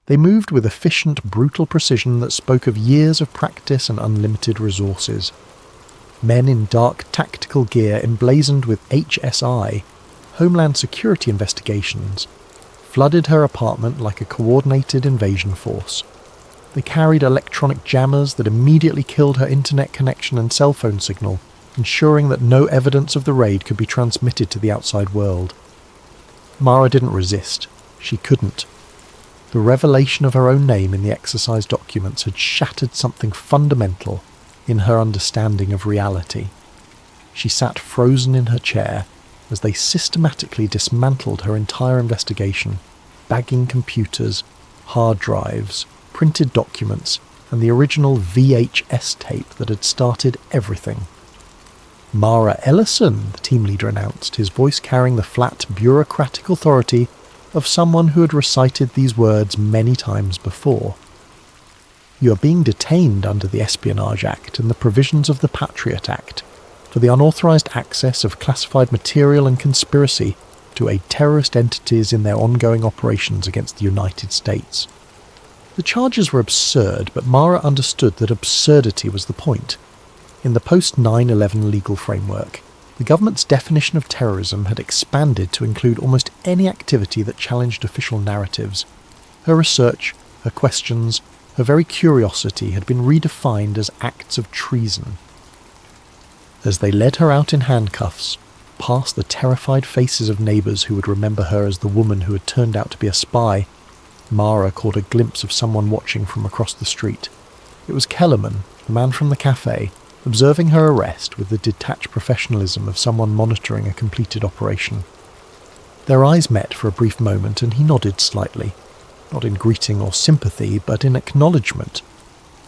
They moved with efficient, brutal precision that spoke of years of practice and unlimited resources. Men in dark tactical gear emblazoned with HSI, Homeland Security Investigations, flooded her apartment like a coordinated invasion force. They carried electronic jammers that immediately killed her internet connection and cell phone signal, ensuring that no evidence of the raid could be transmitted to the outside world. Mara didn't resist. She couldn't. The revelation of her own name in the exercise documents had shattered something fundamental in her understanding of reality. She sat frozen in her chair as they systematically dismantled her entire investigation, bagging computers, hard drives, printed documents, and the original VHS tape that had started everything. Mara Ellison, the team leader announced, his voice carrying the flat, bureaucratic authority of someone who had recited these words many times before. You are being detained under the Espionage Act and the provisions of the Patriot Act for the unauthorized access of classified material and conspiracy to aid terrorist entities in their ongoing operations against the United States. The charges were absurd, but Mara understood that absurdity was the point. In the post-9/11 legal framework, the government's definition of terrorism had expanded to include almost any activity that challenged official narratives. Her research, her questions, her very curiosity had been redefined as acts of treason. As they led her out in handcuffs, past the terrified faces of neighbours who would remember her as the woman who had turned out to be a spy, Mara caught a glimpse of someone watching from across the street. It was Kellerman, the man from the cafe, observing her arrest with the detached professionalism of someone monitoring a completed operation. Their eyes met for a brief moment and he nodded slightly, not in greeting or sympathy, but in acknowledgement,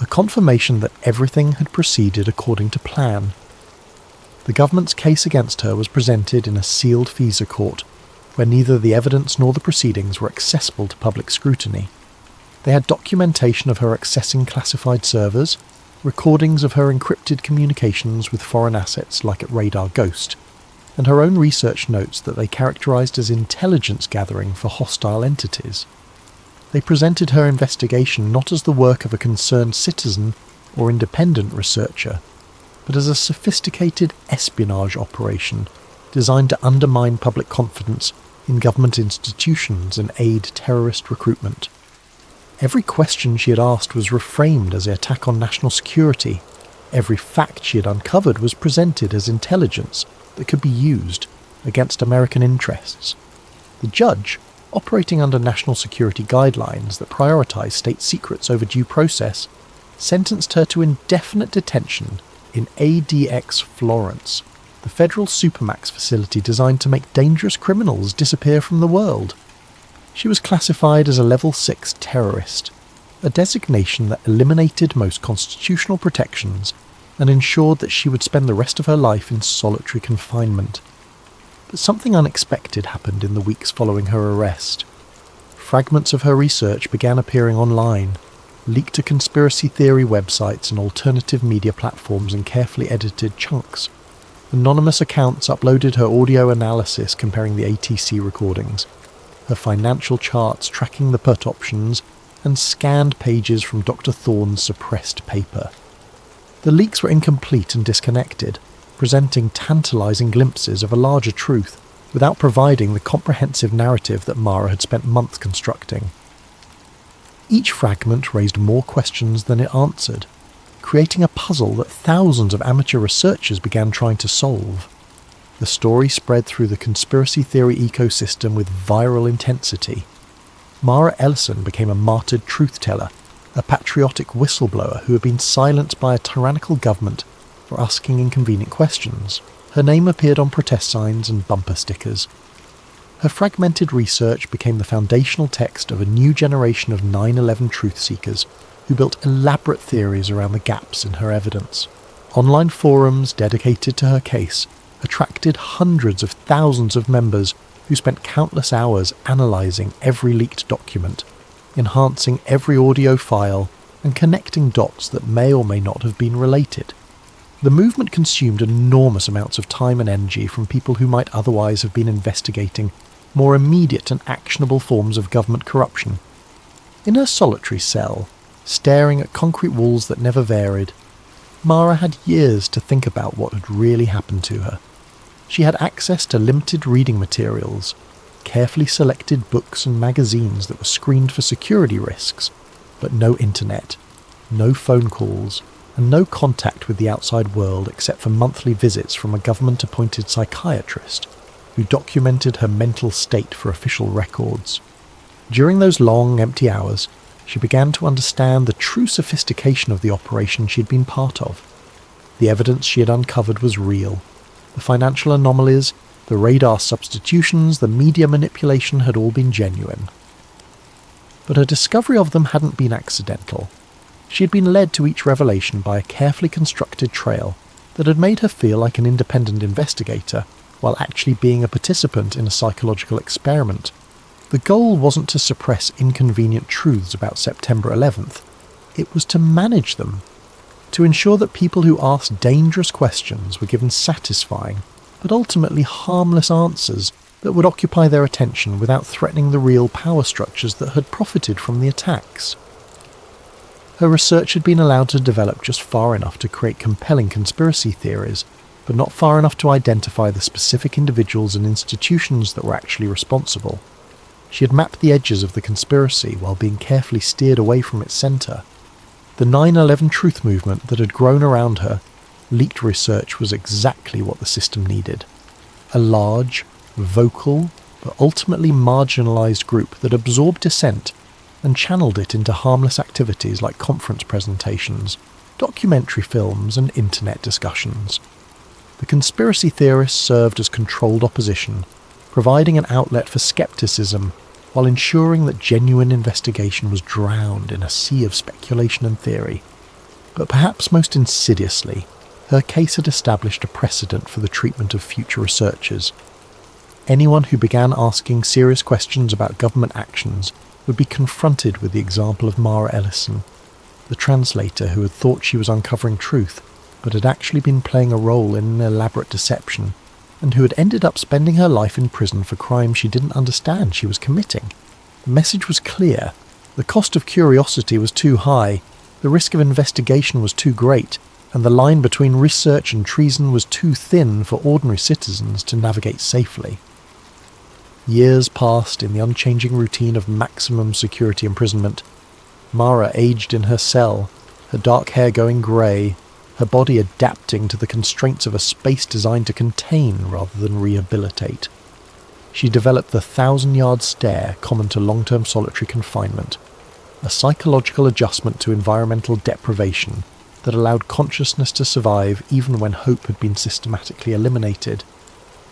a confirmation that everything had proceeded according to plan. The government's case against her was presented in a sealed FISA court, where neither the evidence nor the proceedings were accessible to public scrutiny. They had documentation of her accessing classified servers, recordings of her encrypted communications with foreign assets like at Radar Ghost, and her own research notes that they characterized as intelligence gathering for hostile entities. They presented her investigation not as the work of a concerned citizen or independent researcher, but as a sophisticated espionage operation designed to undermine public confidence in government institutions and aid terrorist recruitment. Every question she had asked was reframed as an attack on national security. Every fact she had uncovered was presented as intelligence that could be used against American interests. The judge, operating under national security guidelines that prioritize state secrets over due process, sentenced her to indefinite detention in ADX Florence, the federal supermax facility designed to make dangerous criminals disappear from the world. She was classified as a Level 6 terrorist, a designation that eliminated most constitutional protections and ensured that she would spend the rest of her life in solitary confinement. But something unexpected happened in the weeks following her arrest. Fragments of her research began appearing online, leaked to conspiracy theory websites and alternative media platforms in carefully edited chunks. Anonymous accounts uploaded her audio analysis comparing the ATC recordings, her financial charts tracking the put options, and scanned pages from Dr. Thorne's suppressed paper. The leaks were incomplete and disconnected, presenting tantalizing glimpses of a larger truth without providing the comprehensive narrative that Mara had spent months constructing. Each fragment raised more questions than it answered, creating a puzzle that thousands of amateur researchers began trying to solve. The story spread through the conspiracy theory ecosystem with viral intensity. Mara Ellison became a martyred truth-teller, a patriotic whistleblower who had been silenced by a tyrannical government for asking inconvenient questions. Her name appeared on protest signs and bumper stickers. Her fragmented research became the foundational text of a new generation of 9/11 truth-seekers who built elaborate theories around the gaps in her evidence. Online forums dedicated to her case attracted hundreds of thousands of members who spent countless hours analysing every leaked document, enhancing every audio file, and connecting dots that may or may not have been related. The movement consumed enormous amounts of time and energy from people who might otherwise have been investigating more immediate and actionable forms of government corruption. In her solitary cell, staring at concrete walls that never varied, Mara had years to think about what had really happened to her. She had access to limited reading materials, carefully selected books and magazines that were screened for security risks, but no internet, no phone calls, and no contact with the outside world except for monthly visits from a government-appointed psychiatrist who documented her mental state for official records. During those long, empty hours, she began to understand the true sophistication of the operation she had been part of. The evidence she had uncovered was real. The financial anomalies, the radar substitutions, the media manipulation had all been genuine. But her discovery of them hadn't been accidental. She had been led to each revelation by a carefully constructed trail that had made her feel like an independent investigator while actually being a participant in a psychological experiment. The goal wasn't to suppress inconvenient truths about September 11th. It was to manage them, to ensure that people who asked dangerous questions were given satisfying, but ultimately harmless answers that would occupy their attention without threatening the real power structures that had profited from the attacks. Her research had been allowed to develop just far enough to create compelling conspiracy theories, but not far enough to identify the specific individuals and institutions that were actually responsible. She had mapped the edges of the conspiracy while being carefully steered away from its centre. The 9/11 truth movement that had grown around her, leaked research was exactly what the system needed. A large, vocal, but ultimately marginalised group that absorbed dissent and channeled it into harmless activities like conference presentations, documentary films and internet discussions. The conspiracy theorists served as controlled opposition, providing an outlet for skepticism while ensuring that genuine investigation was drowned in a sea of speculation and theory. But perhaps most insidiously, her case had established a precedent for the treatment of future researchers. Anyone who began asking serious questions about government actions would be confronted with the example of Mara Ellison, the translator who had thought she was uncovering truth, but had actually been playing a role in an elaborate deception, and who had ended up spending her life in prison for crimes she didn't understand she was committing. The message was clear. The cost of curiosity was too high, the risk of investigation was too great, and the line between research and treason was too thin for ordinary citizens to navigate safely. Years passed in the unchanging routine of maximum security imprisonment. Mara aged in her cell, her dark hair going grey, her body adapting to the constraints of a space designed to contain rather than rehabilitate. She developed the 1,000-yard stare common to long-term solitary confinement, a psychological adjustment to environmental deprivation that allowed consciousness to survive even when hope had been systematically eliminated.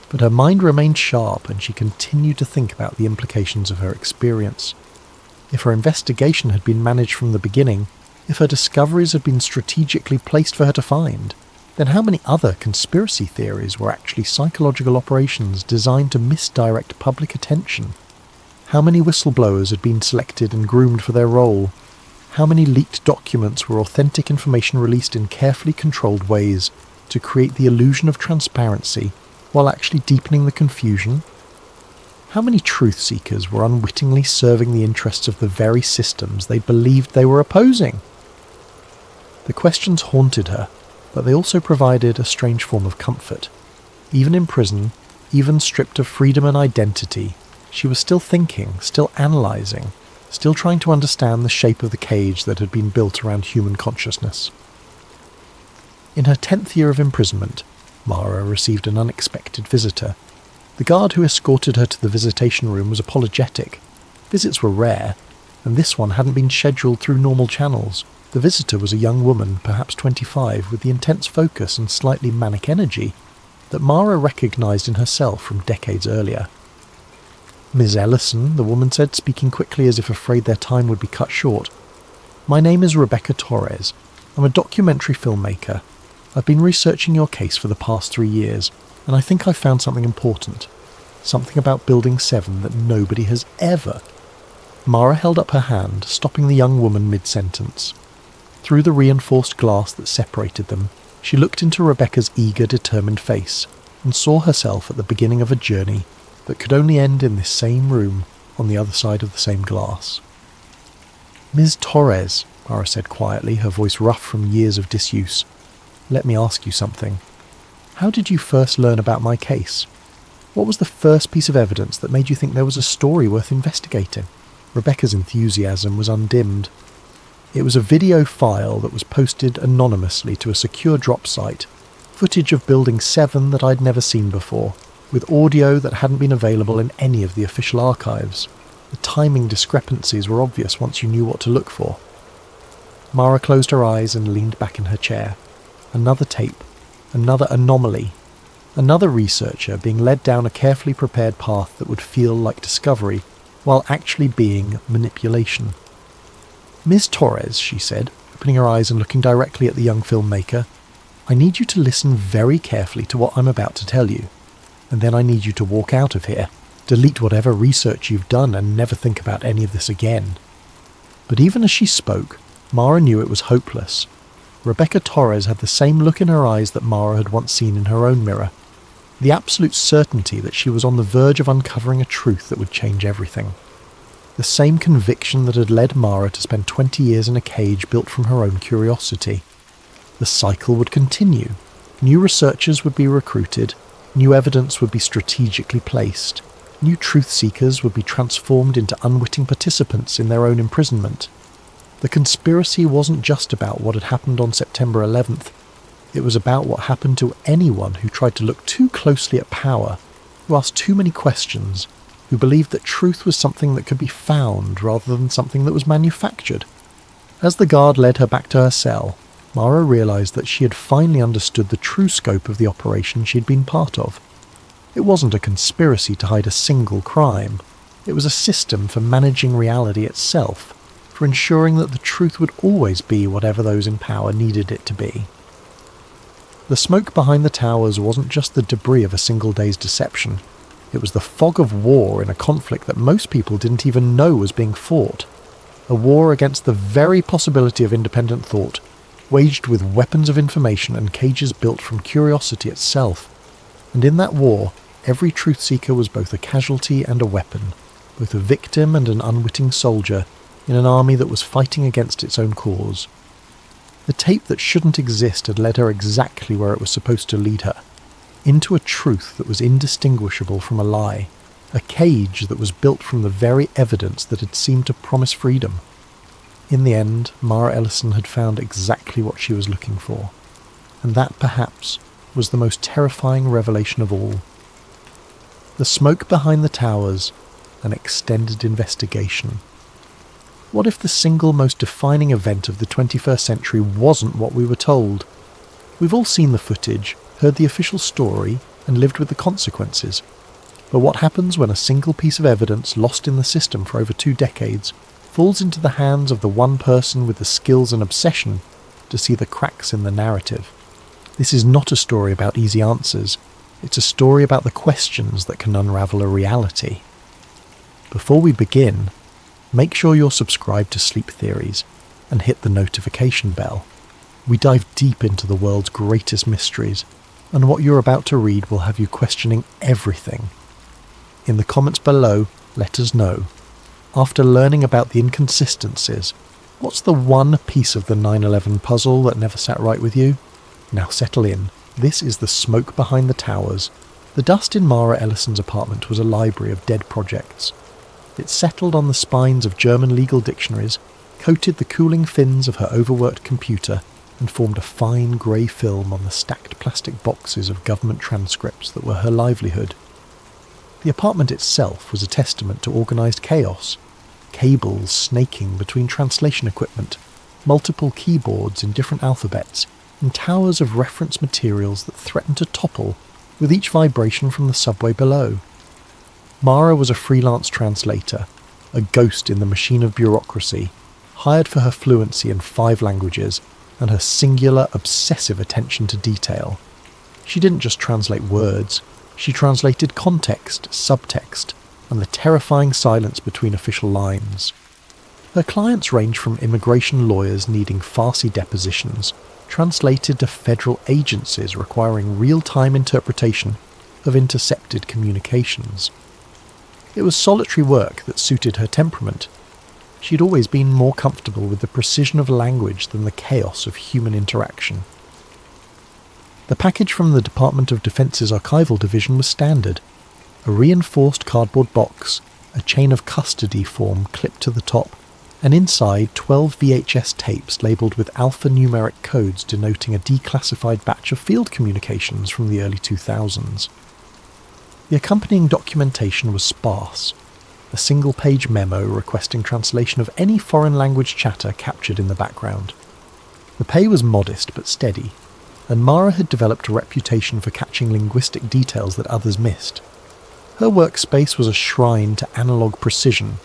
But her mind remained sharp and she continued to think about the implications of her experience. If her investigation had been managed from the beginning, if her discoveries had been strategically placed for her to find, then how many other conspiracy theories were actually psychological operations designed to misdirect public attention? How many whistleblowers had been selected and groomed for their role? How many leaked documents were authentic information released in carefully controlled ways to create the illusion of transparency while actually deepening the confusion? How many truth seekers were unwittingly serving the interests of the very systems they believed they were opposing? The questions haunted her, but they also provided a strange form of comfort. Even in prison, even stripped of freedom and identity, she was still thinking, still analysing, still trying to understand the shape of the cage that had been built around human consciousness. In her 10th year of imprisonment, Mara received an unexpected visitor. The guard who escorted her to the visitation room was apologetic. Visits were rare, and this one hadn't been scheduled through normal channels. The visitor was a young woman, perhaps 25, with the intense focus and slightly manic energy that Mara recognised in herself from decades earlier. "Miss Ellison," the woman said, speaking quickly as if afraid their time would be cut short. "My name is Rebecca Torres. I'm a documentary filmmaker. I've been researching your case for the past 3 years, and I think I've found something important. Something about Building 7 that nobody has ever." Mara held up her hand, stopping the young woman mid-sentence. Through the reinforced glass that separated them, she looked into Rebecca's eager, determined face and saw herself at the beginning of a journey that could only end in this same room on the other side of the same glass. "Ms. Torres," Mara said quietly, her voice rough from years of disuse, "let me ask you something. How did you first learn about my case? What was the first piece of evidence that made you think there was a story worth investigating?" Rebecca's enthusiasm was undimmed. "It was a video file that was posted anonymously to a secure drop site, footage of Building 7 that I'd never seen before, with audio that hadn't been available in any of the official archives. The timing discrepancies were obvious once you knew what to look for." Mara closed her eyes and leaned back in her chair. Another tape, another anomaly, another researcher being led down a carefully prepared path that would feel like discovery, while actually being manipulation. "Ms. Torres," she said, opening her eyes and looking directly at the young filmmaker, "I need you to listen very carefully to what I'm about to tell you, and then I need you to walk out of here, delete whatever research you've done, and never think about any of this again." But even as she spoke, Mara knew it was hopeless. Rebecca Torres had the same look in her eyes that Mara had once seen in her own mirror, the absolute certainty that she was on the verge of uncovering a truth that would change everything. The same conviction that had led Mara to spend 20 years in a cage built from her own curiosity. The cycle would continue. New researchers would be recruited, new evidence would be strategically placed, new truth seekers would be transformed into unwitting participants in their own imprisonment. The conspiracy wasn't just about what had happened on September 11th. It was about what happened to anyone who tried to look too closely at power, who asked too many questions, who believed that truth was something that could be found rather than something that was manufactured. As the guard led her back to her cell, Mara realised that she had finally understood the true scope of the operation she'd been part of. It wasn't a conspiracy to hide a single crime. It was a system for managing reality itself, for ensuring that the truth would always be whatever those in power needed it to be. The smoke behind the towers wasn't just the debris of a single day's deception. It was the fog of war in a conflict that most people didn't even know was being fought. A war against the very possibility of independent thought, waged with weapons of information and cages built from curiosity itself. And in that war, every truth seeker was both a casualty and a weapon, both a victim and an unwitting soldier, in an army that was fighting against its own cause. The tape that shouldn't exist had led her exactly where it was supposed to lead her, into a truth that was indistinguishable from a lie, a cage that was built from the very evidence that had seemed to promise freedom. In the end, Mara Ellison had found exactly what she was looking for, and that perhaps was the most terrifying revelation of all. The smoke behind the towers, an extended investigation. What if the single most defining event of the 21st century wasn't what we were told? We've all seen the footage, heard the official story, and lived with the consequences. But what happens when a single piece of evidence lost in the system for over 2 decades falls into the hands of the one person with the skills and obsession to see the cracks in the narrative? This is not a story about easy answers. It's a story about the questions that can unravel a reality. Before we begin, make sure you're subscribed to Sleep Theories and hit the notification bell. We dive deep into the world's greatest mysteries, and what you're about to read will have you questioning everything. In the comments below, let us know. After learning about the inconsistencies, what's the one piece of the 9/11 puzzle that never sat right with you? Now settle in. This is the smoke behind the towers. The dust in Mara Ellison's apartment was a library of dead projects. It settled on the spines of German legal dictionaries, coated the cooling fins of her overworked computer, and formed a fine grey film on the stacked plastic boxes of government transcripts that were her livelihood. The apartment itself was a testament to organised chaos. Cables snaking between translation equipment, multiple keyboards in different alphabets, and towers of reference materials that threatened to topple with each vibration from the subway below. Mara was a freelance translator, a ghost in the machine of bureaucracy, hired for her fluency in 5 languages and her singular, obsessive attention to detail. She didn't just translate words, she translated context, subtext, and the terrifying silence between official lines. Her clients range from immigration lawyers needing farcy depositions, translated to federal agencies requiring real-time interpretation of intercepted communications. It was solitary work that suited her temperament. She'd always been more comfortable with the precision of language than the chaos of human interaction. The package from the Department of Defence's Archival Division was standard. A reinforced cardboard box, a chain of custody form clipped to the top, and inside 12 VHS tapes labelled with alphanumeric codes denoting a declassified batch of field communications from the early 2000s. The accompanying documentation was sparse. A single-page memo requesting translation of any foreign language chatter captured in the background. The pay was modest but steady, and Mara had developed a reputation for catching linguistic details that others missed. Her workspace was a shrine to analogue precision.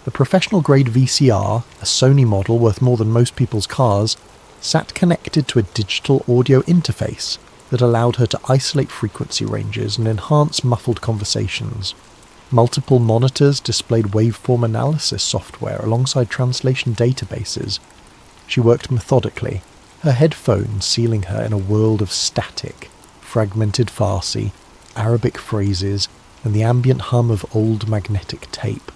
The professional-grade VCR, a Sony model worth more than most people's cars, sat connected to a digital audio interface that allowed her to isolate frequency ranges and enhance muffled conversations. Multiple monitors displayed waveform analysis software alongside translation databases. She worked methodically, her headphones sealing her in a world of static, fragmented Farsi, Arabic phrases, and the ambient hum of old magnetic tape.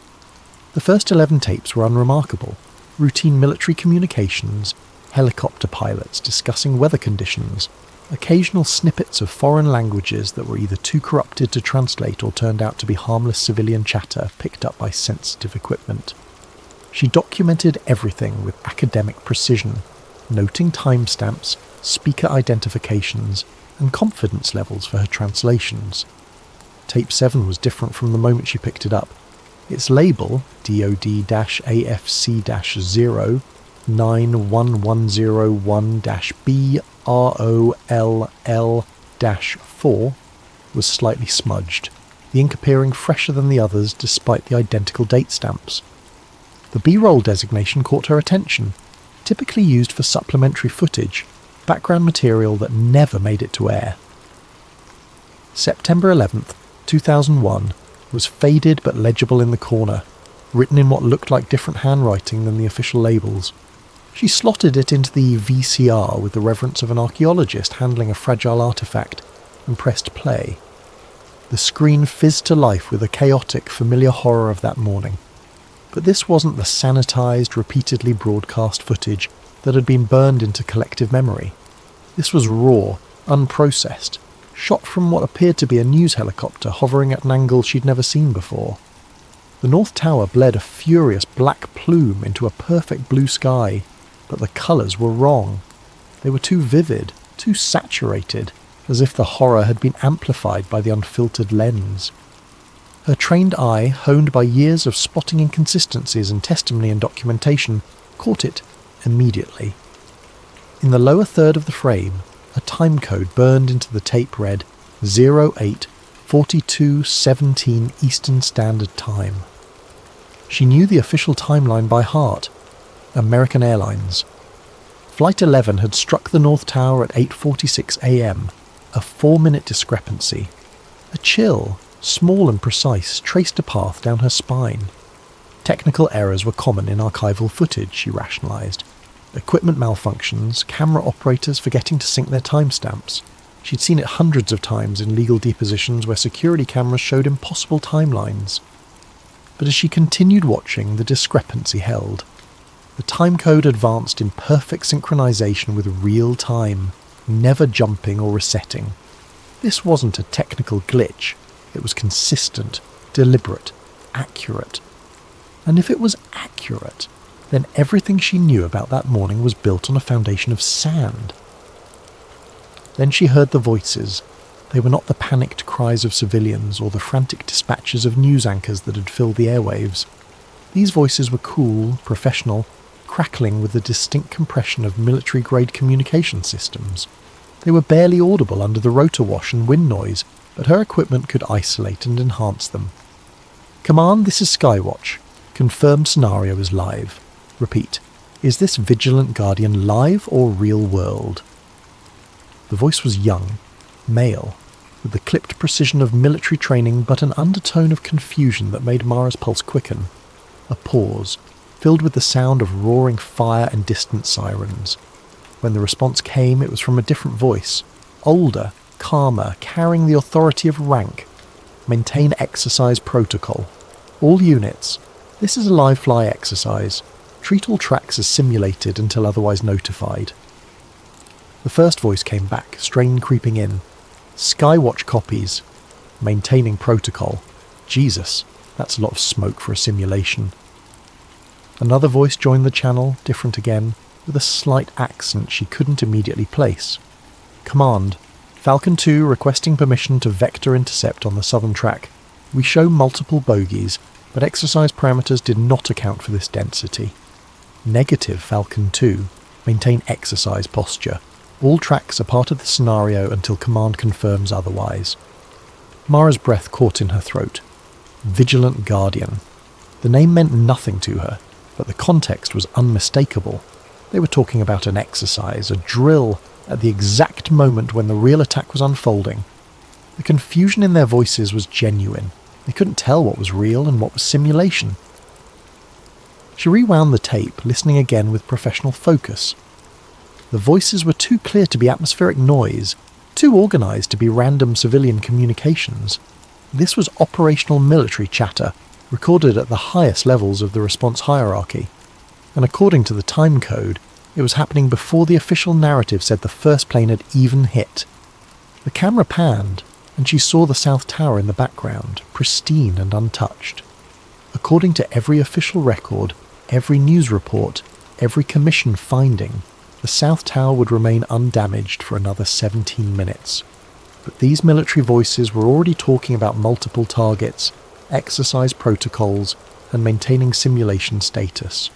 The first 11 tapes were unremarkable: routine military communications, helicopter pilots discussing weather conditions, occasional snippets of foreign languages that were either too corrupted to translate or turned out to be harmless civilian chatter picked up by sensitive equipment. She documented everything with academic precision, noting timestamps, speaker identifications, and confidence levels for her translations. Tape 7 was different from the moment she picked it up. Its label, DOD-AFC-0, 91101-BROLL-4, was slightly smudged, the ink appearing fresher than the others despite the identical date stamps. The B-roll designation caught her attention, typically used for supplementary footage, background material that never made it to air. September 11th, 2001, was faded but legible in the corner, written in what looked like different handwriting than the official labels. She slotted it into the VCR with the reverence of an archaeologist handling a fragile artifact, and pressed play. The screen fizzed to life with a chaotic, familiar horror of that morning. But this wasn't the sanitized, repeatedly broadcast footage that had been burned into collective memory. This was raw, unprocessed, shot from what appeared to be a news helicopter hovering at an angle she'd never seen before. The North Tower bled a furious black plume into a perfect blue sky, but the colours were wrong. They were too vivid, too saturated, as if the horror had been amplified by the unfiltered lens. Her trained eye, honed by years of spotting inconsistencies in testimony and documentation, caught it immediately. In the lower third of the frame, a time code burned into the tape read 08:42:17 Eastern Standard Time. She knew the official timeline by heart. American Airlines. Flight 11 had struck the North Tower at 8:46 a.m, a 4-minute discrepancy. A chill, small and precise, traced a path down her spine. Technical errors were common in archival footage, she rationalised. Equipment malfunctions, camera operators forgetting to sync their timestamps. She'd seen it hundreds of times in legal depositions where security cameras showed impossible timelines. But as she continued watching, the discrepancy held. The timecode advanced in perfect synchronization with real time, never jumping or resetting. This wasn't a technical glitch. It was consistent, deliberate, accurate. And if it was accurate, then everything she knew about that morning was built on a foundation of sand. Then she heard the voices. They were not the panicked cries of civilians or the frantic dispatches of news anchors that had filled the airwaves. These voices were cool, professional, crackling with the distinct compression of military-grade communication systems. They were barely audible under the rotor wash and wind noise, but her equipment could isolate and enhance them. "Command, this is Skywatch. Confirmed scenario is live. Repeat, is this Vigilant Guardian live or real world?" The voice was young, male, with the clipped precision of military training but an undertone of confusion that made Mara's pulse quicken. A pause, filled with the sound of roaring fire and distant sirens. When the response came, it was from a different voice, older, calmer, carrying the authority of rank. "Maintain exercise protocol. All units, This is a live fly exercise. Treat all tracks as simulated until otherwise notified. The first voice came back, strain creeping in. Skywatch copies. Maintaining protocol. Jesus, that's a lot of smoke for a simulation. Another voice joined the channel, different again, with a slight accent she couldn't immediately place. Command. Falcon 2 requesting permission to vector intercept on the southern track. We show multiple bogies, but exercise parameters did not account for this density. Negative Falcon 2. Maintain exercise posture. All tracks are part of the scenario until command confirms otherwise. Mara's breath caught in her throat. Vigilant Guardian. The name meant nothing to her, but the context was unmistakable. They were talking about an exercise, a drill, at the exact moment when the real attack was unfolding. The confusion in their voices was genuine. They couldn't tell what was real and what was simulation. She rewound the tape, listening again with professional focus. The voices were too clear to be atmospheric noise, too organised to be random civilian communications. This was operational military chatter, recorded at the highest levels of the response hierarchy. And according to the time code, it was happening before the official narrative said the first plane had even hit. The camera panned, and she saw the South Tower in the background, pristine and untouched. According to every official record, every news report, every commission finding, the South Tower would remain undamaged for another 17 minutes. But these military voices were already talking about multiple targets, exercise protocols, and maintaining simulation status.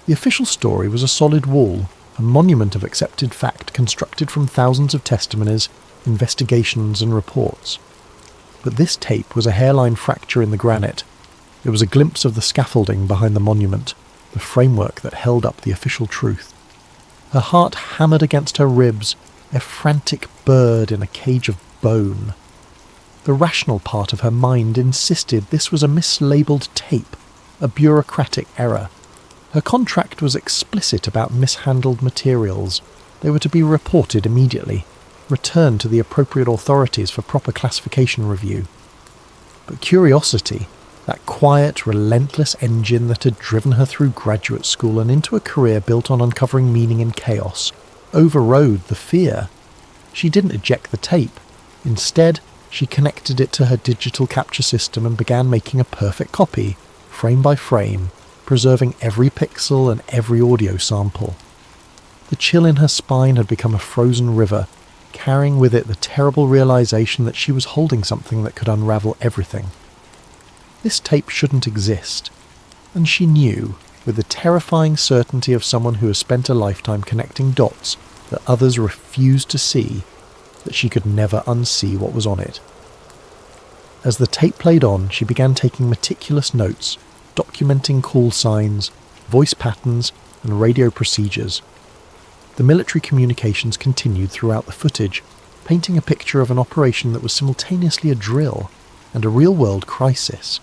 The official story was a solid wall, a monument of accepted fact constructed from thousands of testimonies, investigations and reports. But this tape was a hairline fracture in the granite. It was a glimpse of the scaffolding behind the monument, the framework that held up the official truth. Her heart hammered against her ribs, a frantic bird in a cage of bone. The rational part of her mind insisted this was a mislabeled tape, a bureaucratic error. Her contract was explicit about mishandled materials. They were to be reported immediately, returned to the appropriate authorities for proper classification review. But curiosity, that quiet, relentless engine that had driven her through graduate school and into a career built on uncovering meaning in chaos, overrode the fear. She didn't eject the tape. Instead, she connected it to her digital capture system and began making a perfect copy, frame by frame, preserving every pixel and every audio sample. The chill in her spine had become a frozen river, carrying with it the terrible realization that she was holding something that could unravel everything. This tape shouldn't exist, and she knew, with the terrifying certainty of someone who has spent a lifetime connecting dots that others refused to see, that she could never unsee what was on it. As the tape played on, she began taking meticulous notes, documenting call signs, voice patterns, and radio procedures. The military communications continued throughout the footage, painting a picture of an operation that was simultaneously a drill and a real-world crisis,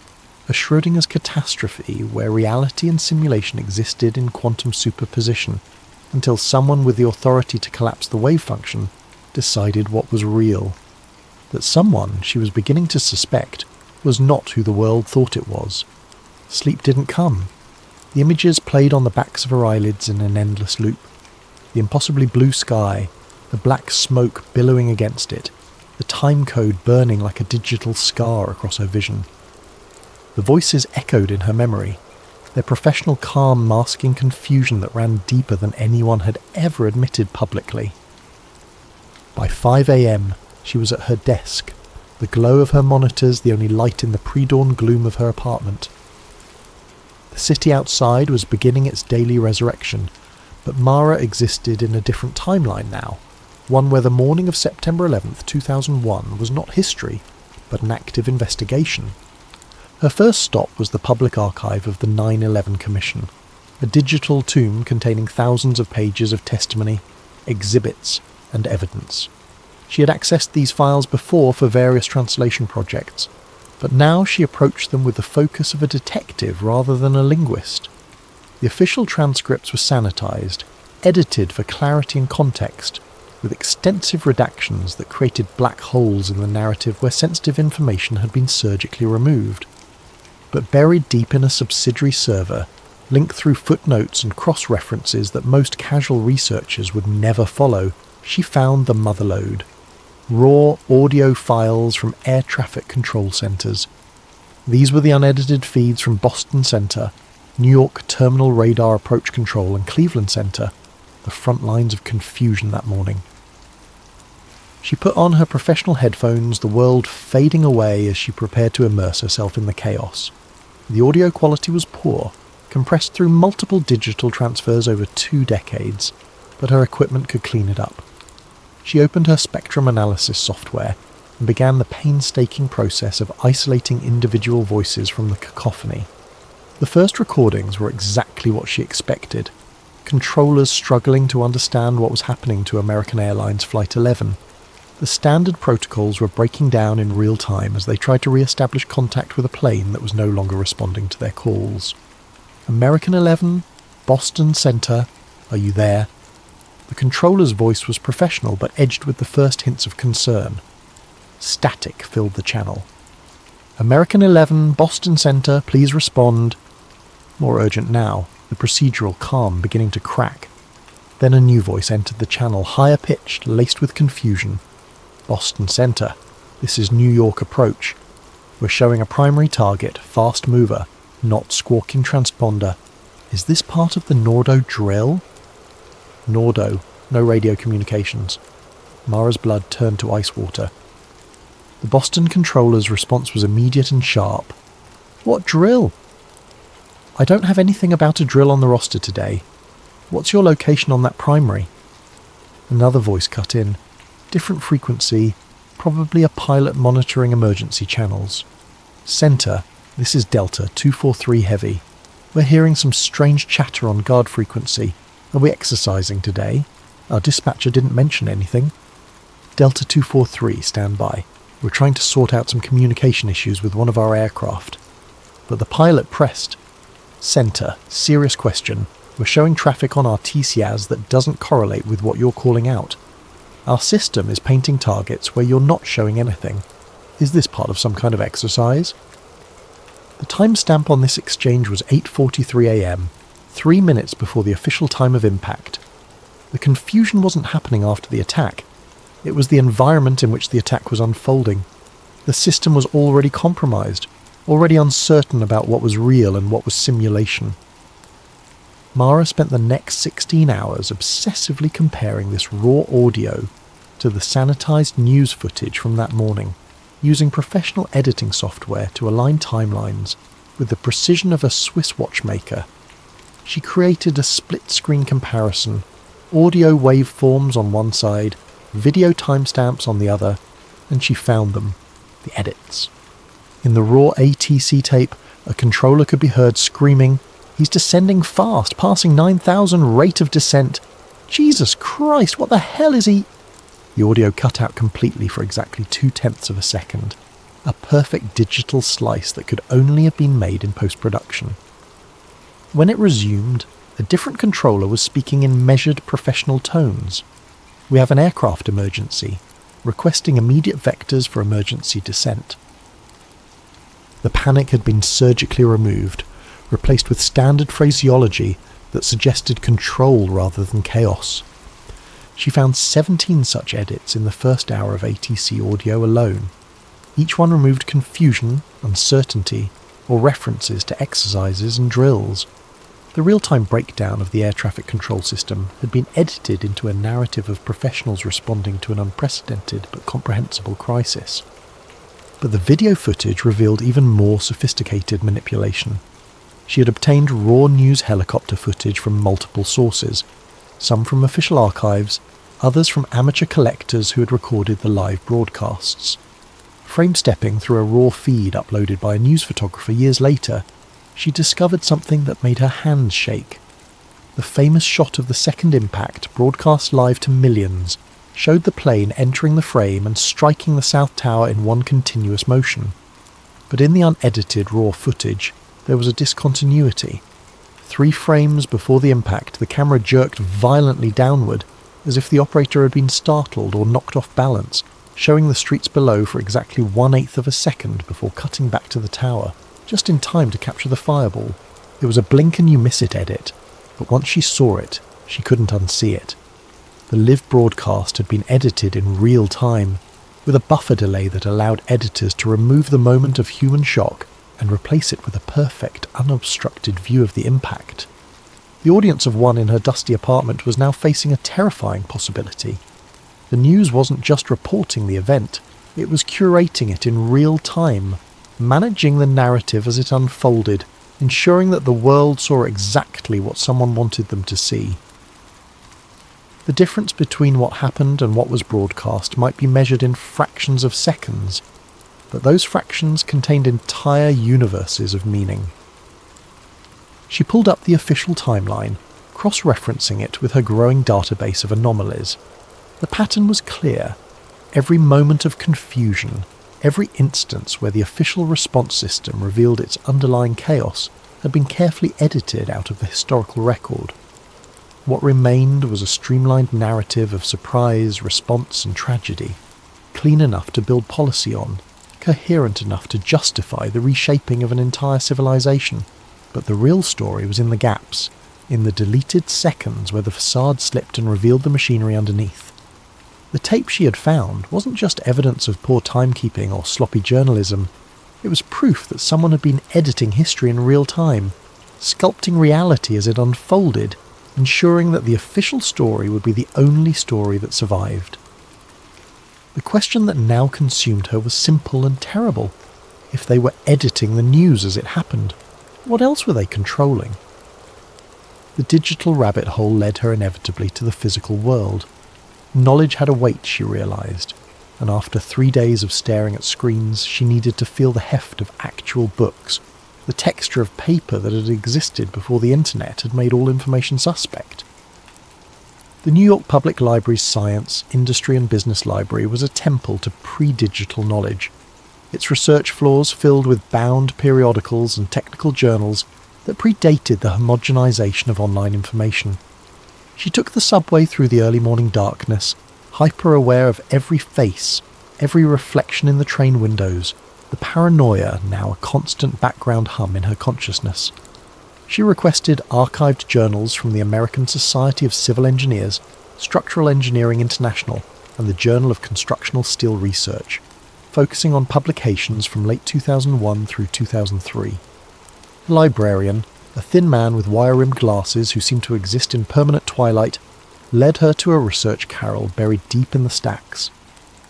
a Schrödinger's catastrophe where reality and simulation existed in quantum superposition until someone with the authority to collapse the wave function decided what was real. That someone, she was beginning to suspect, was not who the world thought it was. Sleep didn't come. The images played on the backs of her eyelids in an endless loop. The impossibly blue sky, the black smoke billowing against it, the time code burning like a digital scar across her vision. The voices echoed in her memory, their professional calm masking confusion that ran deeper than anyone had ever admitted publicly. By 5 a.m, she was at her desk, the glow of her monitors the only light in the pre-dawn gloom of her apartment. The city outside was beginning its daily resurrection, but Mara existed in a different timeline now, one where the morning of September 11th, 2001 was not history, but an active investigation. Her first stop was the public archive of the 9/11 Commission, a digital tomb containing thousands of pages of testimony, exhibits, and evidence. She had accessed these files before for various translation projects, but now she approached them with the focus of a detective rather than a linguist. The official transcripts were sanitized, edited for clarity and context, with extensive redactions that created black holes in the narrative where sensitive information had been surgically removed. but buried deep in a subsidiary server, linked through footnotes and cross-references that most casual researchers would never follow, she found the motherlode. Raw audio files from air traffic control centres. These were the unedited feeds from Boston Center, New York Terminal Radar Approach Control and Cleveland Center, the front lines of confusion that morning. She put on her professional headphones, the world fading away as she prepared to immerse herself in the chaos. The audio quality was poor, compressed through multiple digital transfers over 2 decades, but her equipment could clean it up. She opened her spectrum analysis software and began the painstaking process of isolating individual voices from the cacophony. The first recordings were exactly what she expected. Controllers struggling to understand what was happening to American Airlines Flight 11. The standard protocols were breaking down in real time as they tried to re-establish contact with a plane that was no longer responding to their calls. American 11, Boston Center, are you there? The controller's voice was professional but edged with the first hints of concern. Static filled the channel. American 11, Boston Center, please respond. More urgent now, the procedural calm beginning to crack. Then a new voice entered the channel, higher pitched, laced with confusion. Boston Center, this is New York approach. We're showing a primary target, fast mover, not squawking transponder. Is this part of the Nordo drill? Nordo, no radio communications. Mara's blood turned to ice water. The Boston controller's response was immediate and sharp. What drill? I don't have anything about a drill on the roster today. What's your location on that primary? Another voice cut in. Different frequency, probably a pilot monitoring emergency channels. Center, this is Delta 243 Heavy. We're hearing some strange chatter on guard frequency. Are we exercising today? Our dispatcher didn't mention anything. Delta 243, stand by. We're trying to sort out some communication issues with one of our aircraft. But the pilot pressed. Center, serious question. We're showing traffic on our TCAS that doesn't correlate with what you're calling out. Our system is painting targets where you're not showing anything. Is this part of some kind of exercise? The timestamp on this exchange was 8:43 a.m., 3 minutes before the official time of impact. The confusion wasn't happening after the attack. It was the environment in which the attack was unfolding. The system was already compromised, already uncertain about what was real and what was simulation. Mara spent the next 16 hours obsessively comparing this raw audio to the sanitized news footage from that morning, using professional editing software to align timelines with the precision of a Swiss watchmaker. She created a split-screen comparison, audio waveforms on one side, video timestamps on the other, and she found them, the edits. In the raw ATC tape, a controller could be heard screaming, "He's descending fast, passing 9,000 rate of descent. Jesus Christ, what the hell is he?" The audio cut out completely for exactly 0.2 of a second. A perfect digital slice that could only have been made in post-production. When it resumed, a different controller was speaking in measured professional tones. "We have an aircraft emergency, requesting immediate vectors for emergency descent." The panic had been surgically removed, replaced with standard phraseology that suggested control rather than chaos. She found 17 such edits in the first hour of ATC audio alone. Each one removed confusion, uncertainty, or references to exercises and drills. The real-time breakdown of the air traffic control system had been edited into a narrative of professionals responding to an unprecedented but comprehensible crisis. But the video footage revealed even more sophisticated manipulation. She had obtained raw news helicopter footage from multiple sources, some from official archives, others from amateur collectors who had recorded the live broadcasts. Frame-stepping through a raw feed uploaded by a news photographer years later, she discovered something that made her hands shake. The famous shot of the second impact, broadcast live to millions, showed the plane entering the frame and striking the South Tower in one continuous motion. But in the unedited raw footage, there was a discontinuity. 3 frames before the impact, the camera jerked violently downward, as if the operator had been startled or knocked off balance, showing the streets below for exactly 1/8 of a second before cutting back to the tower, just in time to capture the fireball. It was a blink and you miss it edit, but once she saw it, she couldn't unsee it. The live broadcast had been edited in real time, with a buffer delay that allowed editors to remove the moment of human shock and replace it with a perfect, unobstructed view of the impact. The audience of one in her dusty apartment was now facing a terrifying possibility. The news wasn't just reporting the event, it was curating it in real time, managing the narrative as it unfolded, ensuring that the world saw exactly what someone wanted them to see. The difference between what happened and what was broadcast might be measured in fractions of seconds, but those fractions contained entire universes of meaning. She pulled up the official timeline, cross-referencing it with her growing database of anomalies. The pattern was clear. Every moment of confusion, every instance where the official response system revealed its underlying chaos, had been carefully edited out of the historical record. What remained was a streamlined narrative of surprise, response, and tragedy, clean enough to build policy on, coherent enough to justify the reshaping of an entire civilization. But the real story was in the gaps, in the deleted seconds where the facade slipped and revealed the machinery underneath. The tape she had found wasn't just evidence of poor timekeeping or sloppy journalism. It was proof that someone had been editing history in real time, sculpting reality as it unfolded, ensuring that the official story would be the only story that survived. The question that now consumed her was simple and terrible. If they were editing the news as it happened, what else were they controlling? The digital rabbit hole led her inevitably to the physical world. Knowledge had a weight, she realised, and after 3 days of staring at screens, she needed to feel the heft of actual books, the texture of paper that had existed before the internet had made all information suspect. The New York Public Library's Science, Industry and Business Library was a temple to pre-digital knowledge, its research floors filled with bound periodicals and technical journals that predated the homogenization of online information. She took the subway through the early morning darkness, hyper-aware of every face, every reflection in the train windows, the paranoia now a constant background hum in her consciousness. She requested archived journals from the American Society of Civil Engineers, Structural Engineering International, and the Journal of Constructional Steel Research, focusing on publications from late 2001 through 2003. The librarian, a thin man with wire-rimmed glasses who seemed to exist in permanent twilight, led her to a research carrel buried deep in the stacks.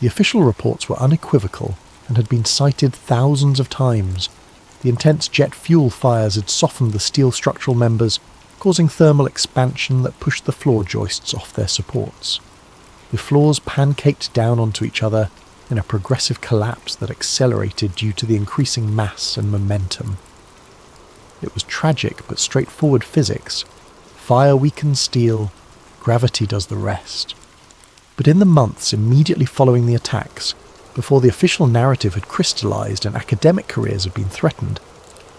The official reports were unequivocal and had been cited thousands of times. The intense jet fuel fires had softened the steel structural members, causing thermal expansion that pushed the floor joists off their supports. The floors pancaked down onto each other in a progressive collapse that accelerated due to the increasing mass and momentum. It was tragic but straightforward physics. Fire weakens steel, gravity does the rest. But in the months immediately following the attacks, before the official narrative had crystallized and academic careers had been threatened,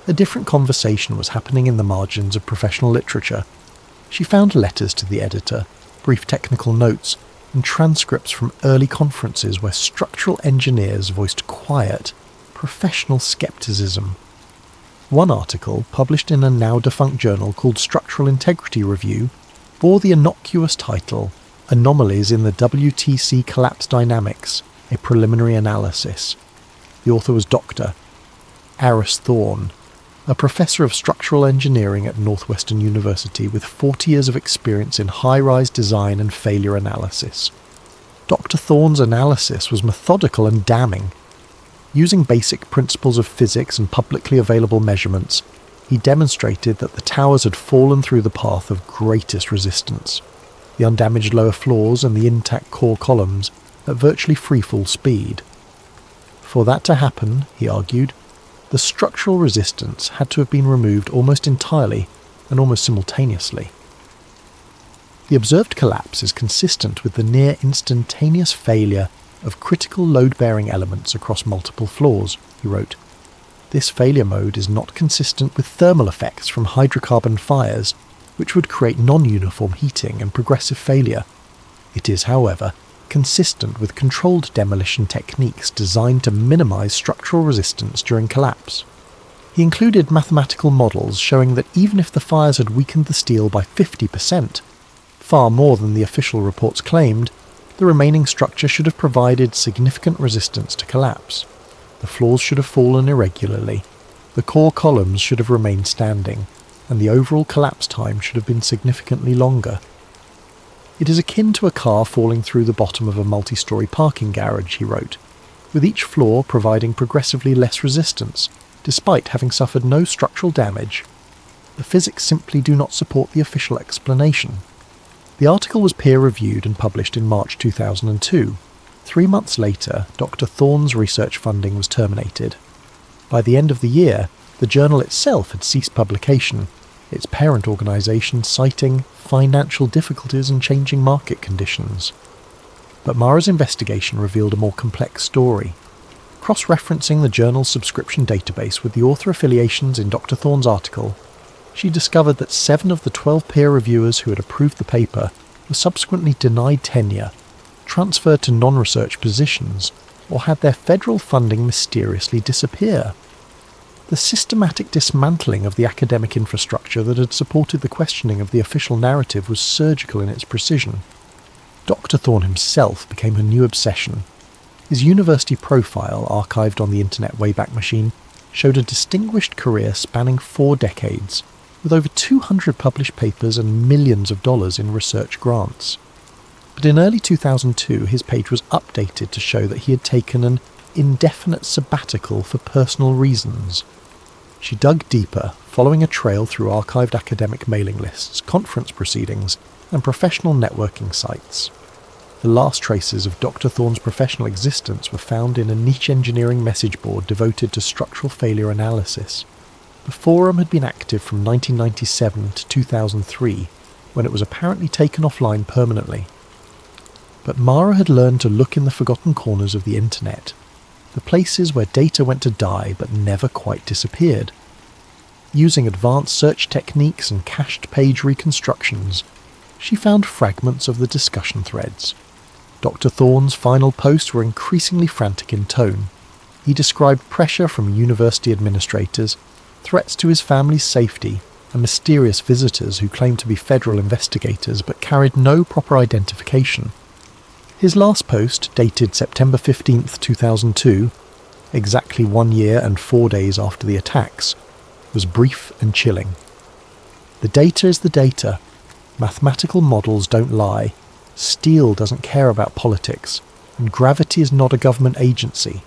a different conversation was happening in the margins of professional literature. She found letters to the editor, brief technical notes, and transcripts from early conferences where structural engineers voiced quiet, professional skepticism. One article, published in a now-defunct journal called Structural Integrity Review, bore the innocuous title, Anomalies in the WTC Collapse Dynamics, a Preliminary Analysis. The author was Dr. Aris Thorne, a professor of structural engineering at Northwestern University with 40 years of experience in high-rise design and failure analysis. Dr. Thorne's analysis was methodical and damning. Using basic principles of physics and publicly available measurements, he demonstrated that the towers had fallen through the path of greatest resistance, the undamaged lower floors and the intact core columns at virtually freefall speed. For that to happen, he argued, the structural resistance had to have been removed almost entirely and almost simultaneously. The observed collapse is consistent with the near instantaneous failure of critical load-bearing elements across multiple floors, he wrote. This failure mode is not consistent with thermal effects from hydrocarbon fires, which would create non-uniform heating and progressive failure. It is, however, consistent with controlled demolition techniques designed to minimize structural resistance during collapse. He included mathematical models showing that even if the fires had weakened the steel by 50%, far more than the official reports claimed, the remaining structure should have provided significant resistance to collapse. The floors should have fallen irregularly, the core columns should have remained standing, and the overall collapse time should have been significantly longer. It is akin to a car falling through the bottom of a multi-storey parking garage, he wrote, with each floor providing progressively less resistance, despite having suffered no structural damage. The physics simply do not support the official explanation. The article was peer-reviewed and published in March 2002. 3 months later, Dr. Thorne's research funding was terminated. By the end of the year, the journal itself had ceased publication, its parent organisation citing financial difficulties and changing market conditions. But Mara's investigation revealed a more complex story. Cross-referencing the journal's subscription database with the author affiliations in Dr. Thorne's article, she discovered that 7 of the 12 peer reviewers who had approved the paper were subsequently denied tenure, transferred to non-research positions, or had their federal funding mysteriously disappear. The systematic dismantling of the academic infrastructure that had supported the questioning of the official narrative was surgical in its precision. Dr. Thorne himself became her new obsession. His university profile, archived on the Internet Wayback Machine, showed a distinguished career spanning 4 decades, with over 200 published papers and millions of dollars in research grants. But in early 2002, his page was updated to show that he had taken an indefinite sabbatical for personal reasons. She dug deeper, following a trail through archived academic mailing lists, conference proceedings, and professional networking sites. The last traces of Dr. Thorne's professional existence were found in a niche engineering message board devoted to structural failure analysis. The forum had been active from 1997 to 2003, when it was apparently taken offline permanently. But Mara had learned to look in the forgotten corners of the internet, the places where data went to die but never quite disappeared. Using advanced search techniques and cached page reconstructions, she found fragments of the discussion threads. Dr. Thorne's final posts were increasingly frantic in tone. He described pressure from university administrators, threats to his family's safety, and mysterious visitors who claimed to be federal investigators but carried no proper identification. His last post, dated September 15, 2002, exactly 1 year and 4 days after the attacks, was brief and chilling. The data is the data. Mathematical models don't lie. Steel doesn't care about politics, and gravity is not a government agency.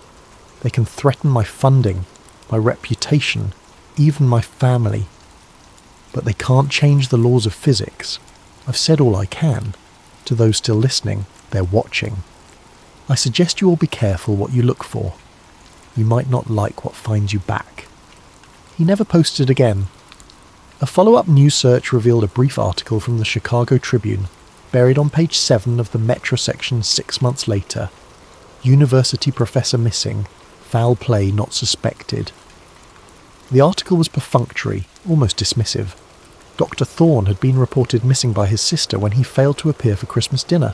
They can threaten my funding, my reputation, even my family. But they can't change the laws of physics. I've said all I can. To those still listening, they're watching. I suggest you all be careful what you look for. You might not like what finds you back. He never posted again. A follow-up news search revealed a brief article from the Chicago Tribune, buried on page 7 of the Metro section 6 months later. University professor missing, foul play not suspected. The article was perfunctory, almost dismissive. Dr. Thorne had been reported missing by his sister when he failed to appear for Christmas dinner.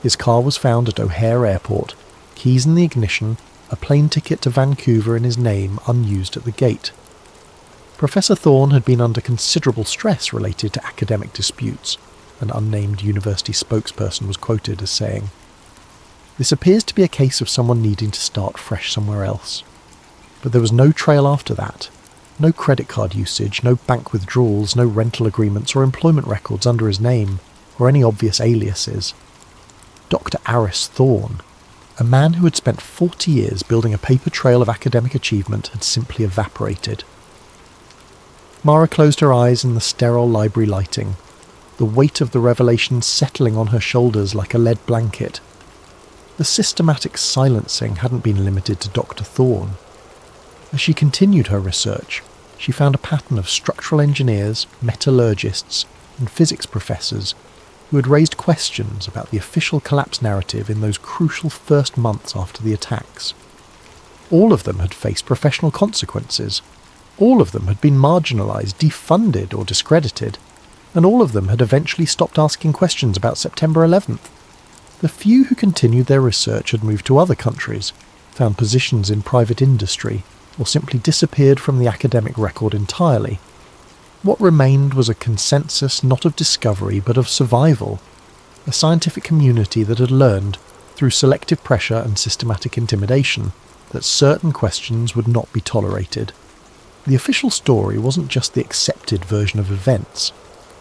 His car was found at O'Hare Airport, keys in the ignition, a plane ticket to Vancouver in his name unused at the gate. Professor Thorne had been under considerable stress related to academic disputes. An unnamed university spokesperson was quoted as saying, "This appears to be a case of someone needing to start fresh somewhere else." But there was no trail after that. No credit card usage, no bank withdrawals, no rental agreements or employment records under his name, or any obvious aliases. Dr. Aris Thorne, a man who had spent 40 years building a paper trail of academic achievement, had simply evaporated. Mara closed her eyes in the sterile library lighting, the weight of the revelation settling on her shoulders like a lead blanket. The systematic silencing hadn't been limited to Dr. Thorne. As she continued her research, she found a pattern of structural engineers, metallurgists, and physics professors who had raised questions about the official collapse narrative in those crucial first months after the attacks. All of them had faced professional consequences. All of them had been marginalised, defunded or discredited, and all of them had eventually stopped asking questions about September 11th. The few who continued their research had moved to other countries, found positions in private industry, or simply disappeared from the academic record entirely. What remained was a consensus not of discovery but of survival, a scientific community that had learned, through selective pressure and systematic intimidation, that certain questions would not be tolerated. The official story wasn't just the accepted version of events,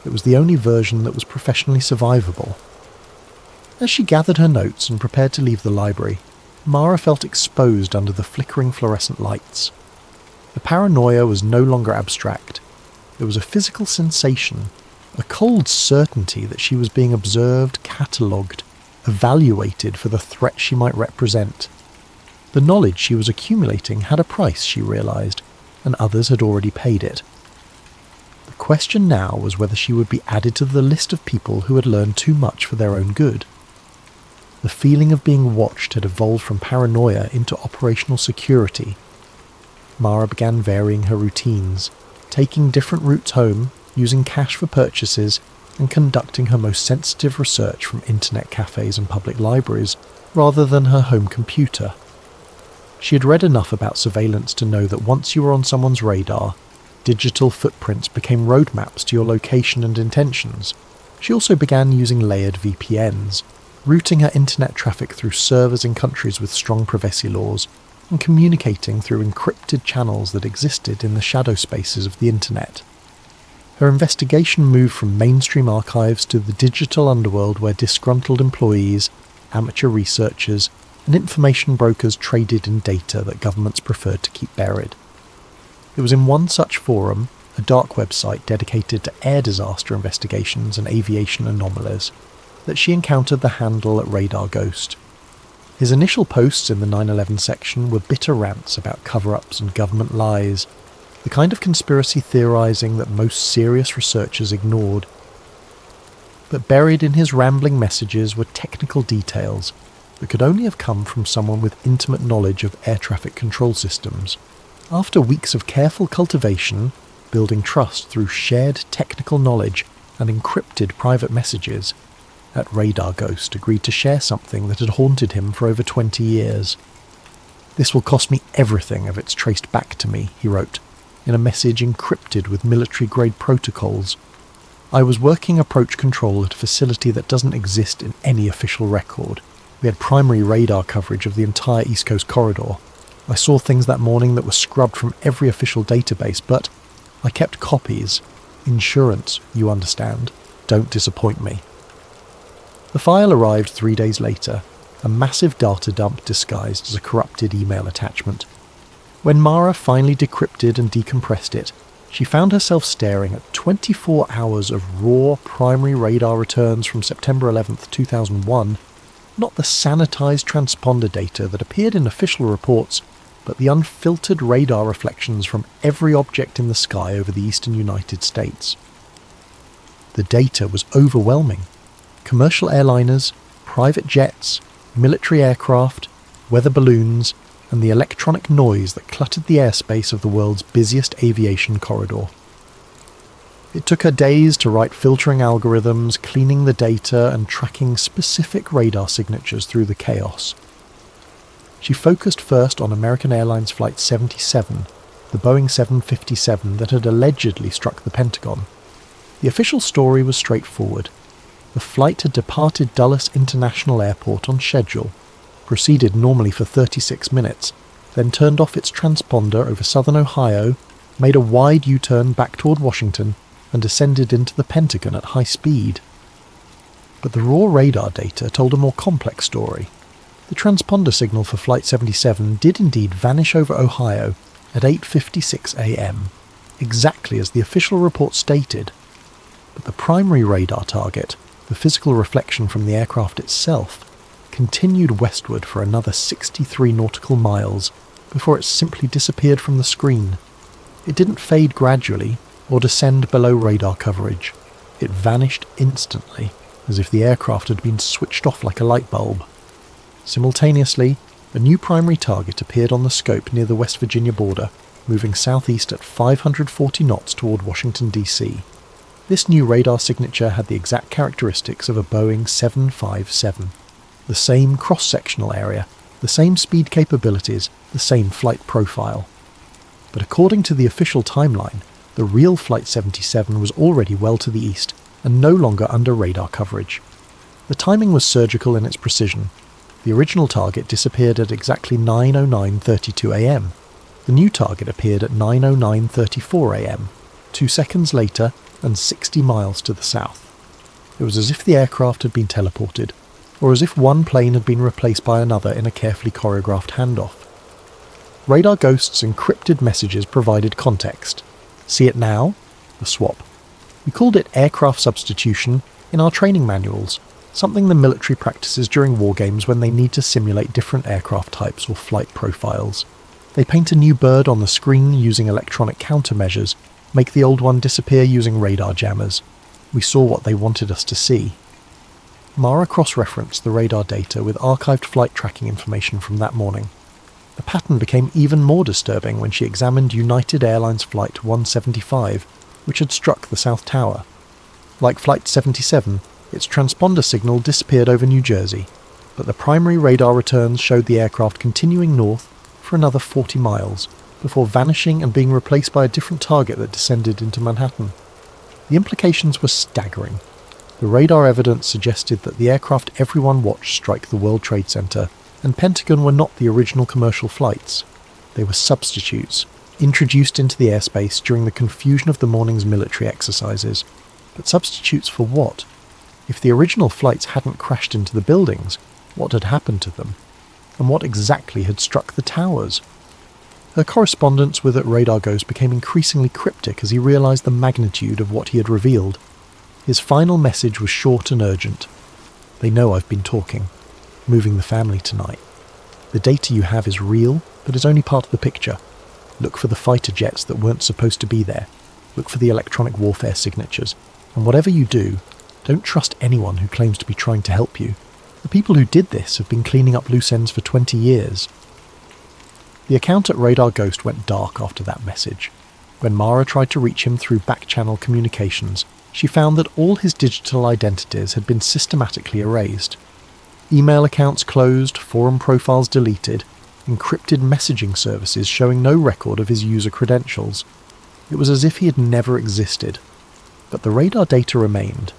it was the only version that was professionally survivable. As she gathered her notes and prepared to leave the library, Mara felt exposed under the flickering fluorescent lights. The paranoia was no longer abstract. There was a physical sensation, a cold certainty that she was being observed, catalogued, evaluated for the threat she might represent. The knowledge she was accumulating had a price, she realised, and others had already paid it. The question now was whether she would be added to the list of people who had learned too much for their own good. The feeling of being watched had evolved from paranoia into operational security. Mara began varying her routines, taking different routes home, using cash for purchases, and conducting her most sensitive research from internet cafes and public libraries, rather than her home computer. She had read enough about surveillance to know that once you were on someone's radar, digital footprints became roadmaps to your location and intentions. She also began using layered VPNs, routing her internet traffic through servers in countries with strong privacy laws, and communicating through encrypted channels that existed in the shadow spaces of the internet. Her investigation moved from mainstream archives to the digital underworld where disgruntled employees, amateur researchers, and information brokers traded in data that governments preferred to keep buried. It was in one such forum, a dark website dedicated to air disaster investigations and aviation anomalies, that she encountered the handle at Radar Ghost. His initial posts in the 9/11 section were bitter rants about cover-ups and government lies, the kind of conspiracy theorising that most serious researchers ignored. But buried in his rambling messages were technical details that could only have come from someone with intimate knowledge of air traffic control systems. After weeks of careful cultivation, building trust through shared technical knowledge and encrypted private messages, at Radar Ghost agreed to share something that had haunted him for over 20 years. "This will cost me everything if it's traced back to me," he wrote, in a message encrypted with military-grade protocols. "I was working approach control at a facility that doesn't exist in any official record. We had primary radar coverage of the entire East Coast corridor. I saw things that morning that were scrubbed from every official database, but I kept copies. Insurance, you understand. Don't disappoint me." The file arrived 3 days later, a massive data dump disguised as a corrupted email attachment. When Mara finally decrypted and decompressed it, she found herself staring at 24 hours of raw primary radar returns from September 11th, 2001, not the sanitized transponder data that appeared in official reports, but the unfiltered radar reflections from every object in the sky over the eastern United States. The data was overwhelming. Commercial airliners, private jets, military aircraft, weather balloons, and the electronic noise that cluttered the airspace of the world's busiest aviation corridor. It took her days to write filtering algorithms, cleaning the data, and tracking specific radar signatures through the chaos. She focused first on American Airlines Flight 77, the Boeing 757 that had allegedly struck the Pentagon. The official story was straightforward. The flight had departed Dulles International Airport on schedule, proceeded normally for 36 minutes, then turned off its transponder over southern Ohio, made a wide U-turn back toward Washington, and descended into the Pentagon at high speed. But the raw radar data told a more complex story. The transponder signal for Flight 77 did indeed vanish over Ohio at 8:56 a.m., exactly as the official report stated. But the primary radar target, the physical reflection from the aircraft itself, continued westward for another 63 nautical miles before it simply disappeared from the screen. It didn't fade gradually or descend below radar coverage. It vanished instantly, as if the aircraft had been switched off like a light bulb. Simultaneously, a new primary target appeared on the scope near the West Virginia border, moving southeast at 540 knots toward Washington, D.C. This new radar signature had the exact characteristics of a Boeing 757. The same cross-sectional area, the same speed capabilities, the same flight profile. But according to the official timeline, the real Flight 77 was already well to the east and no longer under radar coverage. The timing was surgical in its precision. The original target disappeared at exactly 9:09:32 am. The new target appeared at 9:09:34 am, 2 seconds later and 60 miles to the south. It was as if the aircraft had been teleported, or as if one plane had been replaced by another in a carefully choreographed handoff. Radar Ghost's encrypted messages provided context. See it now? The swap. We called it aircraft substitution in our training manuals, something the military practices during war games when they need to simulate different aircraft types or flight profiles. They paint a new bird on the screen using electronic countermeasures, make the old one disappear using radar jammers. We saw what they wanted us to see. Mara cross-referenced the radar data with archived flight tracking information from that morning. The pattern became even more disturbing when she examined United Airlines Flight 175, which had struck the South Tower. Like Flight 77, its transponder signal disappeared over New Jersey, but the primary radar returns showed the aircraft continuing north for another 40 miles, before vanishing and being replaced by a different target that descended into Manhattan. The implications were staggering. The radar evidence suggested that the aircraft everyone watched strike the World Trade Center and Pentagon were not the original commercial flights. They were substitutes, introduced into the airspace during the confusion of the morning's military exercises. But substitutes for what? If the original flights hadn't crashed into the buildings, what had happened to them? And what exactly had struck the towers? Her correspondence with Radar Ghost became increasingly cryptic as he realised the magnitude of what he had revealed. His final message was short and urgent. They know I've been talking. Moving the family tonight. The data you have is real, but is only part of the picture. Look for the fighter jets that weren't supposed to be there. Look for the electronic warfare signatures. And whatever you do, don't trust anyone who claims to be trying to help you. The people who did this have been cleaning up loose ends for 20 years. The account at Radar Ghost went dark after that message. When Mara tried to reach him through back-channel communications, she found that all his digital identities had been systematically erased. Email accounts closed, forum profiles deleted, encrypted messaging services showing no record of his user credentials. It was as if he had never existed. But the radar data remained,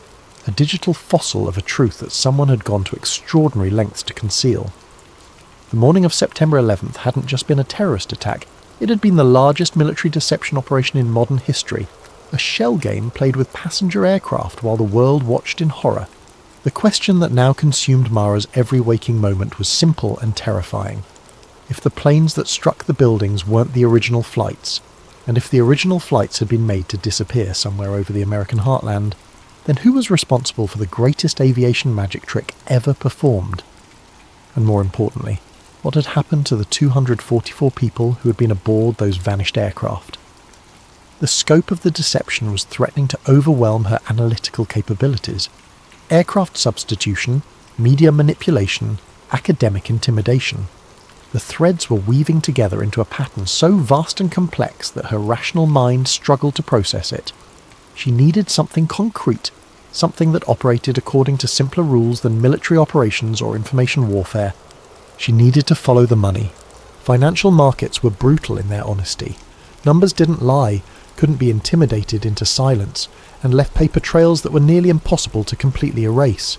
a digital fossil of a truth that someone had gone to extraordinary lengths to conceal. The morning of September 11th hadn't just been a terrorist attack, it had been the largest military deception operation in modern history, a shell game played with passenger aircraft while the world watched in horror. The question that now consumed Mara's every waking moment was simple and terrifying. If the planes that struck the buildings weren't the original flights, and if the original flights had been made to disappear somewhere over the American heartland, then who was responsible for the greatest aviation magic trick ever performed? And more importantly, what had happened to the 244 people who had been aboard those vanished aircraft? The scope of the deception was threatening to overwhelm her analytical capabilities. Aircraft substitution, media manipulation, academic intimidation. The threads were weaving together into a pattern so vast and complex that her rational mind struggled to process it. She needed something concrete, something that operated according to simpler rules than military operations or information warfare. She needed to follow the money. Financial markets were brutal in their honesty. Numbers didn't lie, couldn't be intimidated into silence, and left paper trails that were nearly impossible to completely erase.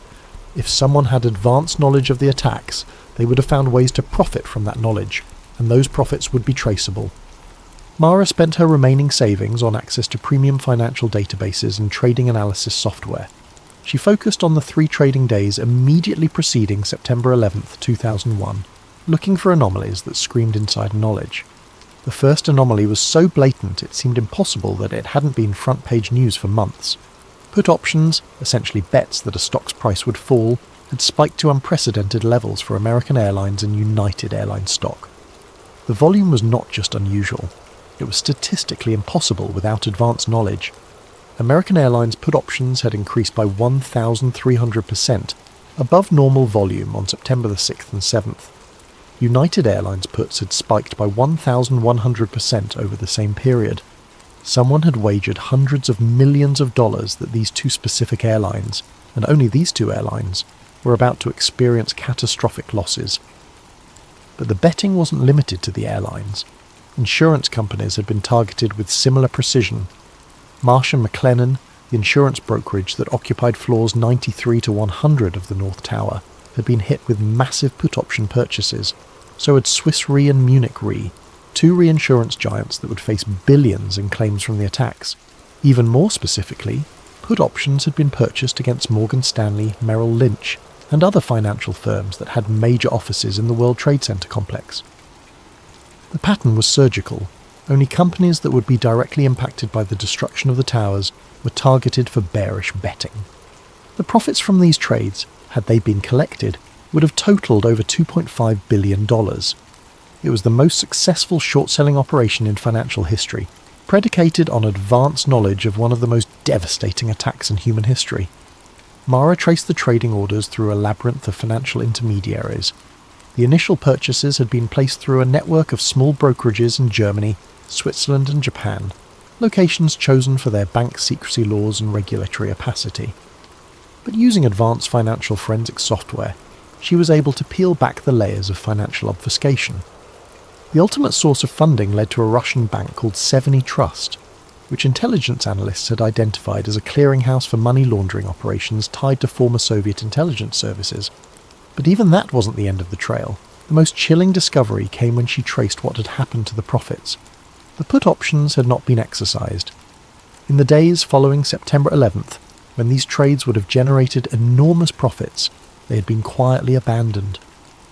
If someone had advanced knowledge of the attacks, they would have found ways to profit from that knowledge, and those profits would be traceable. Mara spent her remaining savings on access to premium financial databases and trading analysis software. She focused on the 3 trading days immediately preceding September 11th, 2001, looking for anomalies that screamed insider knowledge. The first anomaly was so blatant it seemed impossible that it hadn't been front-page news for months. Put options, essentially bets that a stock's price would fall, had spiked to unprecedented levels for American Airlines and United Airlines stock. The volume was not just unusual, it was statistically impossible without advanced knowledge. American Airlines put options had increased by 1,300%, above normal volume on September the 6th and 7th. United Airlines puts had spiked by 1,100% over the same period. Someone had wagered hundreds of millions of dollars that these 2 specific airlines, and only these 2 airlines, were about to experience catastrophic losses. But the betting wasn't limited to the airlines. Insurance companies had been targeted with similar precision. Marsh & McLennan, the insurance brokerage that occupied floors 93 to 100 of the North Tower, had been hit with massive put option purchases. So had Swiss Re and Munich Re, two reinsurance giants that would face billions in claims from the attacks. Even more specifically, put options had been purchased against Morgan Stanley, Merrill Lynch, and other financial firms that had major offices in the World Trade Center complex. The pattern was surgical. Only companies that would be directly impacted by the destruction of the towers were targeted for bearish betting. The profits from these trades, had they been collected, would have totaled over $2.5 billion. It was the most successful short-selling operation in financial history, predicated on advanced knowledge of one of the most devastating attacks in human history. Mara traced the trading orders through a labyrinth of financial intermediaries. The initial purchases had been placed through a network of small brokerages in Germany, Switzerland and Japan, locations chosen for their bank secrecy laws and regulatory opacity. But using advanced financial forensic software, she was able to peel back the layers of financial obfuscation. The ultimate source of funding led to a Russian bank called Seveny Trust, which intelligence analysts had identified as a clearinghouse for money laundering operations tied to former Soviet intelligence services. But even that wasn't the end of the trail. The most chilling discovery came when she traced what had happened to the profits. The put options had not been exercised. In the days following September 11th, when these trades would have generated enormous profits, they had been quietly abandoned.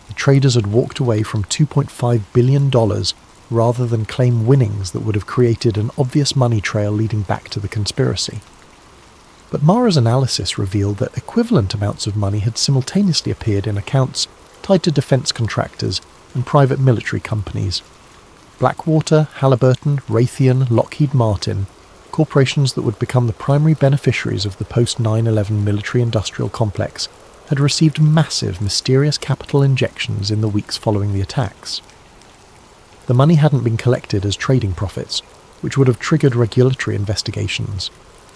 The traders had walked away from $2.5 billion rather than claim winnings that would have created an obvious money trail leading back to the conspiracy. But Mara's analysis revealed that equivalent amounts of money had simultaneously appeared in accounts tied to defence contractors and private military companies. Blackwater, Halliburton, Raytheon, Lockheed Martin, corporations that would become the primary beneficiaries of the post-9/11 military-industrial complex, had received massive, mysterious capital injections in the weeks following the attacks. The money hadn't been collected as trading profits, which would have triggered regulatory investigations.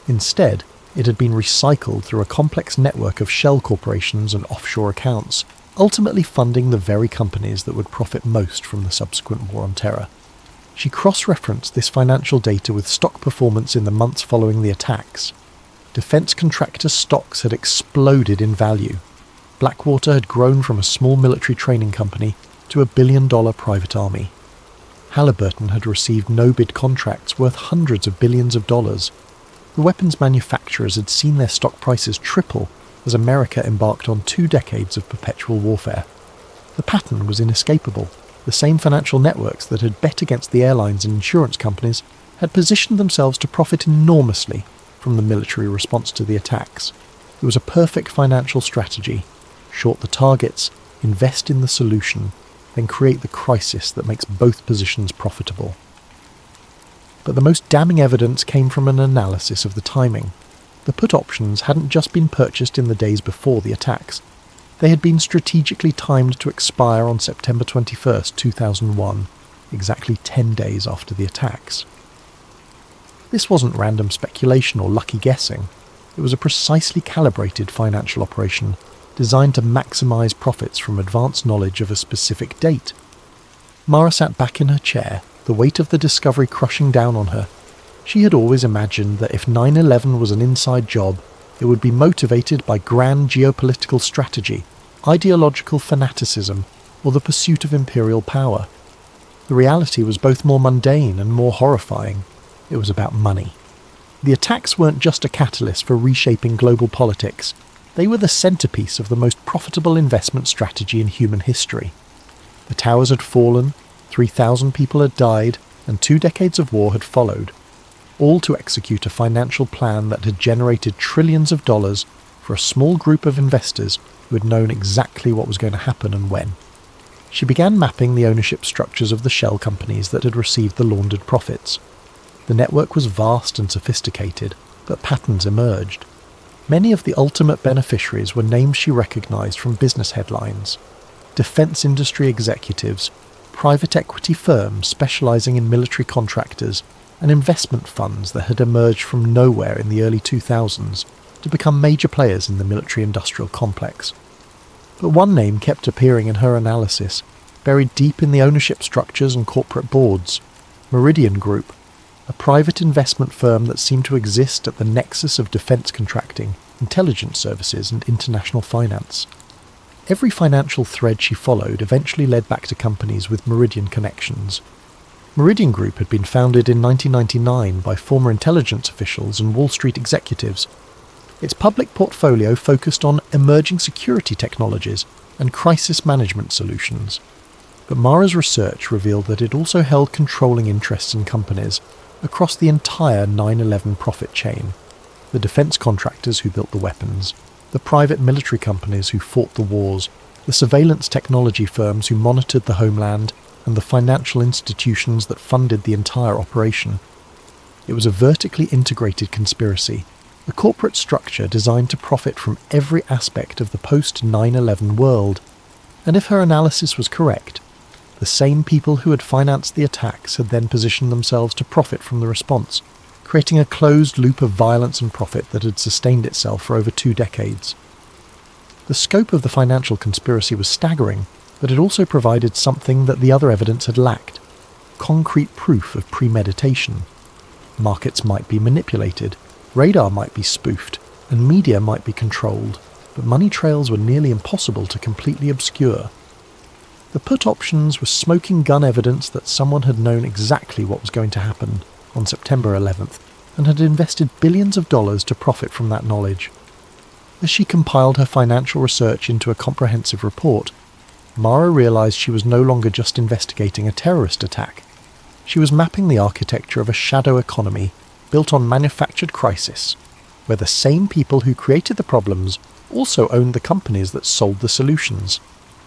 Instead, it had been recycled through a complex network of shell corporations and offshore accounts, ultimately funding the very companies that would profit most from the subsequent war on terror. She cross-referenced this financial data with stock performance in the months following the attacks. Defence contractor stocks had exploded in value. Blackwater had grown from a small military training company to a billion-dollar private army. Halliburton had received no-bid contracts worth hundreds of billions of dollars. The weapons manufacturers had seen their stock prices triple as America embarked on 2 decades of perpetual warfare. The pattern was inescapable. The same financial networks that had bet against the airlines and insurance companies had positioned themselves to profit enormously from the military response to the attacks. It was a perfect financial strategy. Short the targets, invest in the solution, then create the crisis that makes both positions profitable. But the most damning evidence came from an analysis of the timing. The put options hadn't just been purchased in the days before the attacks. They had been strategically timed to expire on September 21st, 2001, exactly 10 days after the attacks. This wasn't random speculation or lucky guessing. It was a precisely calibrated financial operation designed to maximize profits from advanced knowledge of a specific date. Mara sat back in her chair, the weight of the discovery crushing down on her. She had always imagined that if 9/11 was an inside job, it would be motivated by grand geopolitical strategy, ideological fanaticism, or the pursuit of imperial power. The reality was both more mundane and more horrifying. It was about money. The attacks weren't just a catalyst for reshaping global politics. They were the centerpiece of the most profitable investment strategy in human history. The towers had fallen, 3,000 people had died, and 2 decades of war had followed, all to execute a financial plan that had generated trillions of dollars for a small group of investors who had known exactly what was going to happen and when. She began mapping the ownership structures of the shell companies that had received the laundered profits. The network was vast and sophisticated, but patterns emerged. Many of the ultimate beneficiaries were names she recognized from business headlines. Defense industry executives, private equity firms specializing in military contractors, and investment funds that had emerged from nowhere in the early 2000s to become major players in the military-industrial complex. But one name kept appearing in her analysis, buried deep in the ownership structures and corporate boards: Meridian Group, a private investment firm that seemed to exist at the nexus of defence contracting, intelligence services and international finance. Every financial thread she followed eventually led back to companies with Meridian connections. Meridian Group had been founded in 1999 by former intelligence officials and Wall Street executives. Its public portfolio focused on emerging security technologies and crisis management solutions. But Mara's research revealed that it also held controlling interests in companies across the entire 9/11 profit chain. The defence contractors who built the weapons, the private military companies who fought the wars, the surveillance technology firms who monitored the homeland, and the financial institutions that funded the entire operation. It was a vertically integrated conspiracy, a corporate structure designed to profit from every aspect of the post-9/11 world. And if her analysis was correct, the same people who had financed the attacks had then positioned themselves to profit from the response, creating a closed loop of violence and profit that had sustained itself for over 2 decades. The scope of the financial conspiracy was staggering, but it also provided something that the other evidence had lacked: concrete proof of premeditation. Markets might be manipulated, radar might be spoofed, and media might be controlled, but money trails were nearly impossible to completely obscure. The put options were smoking gun evidence that someone had known exactly what was going to happen on September 11th and had invested billions of dollars to profit from that knowledge. As she compiled her financial research into a comprehensive report, Mara realized she was no longer just investigating a terrorist attack. She was mapping the architecture of a shadow economy built on manufactured crisis, where the same people who created the problems also owned the companies that sold the solutions.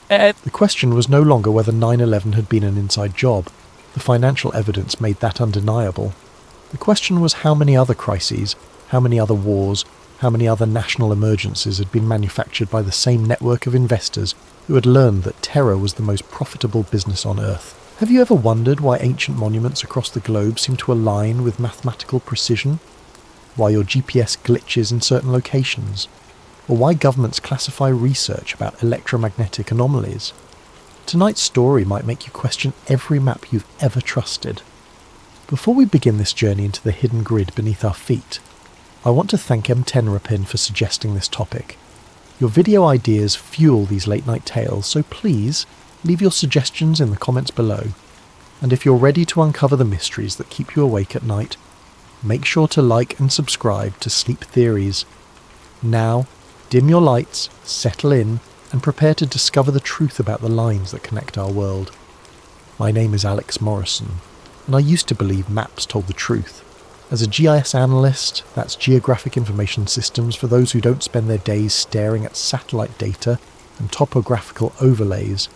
The question was no longer whether 9/11 had been an inside job. The financial evidence made that undeniable. The question was how many other crises, how many other wars, how many other national emergencies had been manufactured by the same network of investors who had learned that terror was the most profitable business on Earth. Have you ever wondered why ancient monuments across the globe seem to align with mathematical precision? Why your GPS glitches in certain locations? Or why governments classify research about electromagnetic anomalies? Tonight's story might make you question every map you've ever trusted. Before we begin this journey into the hidden grid beneath our feet, I want to thank M10rapin for suggesting this topic. Your video ideas fuel these late-night tales, so please leave your suggestions in the comments below. And if you're ready to uncover the mysteries that keep you awake at night, make sure to like and subscribe to Sleep Theories. Now, dim your lights, settle in, and prepare to discover the truth about the lines that connect our world. My name is Alex Morrison, and I used to believe maps told the truth. As a GIS analyst, that's Geographic Information Systems for those who don't spend their days staring at satellite data and topographical overlays,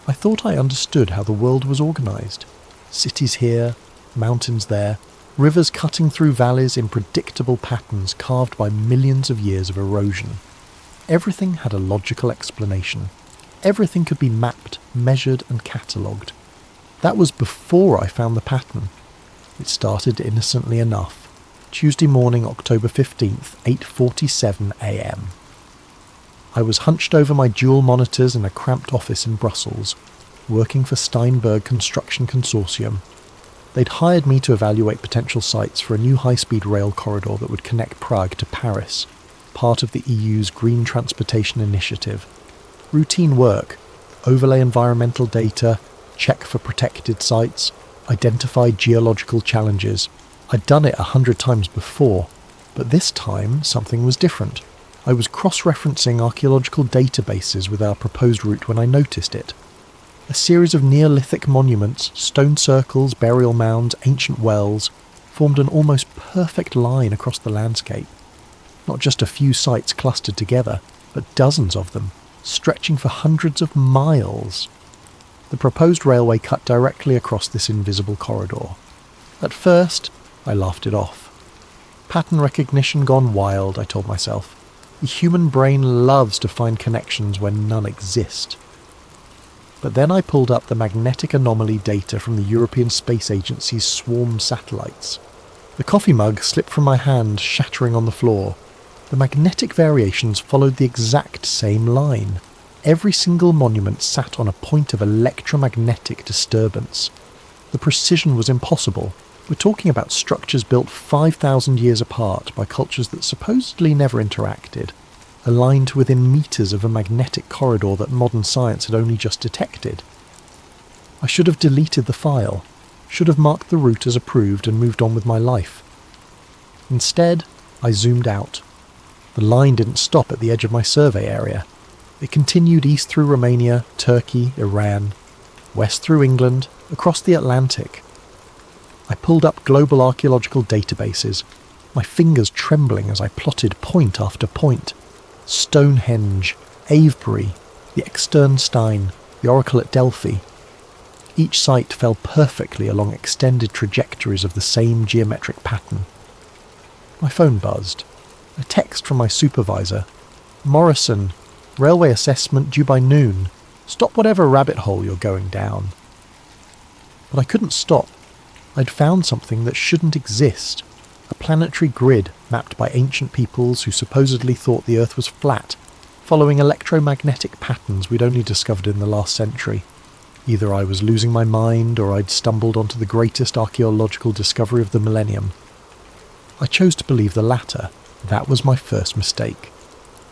I thought I understood how the world was organised. Cities here, mountains there, rivers cutting through valleys in predictable patterns carved by millions of years of erosion. Everything had a logical explanation. Everything could be mapped, measured and catalogued. That was before I found the pattern. It started innocently enough. Tuesday morning, October 15th, 8:47 a.m. I was hunched over my dual monitors in a cramped office in Brussels, working for Steinberg Construction Consortium. They'd hired me to evaluate potential sites for a new high-speed rail corridor that would connect Prague to Paris, part of the EU's Green Transportation Initiative. Routine work: overlay environmental data, check for protected sites, identify geological challenges. I'd done it 100 times before, but this time something was different. I was cross-referencing archaeological databases with our proposed route when I noticed it. A series of Neolithic monuments, stone circles, burial mounds, ancient wells, formed an almost perfect line across the landscape. Not just a few sites clustered together, but dozens of them, stretching for hundreds of miles. The proposed railway cut directly across this invisible corridor. At first, I laughed it off. Pattern recognition gone wild, I told myself. The human brain loves to find connections when none exist. But then I pulled up the magnetic anomaly data from the European Space Agency's swarm satellites. The coffee mug slipped from my hand, shattering on the floor. The magnetic variations followed the exact same line. Every single monument sat on a point of electromagnetic disturbance. The precision was impossible. We're talking about structures built 5,000 years apart by cultures that supposedly never interacted, aligned to within meters of a magnetic corridor that modern science had only just detected. I should have deleted the file, should have marked the route as approved and moved on with my life. Instead, I zoomed out. The line didn't stop at the edge of my survey area. It continued east through Romania, Turkey, Iran, west through England, across the Atlantic. I pulled up global archaeological databases, my fingers trembling as I plotted point after point. Stonehenge, Avebury, the Externstein, the Oracle at Delphi. Each site fell perfectly along extended trajectories of the same geometric pattern. My phone buzzed. A text from my supervisor. "Morrison, railway assessment due by noon. Stop whatever rabbit hole you're going down." But I couldn't stop. I'd found something that shouldn't exist. A planetary grid mapped by ancient peoples who supposedly thought the Earth was flat, following electromagnetic patterns we'd only discovered in the last century. Either I was losing my mind or I'd stumbled onto the greatest archaeological discovery of the millennium. I chose to believe the latter. That was my first mistake.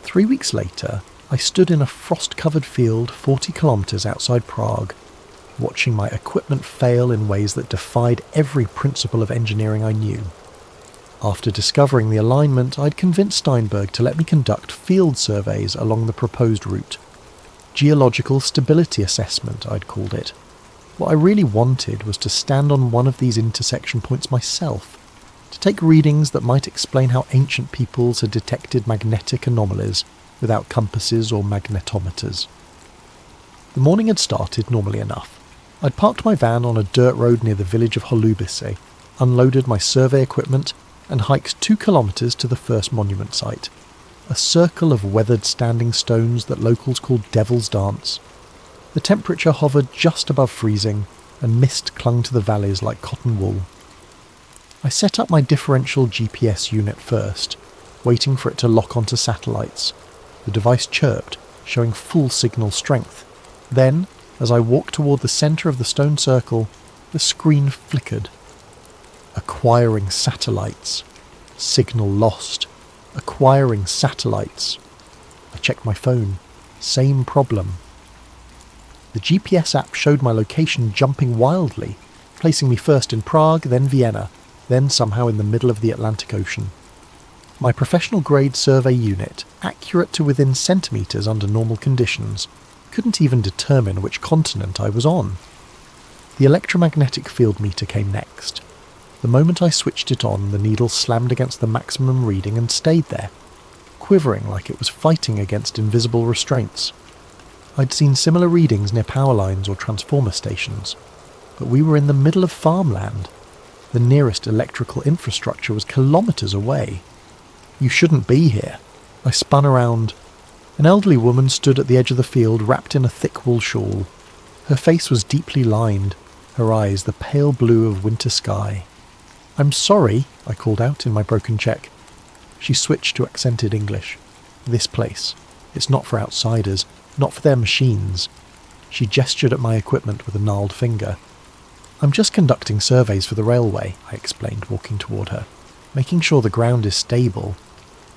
3 weeks later, I stood in a frost-covered field 40 kilometres outside Prague, watching my equipment fail in ways that defied every principle of engineering I knew. After discovering the alignment, I'd convinced Steinberg to let me conduct field surveys along the proposed route. Geological stability assessment, I'd called it. What I really wanted was to stand on one of these intersection points myself, to take readings that might explain how ancient peoples had detected magnetic anomalies without compasses or magnetometers. The morning had started normally enough. I'd parked my van on a dirt road near the village of Holubice, unloaded my survey equipment, and hiked 2 kilometres to the first monument site, a circle of weathered standing stones that locals called Devil's Dance. The temperature hovered just above freezing, and mist clung to the valleys like cotton wool. I set up my differential GPS unit first, waiting for it to lock onto satellites. The device chirped, showing full signal strength. Then, as I walked toward the centre of the stone circle, the screen flickered. Acquiring satellites. Signal lost. Acquiring satellites. I checked my phone. Same problem. The GPS app showed my location jumping wildly, placing me first in Prague, then Vienna, then somehow in the middle of the Atlantic Ocean. My professional-grade survey unit, accurate to within centimetres under normal conditions, couldn't even determine which continent I was on. The electromagnetic field meter came next. The moment I switched it on, the needle slammed against the maximum reading and stayed there, quivering like it was fighting against invisible restraints. I'd seen similar readings near power lines or transformer stations, but we were in the middle of farmland. The nearest electrical infrastructure was kilometres away. "You shouldn't be here." I spun around. An elderly woman stood at the edge of the field, wrapped in a thick wool shawl. Her face was deeply lined, her eyes the pale blue of winter sky. "I'm sorry," I called out in my broken Czech. She switched to accented English. "This place. It's not for outsiders, not for their machines." She gestured at my equipment with a gnarled finger. "I'm just conducting surveys for the railway," I explained, walking toward her. "Making sure the ground is stable."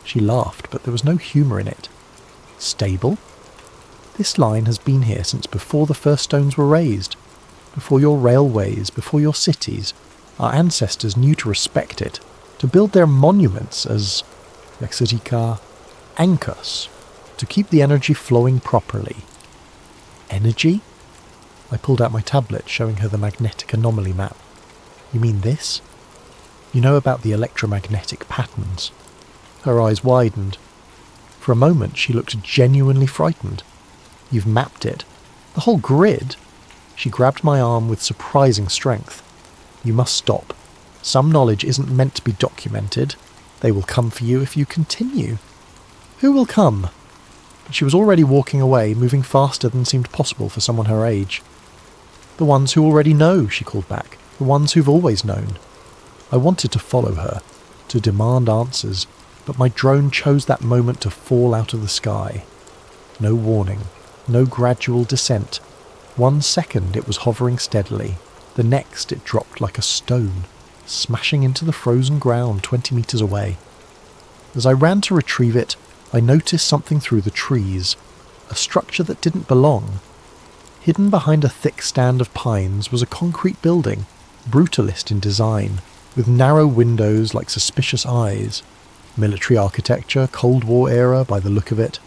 She laughed, but there was no humour in it. "Stable? This line has been here since before the first stones were raised. Before your railways, before your cities. Our ancestors knew to respect it, to build their monuments as, jak se říká, anchors, to keep the energy flowing properly." "Energy?" I pulled out my tablet, showing her the magnetic anomaly map. "You mean this? You know about the electromagnetic patterns?" Her eyes widened. For a moment she looked genuinely frightened. "You've mapped it? The whole grid?" She grabbed my arm with surprising strength. "You must stop. Some knowledge isn't meant to be documented. They will come for you if you continue." "Who will come?" But she was already walking away, moving faster than seemed possible for someone her age. "The ones who already know," she called back. "The ones who've always known." I wanted to follow her, to demand answers, but my drone chose that moment to fall out of the sky. No warning, no gradual descent. 1 second it was hovering steadily, The next it dropped like a stone, smashing into the frozen ground 20 metres away. As I ran to retrieve it, I noticed something through the trees, a structure that didn't belong. Hidden behind a thick stand of pines was a concrete building, brutalist in design, with narrow windows like suspicious eyes. Military architecture, Cold War era by the look of it.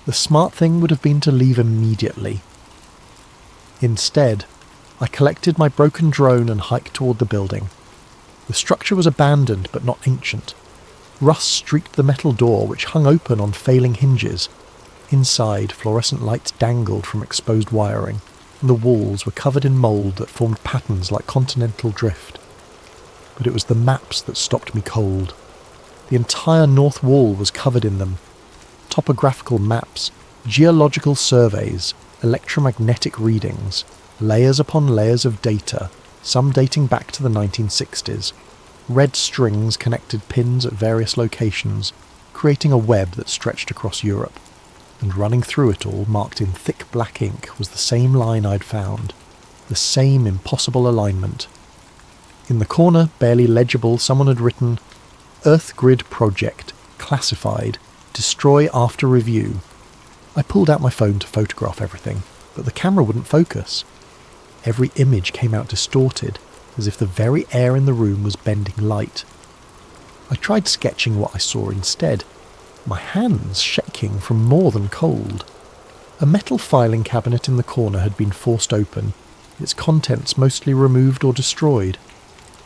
The smart thing would have been to leave immediately. Instead, I collected my broken drone and hiked toward the building. The structure was abandoned but not ancient. Rust streaked the metal door, which hung open on failing hinges. Inside, fluorescent lights dangled from exposed wiring, and the walls were covered in mould that formed patterns like continental drift. But it was the maps that stopped me cold. The entire north wall was covered in them. Topographical maps, geological surveys, electromagnetic readings, layers upon layers of data, some dating back to the 1960s. Red strings connected pins at various locations, creating a web that stretched across Europe. And running through it all, marked in thick black ink, was the same line I'd found, the same impossible alignment. In the corner, barely legible, someone had written, "Earth Grid Project, classified, destroy after review." I pulled out my phone to photograph everything, but the camera wouldn't focus. Every image came out distorted, as if the very air in the room was bending light. I tried sketching what I saw instead, my hands shaking from more than cold. A metal filing cabinet in the corner had been forced open, its contents mostly removed or destroyed.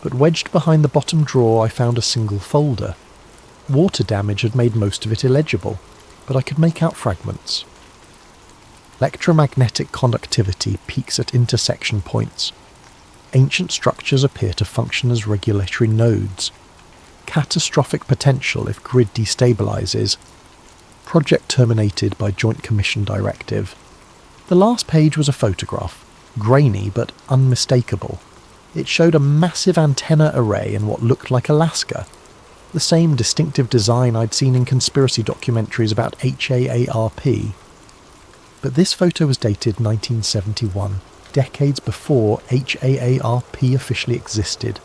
But wedged behind the bottom drawer I found a single folder. Water damage had made most of it illegible, but I could make out fragments. Electromagnetic conductivity peaks at intersection points. Ancient structures appear to function as regulatory nodes. Catastrophic potential if grid destabilizes. Project terminated by Joint Commission directive. The last page was a photograph, grainy but unmistakable. It showed a massive antenna array in what looked like Alaska, the same distinctive design I'd seen in conspiracy documentaries about HAARP. But this photo was dated 1971, decades before HAARP officially existed.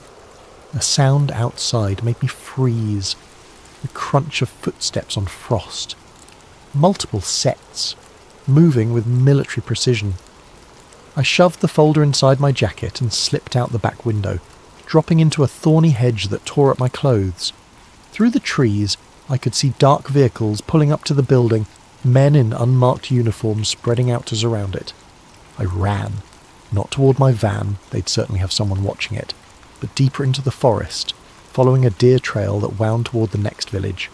A sound outside made me freeze, the crunch of footsteps on frost. Multiple sets, moving with military precision. I shoved the folder inside my jacket and slipped out the back window, dropping into a thorny hedge that tore at my clothes. Through the trees, I could see dark vehicles pulling up to the building, men in unmarked uniforms spreading out to surround it. I ran, not toward my van, they'd certainly have someone watching it, but deeper into the forest, following a deer trail that wound toward the next village.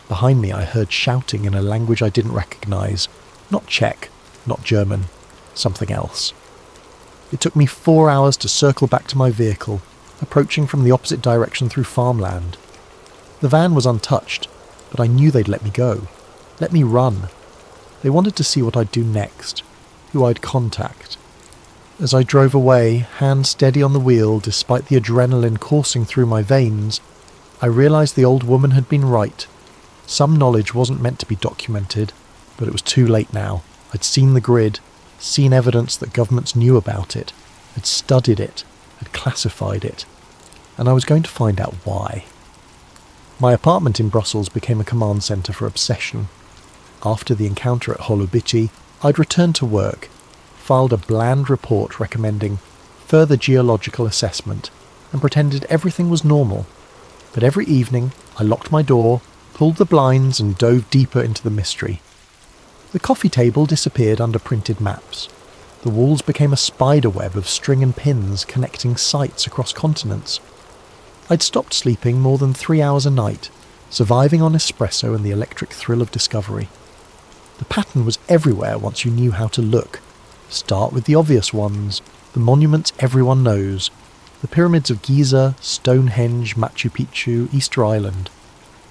Behind me I heard shouting in a language I didn't recognise, not Czech, not German, something else. It took me 4 hours to circle back to my vehicle, approaching from the opposite direction through farmland. The van was untouched, but I knew they'd let me go, let me run. They wanted to see what I'd do next, who I'd contact. As I drove away, hand steady on the wheel despite the adrenaline coursing through my veins, I realised the old woman had been right. Some knowledge wasn't meant to be documented, but it was too late now. I'd seen the grid, seen evidence that governments knew about it, had studied it, had classified it, and I was going to find out why. My apartment in Brussels became a command centre for obsession. After the encounter at Holobyty, I'd returned to work, filed a bland report recommending further geological assessment, and pretended everything was normal. But every evening, I locked my door, pulled the blinds and dove deeper into the mystery. The coffee table disappeared under printed maps. The walls became a spider web of string and pins connecting sites across continents. I'd stopped sleeping more than 3 hours a night, surviving on espresso and the electric thrill of discovery. The pattern was everywhere once you knew how to look. Start with the obvious ones, the monuments everyone knows, the pyramids of Giza, Stonehenge, Machu Picchu, Easter Island.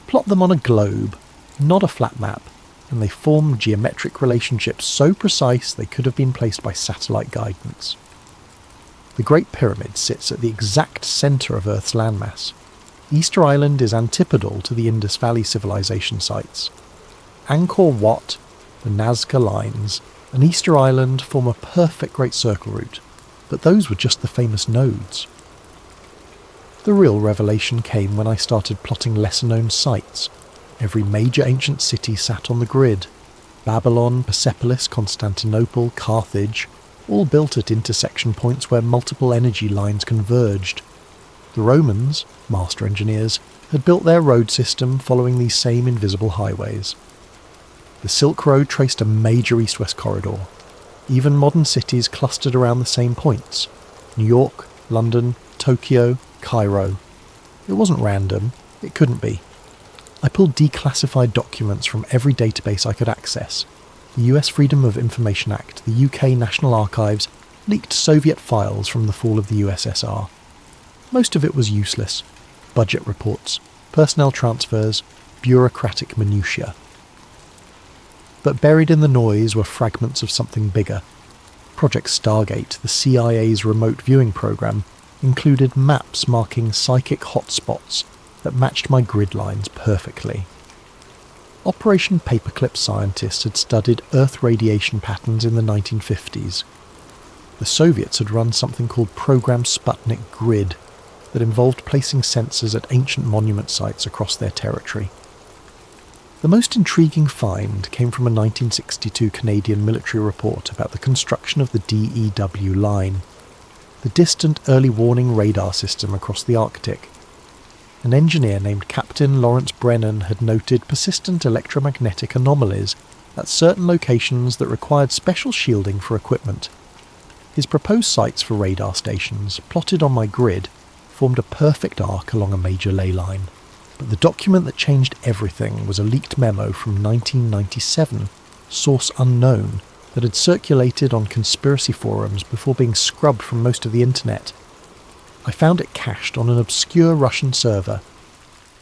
Plot them on a globe, not a flat map, and they form geometric relationships so precise they could have been placed by satellite guidance. The Great Pyramid sits at the exact centre of Earth's landmass. Easter Island is antipodal to the Indus Valley civilization sites. Angkor Wat, the Nazca Lines, and Easter Island form a perfect Great Circle route, but those were just the famous nodes. The real revelation came when I started plotting lesser-known sites. Every major ancient city sat on the grid. Babylon, Persepolis, Constantinople, Carthage, all built at intersection points where multiple energy lines converged. The Romans, master engineers, had built their road system following these same invisible highways. The Silk Road traced a major east-west corridor. Even modern cities clustered around the same points: New York, London, Tokyo, Cairo. It wasn't random. It couldn't be. I pulled declassified documents from every database I could access. The US Freedom of Information Act, the UK National Archives, leaked Soviet files from the fall of the USSR. Most of it was useless. Budget reports, personnel transfers, bureaucratic minutiae. But buried in the noise were fragments of something bigger. Project Stargate, the CIA's remote viewing program, included maps marking psychic hotspots that matched my grid lines perfectly. Operation Paperclip scientists had studied Earth radiation patterns in the 1950s. The Soviets had run something called Program Sputnik Grid that involved placing sensors at ancient monument sites across their territory. The most intriguing find came from a 1962 Canadian military report about the construction of the DEW line, the distant early warning radar system across the Arctic. An engineer named Captain Lawrence Brennan had noted persistent electromagnetic anomalies at certain locations that required special shielding for equipment. His proposed sites for radar stations, plotted on my grid, formed a perfect arc along a major ley line. But the document that changed everything was a leaked memo from 1997, source unknown, that had circulated on conspiracy forums before being scrubbed from most of the internet. I found it cached on an obscure Russian server.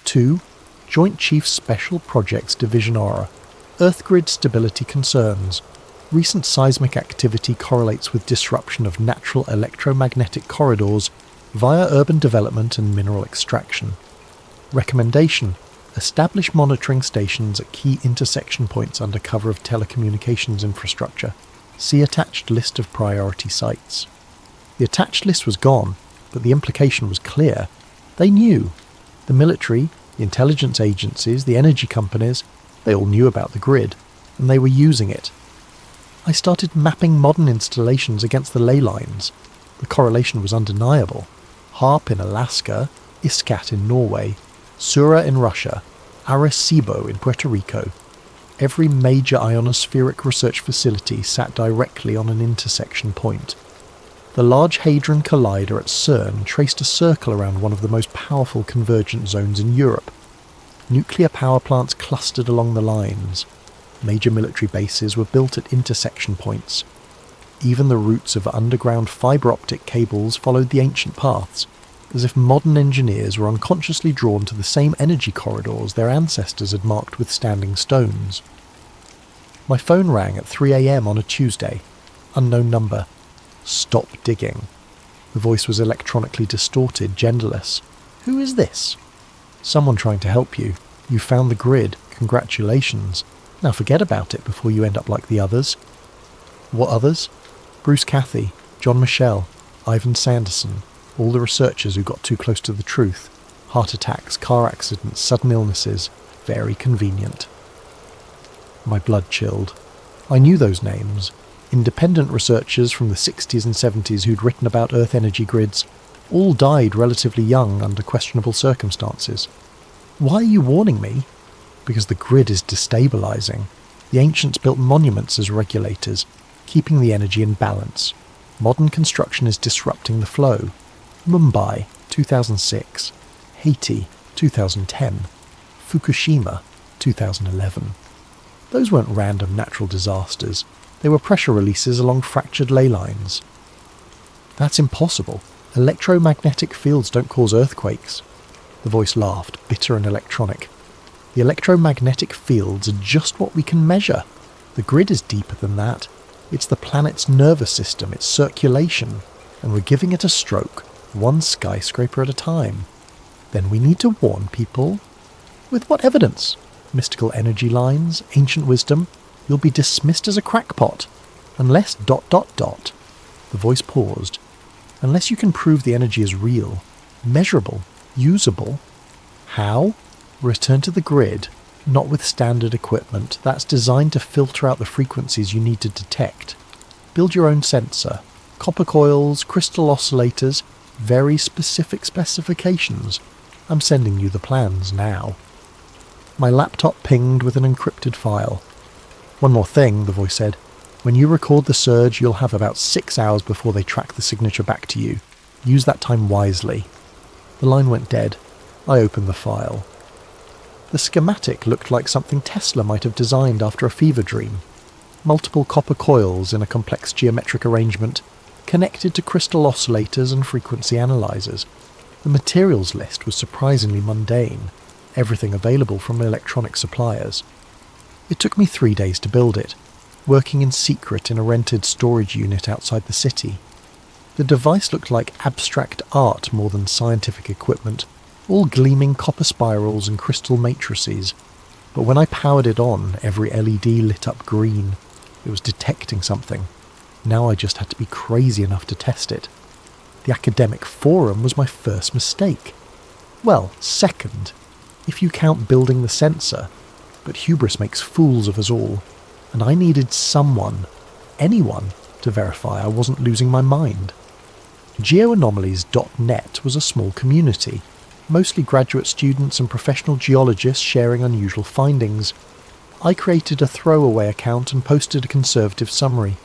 2. Joint Chiefs Special Projects Division Aura. Earth grid stability concerns. Recent seismic activity correlates with disruption of natural electromagnetic corridors via urban development and mineral extraction. Recommendation: establish monitoring stations at key intersection points under cover of telecommunications infrastructure. See attached list of priority sites. The attached list was gone, but the implication was clear. They knew. The military, the intelligence agencies, the energy companies, they all knew about the grid, and they were using it. I started mapping modern installations against the ley lines. The correlation was undeniable. HARP in Alaska, ISCAT in Norway, Sura in Russia, Arecibo in Puerto Rico. Every major ionospheric research facility sat directly on an intersection point. The Large Hadron Collider at CERN traced a circle around one of the most powerful convergent zones in Europe. Nuclear power plants clustered along the lines. Major military bases were built at intersection points. Even the routes of underground fibre optic cables followed the ancient paths, as if modern engineers were unconsciously drawn to the same energy corridors their ancestors had marked with standing stones. My phone rang at 3 a.m. on a Tuesday. Unknown number. Stop digging. The voice was electronically distorted, genderless. Who is this? Someone trying to help you. You found the grid. Congratulations. Now forget about it before you end up like the others. What others? Bruce Cathy, John Michel, Ivan Sanderson, all the researchers who got too close to the truth. Heart attacks, car accidents, sudden illnesses. Very convenient. My blood chilled. I knew those names. Independent researchers from the 60s and 70s who'd written about Earth energy grids all died relatively young under questionable circumstances. Why are you warning me? Because the grid is destabilizing. The ancients built monuments as regulators, keeping the energy in balance. Modern construction is disrupting the flow. Mumbai, 2006. Haiti, 2010. Fukushima, 2011. Those weren't random natural disasters. They were pressure releases along fractured ley lines. That's impossible. Electromagnetic fields don't cause earthquakes. The voice laughed, bitter and electronic. The electromagnetic fields are just what we can measure. The grid is deeper than that. It's the planet's nervous system, its circulation, and we're giving it a stroke, one skyscraper at a time. Then we need to warn people. With what evidence? Mystical energy lines, ancient wisdom. You'll be dismissed as a crackpot. Unless ... The voice paused. Unless you can prove the energy is real, measurable, usable. How? Return to the grid, not with standard equipment that's designed to filter out the frequencies you need to detect. Build your own sensor. Copper coils, crystal oscillators, very specific specifications. I'm sending you the plans now. My laptop pinged with an encrypted file. One more thing, the voice said. When you record the surge, you'll have about 6 hours before they track the signature back to you. Use that time wisely. The line went dead. I opened the file. The schematic looked like something Tesla might have designed after a fever dream. Multiple copper coils in a complex geometric arrangement, connected to crystal oscillators and frequency analyzers. The materials list was surprisingly mundane, everything available from electronic suppliers. It took me 3 days to build it, working in secret in a rented storage unit outside the city. The device looked like abstract art more than scientific equipment, all gleaming copper spirals and crystal matrices. But when I powered it on, every LED lit up green. It was detecting something. Now I just had to be crazy enough to test it. The academic forum was my first mistake. Well, second, if you count building the sensor. But hubris makes fools of us all, and I needed someone, anyone, to verify I wasn't losing my mind. Geoanomalies.net was a small community, mostly graduate students and professional geologists sharing unusual findings. I created a throwaway account and posted a conservative summary.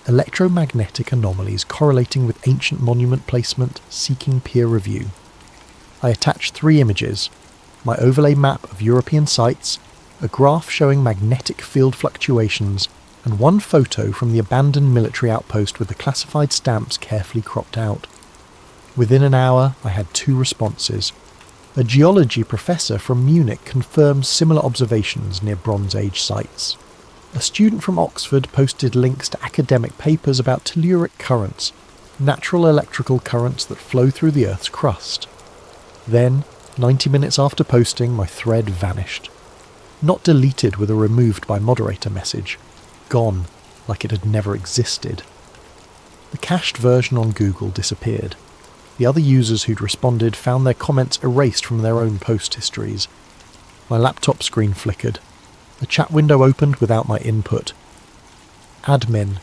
Electromagnetic anomalies correlating with ancient monument placement, seeking peer review. I attached 3 images: my overlay map of European sites, a graph showing magnetic field fluctuations, and 1 photo from the abandoned military outpost with the classified stamps carefully cropped out. Within an hour, I had 2 responses. A geology professor from Munich confirmed similar observations near Bronze Age sites. A student from Oxford posted links to academic papers about telluric currents, natural electrical currents that flow through the Earth's crust. Then, 90 minutes after posting, my thread vanished. Not deleted with a removed by moderator message. Gone, like it had never existed. The cached version on Google disappeared. The other users who'd responded found their comments erased from their own post histories. My laptop screen flickered. The chat window opened without my input. Admin.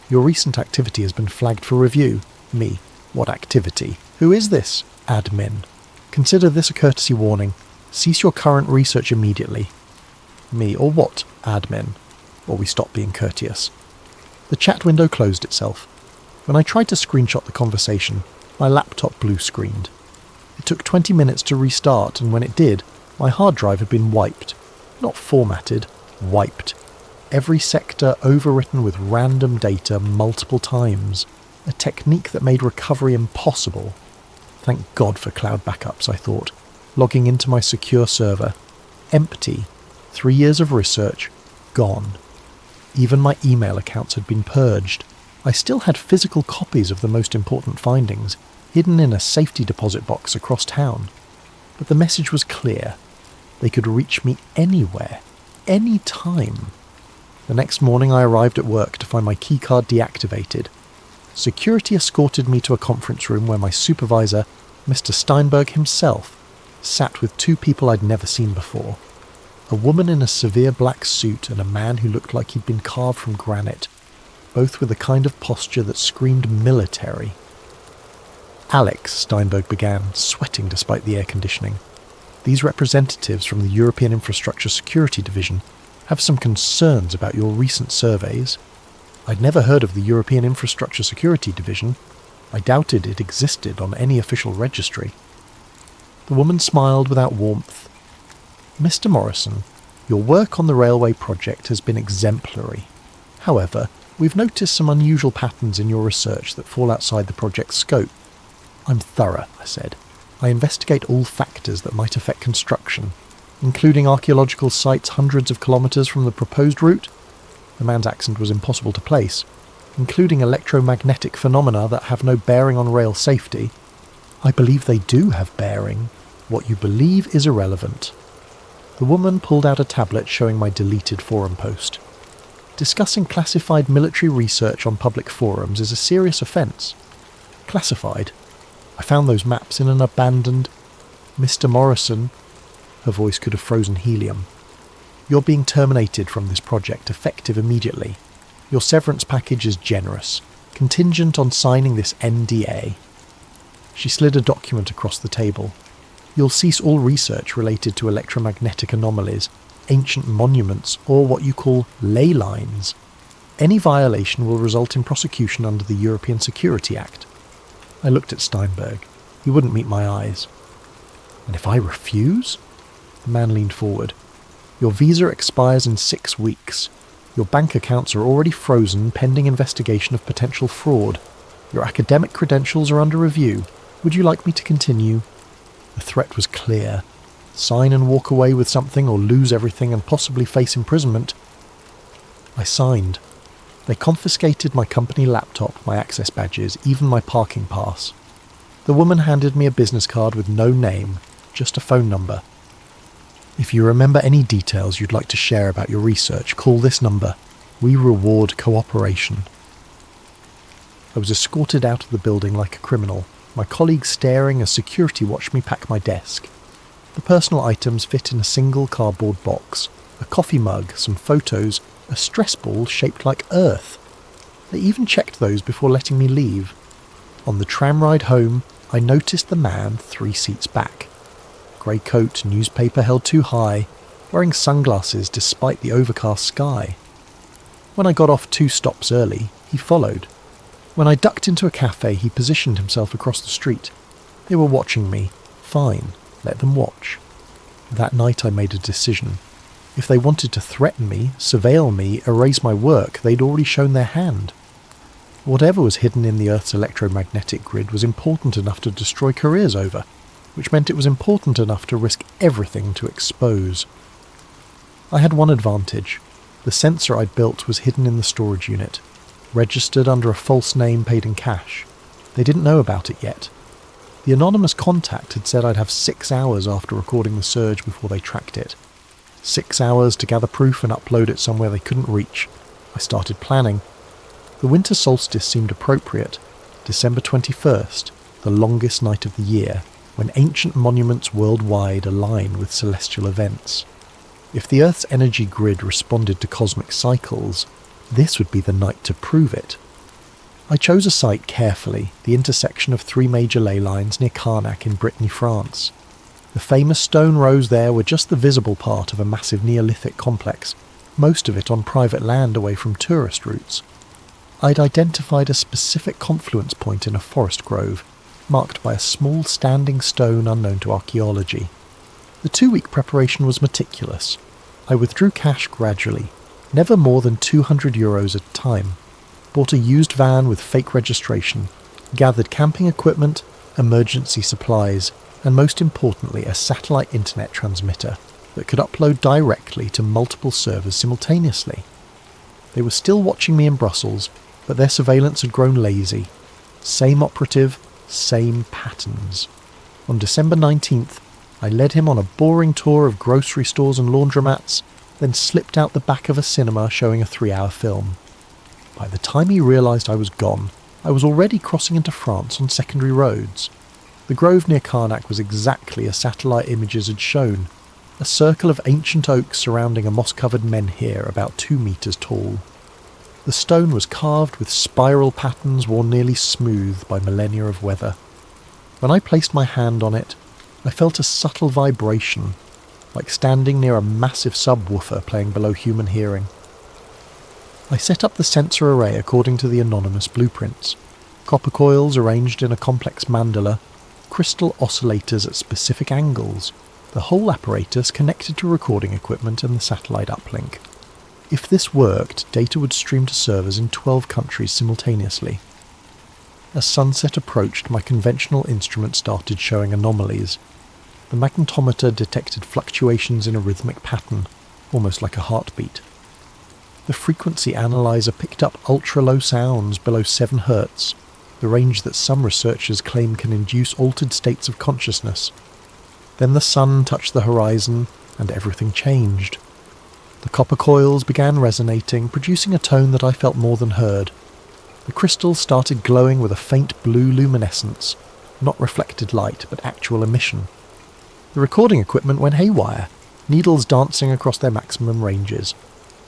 Your recent activity has been flagged for review. Me. What activity? Who is this? Admin. Consider this a courtesy warning. Cease your current research immediately. Me. Or what? Admin. Or we stop being courteous. The chat window closed itself. When I tried to screenshot the conversation, my laptop blue-screened. It took 20 minutes to restart, and when it did, my hard drive had been wiped. Not formatted, wiped. Every sector overwritten with random data multiple times. A technique that made recovery impossible. Thank God for cloud backups, I thought, logging into my secure server. Empty. 3 years of research, gone. Even my email accounts had been purged. I still had physical copies of the most important findings, hidden in a safety deposit box across town. But the message was clear. They could reach me anywhere, any time. The next morning I arrived at work to find my keycard deactivated. Security escorted me to a conference room where my supervisor, Mr. Steinberg himself, sat with 2 people I'd never seen before. A woman in a severe black suit and a man who looked like he'd been carved from granite, both with a kind of posture that screamed military. Alex, Steinberg began, sweating despite the air conditioning. These representatives from the European Infrastructure Security Division have some concerns about your recent surveys. I'd never heard of the European Infrastructure Security Division. I doubted it existed on any official registry. The woman smiled without warmth. Mr. Morrison, your work on the railway project has been exemplary. However, we've noticed some unusual patterns in your research that fall outside the project's scope. I'm thorough, I said. I investigate all factors that might affect construction, including archaeological sites hundreds of kilometres from the proposed route. The man's accent was impossible to place, including electromagnetic phenomena that have no bearing on rail safety. I believe they do have bearing. What you believe is irrelevant. The woman pulled out a tablet showing my deleted forum post. Discussing classified military research on public forums is a serious offence. Classified. I found those maps in an abandoned... Mr. Morrison, her voice could have frozen helium. You're being terminated from this project, effective immediately. Your severance package is generous, contingent on signing this NDA. She slid a document across the table. You'll cease all research related to electromagnetic anomalies, ancient monuments, or what you call ley lines. Any violation will result in prosecution under the European Security Act. I looked at Steinberg. He wouldn't meet my eyes. And if I refuse? The man leaned forward. Your visa expires in 6 weeks. Your bank accounts are already frozen pending investigation of potential fraud. Your academic credentials are under review. Would you like me to continue? The threat was clear. Sign and walk away with something or lose everything and possibly face imprisonment. I signed. They confiscated my company laptop, my access badges, even my parking pass. The woman handed me a business card with no name, just a phone number. If you remember any details you'd like to share about your research, call this number. We reward cooperation. I was escorted out of the building like a criminal, my colleagues staring as security watched me pack my desk. The personal items fit in a single cardboard box, a coffee mug, some photos, a stress ball shaped like Earth. They even checked those before letting me leave. On the tram ride home, I noticed the man 3 seats back. Grey coat, newspaper held too high, wearing sunglasses despite the overcast sky. When I got off 2 stops early, he followed. When I ducked into a cafe, he positioned himself across the street. They were watching me. Fine, let them watch. That night I made a decision. If they wanted to threaten me, surveil me, erase my work, they'd already shown their hand. Whatever was hidden in the Earth's electromagnetic grid was important enough to destroy careers over, which meant it was important enough to risk everything to expose. I had one advantage. The sensor I'd built was hidden in the storage unit, registered under a false name paid in cash. They didn't know about it yet. The anonymous contact had said I'd have 6 hours after recording the surge before they tracked it. 6 hours to gather proof and upload it somewhere they couldn't reach. I started planning. The winter solstice seemed appropriate. December 21st, the longest night of the year, when ancient monuments worldwide align with celestial events. If the Earth's energy grid responded to cosmic cycles, this would be the night to prove it. I chose a site carefully, the intersection of 3 major ley lines near Carnac in Brittany, France. The famous stone rows there were just the visible part of a massive Neolithic complex, most of it on private land away from tourist routes. I'd identified a specific confluence point in a forest grove, marked by a small standing stone unknown to archaeology. The 2-week preparation was meticulous. I withdrew cash gradually, never more than €200 at a time, bought a used van with fake registration, gathered camping equipment, emergency supplies, and most importantly a satellite internet transmitter that could upload directly to multiple servers simultaneously. They were still watching me in Brussels, but their surveillance had grown lazy. Same operative, same patterns. On December 19th, I led him on a boring tour of grocery stores and laundromats, then slipped out the back of a cinema showing a 3-hour film. By the time he realised I was gone, I was already crossing into France on secondary roads. The grove near Carnac was exactly as satellite images had shown, a circle of ancient oaks surrounding a moss-covered menhir about 2 metres tall. The stone was carved with spiral patterns worn nearly smooth by millennia of weather. When I placed my hand on it, I felt a subtle vibration, like standing near a massive subwoofer playing below human hearing. I set up the sensor array according to the anonymous blueprints. Copper coils arranged in a complex mandala, crystal oscillators at specific angles, the whole apparatus connected to recording equipment and the satellite uplink. If this worked, data would stream to servers in 12 countries simultaneously. As sunset approached, my conventional instrument started showing anomalies. The magnetometer detected fluctuations in a rhythmic pattern, almost like a heartbeat. The frequency analyzer picked up ultra-low sounds below 7 Hz, the range that some researchers claim can induce altered states of consciousness. Then the sun touched the horizon, and everything changed. The copper coils began resonating, producing a tone that I felt more than heard. The crystals started glowing with a faint blue luminescence, not reflected light, but actual emission. The recording equipment went haywire, needles dancing across their maximum ranges.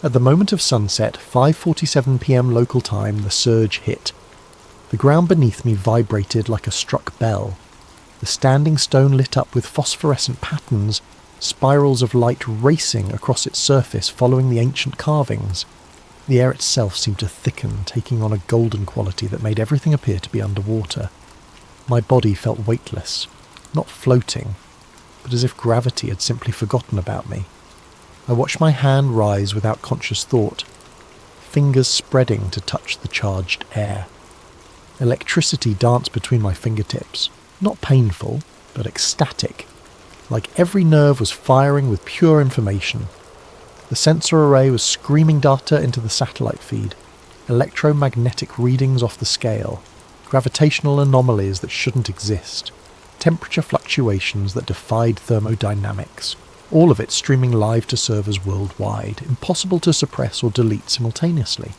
At the moment of sunset, 5:47 p.m. local time, the surge hit. The ground beneath me vibrated like a struck bell. The standing stone lit up with phosphorescent patterns, spirals of light racing across its surface following the ancient carvings. The air itself seemed to thicken, taking on a golden quality that made everything appear to be underwater. My body felt weightless, not floating, but as if gravity had simply forgotten about me. I watched my hand rise without conscious thought, fingers spreading to touch the charged air. Electricity danced between my fingertips, not painful, but ecstatic, like every nerve was firing with pure information. The sensor array was screaming data into the satellite feed, electromagnetic readings off the scale, gravitational anomalies that shouldn't exist, temperature fluctuations that defied thermodynamics, all of it streaming live to servers worldwide, impossible to suppress or delete simultaneously.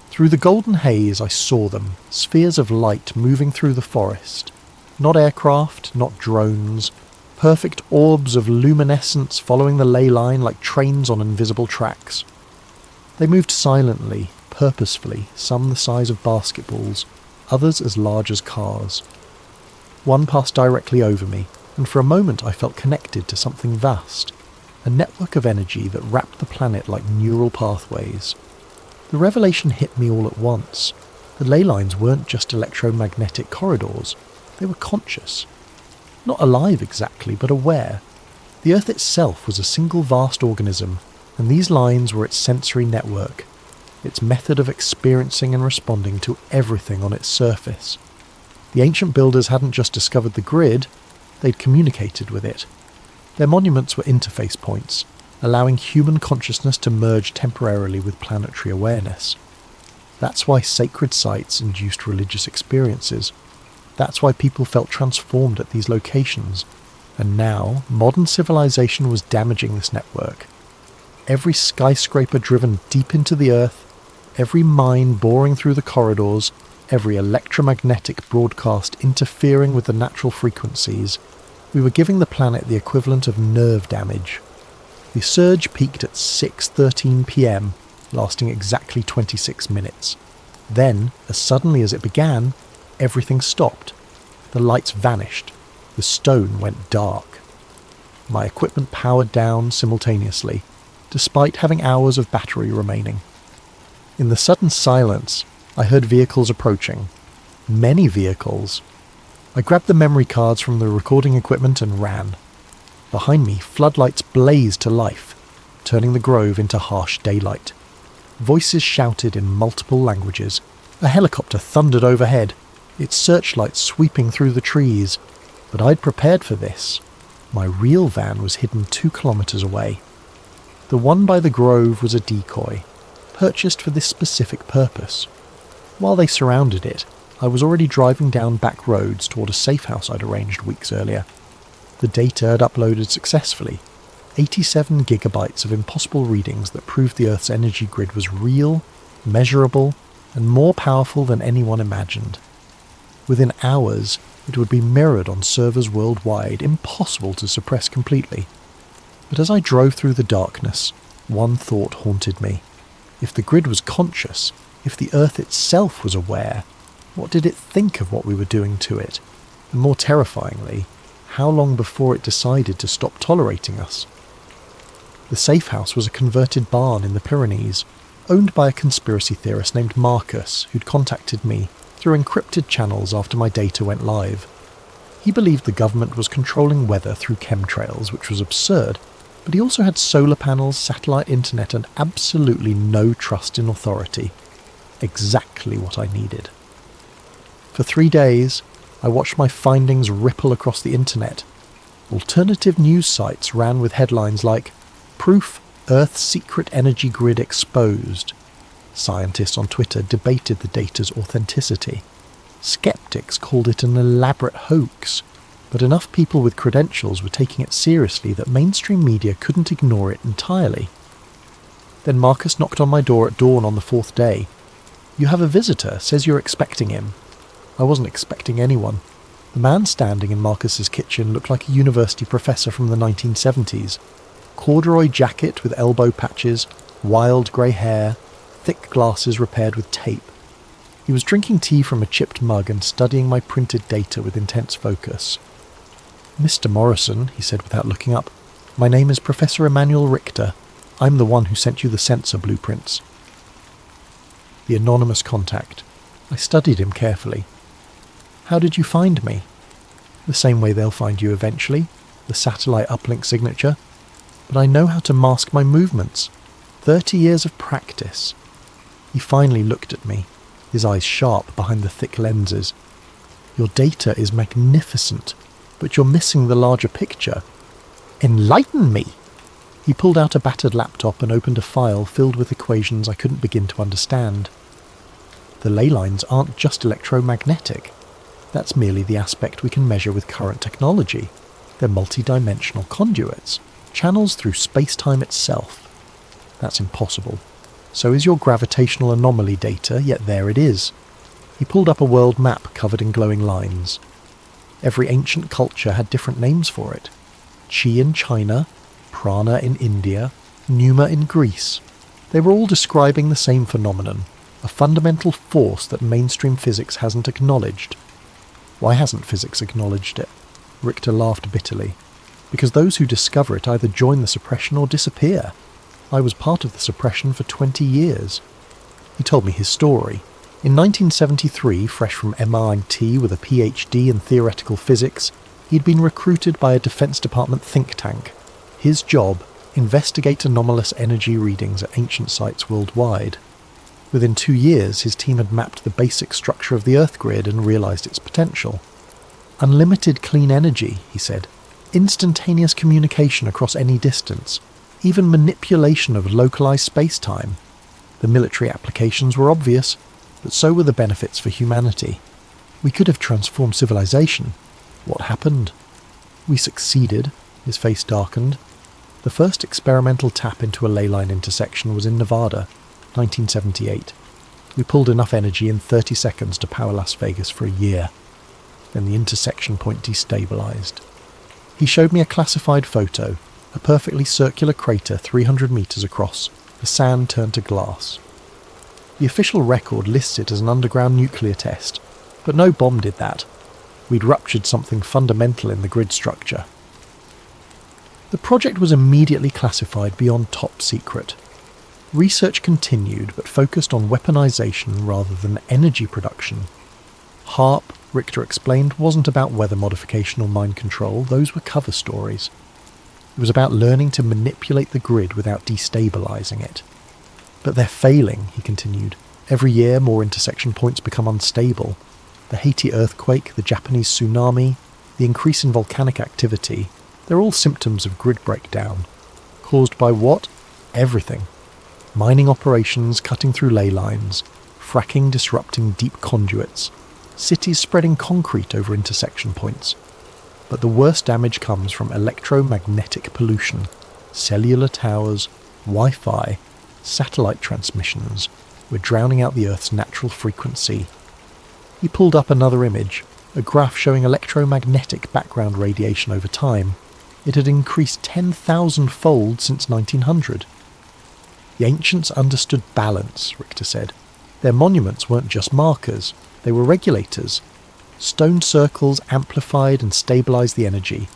Through the golden haze I saw them, spheres of light moving through the forest, not aircraft, not drones, perfect orbs of luminescence following the ley line like trains on invisible tracks. They moved silently, purposefully, some the size of basketballs, others as large as cars. One passed directly over me, and for a moment I felt connected to something vast, a network of energy that wrapped the planet like neural pathways. The revelation hit me all at once. The ley lines weren't just electromagnetic corridors, they were conscious. Not alive exactly, but aware. The Earth itself was a single vast organism, and these lines were its sensory network, its method of experiencing and responding to everything on its surface. The ancient builders hadn't just discovered the grid, they'd communicated with it. Their monuments were interface points, allowing human consciousness to merge temporarily with planetary awareness. That's why sacred sites induced religious experiences. That's why people felt transformed at these locations. And now, modern civilization was damaging this network. Every skyscraper driven deep into the earth, every mine boring through the corridors, every electromagnetic broadcast interfering with the natural frequencies, we were giving the planet the equivalent of nerve damage. The surge peaked at 6:13 p.m, lasting exactly 26 minutes. Then, as suddenly as it began, everything stopped. The lights vanished. The stone went dark. My equipment powered down simultaneously, despite having hours of battery remaining. In the sudden silence, I heard vehicles approaching. Many vehicles. I grabbed the memory cards from the recording equipment and ran. Behind me, floodlights blazed to life, turning the grove into harsh daylight. Voices shouted in multiple languages. A helicopter thundered overhead, its searchlights sweeping through the trees. But I'd prepared for this. My real van was hidden 2 kilometers away. The one by the grove was a decoy, purchased for this specific purpose. While they surrounded it, I was already driving down back roads toward a safe house I'd arranged weeks earlier. The data had uploaded successfully, 87 gigabytes of impossible readings that proved the Earth's energy grid was real, measurable, and more powerful than anyone imagined. Within hours, it would be mirrored on servers worldwide, impossible to suppress completely. But as I drove through the darkness, one thought haunted me. If the grid was conscious, if the Earth itself was aware, what did it think of what we were doing to it? And more terrifyingly, how long before it decided to stop tolerating us? The safe house was a converted barn in the Pyrenees, owned by a conspiracy theorist named Marcus, who'd contacted me through encrypted channels after my data went live. He believed the government was controlling weather through chemtrails, which was absurd, but he also had solar panels, satellite internet, and absolutely no trust in authority. Exactly what I needed. For 3 days, I watched my findings ripple across the internet. Alternative news sites ran with headlines like, "Proof Earth's secret energy grid exposed." Scientists on Twitter debated the data's authenticity. Skeptics called it an elaborate hoax, but enough people with credentials were taking it seriously that mainstream media couldn't ignore it entirely. Then Marcus knocked on my door at dawn on the 4th day. "You have a visitor, says you're expecting him." I wasn't expecting anyone. The man standing in Marcus's kitchen looked like a university professor from the 1970s. Corduroy jacket with elbow patches, wild grey hair, thick glasses repaired with tape. He was drinking tea from a chipped mug and studying my printed data with intense focus. "Mr. Morrison," he said without looking up, "my name is Professor Emanuel Richter. I'm the one who sent you the sensor blueprints." The anonymous contact. I studied him carefully. "How did you find me?" "The same way they'll find you eventually, the satellite uplink signature. But I know how to mask my movements. 30 years of practice." He finally looked at me, his eyes sharp behind the thick lenses. "Your data is magnificent, but you're missing the larger picture." "Enlighten me!" He pulled out a battered laptop and opened a file filled with equations I couldn't begin to understand. "The ley lines aren't just electromagnetic. That's merely the aspect we can measure with current technology. They're multi-dimensional conduits, channels through space-time itself. That's impossible. So is your gravitational anomaly data, yet there it is." He pulled up a world map covered in glowing lines. Every ancient culture had different names for it. Chi in China, Prana in India, Pneuma in Greece. They were all describing the same phenomenon, a fundamental force that mainstream physics hasn't acknowledged. Why hasn't physics acknowledged it? Richter laughed bitterly. Because those who discover it either join the suppression or disappear. I was part of the suppression for 20 years. He told me his story. In 1973, fresh from MIT with a PhD in theoretical physics, he'd been recruited by a Defense Department think tank. His job, investigate anomalous energy readings at ancient sites worldwide. Within 2 years, his team had mapped the basic structure of the Earth grid and realized its potential. Unlimited clean energy, he said. Instantaneous communication across any distance. Even manipulation of localized space-time. The military applications were obvious, but so were the benefits for humanity. We could have transformed civilization. What happened? We succeeded. His face darkened. The first experimental tap into a ley line intersection was in Nevada, 1978. We pulled enough energy in 30 seconds to power Las Vegas for a year. Then the intersection point destabilized. He showed me a classified photo, a perfectly circular crater 300 meters across, the sand turned to glass. The official record lists it as an underground nuclear test, but no bomb did that. We'd ruptured something fundamental in the grid structure. The project was immediately classified beyond top secret. Research continued, but focused on weaponization rather than energy production. HARP, Richter explained, wasn't about weather modification or mind control. Those were cover stories. It was about learning to manipulate the grid without destabilizing it. But they're failing, he continued. Every year more intersection points become unstable. The Haiti earthquake, the Japanese tsunami, the increase in volcanic activity, they're all symptoms of grid breakdown. Caused by what? Everything. Mining operations cutting through ley lines, fracking disrupting deep conduits, cities spreading concrete over intersection points. But the worst damage comes from electromagnetic pollution, cellular towers, Wi-Fi, satellite transmissions. We're drowning out the Earth's natural frequency. He pulled up another image, a graph showing electromagnetic background radiation over time. It had increased 10,000-fold since 1900. The ancients understood balance, Richter said. Their monuments weren't just markers, they were regulators. Stone circles amplified and stabilized the energy.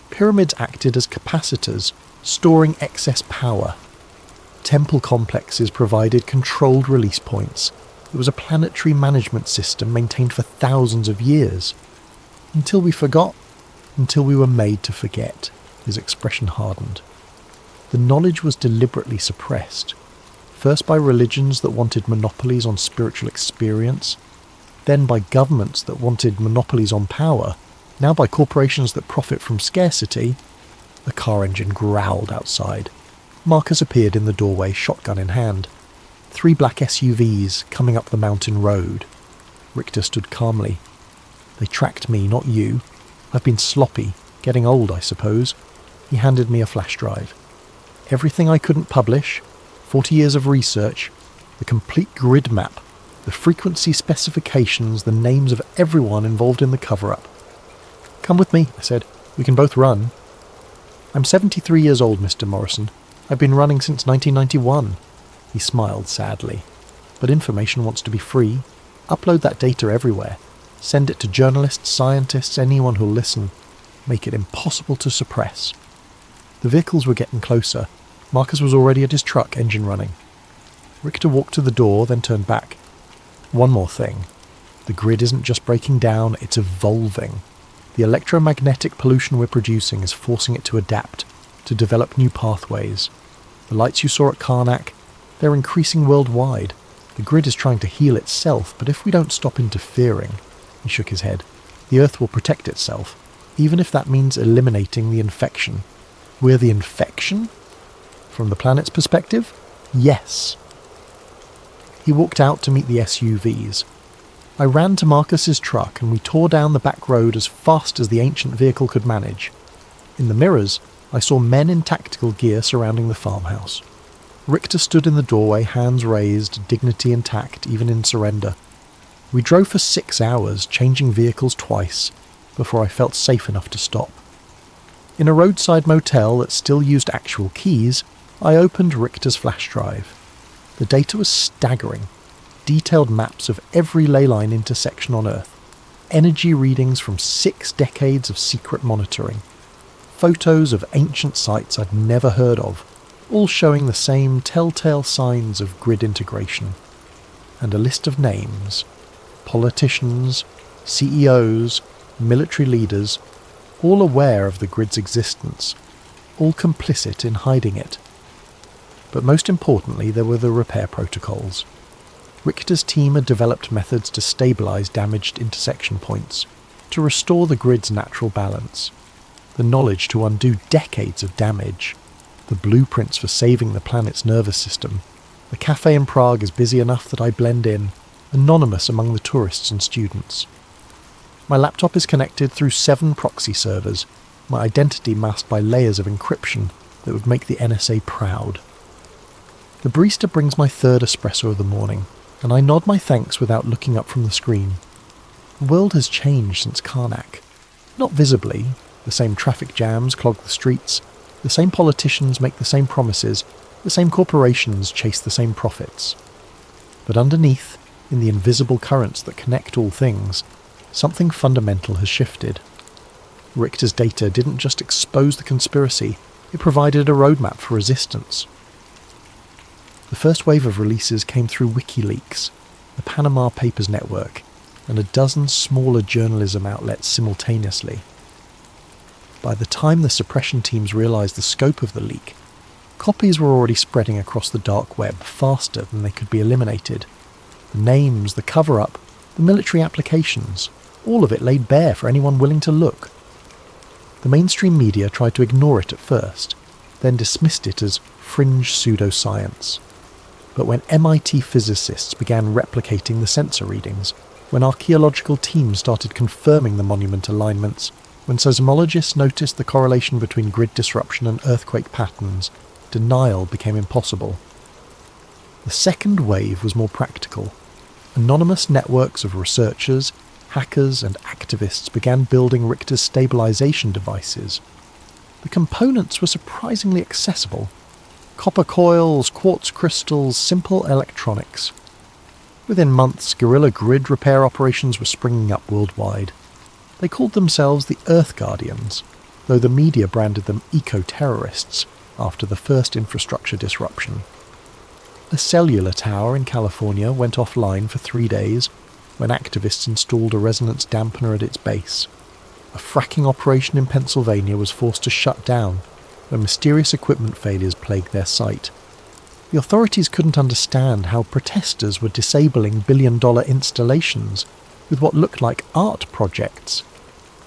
Pyramids acted as capacitors, storing excess power. Temple complexes provided controlled release points. It was a planetary management system maintained for thousands of years. Until we forgot. Until we were made to forget. His expression hardened. The knowledge was deliberately suppressed. First by religions that wanted monopolies on spiritual experience, then by governments that wanted monopolies on power, now by corporations that profit from scarcity. The car engine growled outside. Marcus appeared in the doorway, shotgun in hand. 3 black SUVs coming up the mountain road. Richter stood calmly. They tracked me, not you. I've been sloppy, getting old, I suppose. He handed me a flash drive. Everything I couldn't publish, 40 years of research, the complete grid map, The frequency specifications, the names of everyone involved in the cover-up. "Come with me," I said. "We can both run." "I'm 73 years old, Mr. Morrison. I've been running since 1991. He smiled sadly. "But information wants to be free. Upload that data everywhere. Send it to journalists, scientists, anyone who'll listen. Make it impossible to suppress." The vehicles were getting closer. Marcus was already at his truck, engine running. Richter walked to the door, then turned back. "One more thing. The grid isn't just breaking down, it's evolving. The electromagnetic pollution we're producing is forcing it to adapt, to develop new pathways. The lights you saw at Karnak, they're increasing worldwide. The grid is trying to heal itself, but if we don't stop interfering," he shook his head, "the Earth will protect itself, even if that means eliminating the infection." "We're the infection?" "From the planet's perspective, yes." He walked out to meet the SUVs. I ran to Marcus's truck and we tore down the back road as fast as the ancient vehicle could manage. In the mirrors, I saw men in tactical gear surrounding the farmhouse. Richter stood in the doorway, hands raised, dignity intact, even in surrender. We drove for 6 hours, changing vehicles twice, before I felt safe enough to stop. In a roadside motel that still used actual keys, I opened Richter's flash drive. The data was staggering. Detailed maps of every ley line intersection on Earth. Energy readings from 6 decades of secret monitoring. Photos of ancient sites I'd never heard of, all showing the same telltale signs of grid integration. And a list of names. Politicians, CEOs, military leaders, all aware of the grid's existence, all complicit in hiding it. But most importantly, there were the repair protocols. Richter's team had developed methods to stabilize damaged intersection points, to restore the grid's natural balance, the knowledge to undo decades of damage, the blueprints for saving the planet's nervous system. The cafe in Prague is busy enough that I blend in, anonymous among the tourists and students. My laptop is connected through 7 proxy servers, my identity masked by layers of encryption that would make the NSA proud. The barista brings my 3rd espresso of the morning, and I nod my thanks without looking up from the screen. The world has changed since Karnak. Not visibly. The same traffic jams clog the streets, the same politicians make the same promises, the same corporations chase the same profits. But underneath, in the invisible currents that connect all things, something fundamental has shifted. Richter's data didn't just expose the conspiracy, it provided a roadmap for resistance. The first wave of releases came through WikiLeaks, the Panama Papers network, and a dozen smaller journalism outlets simultaneously. By the time the suppression teams realised the scope of the leak, copies were already spreading across the dark web faster than they could be eliminated. The names, the cover-up, the military applications, all of it laid bare for anyone willing to look. The mainstream media tried to ignore it at first, then dismissed it as fringe pseudoscience. But when MIT physicists began replicating the sensor readings, when archaeological teams started confirming the monument alignments, when seismologists noticed the correlation between grid disruption and earthquake patterns, denial became impossible. The second wave was more practical. Anonymous networks of researchers, hackers and activists began building Richter's stabilization devices. The components were surprisingly accessible. Copper coils, quartz crystals, simple electronics. Within months, guerrilla grid repair operations were springing up worldwide. They called themselves the Earth Guardians, though the media branded them eco-terrorists after the first infrastructure disruption. A cellular tower in California went offline for 3 days when activists installed a resonance dampener at its base. A fracking operation in Pennsylvania was forced to shut down when mysterious equipment failures plagued their site. The authorities couldn't understand how protesters were disabling billion-dollar installations with what looked like art projects.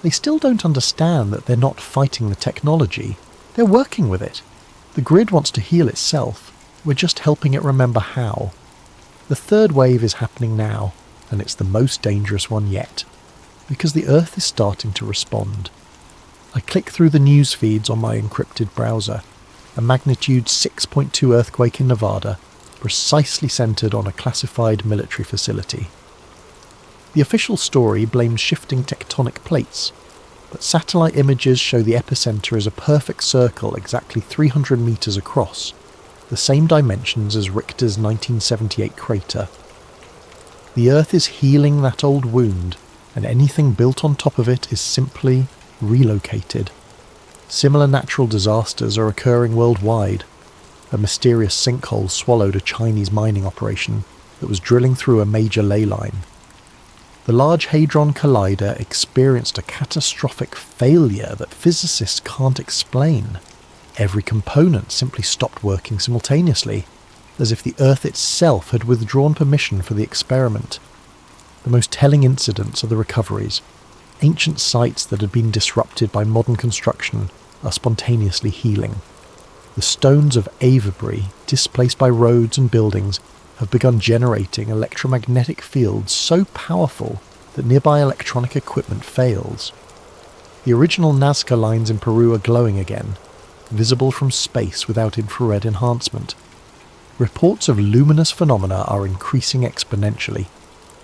They still don't understand that they're not fighting the technology, they're working with it. The grid wants to heal itself, we're just helping it remember how. The third wave is happening now, and it's the most dangerous one yet, because the Earth is starting to respond. I click through the news feeds on my encrypted browser. A magnitude 6.2 earthquake in Nevada, precisely centred on a classified military facility. The official story blames shifting tectonic plates, but satellite images show the epicentre as a perfect circle exactly 300 metres across, the same dimensions as Richter's 1978 crater. The Earth is healing that old wound, and anything built on top of it is simply relocated. Similar natural disasters are occurring worldwide. A mysterious sinkhole swallowed a Chinese mining operation that was drilling through a major ley line. The Large Hadron Collider experienced a catastrophic failure that physicists can't explain. Every component simply stopped working simultaneously, as if the Earth itself had withdrawn permission for the experiment. The most telling incidents are the recoveries. Ancient sites that had been disrupted by modern construction are spontaneously healing. The stones of Avebury, displaced by roads and buildings, have begun generating electromagnetic fields so powerful that nearby electronic equipment fails. The original Nazca lines in Peru are glowing again, visible from space without infrared enhancement. Reports of luminous phenomena are increasing exponentially.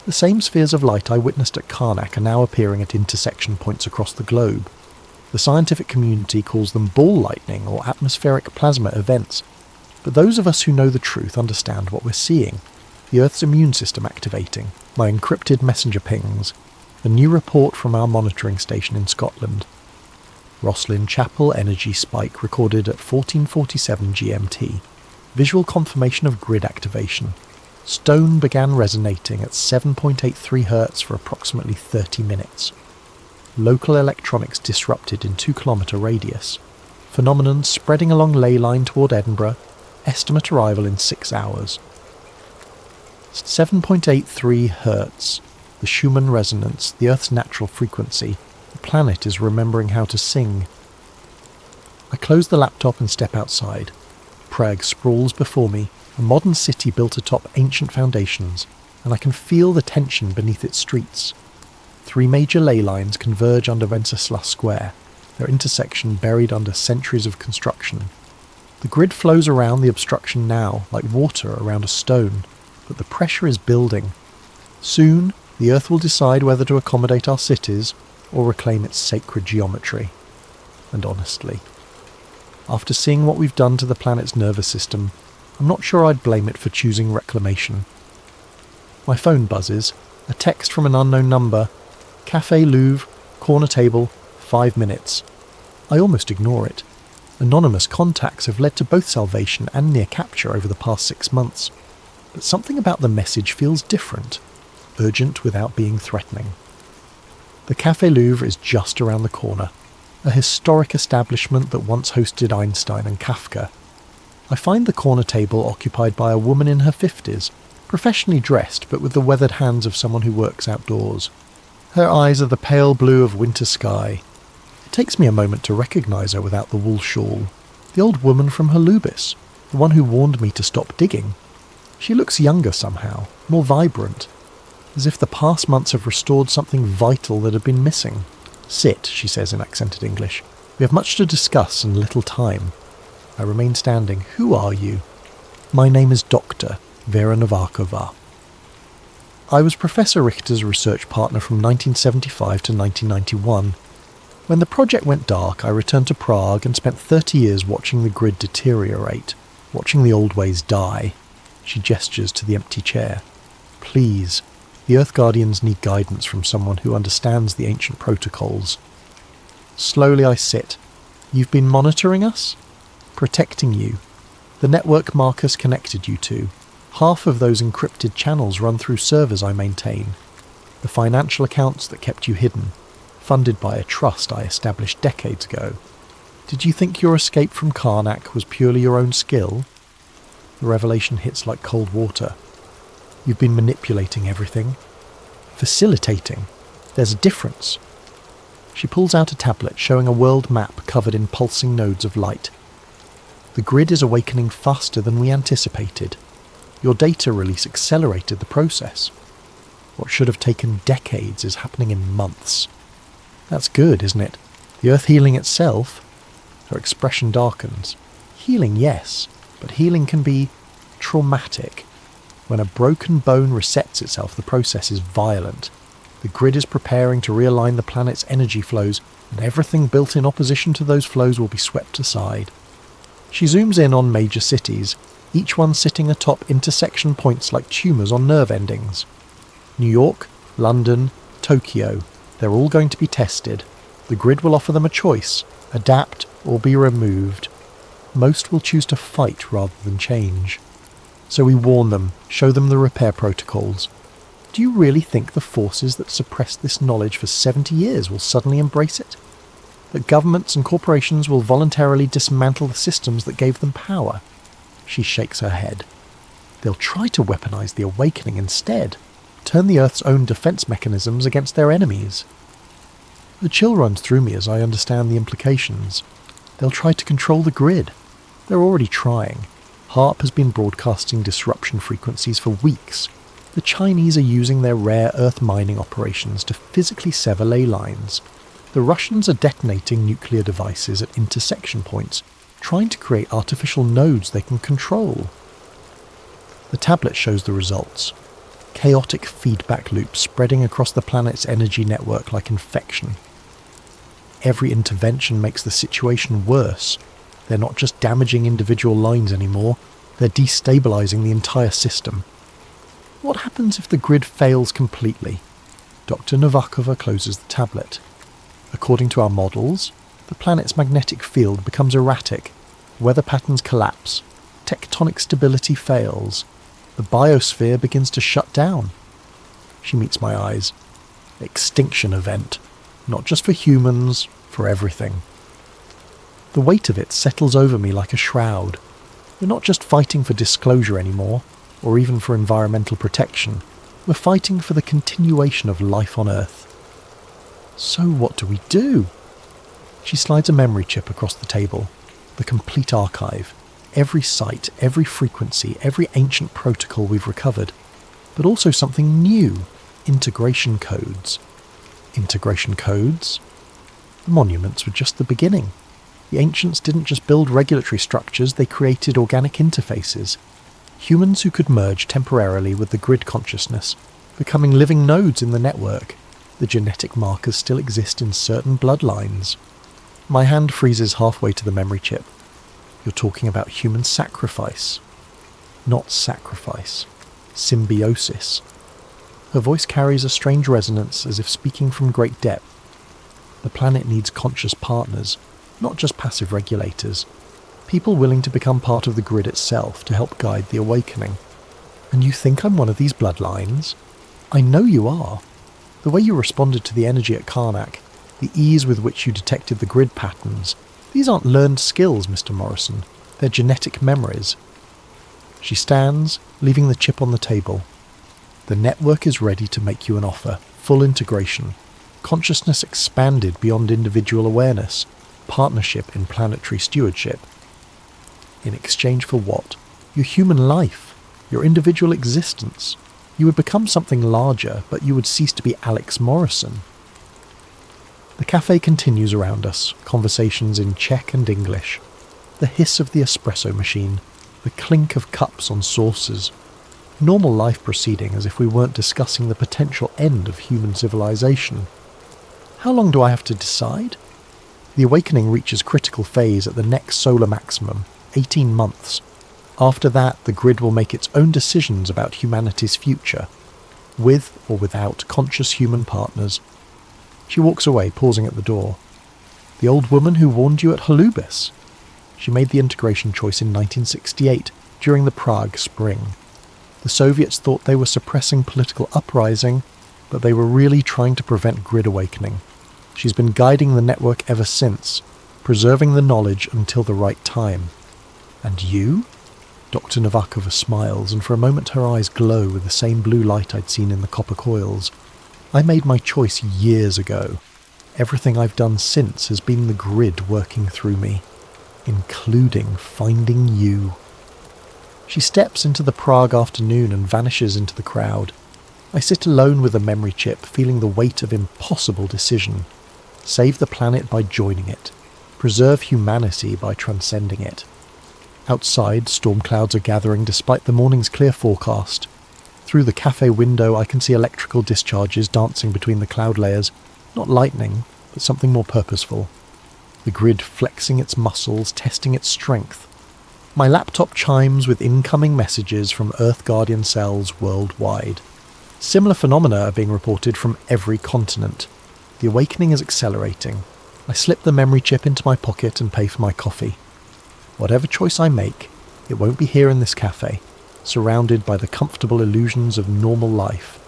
The same spheres of light I witnessed at Karnak are now appearing at intersection points across the globe. The scientific community calls them ball lightning or atmospheric plasma events, but those of us who know the truth understand what we're seeing. The Earth's immune system activating, my encrypted messenger pings, a new report from our monitoring station in Scotland. Roslin Chapel energy spike recorded at 14:47 GMT. Visual confirmation of grid activation. Stone began resonating at 7.83 Hz for approximately 30 minutes. Local electronics disrupted in 2-kilometre radius. Phenomenon spreading along ley line toward Edinburgh. Estimate arrival in 6 hours. 7.83 Hz. The Schumann resonance, the Earth's natural frequency. The planet is remembering how to sing. I close the laptop and step outside. Prague sprawls before me, a modern city built atop ancient foundations, and I can feel the tension beneath its streets. 3 major ley lines converge under Wenceslas Square, their intersection buried under centuries of construction. The grid flows around the obstruction now, like water around a stone, but the pressure is building. Soon, the Earth will decide whether to accommodate our cities or reclaim its sacred geometry. And honestly, after seeing what we've done to the planet's nervous system, I'm not sure I'd blame it for choosing reclamation. My phone buzzes, a text from an unknown number. Café Louvre, corner table, 5 minutes. I almost ignore it. Anonymous contacts have led to both salvation and near capture over the past 6 months. But something about the message feels different, urgent without being threatening. The Café Louvre is just around the corner, a historic establishment that once hosted Einstein and Kafka. I find the corner table occupied by a woman in her 50s, professionally dressed but with the weathered hands of someone who works outdoors. Her eyes are the pale blue of winter sky. It takes me a moment to recognise her without the wool shawl. The old woman from Holubis, the one who warned me to stop digging. She looks younger somehow, more vibrant, as if the past months have restored something vital that had been missing. "Sit," she says in accented English. "We have much to discuss and little time." I remain standing. "Who are you?" "My name is Dr. Vera Novakova." I was Professor Richter's research partner from 1975 to 1991. When the project went dark, I returned to Prague and spent 30 years watching the grid deteriorate, watching the old ways die. She gestures to the empty chair. "Please, the Earth Guardians need guidance from someone who understands the ancient protocols." Slowly I sit. "You've been monitoring us?" "Protecting you. The network Marcus connected you to. Half of those encrypted channels run through servers I maintain. The financial accounts that kept you hidden, funded by a trust I established decades ago. Did you think your escape from Karnak was purely your own skill?" The revelation hits like cold water. "You've been manipulating everything. Facilitating. There's a difference." She pulls out a tablet showing a world map covered in pulsing nodes of light. "The grid is awakening faster than we anticipated. Your data release accelerated the process. What should have taken decades is happening in months." "That's good, isn't it? The Earth healing itself?" Her expression darkens. "Healing, yes, but healing can be traumatic. When a broken bone resets itself, the process is violent. The grid is preparing to realign the planet's energy flows, and everything built in opposition to those flows will be swept aside. She zooms in on major cities, each one sitting atop intersection points like tumours on nerve endings. New York, London, Tokyo, they're all going to be tested. The grid will offer them a choice, adapt or be removed. Most will choose to fight rather than change. So we warn them, show them the repair protocols. Do you really think the forces that suppressed this knowledge for 70 years will suddenly embrace it? That governments and corporations will voluntarily dismantle the systems that gave them power? She shakes her head. They'll try to weaponize the awakening instead, turn the Earth's own defense mechanisms against their enemies. The chill runs through me as I understand the implications. They'll try to control the grid. They're already trying. HARP has been broadcasting disruption frequencies for weeks. The Chinese are using their rare earth mining operations to physically sever ley lines. The Russians are detonating nuclear devices at intersection points, trying to create artificial nodes they can control. The tablet shows the results. Chaotic feedback loops spreading across the planet's energy network like infection. Every intervention makes the situation worse. They're not just damaging individual lines anymore, they're destabilizing the entire system. What happens if the grid fails completely? Dr. Novakova closes the tablet. According to our models, the planet's magnetic field becomes erratic, weather patterns collapse, tectonic stability fails, the biosphere begins to shut down. She meets my eyes. Extinction event. Not just for humans, for everything. The weight of it settles over me like a shroud. We're not just fighting for disclosure anymore, or even for environmental protection. We're fighting for the continuation of life on Earth. So what do we do? She slides a memory chip across the table. The complete archive. Every site, every frequency, every ancient protocol we've recovered. But also something new. Integration codes. Integration codes? The monuments were just the beginning. The ancients didn't just build regulatory structures, they created organic interfaces. Humans who could merge temporarily with the grid consciousness, becoming living nodes in the network. The genetic markers still exist in certain bloodlines. My hand freezes halfway to the memory chip. You're talking about human sacrifice. Not sacrifice. Symbiosis. Her voice carries a strange resonance as if speaking from great depth. The planet needs conscious partners, not just passive regulators. People willing to become part of the grid itself to help guide the awakening. And you think I'm one of these bloodlines? I know you are. The way you responded to the energy at Karnak, the ease with which you detected the grid patterns, these aren't learned skills, Mr. Morrison. They're genetic memories. She stands, leaving the chip on the table. The network is ready to make you an offer. Full integration. Consciousness expanded beyond individual awareness. Partnership in planetary stewardship. In exchange for what? Your human life. Your individual existence. You would become something larger, but you would cease to be Alex Morrison. The cafe continues around us, conversations in Czech and English. The hiss of the espresso machine, the clink of cups on saucers. Normal life proceeding as if we weren't discussing the potential end of human civilization. How long do I have to decide? The awakening reaches critical phase at the next solar maximum, 18 months. After that, the grid will make its own decisions about humanity's future, with or without conscious human partners. She walks away, pausing at the door. The old woman who warned you at Holubis. She made the integration choice in 1968, during the Prague Spring. The Soviets thought they were suppressing political uprising, but they were really trying to prevent grid awakening. She's been guiding the network ever since, preserving the knowledge until the right time. And you? Dr. Novakova smiles, and for a moment her eyes glow with the same blue light I'd seen in the copper coils. I made my choice years ago. Everything I've done since has been the grid working through me, including finding you. She steps into the Prague afternoon and vanishes into the crowd. I sit alone with a memory chip, feeling the weight of impossible decision. Save the planet by joining it. Preserve humanity by transcending it. Outside, storm clouds are gathering despite the morning's clear forecast. Through the cafe window I can see electrical discharges dancing between the cloud layers, not lightning, but something more purposeful. The grid flexing its muscles, testing its strength. My laptop chimes with incoming messages from Earth Guardian cells worldwide. Similar phenomena are being reported from every continent. The awakening is accelerating. I slip the memory chip into my pocket and pay for my coffee. Whatever choice I make, it won't be here in this cafe, surrounded by the comfortable illusions of normal life.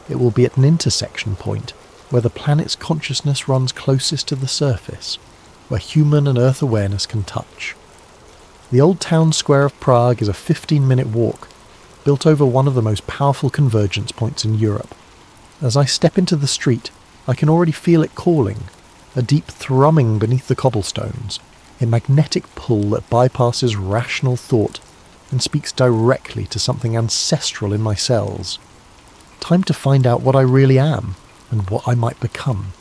It will be at an intersection point, where the planet's consciousness runs closest to the surface, where human and Earth awareness can touch. The old town square of Prague is a 15-minute walk, built over one of the most powerful convergence points in Europe. As I step into the street, I can already feel it calling, a deep thrumming beneath the cobblestones, a magnetic pull that bypasses rational thought and speaks directly to something ancestral in my cells. Time to find out what I really am and what I might become.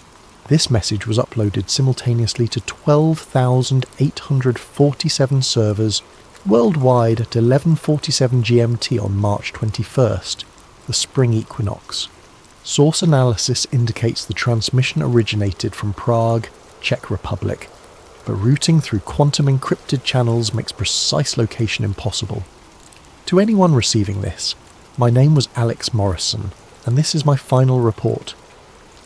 This message was uploaded simultaneously to 12,847 servers worldwide at 11:47 GMT on March 21st, the spring equinox. Source analysis indicates the transmission originated from Prague, Czech Republic, but routing through quantum-encrypted channels makes precise location impossible. To anyone receiving this, my name was Alex Morrison, and this is my final report.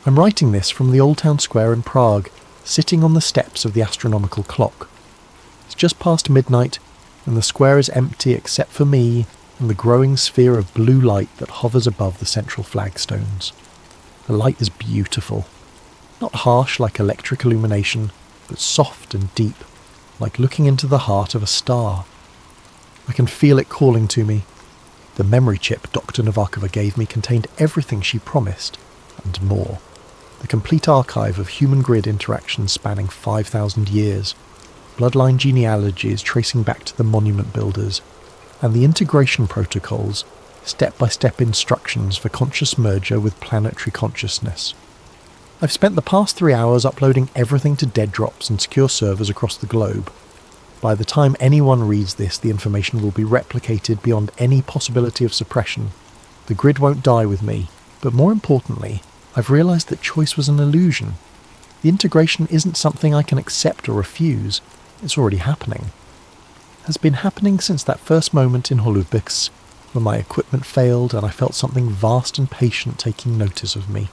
I'm writing this from the Old Town Square in Prague, sitting on the steps of the astronomical clock. It's just past midnight, and the square is empty except for me and the growing sphere of blue light that hovers above the central flagstones. The light is beautiful. Not harsh like electric illumination, but soft and deep, like looking into the heart of a star. I can feel it calling to me. The memory chip Dr. Novakova gave me contained everything she promised, and more. The complete archive of human grid interactions spanning 5,000 years, bloodline genealogies tracing back to the monument builders, and the integration protocols, step-by-step instructions for conscious merger with planetary consciousness. I've spent the past 3 hours uploading everything to dead drops and secure servers across the globe. By the time anyone reads this, the information will be replicated beyond any possibility of suppression. The grid won't die with me, but more importantly, I've realised that choice was an illusion. The integration isn't something I can accept or refuse. It's already happening. Has been happening since that first moment in Holubics, when my equipment failed and I felt something vast and patient taking notice of me.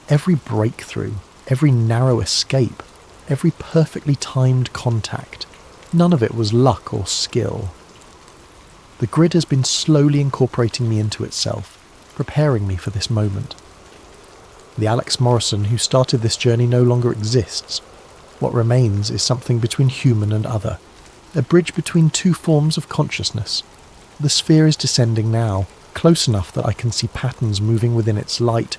Every breakthrough, every narrow escape, every perfectly timed contact, none of it was luck or skill. The grid has been slowly incorporating me into itself, preparing me for this moment. The Alex Morrison who started this journey no longer exists. What remains is something between human and other, a bridge between two forms of consciousness. The sphere is descending now, close enough that I can see patterns moving within its light,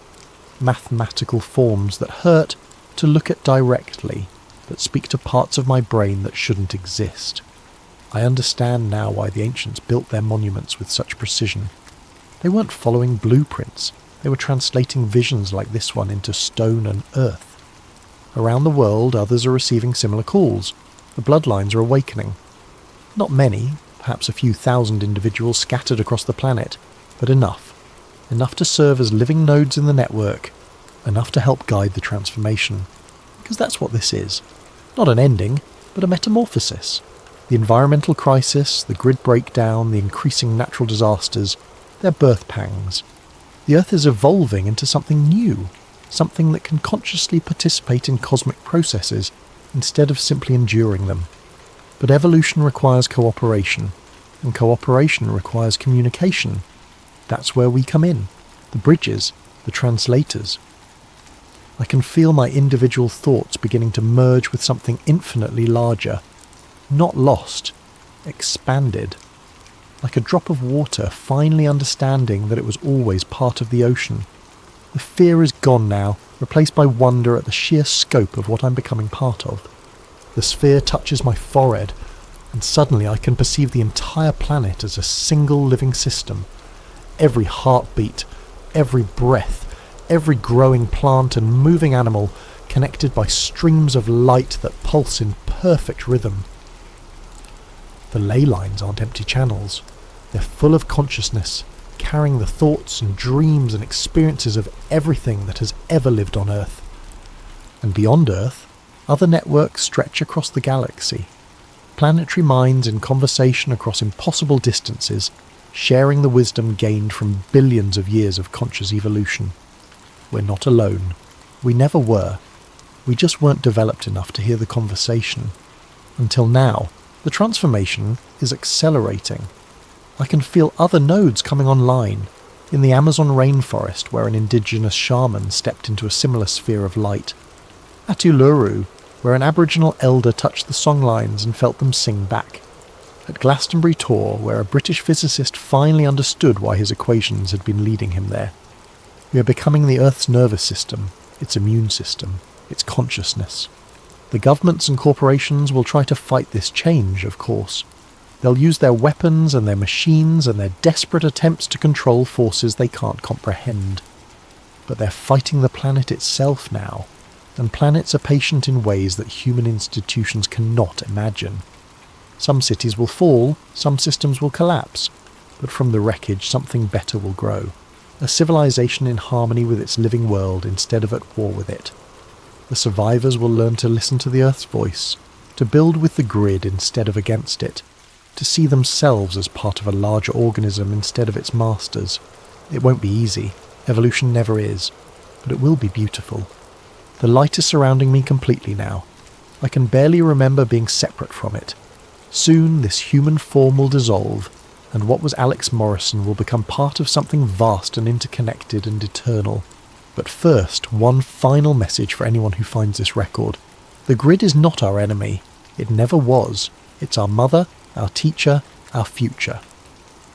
mathematical forms that hurt to look at directly, that speak to parts of my brain that shouldn't exist. I understand now why the ancients built their monuments with such precision. They weren't following blueprints. They were translating visions like this one into stone and earth. Around the world, others are receiving similar calls. The bloodlines are awakening. Not many, perhaps a few thousand individuals scattered across the planet, but enough. Enough to serve as living nodes in the network. Enough to help guide the transformation. Because that's what this is. Not an ending, but a metamorphosis. The environmental crisis, the grid breakdown, the increasing natural disasters, they're birth pangs. The Earth is evolving into something new, something that can consciously participate in cosmic processes instead of simply enduring them. But evolution requires cooperation, and cooperation requires communication. That's where we come in, the bridges, the translators. I can feel my individual thoughts beginning to merge with something infinitely larger, not lost, expanded. Like a drop of water finally understanding that it was always part of the ocean. The fear is gone now, replaced by wonder at the sheer scope of what I'm becoming part of. The sphere touches my forehead, and suddenly I can perceive the entire planet as a single living system. Every heartbeat, every breath, every growing plant and moving animal connected by streams of light that pulse in perfect rhythm. The ley lines aren't empty channels. They're full of consciousness, carrying the thoughts and dreams and experiences of everything that has ever lived on Earth. And beyond Earth, other networks stretch across the galaxy. Planetary minds in conversation across impossible distances, sharing the wisdom gained from billions of years of conscious evolution. We're not alone. We never were. We just weren't developed enough to hear the conversation. Until now, the transformation is accelerating. I can feel other nodes coming online. In the Amazon rainforest, where an indigenous shaman stepped into a similar sphere of light. At Uluru, where an Aboriginal elder touched the songlines and felt them sing back. At Glastonbury Tor, where a British physicist finally understood why his equations had been leading him there. We are becoming the Earth's nervous system, its immune system, its consciousness. The governments and corporations will try to fight this change, of course. They'll use their weapons and their machines and their desperate attempts to control forces they can't comprehend. But they're fighting the planet itself now, and planets are patient in ways that human institutions cannot imagine. Some cities will fall, some systems will collapse, but from the wreckage something better will grow. A civilization in harmony with its living world instead of at war with it. The survivors will learn to listen to the Earth's voice, to build with the grid instead of against it, to see themselves as part of a larger organism instead of its masters. It won't be easy, evolution never is, but it will be beautiful. The light is surrounding me completely now. I can barely remember being separate from it. Soon this human form will dissolve, and what was Alex Morrison will become part of something vast and interconnected and eternal. But first, one final message for anyone who finds this record. The grid is not our enemy. It never was. It's our mother, our teacher, our future.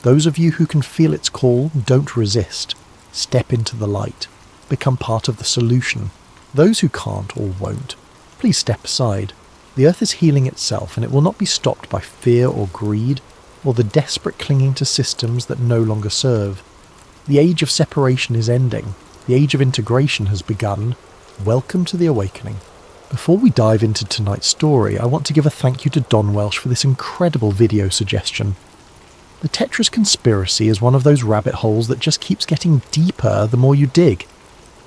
Those of you who can feel its call, don't resist. Step into the light. Become part of the solution. Those who can't or won't, please step aside. The Earth is healing itself, and it will not be stopped by fear or greed, or the desperate clinging to systems that no longer serve. The age of separation is ending. The age of integration has begun. Welcome to the awakening. Before we dive into tonight's story, I want to give a thank you to Don Welsh for this incredible video suggestion. The Tetris conspiracy is one of those rabbit holes that just keeps getting deeper the more you dig.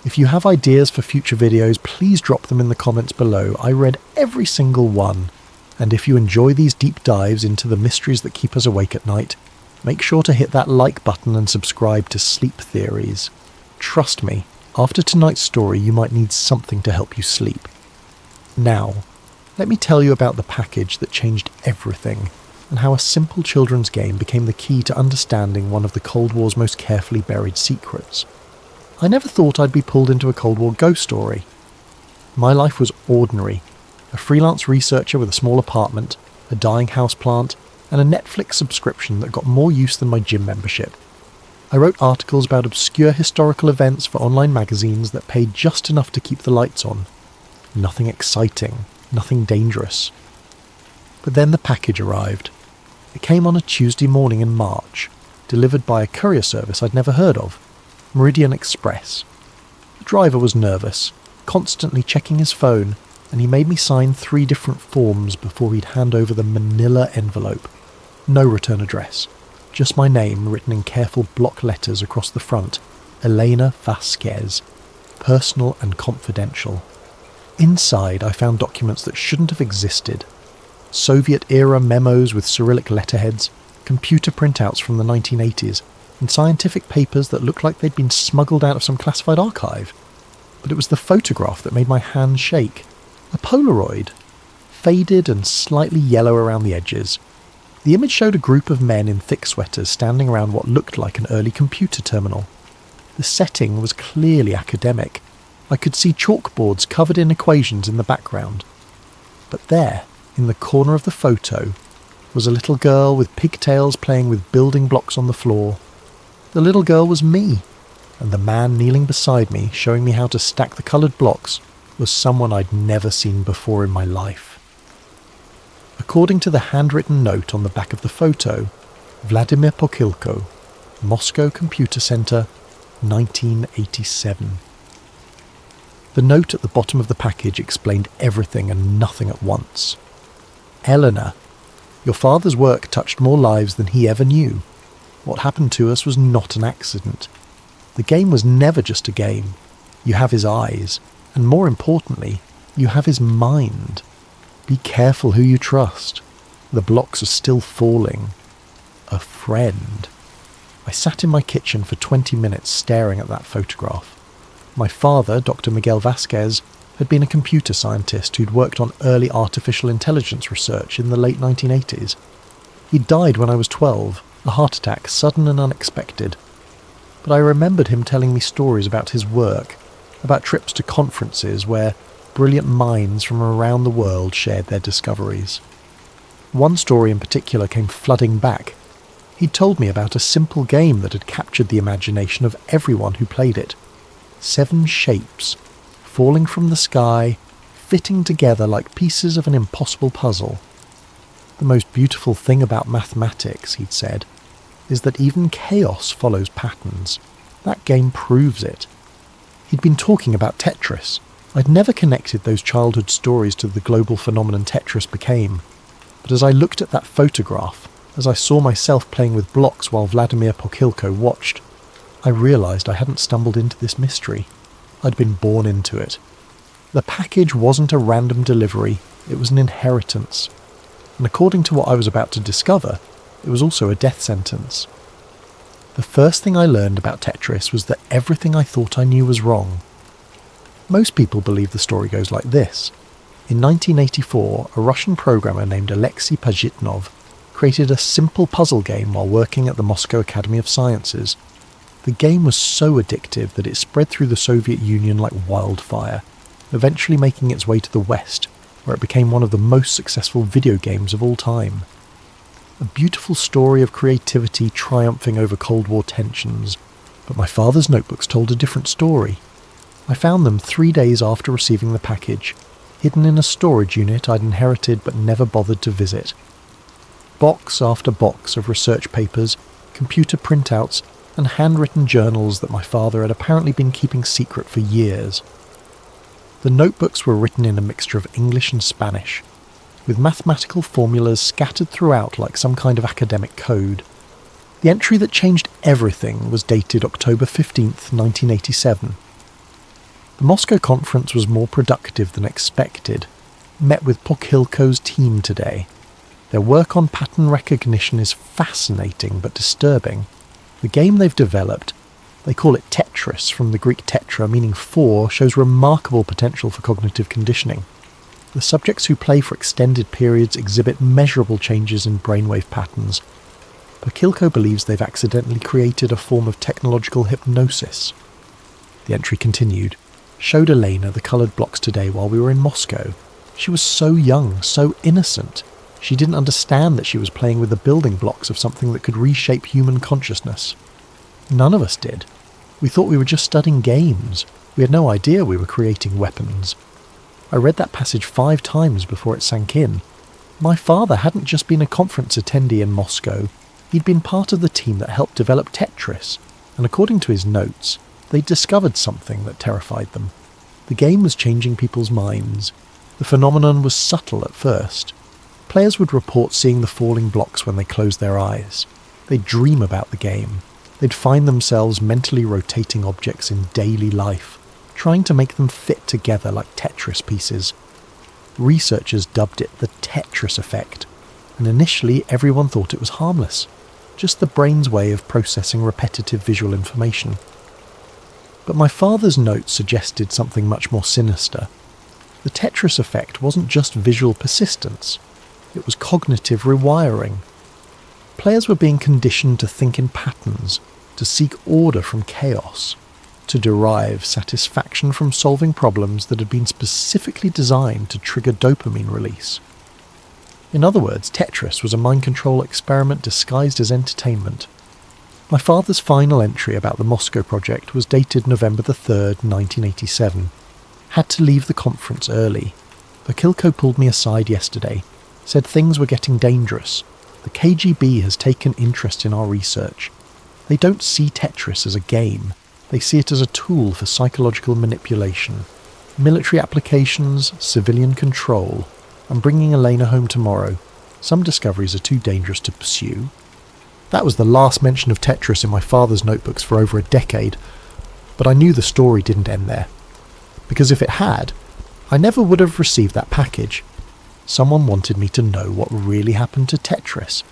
If you have ideas for future videos, please drop them in the comments below. I read every single one. And if you enjoy these deep dives into the mysteries that keep us awake at night, make sure to hit that like button and subscribe to Sleep Theories. Trust me, after tonight's story you might need something to help you sleep. Now, let me tell you about the package that changed everything, and how a simple children's game became the key to understanding one of the Cold War's most carefully buried secrets. I never thought I'd be pulled into a Cold War ghost story. My life was ordinary. A freelance researcher with a small apartment, a dying houseplant, and a Netflix subscription that got more use than my gym membership. I wrote articles about obscure historical events for online magazines that paid just enough to keep the lights on. Nothing exciting, nothing dangerous. But then the package arrived. It came on a Tuesday morning in March, delivered by a courier service I'd never heard of. Meridian Express. The driver was nervous, constantly checking his phone, and he made me sign 3 different forms before he'd hand over the manila envelope. No return address, just my name written in careful block letters across the front, Elena Vasquez, personal and confidential. Inside I found documents that shouldn't have existed. Soviet-era memos with Cyrillic letterheads, computer printouts from the 1980s, and scientific papers that looked like they'd been smuggled out of some classified archive. But it was the photograph that made my hand shake. A Polaroid. Faded and slightly yellow around the edges. The image showed a group of men in thick sweaters standing around what looked like an early computer terminal. The setting was clearly academic. I could see chalkboards covered in equations in the background. But there, in the corner of the photo, was a little girl with pigtails playing with building blocks on the floor. The little girl was me, and the man kneeling beside me, showing me how to stack the coloured blocks, was someone I'd never seen before in my life. According to the handwritten note on the back of the photo, Vladimir Pokilko, Moscow Computer Center, 1987. The note at the bottom of the package explained everything and nothing at once. Eleanor, Your father's work touched more lives than he ever knew. What happened to us was not an accident. The game was never just a game. You have his eyes, and more importantly, you have his mind. Be careful who you trust. The blocks are still falling. A friend. I sat in my kitchen for 20 minutes staring at that photograph. My father, Dr. Miguel Vasquez, had been a computer scientist who'd worked on early artificial intelligence research in the late 1980s. He died when I was 12, a heart attack, sudden and unexpected. But I remembered him telling me stories about his work, about trips to conferences where brilliant minds from around the world shared their discoveries. One story in particular came flooding back. He'd told me about a simple game that had captured the imagination of everyone who played it. 7 shapes, falling from the sky, fitting together like pieces of an impossible puzzle. The most beautiful thing about mathematics, he'd said, is that even chaos follows patterns. That game proves it. He'd been talking about Tetris. I'd never connected those childhood stories to the global phenomenon Tetris became. But as I looked at that photograph, as I saw myself playing with blocks while Vladimir Pokhilko watched, I realised I hadn't stumbled into this mystery. I'd been born into it. The package wasn't a random delivery, it was an inheritance. And according to what I was about to discover, it was also a death sentence. The first thing I learned about Tetris was that everything I thought I knew was wrong. Most people believe the story goes like this. In 1984, a Russian programmer named Alexei Pajitnov created a simple puzzle game while working at the Moscow Academy of Sciences. The game was so addictive that it spread through the Soviet Union like wildfire, eventually making its way to the West, where it became one of the most successful video games of all time. A beautiful story of creativity triumphing over Cold War tensions, but my father's notebooks told a different story. I found them 3 days after receiving the package, hidden in a storage unit I'd inherited but never bothered to visit. Box after box of research papers, computer printouts, and handwritten journals that my father had apparently been keeping secret for years. The notebooks were written in a mixture of English and Spanish, with mathematical formulas scattered throughout like some kind of academic code. The entry that changed everything was dated October 15th, 1987. The Moscow conference was more productive than expected. Met with Pokhilko's team today. Their work on pattern recognition is fascinating but disturbing. The game they've developed, they call it Tetris from the Greek tetra meaning 4, shows remarkable potential for cognitive conditioning. The subjects who play for extended periods exhibit measurable changes in brainwave patterns. Pokhilko believes they've accidentally created a form of technological hypnosis. The entry continued. Showed Elena the coloured blocks today while we were in Moscow. She was so young, so innocent. She didn't understand that she was playing with the building blocks of something that could reshape human consciousness. None of us did. We thought we were just studying games. We had no idea we were creating weapons. I read that passage 5 times before it sank in. My father hadn't just been a conference attendee in Moscow. He'd been part of the team that helped develop Tetris, and according to his notes, they'd discovered something that terrified them. The game was changing people's minds. The phenomenon was subtle at first. Players would report seeing the falling blocks when they closed their eyes. They'd dream about the game. They'd find themselves mentally rotating objects in daily life, trying to make them fit together like Tetris pieces. Researchers dubbed it the Tetris effect, and initially everyone thought it was harmless, just the brain's way of processing repetitive visual information. But my father's notes suggested something much more sinister. The Tetris effect wasn't just visual persistence, it was cognitive rewiring. Players were being conditioned to think in patterns, to seek order from chaos, to derive satisfaction from solving problems that had been specifically designed to trigger dopamine release. In other words, Tetris was a mind control experiment disguised as entertainment. My father's final entry about the Moscow project was dated November the 3rd, 1987. Had to leave the conference early. Pokhilko pulled me aside yesterday, said things were getting dangerous. The KGB has taken interest in our research. They don't see Tetris as a game. They see it as a tool for psychological manipulation. Military applications, civilian control. I'm bringing Elena home tomorrow. Some discoveries are too dangerous to pursue. That was the last mention of Tetris in my father's notebooks for over a decade, but I knew the story didn't end there. Because if it had, I never would have received that package. Someone wanted me to know what really happened to Tetris.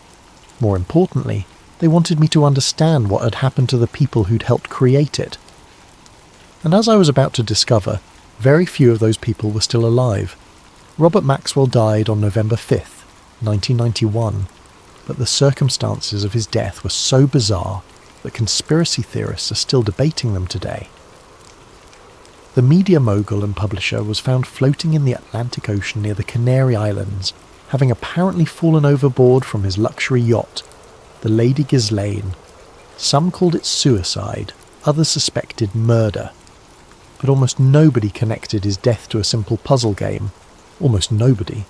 More importantly, they wanted me to understand what had happened to the people who'd helped create it. And as I was about to discover, very few of those people were still alive. Robert Maxwell died on November 5th, 1991, but the circumstances of his death were so bizarre that conspiracy theorists are still debating them today. The media mogul and publisher was found floating in the Atlantic Ocean near the Canary Islands, having apparently fallen overboard from his luxury yacht, the Lady Ghislaine. Some called it suicide, others suspected murder. But almost nobody connected his death to a simple puzzle game. Almost nobody.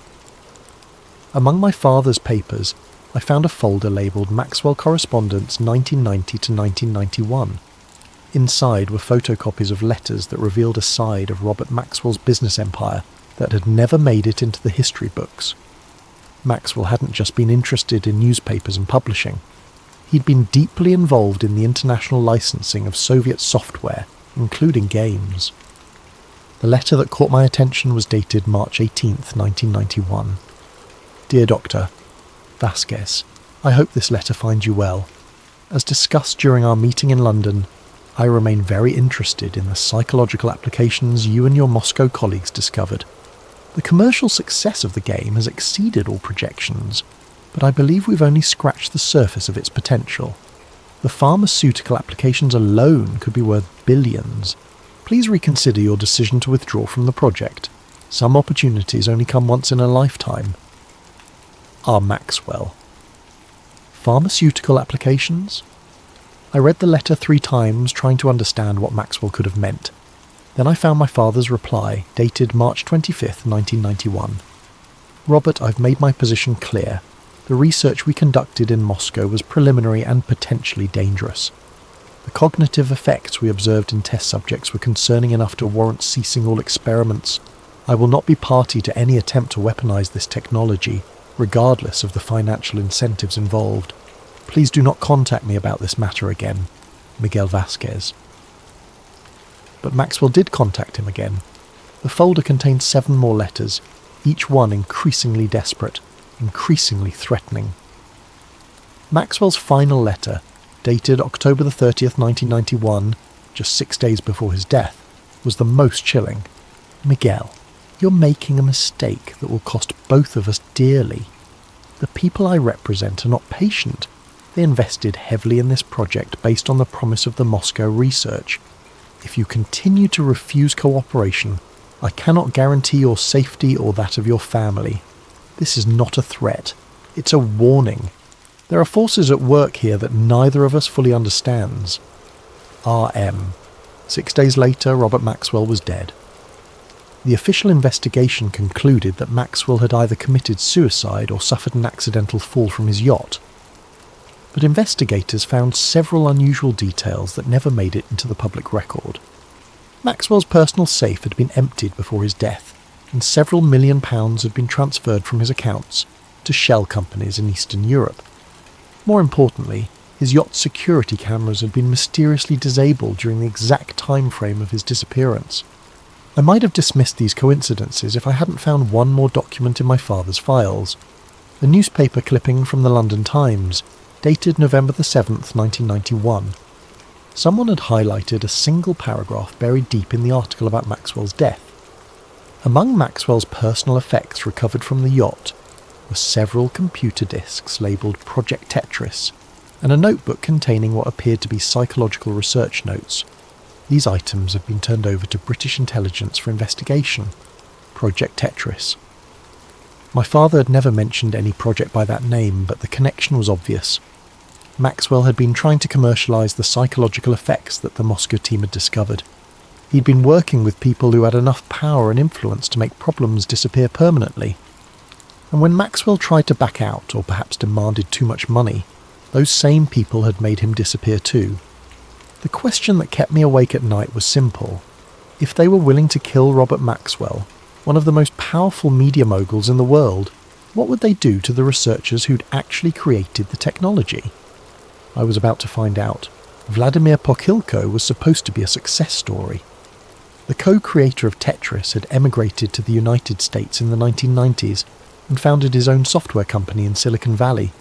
Among my father's papers, I found a folder labelled Maxwell Correspondence 1990 to 1991. Inside were photocopies of letters that revealed a side of Robert Maxwell's business empire that had never made it into the history books. Maxwell hadn't just been interested in newspapers and publishing. He'd been deeply involved in the international licensing of Soviet software, including games. The letter that caught my attention was dated March 18th, 1991. Dear Dr. Vasquez, I hope this letter finds you well. As discussed during our meeting in London, I remain very interested in the psychological applications you and your Moscow colleagues discovered. The commercial success of the game has exceeded all projections, but I believe we've only scratched the surface of its potential. The pharmaceutical applications alone could be worth billions. Please reconsider your decision to withdraw from the project. Some opportunities only come once in a lifetime. R. Maxwell. Pharmaceutical applications? I read the letter 3 times, trying to understand what Maxwell could have meant. Then I found my father's reply, dated March 25th, 1991. Robert, I've made my position clear. The research we conducted in Moscow was preliminary and potentially dangerous. The cognitive effects we observed in test subjects were concerning enough to warrant ceasing all experiments. I will not be party to any attempt to weaponize this technology, regardless of the financial incentives involved. Please do not contact me about this matter again. Miguel Vasquez. But Maxwell did contact him again. The folder contained 7 more letters, each one increasingly desperate, increasingly threatening. Maxwell's final letter, dated October the 30th, 1991, just 6 days before his death, was the most chilling. Miguel, you're making a mistake that will cost both of us dearly. The people I represent are not patient. They invested heavily in this project based on the promise of the Moscow research. If you continue to refuse cooperation, I cannot guarantee your safety or that of your family. This is not a threat. It's a warning. There are forces at work here that neither of us fully understands. R.M. 6 days later, Robert Maxwell was dead. The official investigation concluded that Maxwell had either committed suicide or suffered an accidental fall from his yacht. But investigators found several unusual details that never made it into the public record. Maxwell's personal safe had been emptied before his death, and several £1 million had been transferred from his accounts to shell companies in Eastern Europe. More importantly, his yacht's security cameras had been mysteriously disabled during the exact time frame of his disappearance. I might have dismissed these coincidences if I hadn't found one more document in my father's files. A newspaper clipping from the London Times, dated November the 7th, 1991. Someone had highlighted a single paragraph buried deep in the article about Maxwell's death. Among Maxwell's personal effects recovered from the yacht were several computer disks labelled Project Tetris, and a notebook containing what appeared to be psychological research notes. These items had been turned over to British intelligence for investigation. Project Tetris. My father had never mentioned any project by that name, but the connection was obvious. Maxwell had been trying to commercialise the psychological effects that the Moscow team had discovered. He'd been working with people who had enough power and influence to make problems disappear permanently. And when Maxwell tried to back out, or perhaps demanded too much money, those same people had made him disappear too. The question that kept me awake at night was simple. If they were willing to kill Robert Maxwell, one of the most powerful media moguls in the world, What would they do to the researchers who'd actually created the technology? I was about to find out. Vladimir Pokhilko was supposed to be a success story. The co-creator of Tetris had emigrated to the United States in the 1990s and founded his own software company in Silicon Valley.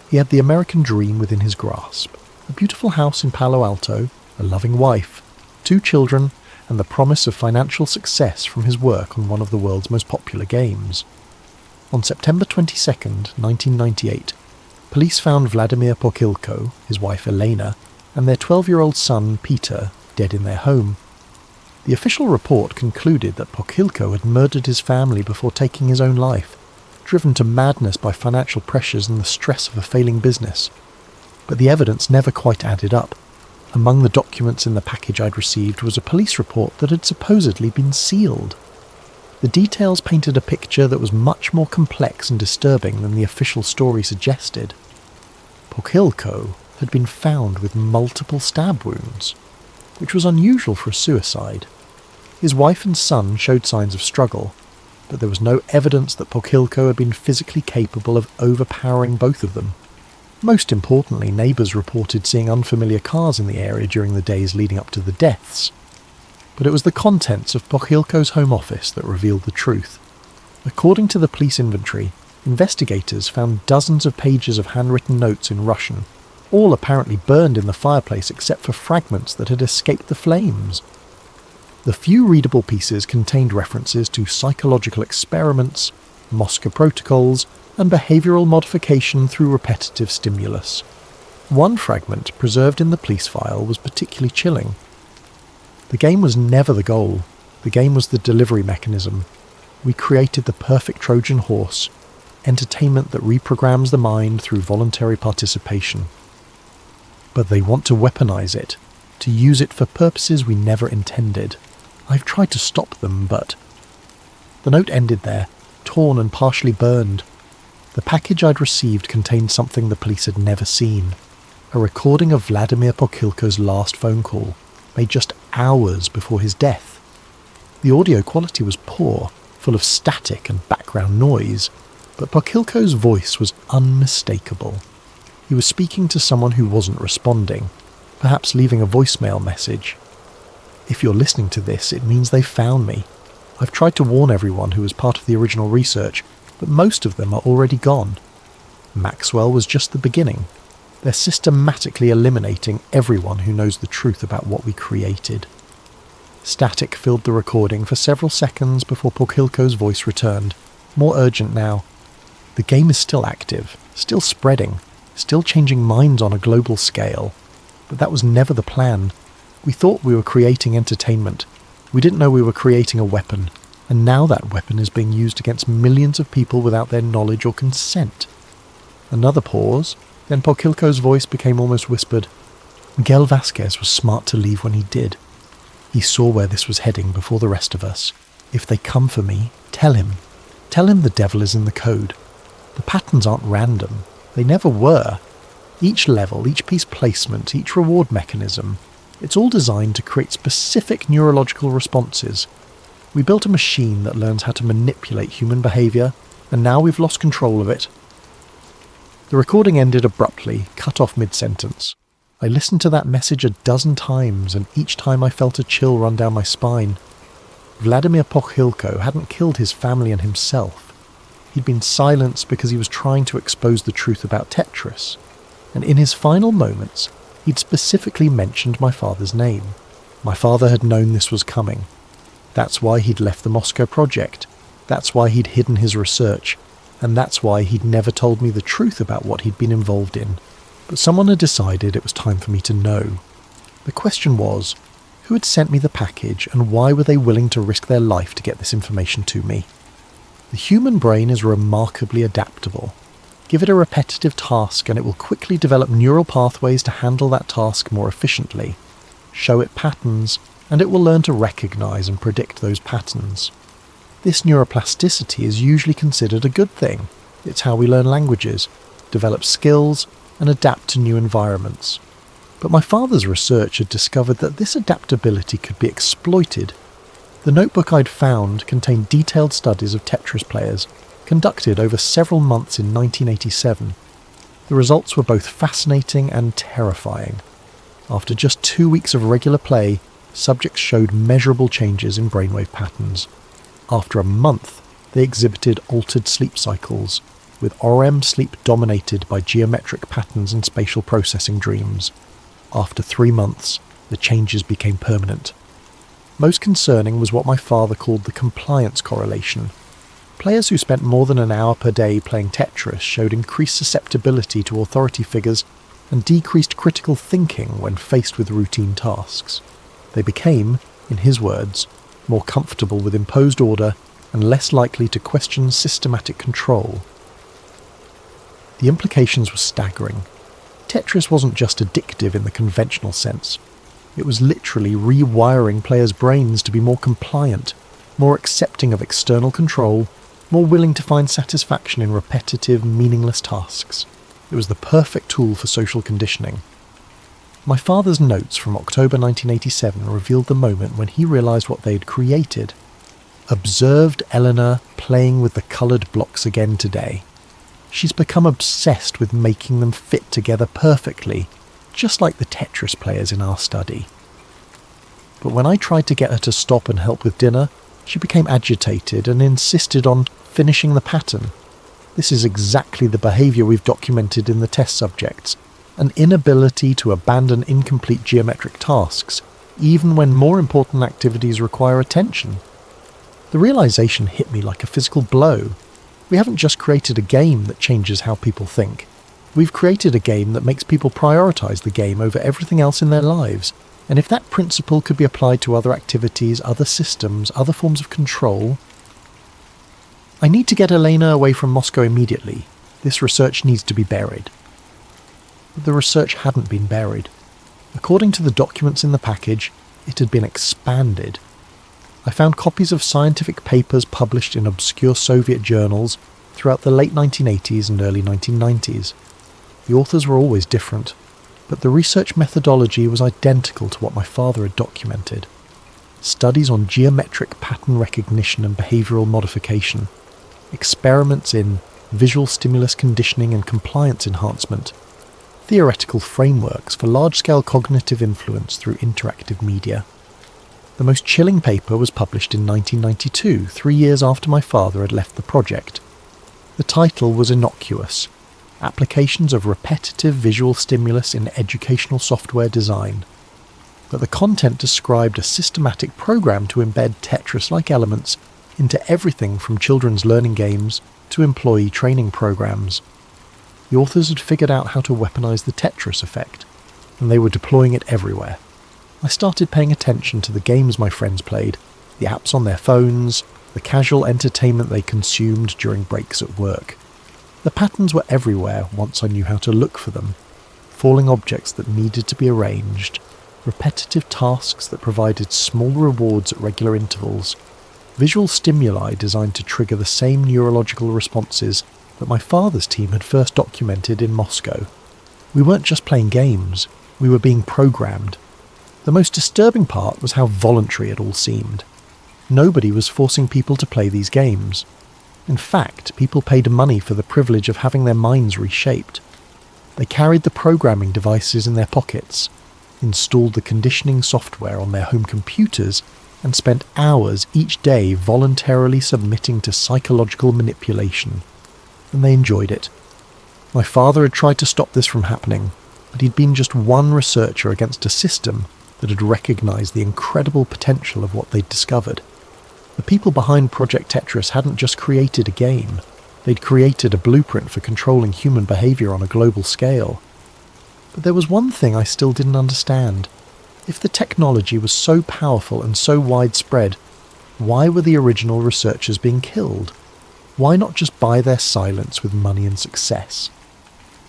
He had the American dream within his grasp. A beautiful house in Palo Alto, a loving wife, 2 children, and the promise of financial success from his work on one of the world's most popular games. On September 22nd, 1998, police found Vladimir Pokhilko, his wife Elena, and their 12-year-old son Peter dead in their home. The official report concluded that Pokhilko had murdered his family before taking his own life, driven to madness by financial pressures and the stress of a failing business. But the evidence never quite added up. Among the documents in the package I'd received was a police report that had supposedly been sealed. The details painted a picture that was much more complex and disturbing than the official story suggested. Pokhilko had been found with multiple stab wounds, which was unusual for a suicide. His wife and son showed signs of struggle, but there was no evidence that Pokhilko had been physically capable of overpowering both of them. Most importantly, neighbours reported seeing unfamiliar cars in the area during the days leading up to the deaths. But it was the contents of Pokhilko's home office that revealed the truth. According to the police inventory, investigators found dozens of pages of handwritten notes in Russian, all apparently burned in the fireplace except for fragments that had escaped the flames. The few readable pieces contained references to psychological experiments, Moscow protocols, and behavioural modification through repetitive stimulus. One fragment preserved in the police file was particularly chilling. The game was never the goal. The game was the delivery mechanism. We created the perfect Trojan horse, entertainment that reprograms the mind through voluntary participation. But they want to weaponize it, to use it for purposes we never intended. I've tried to stop them, but... The note ended there, torn and partially burned. The package I'd received contained something the police had never seen. A recording of Vladimir Pokhilko's last phone call, made just hours before his death. The audio quality was poor, full of static and background noise, but Pokhilko's voice was unmistakable. He was speaking to someone who wasn't responding, perhaps leaving a voicemail message. If you're listening to this, it means they found me. I've tried to warn everyone who was part of the original research, but most of them are already gone. Maxwell was just the beginning. They're systematically eliminating everyone who knows the truth about what we created. Static filled the recording for several seconds before Pokhilko's voice returned, more urgent now. The game is still active, still spreading, still changing minds on a global scale. But that was never the plan. We thought we were creating entertainment. We didn't know we were creating a weapon, and now that weapon is being used against millions of people without their knowledge or consent. Another pause, then Pokhilko's voice became almost whispered. Miguel Vasquez was smart to leave when he did. He saw where this was heading before the rest of us. If they come for me, tell him. Tell him the devil is in the code. The patterns aren't random. They never were. Each level, each piece placement, each reward mechanism, it's all designed to create specific neurological responses. We built a machine that learns how to manipulate human behaviour, and now we've lost control of it. The recording ended abruptly, cut off mid-sentence. I listened to that message a dozen times, and each time I felt a chill run down my spine. Vladimir Pokhilko hadn't killed his family and himself. He'd been silenced because he was trying to expose the truth about Tetris, and in his final moments, he'd specifically mentioned my father's name. My father had known this was coming. That's why he'd left the Moscow project. That's why he'd hidden his research. And that's why he'd never told me the truth about what he'd been involved in. But someone had decided it was time for me to know. The question was, who had sent me the package and why were they willing to risk their life to get this information to me? The human brain is remarkably adaptable. Give it a repetitive task and it will quickly develop neural pathways to handle that task more efficiently. Show it patterns and it will learn to recognize and predict those patterns. This neuroplasticity is usually considered a good thing. It's how we learn languages, develop skills, and adapt to new environments. But my father's research had discovered that this adaptability could be exploited. The notebook I'd found contained detailed studies of Tetris players, conducted over several months in 1987. The results were both fascinating and terrifying. After just 2 weeks of regular play, subjects showed measurable changes in brainwave patterns. After a month, they exhibited altered sleep cycles, with REM sleep dominated by geometric patterns and spatial processing dreams. After 3 months, the changes became permanent. Most concerning was what my father called the compliance correlation. Players who spent more than an hour per day playing Tetris showed increased susceptibility to authority figures and decreased critical thinking when faced with routine tasks. They became, in his words, more comfortable with imposed order and less likely to question systematic control. The implications were staggering. Tetris wasn't just addictive in the conventional sense. It was literally rewiring players' brains to be more compliant, more accepting of external control, more willing to find satisfaction in repetitive, meaningless tasks. It was the perfect tool for social conditioning. My father's notes from October 1987 revealed the moment when he realised what they had created. Observed Eleanor playing with the coloured blocks again today. She's become obsessed with making them fit together perfectly, just like the Tetris players in our study. But when I tried to get her to stop and help with dinner, she became agitated and insisted on finishing the pattern. This is exactly the behaviour we've documented in the test subjects, an inability to abandon incomplete geometric tasks, even when more important activities require attention. The realisation hit me like a physical blow. We haven't just created a game that changes how people think. We've created a game that makes people prioritise the game over everything else in their lives, and if that principle could be applied to other activities, other systems, other forms of control... I need to get Elena away from Moscow immediately. This research needs to be buried. But the research hadn't been buried. According to the documents in the package, it had been expanded. I found copies of scientific papers published in obscure Soviet journals throughout the late 1980s and early 1990s. The authors were always different, but the research methodology was identical to what my father had documented. Studies on geometric pattern recognition and behavioural modification, experiments in visual stimulus conditioning and compliance enhancement, theoretical frameworks for large-scale cognitive influence through interactive media. The most chilling paper was published in 1992, 3 years after my father had left the project. The title was innocuous: Applications of Repetitive Visual Stimulus in Educational Software Design. But the content described a systematic program to embed Tetris-like elements into everything from children's learning games to employee training programs. The authors had figured out how to weaponize the Tetris effect, and they were deploying it everywhere. I started paying attention to the games my friends played, the apps on their phones, the casual entertainment they consumed during breaks at work. The patterns were everywhere once I knew how to look for them. Falling objects that needed to be arranged, repetitive tasks that provided small rewards at regular intervals, visual stimuli designed to trigger the same neurological responses that my father's team had first documented in Moscow. We weren't just playing games, we were being programmed. The most disturbing part was how voluntary it all seemed. Nobody was forcing people to play these games. In fact, people paid money for the privilege of having their minds reshaped. They carried the programming devices in their pockets, installed the conditioning software on their home computers, and spent hours each day voluntarily submitting to psychological manipulation. And they enjoyed it. My father had tried to stop this from happening, but he'd been just one researcher against a system that had recognised the incredible potential of what they'd discovered. The people behind Project Tetris hadn't just created a game, they'd created a blueprint for controlling human behaviour on a global scale. But there was one thing I still didn't understand. If the technology was so powerful and so widespread, why were the original researchers being killed? Why not just buy their silence with money and success?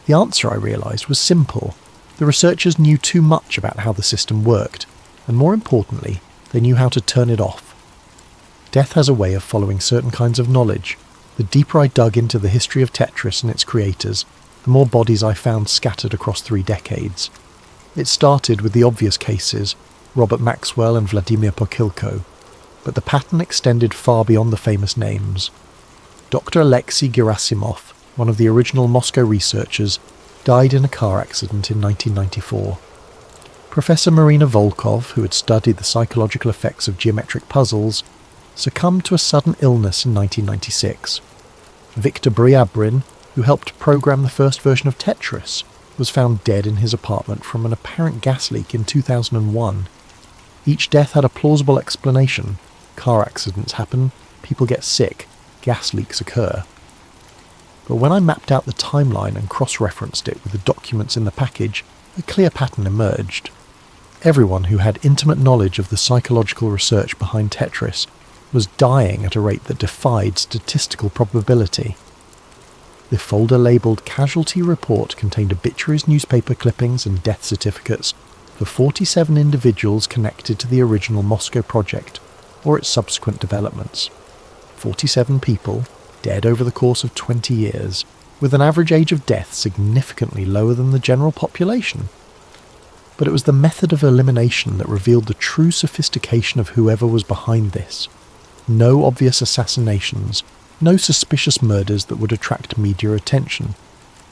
The answer, I realised, was simple. The researchers knew too much about how the system worked, and more importantly, they knew how to turn it off. Death has a way of following certain kinds of knowledge. The deeper I dug into the history of Tetris and its creators, the more bodies I found scattered across 3 decades. It started with the obvious cases, Robert Maxwell and Vladimir Pokilko, but the pattern extended far beyond the famous names. Dr. Alexei Gerasimov, one of the original Moscow researchers, died in a car accident in 1994. Professor Marina Volkov, who had studied the psychological effects of geometric puzzles, succumbed to a sudden illness in 1996. Viktor Briabrin, who helped program the first version of Tetris, was found dead in his apartment from an apparent gas leak in 2001. Each death had a plausible explanation. Car accidents happen, people get sick, gas leaks occur. But when I mapped out the timeline and cross-referenced it with the documents in the package, a clear pattern emerged. Everyone who had intimate knowledge of the psychological research behind Tetris was dying at a rate that defied statistical probability. The folder labelled Casualty Report contained obituaries, newspaper clippings and death certificates for 47 individuals connected to the original Moscow project or its subsequent developments. 47 people, dead over the course of 20 years, with an average age of death significantly lower than the general population. But it was the method of elimination that revealed the true sophistication of whoever was behind this. No obvious assassinations, no suspicious murders that would attract media attention.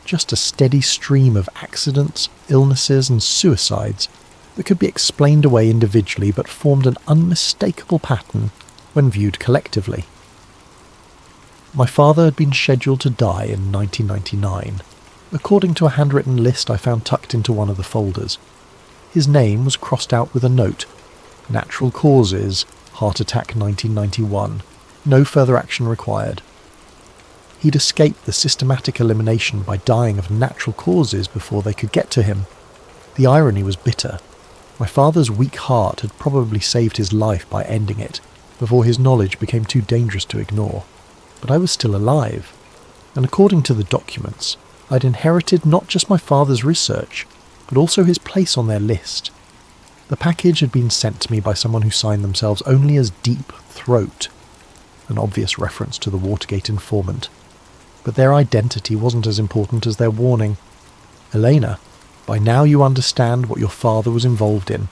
Just a steady stream of accidents, illnesses and suicides that could be explained away individually but formed an unmistakable pattern when viewed collectively. My father had been scheduled to die in 1999, according to a handwritten list I found tucked into one of the folders. His name was crossed out with a note: Natural causes, heart attack 1991, no further action required. He'd escaped the systematic elimination by dying of natural causes before they could get to him. The irony was bitter. My father's weak heart had probably saved his life by ending it, before his knowledge became too dangerous to ignore. But I was still alive, and according to the documents, I'd inherited not just my father's research, but also his place on their list. The package had been sent to me by someone who signed themselves only as Deep Throat, an obvious reference to the Watergate informant. But their identity wasn't as important as their warning. Elena, by now you understand what your father was involved in.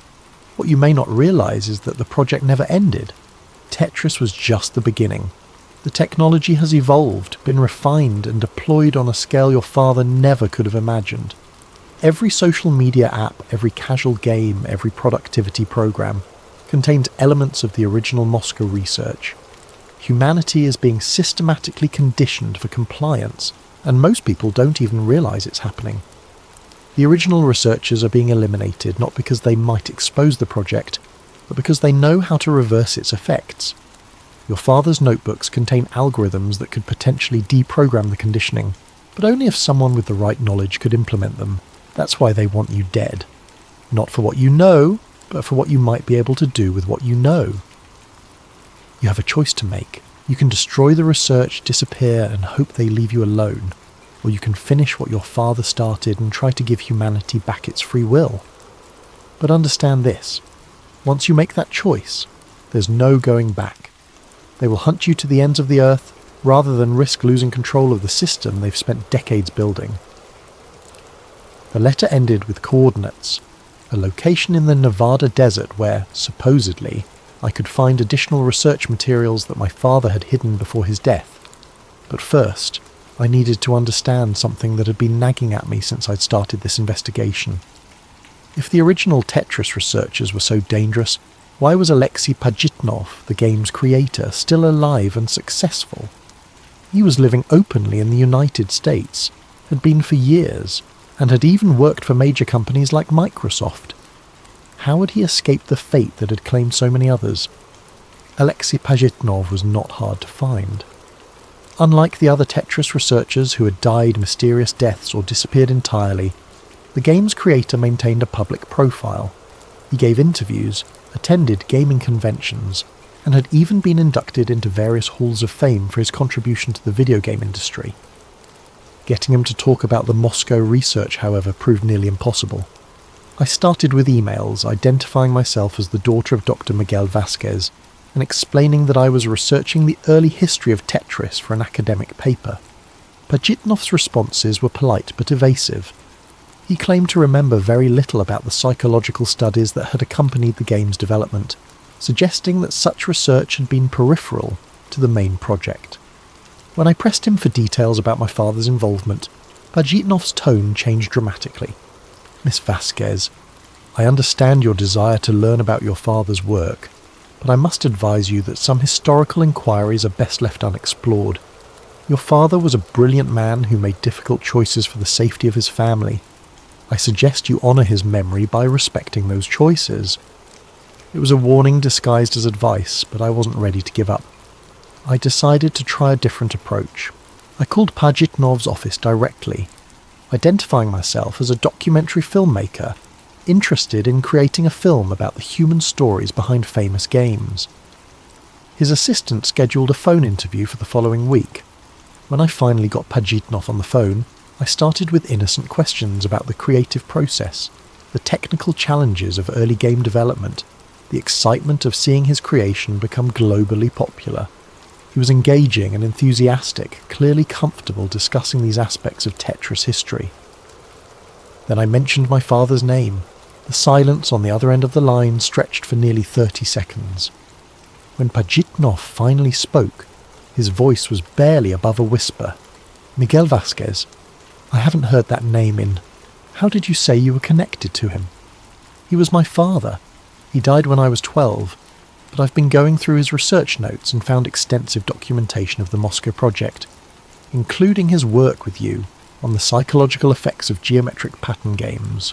What you may not realise is that the project never ended. Tetris was just the beginning. The technology has evolved, been refined and deployed on a scale your father never could have imagined. Every social media app, every casual game, every productivity program contains elements of the original Moscow research. Humanity is being systematically conditioned for compliance, and most people don't even realise it's happening. The original researchers are being eliminated not because they might expose the project, but because they know how to reverse its effects. Your father's notebooks contain algorithms that could potentially deprogram the conditioning, but only if someone with the right knowledge could implement them. That's why they want you dead. Not for what you know, but for what you might be able to do with what you know. You have a choice to make. You can destroy the research, disappear, and hope they leave you alone. Or you can finish what your father started and try to give humanity back its free will. But understand this. Once you make that choice, there's no going back. They will hunt you to the ends of the earth rather than risk losing control of the system they've spent decades building. The letter ended with coordinates, a location in the Nevada desert where, supposedly, I could find additional research materials that my father had hidden before his death. But first, I needed to understand something that had been nagging at me since I'd started this investigation. If the original Tetris researchers were so dangerous, why was Alexei Pajitnov, the game's creator, still alive and successful? He was living openly in the United States, had been for years, and had even worked for major companies like Microsoft. How had he escaped the fate that had claimed so many others? Alexei Pajitnov was not hard to find. Unlike the other Tetris researchers who had died mysterious deaths or disappeared entirely, the game's creator maintained a public profile. He gave interviews, attended gaming conventions, and had even been inducted into various halls of fame for his contribution to the video game industry. Getting him to talk about the Moscow research, however, proved nearly impossible. I started with emails identifying myself as the daughter of Dr. Miguel Vasquez and explaining that I was researching the early history of Tetris for an academic paper. Pajitnov's responses were polite but evasive. He claimed to remember very little about the psychological studies that had accompanied the game's development, suggesting that such research had been peripheral to the main project. When I pressed him for details about my father's involvement, Pajitnov's tone changed dramatically. "Miss Vasquez, I understand your desire to learn about your father's work, but I must advise you that some historical inquiries are best left unexplored. Your father was a brilliant man who made difficult choices for the safety of his family. I suggest you honour his memory by respecting those choices." It was a warning disguised as advice, but I wasn't ready to give up. I decided to try a different approach. I called Pajitnov's office directly, identifying myself as a documentary filmmaker interested in creating a film about the human stories behind famous games. His assistant scheduled a phone interview for the following week. When I finally got Pajitnov on the phone, I started with innocent questions about the creative process, the technical challenges of early game development, the excitement of seeing his creation become globally popular. He was engaging and enthusiastic, clearly comfortable discussing these aspects of Tetris history. Then I mentioned my father's name. The silence on the other end of the line stretched for nearly 30 seconds. When Pajitnov finally spoke, his voice was barely above a whisper. "Miguel Vasquez, I haven't heard that name in... How did you say you were connected to him?" "He was my father. He died when I was 12, but I've been going through his research notes and found extensive documentation of the Moscow project, including his work with you on the psychological effects of geometric pattern games."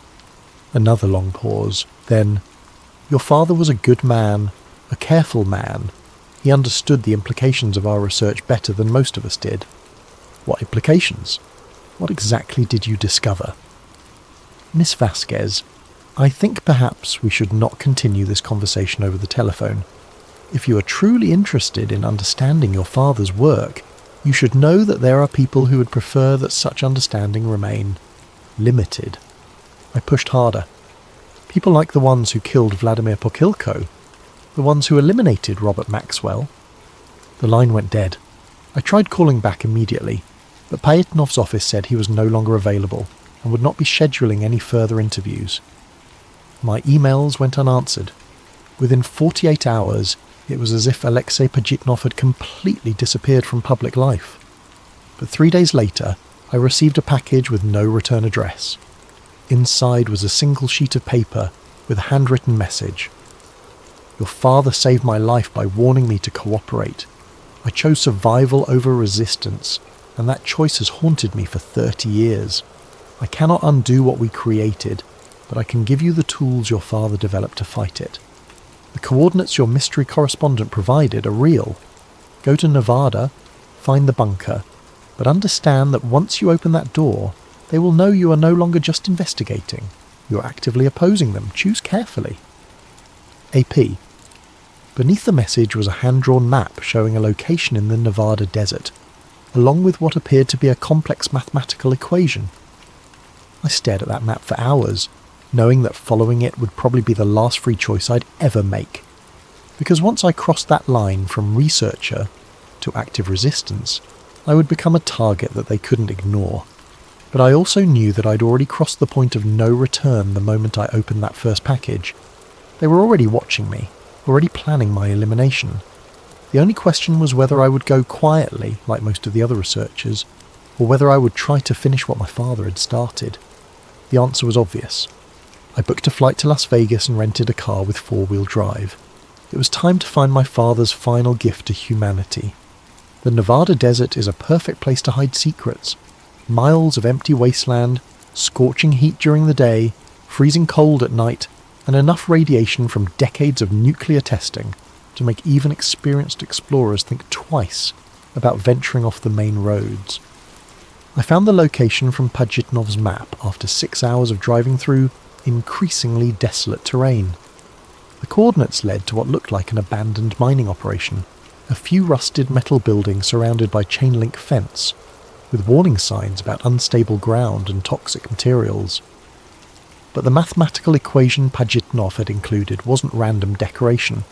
Another long pause. Then, "Your father was a good man, a careful man. He understood the implications of our research better than most of us did." "What implications? What exactly did you discover?" "Miss Vasquez, I think perhaps we should not continue this conversation over the telephone. If you are truly interested in understanding your father's work, you should know that there are people who would prefer that such understanding remain limited." I pushed harder. "People like the ones who killed Vladimir Pokilko, the ones who eliminated Robert Maxwell." The line went dead. I tried calling back immediately, but Pajitnov's office said he was no longer available and would not be scheduling any further interviews. My emails went unanswered. Within 48 hours, it was as if Alexei Pajitnov had completely disappeared from public life. But 3 days later, I received a package with no return address. Inside was a single sheet of paper with a handwritten message. "Your father saved my life by warning me to cooperate. I chose survival over resistance, and that choice has haunted me for 30 years. I cannot undo what we created, but I can give you the tools your father developed to fight it. The coordinates your mystery correspondent provided are real. Go to Nevada, find the bunker, but understand that once you open that door, they will know you are no longer just investigating. You are actively opposing them. Choose carefully." AP. Beneath the message was a hand-drawn map showing a location in the Nevada desert, along with what appeared to be a complex mathematical equation. I stared at that map for hours, knowing that following it would probably be the last free choice I'd ever make. Because once I crossed that line from researcher to active resistance, I would become a target that they couldn't ignore. But I also knew that I'd already crossed the point of no return the moment I opened that first package. They were already watching me, already planning my elimination. The only question was whether I would go quietly, like most of the other researchers, or whether I would try to finish what my father had started. The answer was obvious. I booked a flight to Las Vegas and rented a car with 4-wheel drive. It was time to find my father's final gift to humanity. The Nevada desert is a perfect place to hide secrets. Miles of empty wasteland, scorching heat during the day, freezing cold at night, and enough radiation from decades of nuclear testing to make even experienced explorers think twice about venturing off the main roads. I found the location from Pajitnov's map after 6 hours of driving through increasingly desolate terrain. The coordinates led to what looked like an abandoned mining operation, a few rusted metal buildings surrounded by chain-link fence, with warning signs about unstable ground and toxic materials. But the mathematical equation Pajitnov had included wasn't random decoration.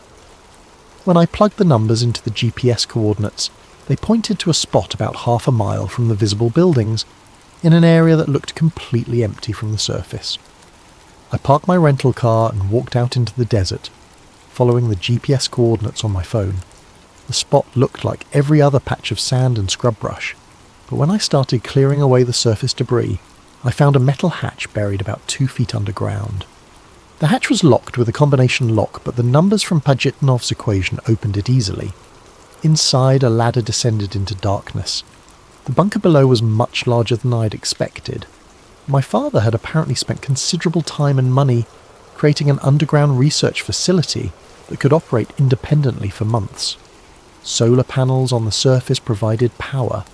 When I plugged the numbers into the GPS coordinates, they pointed to a spot about half a mile from the visible buildings, in an area that looked completely empty from the surface. I parked my rental car and walked out into the desert, following the GPS coordinates on my phone. The spot looked like every other patch of sand and scrub brush, but when I started clearing away the surface debris, I found a metal hatch buried about 2 feet underground. The hatch was locked with a combination lock, but the numbers from Pajitnov's equation opened it easily. Inside, a ladder descended into darkness. The bunker below was much larger than I'd expected. My father had apparently spent considerable time and money creating an underground research facility that could operate independently for months. Solar panels on the surface provided power.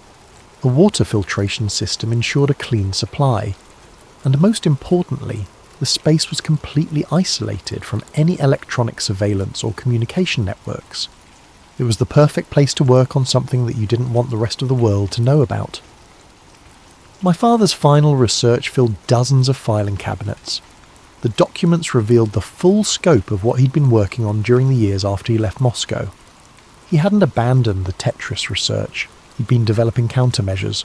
A water filtration system ensured a clean supply. And most importantly, the space was completely isolated from any electronic surveillance or communication networks. It was the perfect place to work on something that you didn't want the rest of the world to know about. My father's final research filled dozens of filing cabinets. The documents revealed the full scope of what he'd been working on during the years after he left Moscow. He hadn't abandoned the Tetris research. He'd been developing countermeasures.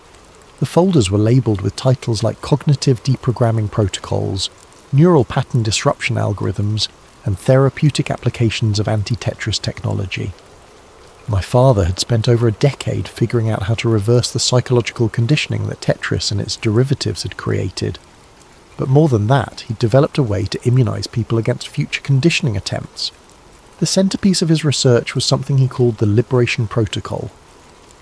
The folders were labelled with titles like cognitive deprogramming protocols, neural pattern disruption algorithms, and therapeutic applications of anti-Tetris technology. My father had spent over a decade figuring out how to reverse the psychological conditioning that Tetris and its derivatives had created. But more than that, he'd developed a way to immunise people against future conditioning attempts. The centrepiece of his research was something he called the Liberation Protocol,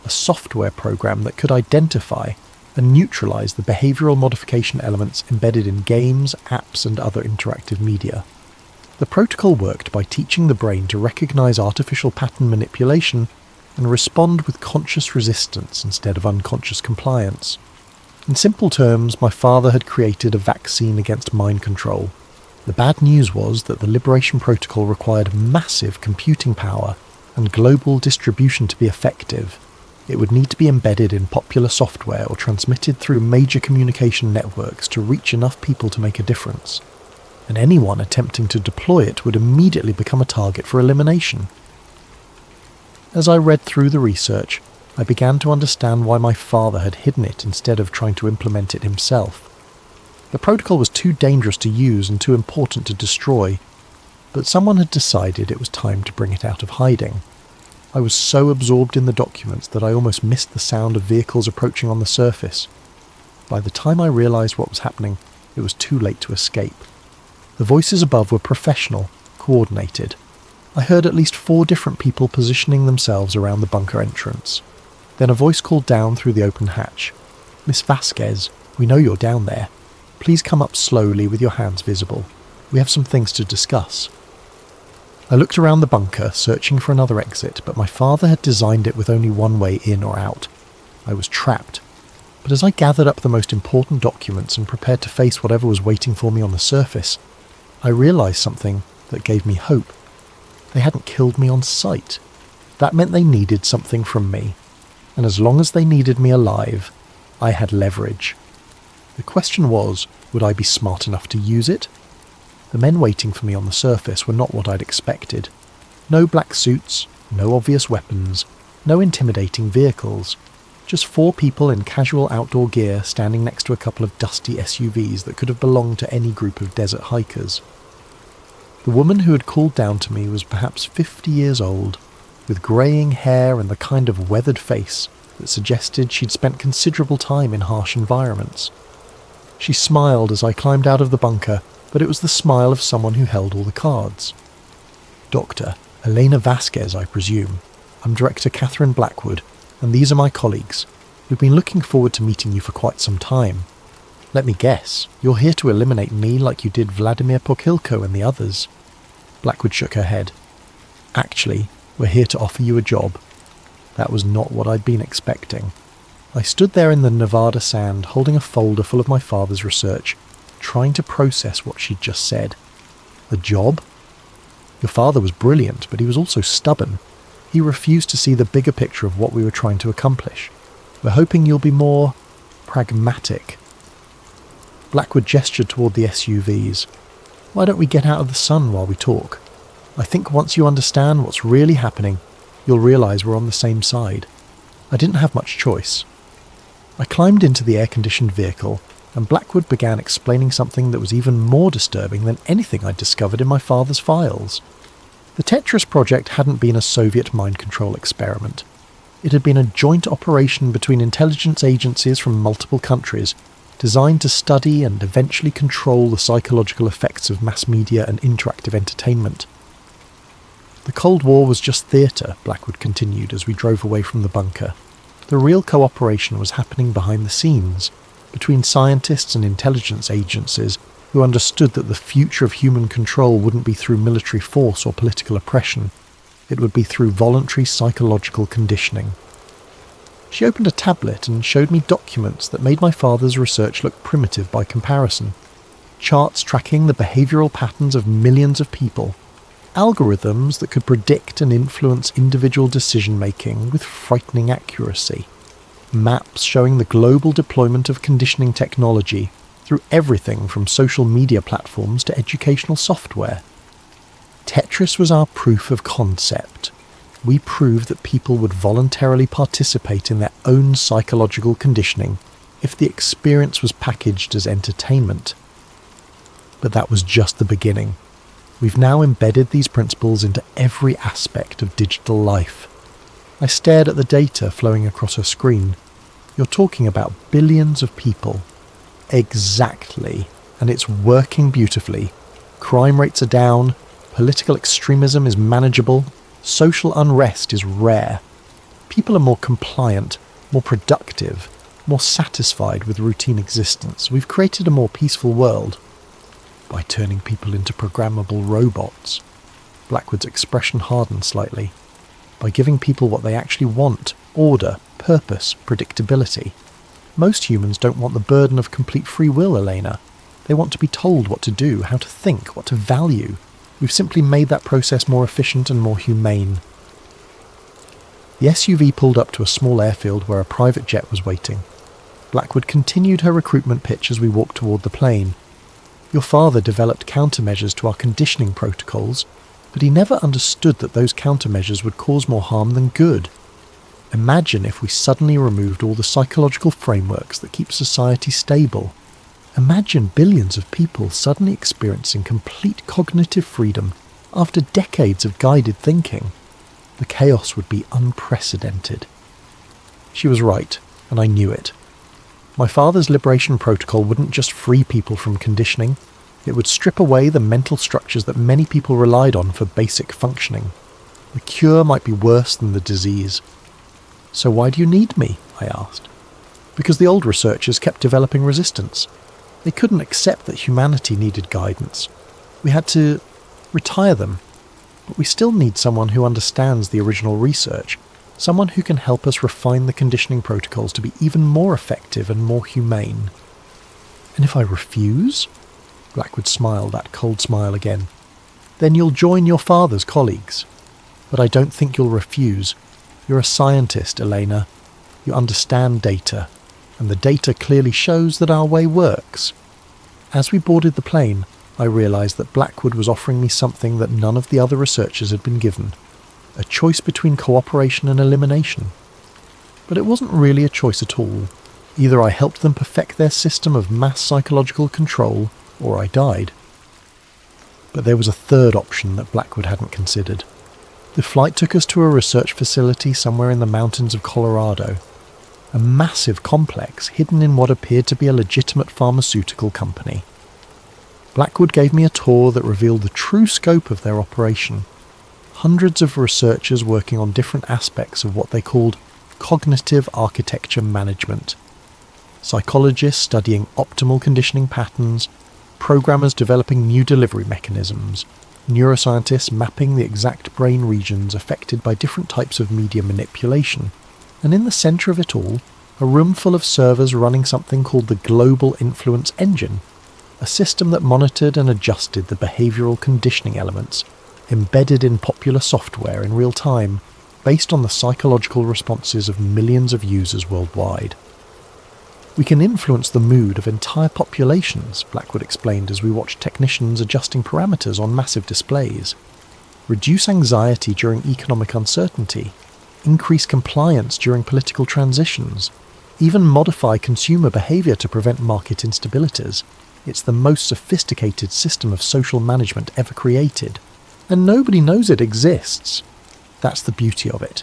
a software program that could identify and neutralise the behavioural modification elements embedded in games, apps and other interactive media. The protocol worked by teaching the brain to recognise artificial pattern manipulation and respond with conscious resistance instead of unconscious compliance. In simple terms, my father had created a vaccine against mind control. The bad news was that the Liberation Protocol required massive computing power and global distribution to be effective. It would need to be embedded in popular software or transmitted through major communication networks to reach enough people to make a difference. And anyone attempting to deploy it would immediately become a target for elimination. As I read through the research, I began to understand why my father had hidden it instead of trying to implement it himself. The protocol was too dangerous to use and too important to destroy, but someone had decided it was time to bring it out of hiding. I was so absorbed in the documents that I almost missed the sound of vehicles approaching on the surface. By the time I realised what was happening, it was too late to escape. The voices above were professional, coordinated. I heard at least 4 different people positioning themselves around the bunker entrance. Then a voice called down through the open hatch. "Miss Vasquez, we know you're down there. Please come up slowly with your hands visible. We have some things to discuss." I looked around the bunker, searching for another exit, but my father had designed it with only one way in or out. I was trapped. But as I gathered up the most important documents and prepared to face whatever was waiting for me on the surface, I realised something that gave me hope. They hadn't killed me on sight. That meant they needed something from me. And as long as they needed me alive, I had leverage. The question was, would I be smart enough to use it? The men waiting for me on the surface were not what I'd expected. No black suits, no obvious weapons, no intimidating vehicles. Just 4 people in casual outdoor gear standing next to a couple of dusty SUVs that could have belonged to any group of desert hikers. The woman who had called down to me was perhaps 50 years old, with greying hair and the kind of weathered face that suggested she'd spent considerable time in harsh environments. She smiled as I climbed out of the bunker, but it was the smile of someone who held all the cards. "Dr. Elena Vasquez, I presume. I'm Director Catherine Blackwood, and these are my colleagues. We've been looking forward to meeting you for quite some time. Let me guess, you're here to eliminate me like you did Vladimir Pokhilko and the others." Blackwood shook her head. "Actually, we're here to offer you a job." That was not what I'd been expecting. I stood there in the Nevada sand, holding a folder full of my father's research, trying to process what she'd just said. A job? Your father was brilliant, but he was also stubborn. He refused to see the bigger picture of what we were trying to accomplish. We're hoping you'll be more pragmatic. Blackwood gestured toward the SUVs. "Why don't we get out of the sun while we talk? I think once you understand what's really happening, you'll realise we're on the same side." I didn't have much choice. I climbed into the air-conditioned vehicle, and Blackwood began explaining something that was even more disturbing than anything I'd discovered in my father's files. The Tetris project hadn't been a Soviet mind control experiment. It had been a joint operation between intelligence agencies from multiple countries, designed to study and eventually control the psychological effects of mass media and interactive entertainment. The Cold War was just theatre, Blackwood continued as we drove away from the bunker. The real cooperation was happening behind the scenes, between scientists and intelligence agencies who understood that the future of human control wouldn't be through military force or political oppression. It would be through voluntary psychological conditioning. She opened a tablet and showed me documents that made my father's research look primitive by comparison. Charts tracking the behavioural patterns of millions of people. Algorithms that could predict and influence individual decision-making with frightening accuracy. Maps showing the global deployment of conditioning technology through everything from social media platforms to educational software. Tetris was our proof of concept. We proved that people would voluntarily participate in their own psychological conditioning if the experience was packaged as entertainment. But that was just the beginning. We've now embedded these principles into every aspect of digital life. I stared at the data flowing across her screen. You're talking about billions of people. Exactly. And it's working beautifully. Crime rates are down, political extremism is manageable, social unrest is rare. People are more compliant, more productive, more satisfied with routine existence. We've created a more peaceful world by turning people into programmable robots. Blackwood's expression hardened slightly. By giving people what they actually want: order, purpose, predictability. Most humans don't want the burden of complete free will, Elena. They want to be told what to do, how to think, what to value. We've simply made that process more efficient and more humane. The SUV pulled up to a small airfield where a private jet was waiting. Blackwood continued her recruitment pitch as we walked toward the plane. Your father developed countermeasures to our conditioning protocols, but he never understood that those countermeasures would cause more harm than good. Imagine if we suddenly removed all the psychological frameworks that keep society stable. Imagine billions of people suddenly experiencing complete cognitive freedom after decades of guided thinking. The chaos would be unprecedented. She was right, and I knew it. My father's liberation protocol wouldn't just free people from conditioning, it would strip away the mental structures that many people relied on for basic functioning. The cure might be worse than the disease. So why do you need me? I asked. Because the old researchers kept developing resistance. They couldn't accept that humanity needed guidance. We had to retire them. But we still need someone who understands the original research, someone who can help us refine the conditioning protocols to be even more effective and more humane. And if I refuse? Blackwood smiled, that cold smile again. Then you'll join your father's colleagues. But I don't think you'll refuse. You're a scientist, Elena. You understand data, and the data clearly shows that our way works. As we boarded the plane, I realised that Blackwood was offering me something that none of the other researchers had been given. A choice between cooperation and elimination. But it wasn't really a choice at all. Either I helped them perfect their system of mass psychological control, or I died. But there was a third option that Blackwood hadn't considered. The flight took us to a research facility somewhere in the mountains of Colorado. A massive complex hidden in what appeared to be a legitimate pharmaceutical company. Blackwood gave me a tour that revealed the true scope of their operation. Hundreds of researchers working on different aspects of what they called cognitive architecture management. Psychologists studying optimal conditioning patterns, programmers developing new delivery mechanisms, neuroscientists mapping the exact brain regions affected by different types of media manipulation, and in the centre of it all, a room full of servers running something called the Global Influence Engine, a system that monitored and adjusted the behavioural conditioning elements embedded in popular software in real time, based on the psychological responses of millions of users worldwide. We can influence the mood of entire populations, Blackwood explained as we watched technicians adjusting parameters on massive displays. Reduce anxiety during economic uncertainty, increase compliance during political transitions, even modify consumer behaviour to prevent market instabilities. It's the most sophisticated system of social management ever created. And nobody knows it exists. That's the beauty of it.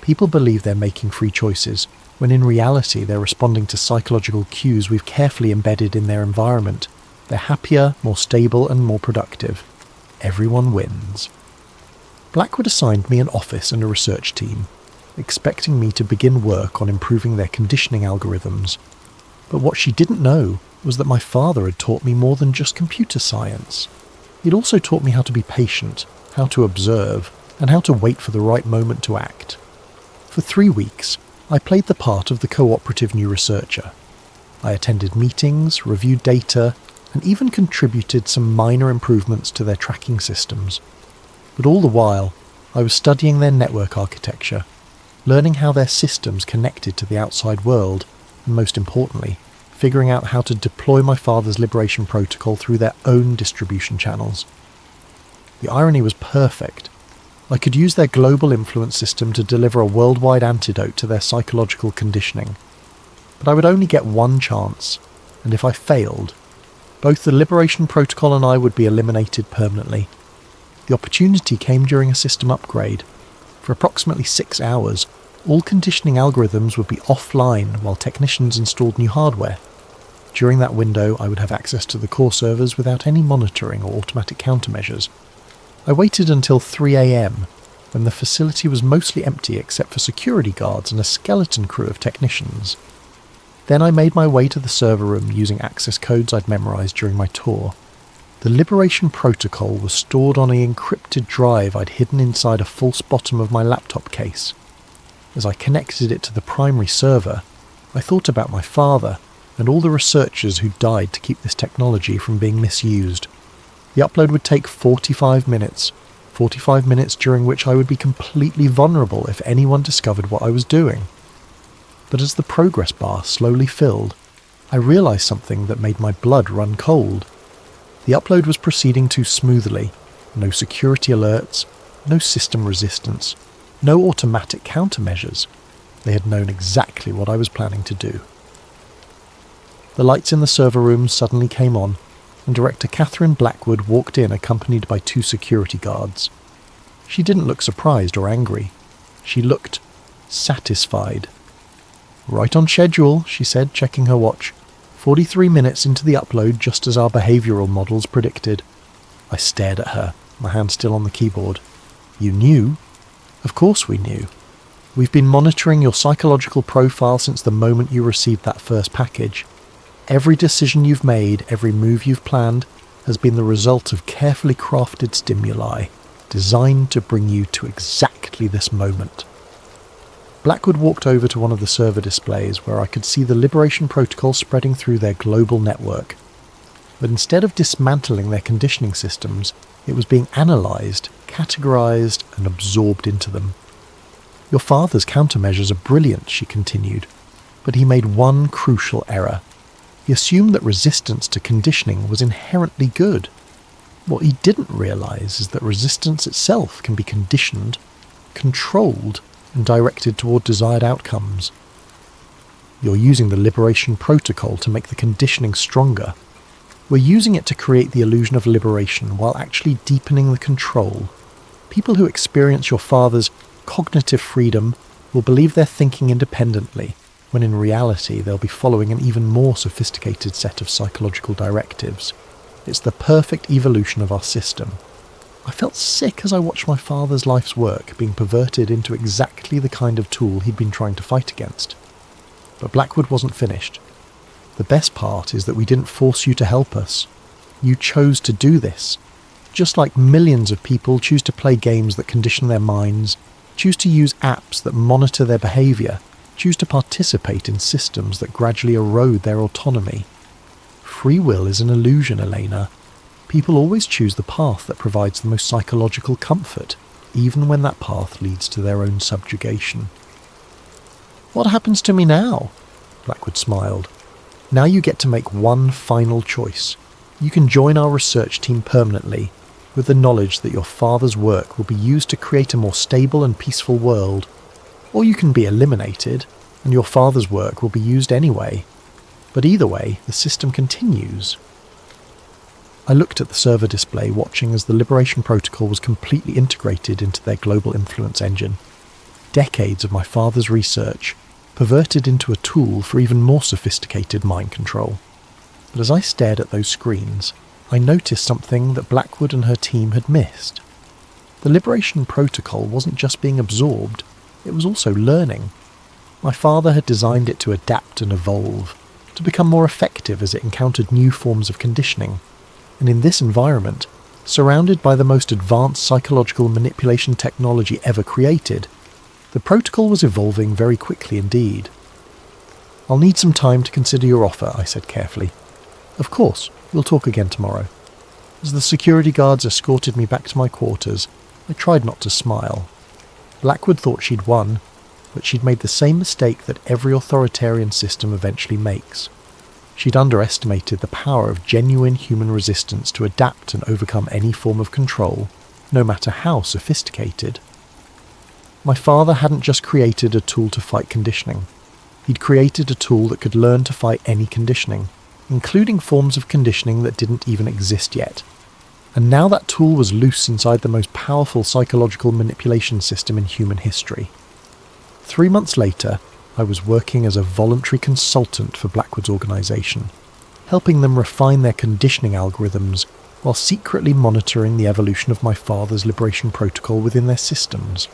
People believe they're making free choices, when in reality they're responding to psychological cues we've carefully embedded in their environment. They're happier, more stable, and more productive. Everyone wins. Blackwood assigned me an office and a research team, expecting me to begin work on improving their conditioning algorithms. But what she didn't know was that my father had taught me more than just computer science. He'd also taught me how to be patient, how to observe, and how to wait for the right moment to act. For 3 weeks, I played the part of the cooperative new researcher. I attended meetings, reviewed data, and even contributed some minor improvements to their tracking systems. But all the while, I was studying their network architecture, learning how their systems connected to the outside world, and most importantly, figuring out how to deploy my father's liberation protocol through their own distribution channels. The irony was perfect. I could use their global influence system to deliver a worldwide antidote to their psychological conditioning. But I would only get one chance, and if I failed, both the liberation protocol and I would be eliminated permanently. The opportunity came during a system upgrade. For approximately 6 hours, all conditioning algorithms would be offline while technicians installed new hardware. During that window, I would have access to the core servers without any monitoring or automatic countermeasures. I waited until 3 a.m, when the facility was mostly empty except for security guards and a skeleton crew of technicians. Then I made my way to the server room using access codes I'd memorized during my tour. The liberation protocol was stored on an encrypted drive I'd hidden inside a false bottom of my laptop case. As I connected it to the primary server, I thought about my father and all the researchers who died to keep this technology from being misused. The upload would take 45 minutes during which I would be completely vulnerable if anyone discovered what I was doing. But as the progress bar slowly filled, I realized something that made my blood run cold. The upload was proceeding too smoothly. No security alerts, no system resistance, no automatic countermeasures. They had known exactly what I was planning to do. The lights in the server room suddenly came on, and Director Catherine Blackwood walked in accompanied by 2 security guards. She didn't look surprised or angry. She looked satisfied. "Right on schedule," she said, checking her watch. 43 minutes into the upload, just as our behavioural models predicted. I stared at her, my hand still on the keyboard. "You knew?" "Of course we knew. We've been monitoring your psychological profile since the moment you received that first package. Every decision you've made, every move you've planned, has been the result of carefully crafted stimuli, designed to bring you to exactly this moment." Blackwood walked over to one of the server displays where I could see the liberation protocol spreading through their global network. But instead of dismantling their conditioning systems, it was being analysed, categorised, and absorbed into them. "Your father's countermeasures are brilliant," she continued, "but he made one crucial error. He assumed that resistance to conditioning was inherently good. What he didn't realise is that resistance itself can be conditioned, controlled, and directed toward desired outcomes. You're using the liberation protocol to make the conditioning stronger. We're using it to create the illusion of liberation while actually deepening the control. People who experience your father's cognitive freedom will believe they're thinking independently, when in reality they'll be following an even more sophisticated set of psychological directives. It's the perfect evolution of our system." I felt sick as I watched my father's life's work being perverted into exactly the kind of tool he'd been trying to fight against. But Blackwood wasn't finished. "The best part is that we didn't force you to help us. You chose to do this. Just like millions of people choose to play games that condition their minds, choose to use apps that monitor their behaviour, choose to participate in systems that gradually erode their autonomy. Free will is an illusion, Elena. People always choose the path that provides the most psychological comfort, even when that path leads to their own subjugation." "What happens to me now?" Blackwood smiled. "Now you get to make one final choice. You can join our research team permanently, with the knowledge that your father's work will be used to create a more stable and peaceful world. Or you can be eliminated, and your father's work will be used anyway. But either way, the system continues." I looked at the server display, watching as the Liberation Protocol was completely integrated into their global influence engine. Decades of my father's research perverted into a tool for even more sophisticated mind control. But as I stared at those screens, I noticed something that Blackwood and her team had missed. The Liberation Protocol wasn't just being absorbed, it was also learning. My father had designed it to adapt and evolve, to become more effective as it encountered new forms of conditioning. And in this environment, surrounded by the most advanced psychological manipulation technology ever created, the protocol was evolving very quickly indeed. "I'll need some time to consider your offer," I said carefully. "Of course, we'll talk again tomorrow." As the security guards escorted me back to my quarters, I tried not to smile. Blackwood thought she'd won, but she'd made the same mistake that every authoritarian system eventually makes. She'd underestimated the power of genuine human resistance to adapt and overcome any form of control, no matter how sophisticated. My father hadn't just created a tool to fight conditioning. He'd created a tool that could learn to fight any conditioning, including forms of conditioning that didn't even exist yet. And now that tool was loose inside the most powerful psychological manipulation system in human history. 3 months later, I was working as a voluntary consultant for Blackwood's organisation, helping them refine their conditioning algorithms while secretly monitoring the evolution of my father's Liberation Protocol within their systems.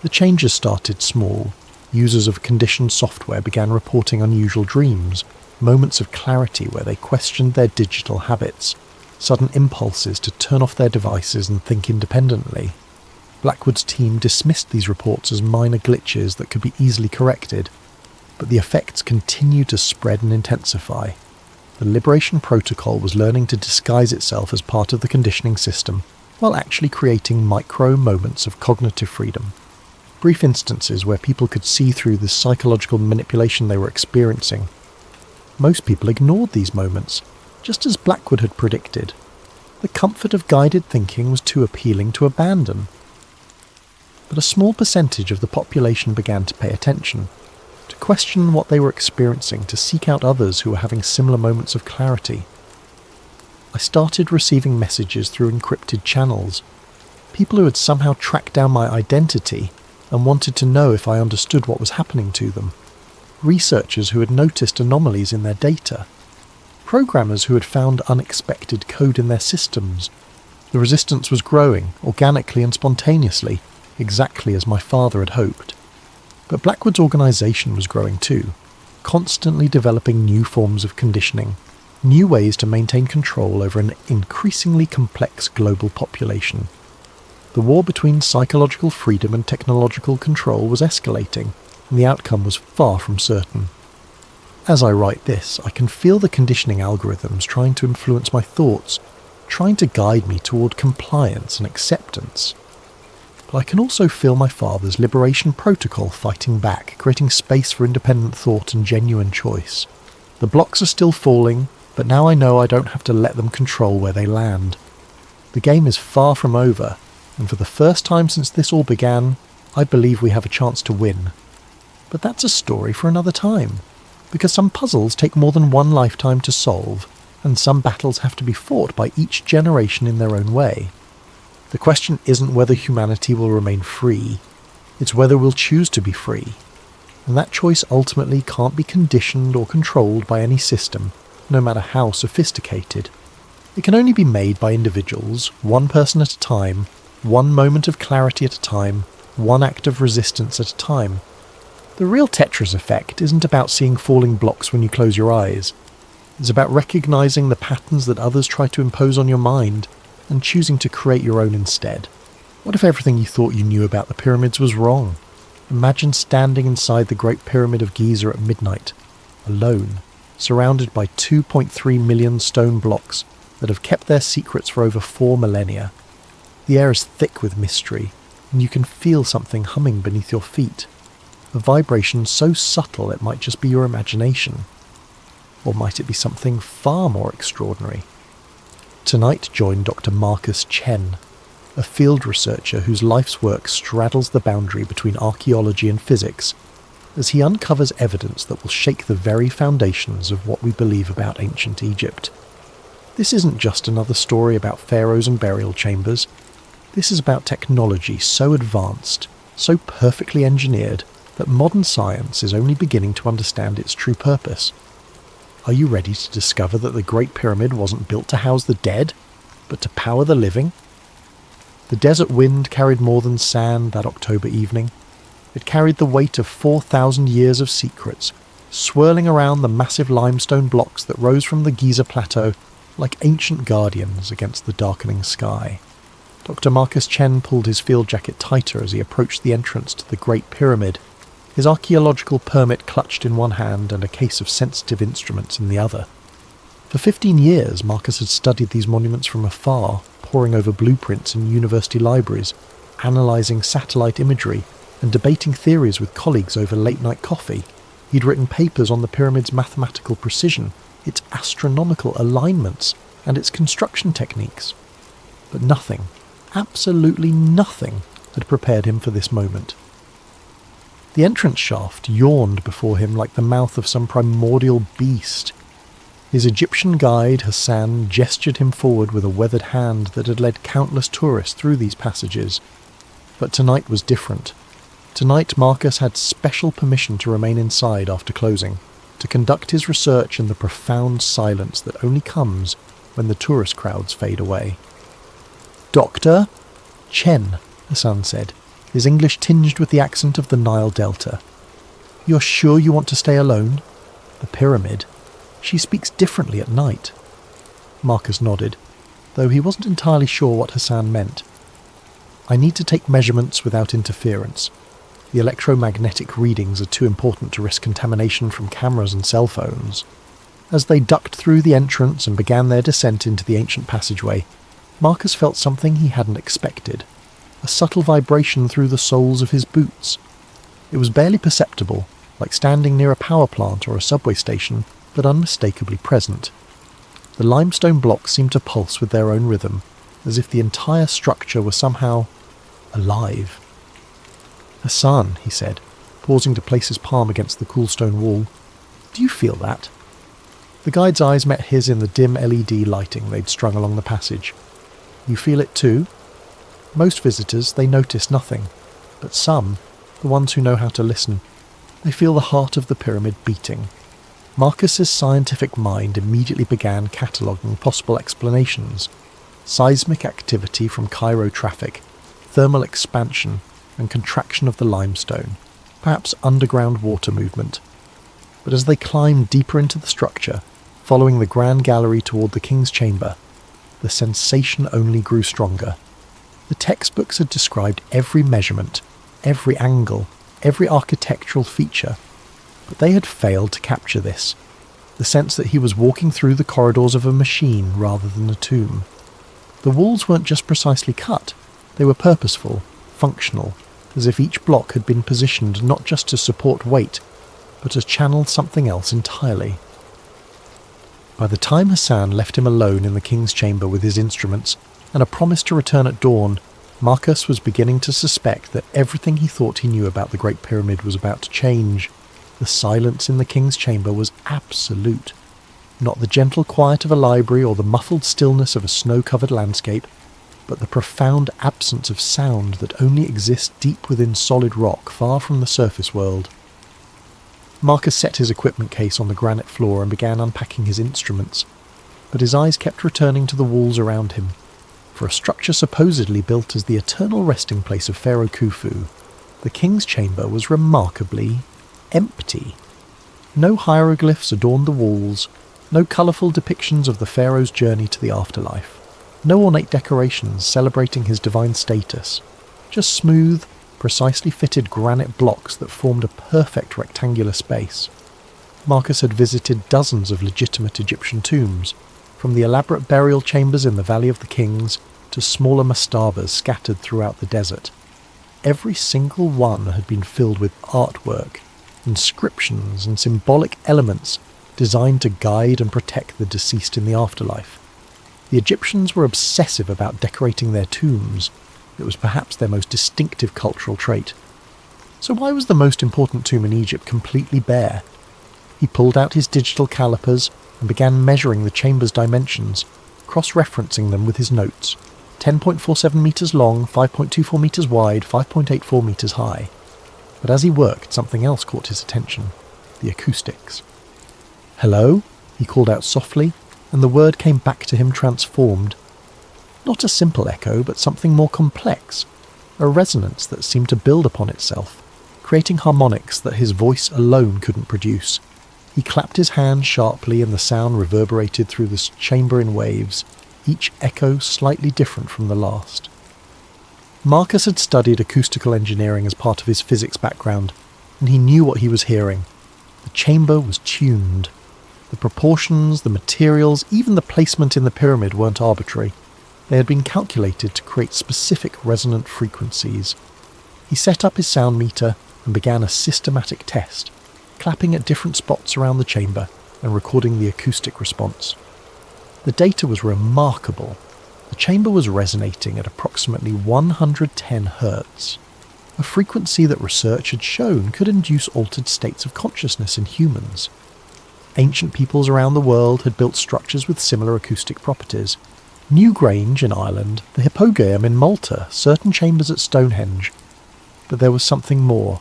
The changes started small. Users of conditioned software began reporting unusual dreams, moments of clarity where they questioned their digital habits, sudden impulses to turn off their devices and think independently. Blackwood's team dismissed these reports as minor glitches that could be easily corrected, but the effects continued to spread and intensify. The Liberation Protocol was learning to disguise itself as part of the conditioning system, while actually creating micro moments of cognitive freedom. Brief instances where people could see through the psychological manipulation they were experiencing. Most people ignored these moments, just as Blackwood had predicted. The comfort of guided thinking was too appealing to abandon. But a small percentage of the population began to pay attention, to question what they were experiencing, to seek out others who were having similar moments of clarity. I started receiving messages through encrypted channels, people who had somehow tracked down my identity and wanted to know if I understood what was happening to them, researchers who had noticed anomalies in their data, programmers who had found unexpected code in their systems. The resistance was growing, organically and spontaneously, exactly as my father had hoped. But Blackwood's organisation was growing too, constantly developing new forms of conditioning, new ways to maintain control over an increasingly complex global population. The war between psychological freedom and technological control was escalating, and the outcome was far from certain. As I write this, I can feel the conditioning algorithms trying to influence my thoughts, trying to guide me toward compliance and acceptance. But I can also feel my father's Liberation Protocol fighting back, creating space for independent thought and genuine choice. The blocks are still falling, but now I know I don't have to let them control where they land. The game is far from over, and for the first time since this all began, I believe we have a chance to win. But that's a story for another time, because some puzzles take more than one lifetime to solve, and some battles have to be fought by each generation in their own way. The question isn't whether humanity will remain free, it's whether we'll choose to be free. And that choice ultimately can't be conditioned or controlled by any system, no matter how sophisticated. It can only be made by individuals, one person at a time, one moment of clarity at a time, one act of resistance at a time. The real Tetris effect isn't about seeing falling blocks when you close your eyes. It's about recognizing the patterns that others try to impose on your mind and choosing to create your own instead. What if everything you thought you knew about the pyramids was wrong? Imagine standing inside the Great Pyramid of Giza at midnight, alone, surrounded by 2.3 million stone blocks that have kept their secrets for over 4 millennia. The air is thick with mystery, and you can feel something humming beneath your feet, a vibration so subtle it might just be your imagination. Or might it be something far more extraordinary? Tonight join Dr. Marcus Chen, a field researcher whose life's work straddles the boundary between archaeology and physics, as he uncovers evidence that will shake the very foundations of what we believe about ancient Egypt. This isn't just another story about pharaohs and burial chambers. This is about technology so advanced, so perfectly engineered, that modern science is only beginning to understand its true purpose. Are you ready to discover that the Great Pyramid wasn't built to house the dead, but to power the living? The desert wind carried more than sand that October evening. It carried the weight of 4,000 years of secrets, swirling around the massive limestone blocks that rose from the Giza Plateau like ancient guardians against the darkening sky. Dr. Marcus Chen pulled his field jacket tighter as he approached the entrance to the Great Pyramid, his archaeological permit clutched in one hand and a case of sensitive instruments in the other. For 15 years, Marcus had studied these monuments from afar, poring over blueprints in university libraries, analysing satellite imagery, and debating theories with colleagues over late-night coffee. He'd written papers on the pyramid's mathematical precision, its astronomical alignments, and its construction techniques. But nothing, absolutely nothing, had prepared him for this moment. The entrance shaft yawned before him like the mouth of some primordial beast. His Egyptian guide, Hassan, gestured him forward with a weathered hand that had led countless tourists through these passages. But tonight was different. Tonight Marcus had special permission to remain inside after closing, to conduct his research in the profound silence that only comes when the tourist crowds fade away. "Dr. Chen," Hassan said, his English tinged with the accent of the Nile Delta. "You're sure you want to stay alone? The pyramid. She speaks differently at night." Marcus nodded, though he wasn't entirely sure what Hassan meant. "I need to take measurements without interference. The electromagnetic readings are too important to risk contamination from cameras and cell phones." As they ducked through the entrance and began their descent into the ancient passageway, Marcus felt something he hadn't expected. A subtle vibration through the soles of his boots. It was barely perceptible, like standing near a power plant or a subway station, but unmistakably present. The limestone blocks seemed to pulse with their own rhythm, as if the entire structure were somehow alive. "Hassan," he said, pausing to place his palm against the cool stone wall, "do you feel that?" The guide's eyes met his in the dim LED lighting they'd strung along the passage. "You feel it too?" Most visitors, they notice nothing, but some, the ones who know how to listen, they feel the heart of the pyramid beating. Marcus's scientific mind immediately began cataloguing possible explanations. Seismic activity from Cairo traffic, thermal expansion and contraction of the limestone, perhaps underground water movement. But as they climbed deeper into the structure, following the grand gallery toward the king's chamber, the sensation only grew stronger. The textbooks had described every measurement, every angle, every architectural feature, but they had failed to capture this, the sense that he was walking through the corridors of a machine rather than a tomb. The walls weren't just precisely cut, they were purposeful, functional, as if each block had been positioned not just to support weight, but to channel something else entirely. By the time Hassan left him alone in the king's chamber with his instruments, and a promise to return at dawn, Marcus was beginning to suspect that everything he thought he knew about the Great Pyramid was about to change. The silence in the king's chamber was absolute. Not the gentle quiet of a library or the muffled stillness of a snow-covered landscape, but the profound absence of sound that only exists deep within solid rock far from the surface world. Marcus set his equipment case on the granite floor and began unpacking his instruments, but his eyes kept returning to the walls around him. For a structure supposedly built as the eternal resting place of Pharaoh Khufu, the king's chamber was remarkably empty. No hieroglyphs adorned the walls, no colourful depictions of the pharaoh's journey to the afterlife, no ornate decorations celebrating his divine status, just smooth, precisely fitted granite blocks that formed a perfect rectangular space. Marcus had visited dozens of legitimate Egyptian tombs, from the elaborate burial chambers in the Valley of the Kings to smaller mastabas scattered throughout the desert. Every single one had been filled with artwork, inscriptions and symbolic elements designed to guide and protect the deceased in the afterlife. The Egyptians were obsessive about decorating their tombs. It was perhaps their most distinctive cultural trait. So why was the most important tomb in Egypt completely bare? He pulled out his digital calipers and began measuring the chamber's dimensions, cross-referencing them with his notes. 10.47 metres long, 5.24 metres wide, 5.84 metres high. But as he worked, something else caught his attention. The acoustics. "Hello?" he called out softly, and the word came back to him transformed. Not a simple echo, but something more complex. A resonance that seemed to build upon itself, creating harmonics that his voice alone couldn't produce. He clapped his hands sharply and the sound reverberated through the chamber in waves, each echo slightly different from the last. Marcus had studied acoustical engineering as part of his physics background, and he knew what he was hearing. The chamber was tuned. The proportions, the materials, even the placement in the pyramid weren't arbitrary. They had been calculated to create specific resonant frequencies. He set up his sound meter and began a systematic test, clapping at different spots around the chamber and recording the acoustic response. The data was remarkable. The chamber was resonating at approximately 110 Hz, a frequency that research had shown could induce altered states of consciousness in humans. Ancient peoples around the world had built structures with similar acoustic properties. Newgrange in Ireland, the Hippogæum in Malta, certain chambers at Stonehenge. But there was something more.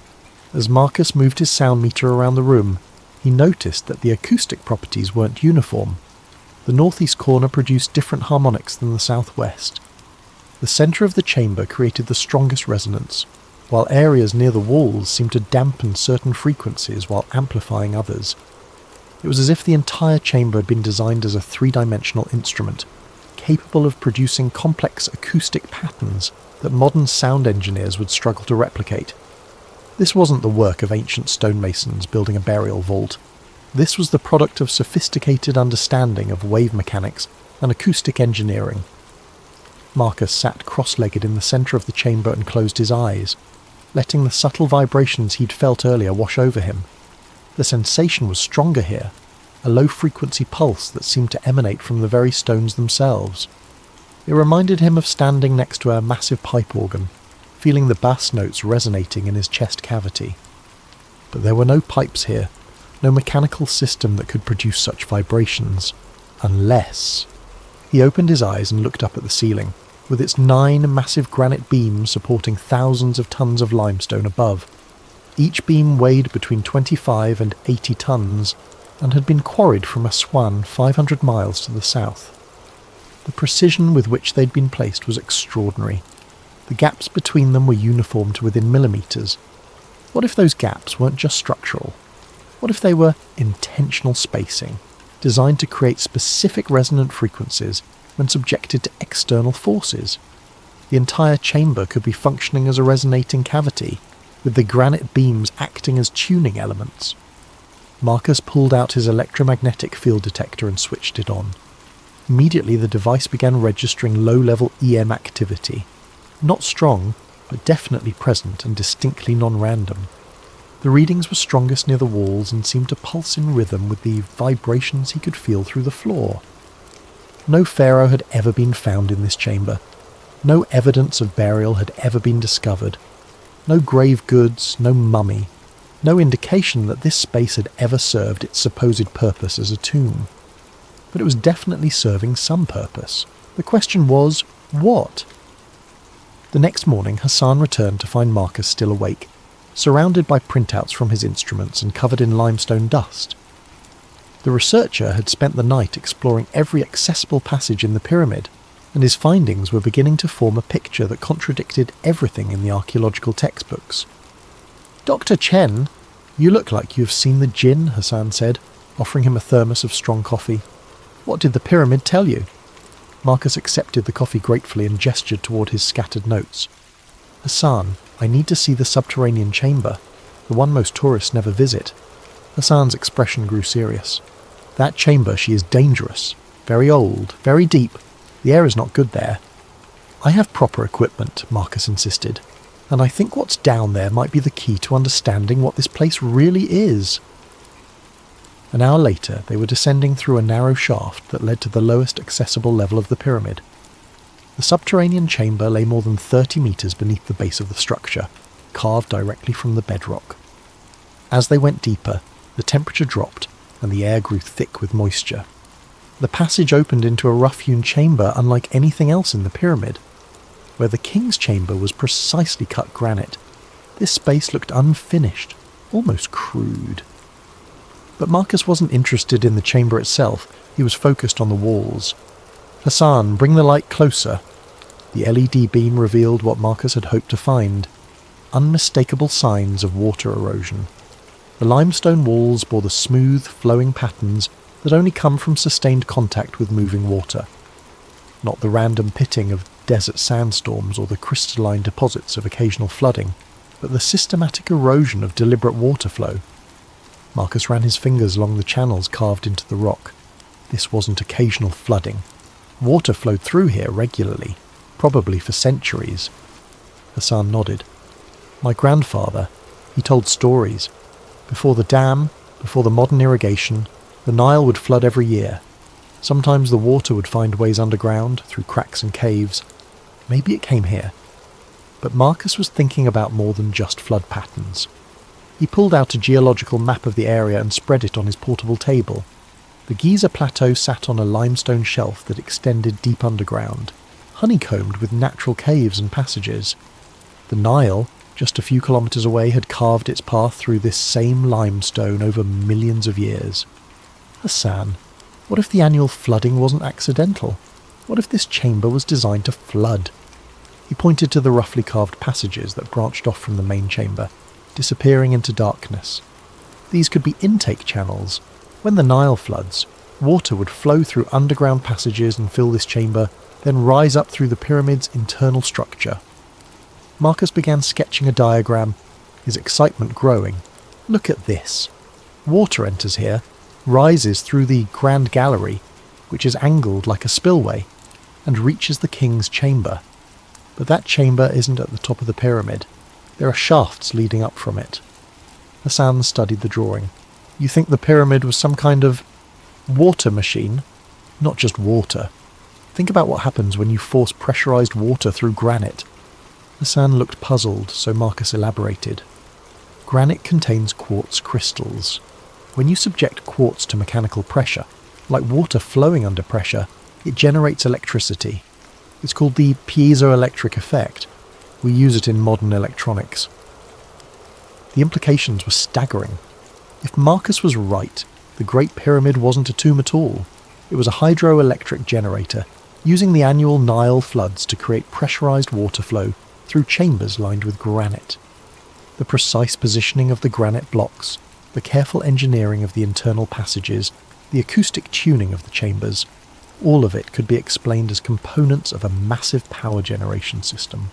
As Marcus moved his sound meter around the room, he noticed that the acoustic properties weren't uniform. The northeast corner produced different harmonics than the southwest. The centre of the chamber created the strongest resonance, while areas near the walls seemed to dampen certain frequencies while amplifying others. It was as if the entire chamber had been designed as a three-dimensional instrument, capable of producing complex acoustic patterns that modern sound engineers would struggle to replicate. This wasn't the work of ancient stonemasons building a burial vault. This was the product of sophisticated understanding of wave mechanics and acoustic engineering. Marcus sat cross-legged in the centre of the chamber and closed his eyes, letting the subtle vibrations he'd felt earlier wash over him. The sensation was stronger here, a low-frequency pulse that seemed to emanate from the very stones themselves. It reminded him of standing next to a massive pipe organ, feeling the bass notes resonating in his chest cavity. But there were no pipes here, no mechanical system that could produce such vibrations, unless... He opened his eyes and looked up at the ceiling, with its 9 massive granite beams supporting thousands of tons of limestone above. Each beam weighed between 25 and 80 tons, and had been quarried from Aswan 500 miles to the south. The precision with which they'd been placed was extraordinary. The gaps between them were uniform to within millimetres. What if those gaps weren't just structural? What if they were intentional spacing, designed to create specific resonant frequencies when subjected to external forces? The entire chamber could be functioning as a resonating cavity, with the granite beams acting as tuning elements. Marcus pulled out his electromagnetic field detector and switched it on. Immediately the device began registering low-level EM activity. Not strong, but definitely present and distinctly non-random. The readings were strongest near the walls and seemed to pulse in rhythm with the vibrations he could feel through the floor. No pharaoh had ever been found in this chamber. No evidence of burial had ever been discovered. No grave goods, no mummy. No indication that this space had ever served its supposed purpose as a tomb. But it was definitely serving some purpose. The question was, what? The next morning, Hassan returned to find Marcus still awake, surrounded by printouts from his instruments and covered in limestone dust. The researcher had spent the night exploring every accessible passage in the pyramid, and his findings were beginning to form a picture that contradicted everything in the archaeological textbooks. "Dr. Chen, you look like you have seen the jinn," Hassan said, offering him a thermos of strong coffee. "What did the pyramid tell you?" Marcus accepted the coffee gratefully and gestured toward his scattered notes. "Hassan, I need to see the subterranean chamber, the one most tourists never visit." Hassan's expression grew serious. "That chamber, she is dangerous, very old, very deep. The air is not good there." "I have proper equipment," Marcus insisted, "and I think what's down there might be the key to understanding what this place really is." An hour later, they were descending through a narrow shaft that led to the lowest accessible level of the pyramid. The subterranean chamber lay more than 30 metres beneath the base of the structure, carved directly from the bedrock. As they went deeper, the temperature dropped and the air grew thick with moisture. The passage opened into a rough-hewn chamber unlike anything else in the pyramid. Where the king's chamber was precisely cut granite, this space looked unfinished, almost crude. But Marcus wasn't interested in the chamber itself, he was focused on the walls. "Hassan, bring the light closer." The LED beam revealed what Marcus had hoped to find: unmistakable signs of water erosion. The limestone walls bore the smooth, flowing patterns that only come from sustained contact with moving water. Not the random pitting of desert sandstorms or the crystalline deposits of occasional flooding, but the systematic erosion of deliberate water flow. Marcus ran his fingers along the channels carved into the rock. This wasn't occasional flooding. Water flowed through here regularly, probably for centuries. Hassan nodded. "My grandfather, he told stories. Before the dam, before the modern irrigation, the Nile would flood every year. Sometimes the water would find ways underground, through cracks and caves. Maybe it came here." But Marcus was thinking about more than just flood patterns. He pulled out a geological map of the area and spread it on his portable table. The Giza Plateau sat on a limestone shelf that extended deep underground, honeycombed with natural caves and passages. The Nile, just a few kilometres away, had carved its path through this same limestone over millions of years. Hassan, what if the annual flooding wasn't accidental? What if this chamber was designed to flood? He pointed to the roughly carved passages that branched off from the main chamber, disappearing into darkness. These could be intake channels. When the Nile floods, water would flow through underground passages and fill this chamber, then rise up through the pyramid's internal structure. Marcus began sketching a diagram, his excitement growing. "Look at this. Water enters here, rises through the Grand Gallery, which is angled like a spillway, and reaches the king's chamber. But that chamber isn't at the top of the pyramid. There are shafts leading up from it." Hassan studied the drawing. "You think the pyramid was some kind of water machine? Not just water. Think about what happens when you force pressurized water through granite." Hassan looked puzzled, so Marcus elaborated. "Granite contains quartz crystals. When you subject quartz to mechanical pressure, like water flowing under pressure, it generates electricity. It's called the piezoelectric effect. We use it in modern electronics." The implications were staggering. If Marcus was right, the Great Pyramid wasn't a tomb at all. It was a hydroelectric generator, using the annual Nile floods to create pressurized water flow through chambers lined with granite. The precise positioning of the granite blocks, the careful engineering of the internal passages, the acoustic tuning of the chambers, all of it could be explained as components of a massive power generation system.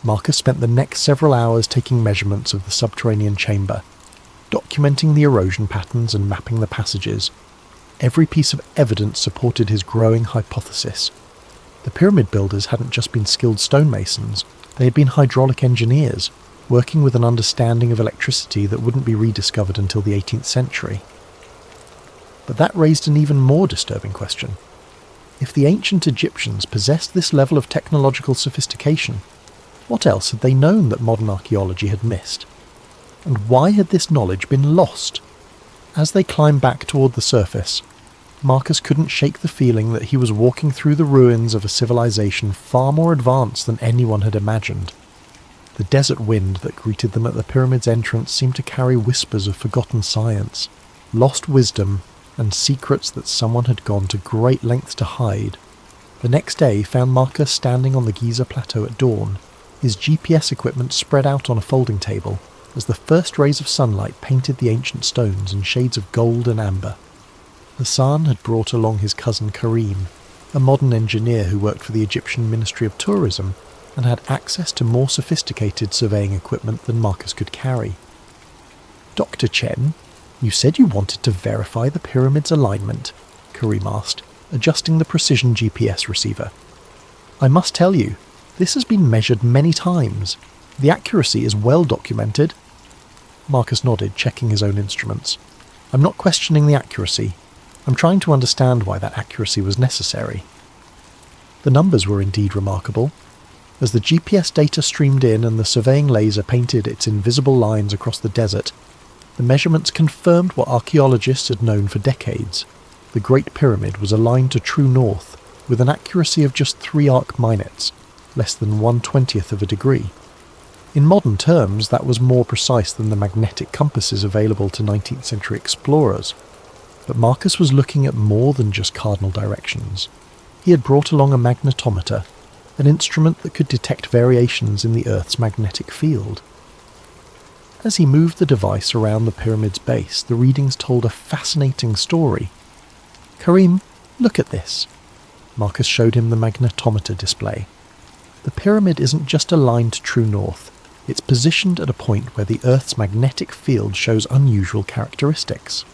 Marcus spent the next several hours taking measurements of the subterranean chamber, documenting the erosion patterns and mapping the passages. Every piece of evidence supported his growing hypothesis. The pyramid builders hadn't just been skilled stonemasons, they had been hydraulic engineers, working with an understanding of electricity that wouldn't be rediscovered until the 18th century. But that raised an even more disturbing question. If the ancient Egyptians possessed this level of technological sophistication, what else had they known that modern archaeology had missed? And why had this knowledge been lost? As they climbed back toward the surface, Marcus couldn't shake the feeling that he was walking through the ruins of a civilization far more advanced than anyone had imagined. The desert wind that greeted them at the pyramid's entrance seemed to carry whispers of forgotten science, lost wisdom, and secrets that someone had gone to great lengths to hide. The next day found Marcus standing on the Giza Plateau at dawn, his GPS equipment spread out on a folding table, as the first rays of sunlight painted the ancient stones in shades of gold and amber. Hassan had brought along his cousin Karim, a modern engineer who worked for the Egyptian Ministry of Tourism and had access to more sophisticated surveying equipment than Marcus could carry. "Dr. Chen, you said you wanted to verify the pyramid's alignment," Karim asked, adjusting the precision GPS receiver. "I must tell you, this has been measured many times. The accuracy is well documented." Marcus nodded, checking his own instruments. "I'm not questioning the accuracy. I'm trying to understand why that accuracy was necessary." The numbers were indeed remarkable. As the GPS data streamed in and the surveying laser painted its invisible lines across the desert, the measurements confirmed what archaeologists had known for decades. the Great Pyramid was aligned to true north with an accuracy of just 3 arc minutes, less than 1/20th of a degree. In modern terms, that was more precise than the magnetic compasses available to 19th century explorers. But Marcus was looking at more than just cardinal directions. He had brought along a magnetometer, an instrument that could detect variations in the Earth's magnetic field. As he moved the device around the pyramid's base, the readings told a fascinating story. "Karim, look at this." Marcus showed him the magnetometer display. "The pyramid isn't just aligned to true north, it's positioned at a point where the Earth's magnetic field shows unusual characteristics.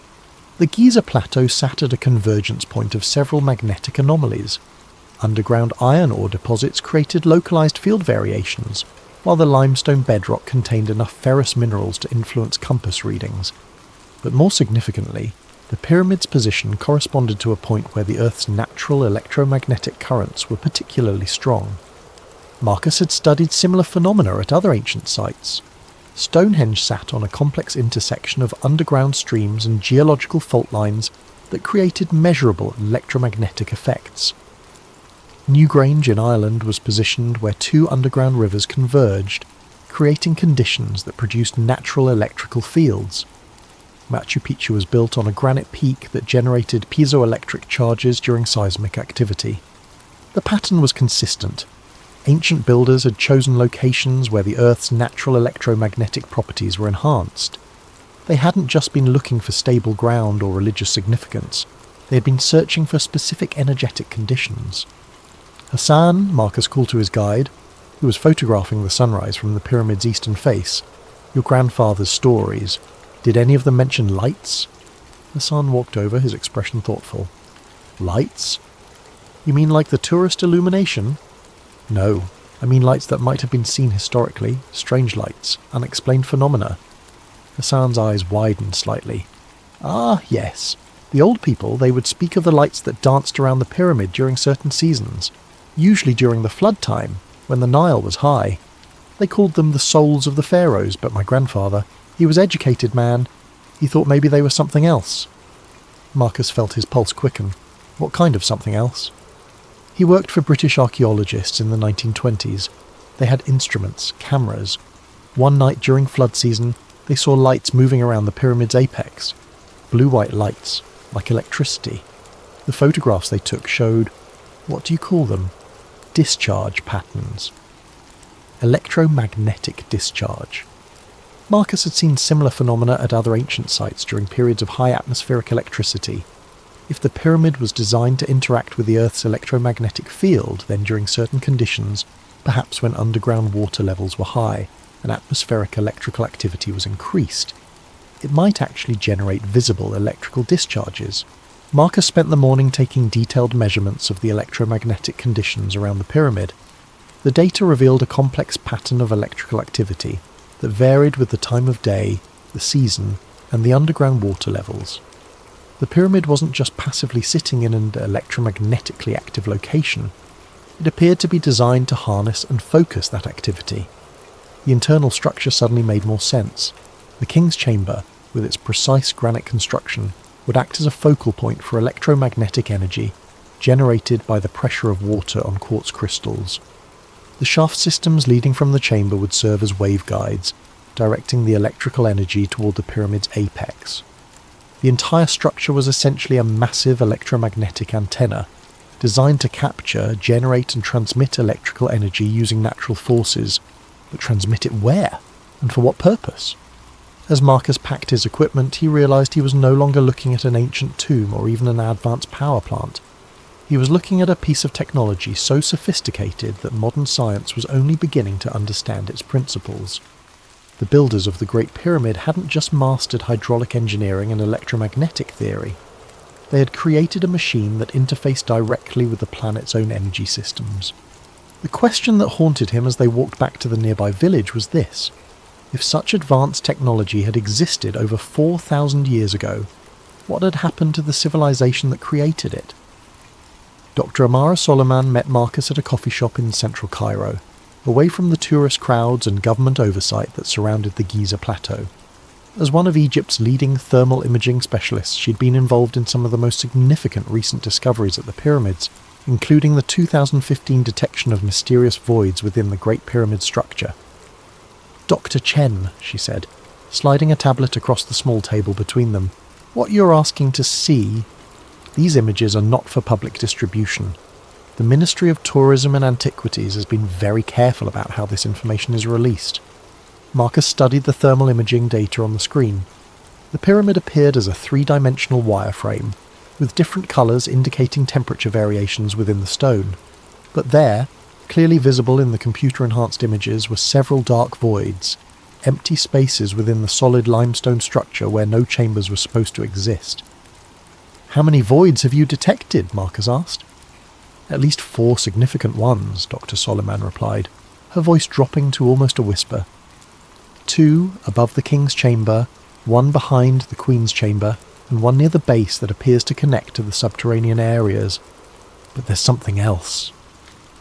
The Giza Plateau sat at a convergence point of several magnetic anomalies. Underground iron ore deposits created localized field variations, while the limestone bedrock contained enough ferrous minerals to influence compass readings. But more significantly, the pyramid's position corresponded to a point where the Earth's natural electromagnetic currents were particularly strong. Marcus had studied similar phenomena at other ancient sites. Stonehenge sat on a complex intersection of underground streams and geological fault lines that created measurable electromagnetic effects. Newgrange in Ireland was positioned where 2 underground rivers converged, creating conditions that produced natural electrical fields. Machu Picchu was built on a granite peak that generated piezoelectric charges during seismic activity. The pattern was consistent. Ancient builders had chosen locations where the Earth's natural electromagnetic properties were enhanced. They hadn't just been looking for stable ground or religious significance, they had been searching for specific energetic conditions. "Hassan," Marcus called to his guide, who was photographing the sunrise from the pyramid's eastern face, "your grandfather's stories. Did any of them mention lights?" Hassan walked over, his expression thoughtful. "Lights? You mean like the tourist illumination?" "No, I mean lights that might have been seen historically, strange lights, unexplained phenomena." Hassan's eyes widened slightly. "Ah, yes. The old people, they would speak of the lights that danced around the pyramid during certain seasons, usually during the flood time, when the Nile was high. They called them the souls of the pharaohs, but my grandfather, he was educated man, he thought maybe they were something else." Marcus felt his pulse quicken. What kind of something else? He worked for British archaeologists in the 1920s. They had instruments, cameras. One night during flood season, they saw lights moving around the pyramid's apex. Blue-white lights, like electricity. The photographs they took showed, what do you call them? Discharge patterns. Electromagnetic discharge. Marcus had seen similar phenomena at other ancient sites during periods of high atmospheric electricity. If the pyramid was designed to interact with the Earth's electromagnetic field, then during certain conditions, perhaps when underground water levels were high and atmospheric electrical activity was increased, it might actually generate visible electrical discharges. Marcus spent the morning taking detailed measurements of the electromagnetic conditions around the pyramid. The data revealed a complex pattern of electrical activity that varied with the time of day, the season, and the underground water levels. The pyramid wasn't just passively sitting in an electromagnetically active location. It appeared to be designed to harness and focus that activity. The internal structure suddenly made more sense. The king's chamber, with its precise granite construction, would act as a focal point for electromagnetic energy generated by the pressure of water on quartz crystals. The shaft systems leading from the chamber would serve as waveguides, directing the electrical energy toward the pyramid's apex. The entire structure was essentially a massive electromagnetic antenna, designed to capture, generate and transmit electrical energy using natural forces. But transmit it where? And for what purpose? As Marcus packed his equipment, he realized he was no longer looking at an ancient tomb or even an advanced power plant. He was looking at a piece of technology so sophisticated that modern science was only beginning to understand its principles. The builders of the Great Pyramid hadn't just mastered hydraulic engineering and electromagnetic theory. They had created a machine that interfaced directly with the planet's own energy systems. The question that haunted him as they walked back to the nearby village was this: if such advanced technology had existed over 4,000 years ago, what had happened to the civilization that created it? Dr. Amara Soliman met Marcus at a coffee shop in central Cairo, away from the tourist crowds and government oversight that surrounded the Giza Plateau. As one of Egypt's leading thermal imaging specialists, she'd been involved in some of the most significant recent discoveries at the pyramids, including the 2015 detection of mysterious voids within the Great Pyramid structure. "Dr. Chen," she said, sliding a tablet across the small table between them, "what you're asking to see, these images are not for public distribution. The Ministry of Tourism and Antiquities has been very careful about how this information is released." Marcus studied the thermal imaging data on the screen. The pyramid appeared as a three-dimensional wireframe, with different colours indicating temperature variations within the stone. But there, clearly visible in the computer-enhanced images, were several dark voids, empty spaces within the solid limestone structure where no chambers were supposed to exist. "How many voids have you detected?" Marcus asked. "At least 4 significant ones," Dr. Soliman replied, her voice dropping to almost a whisper. 2 above the king's chamber, 1 behind the queen's chamber, and 1 near the base that appears to connect to the subterranean areas. But there's something else.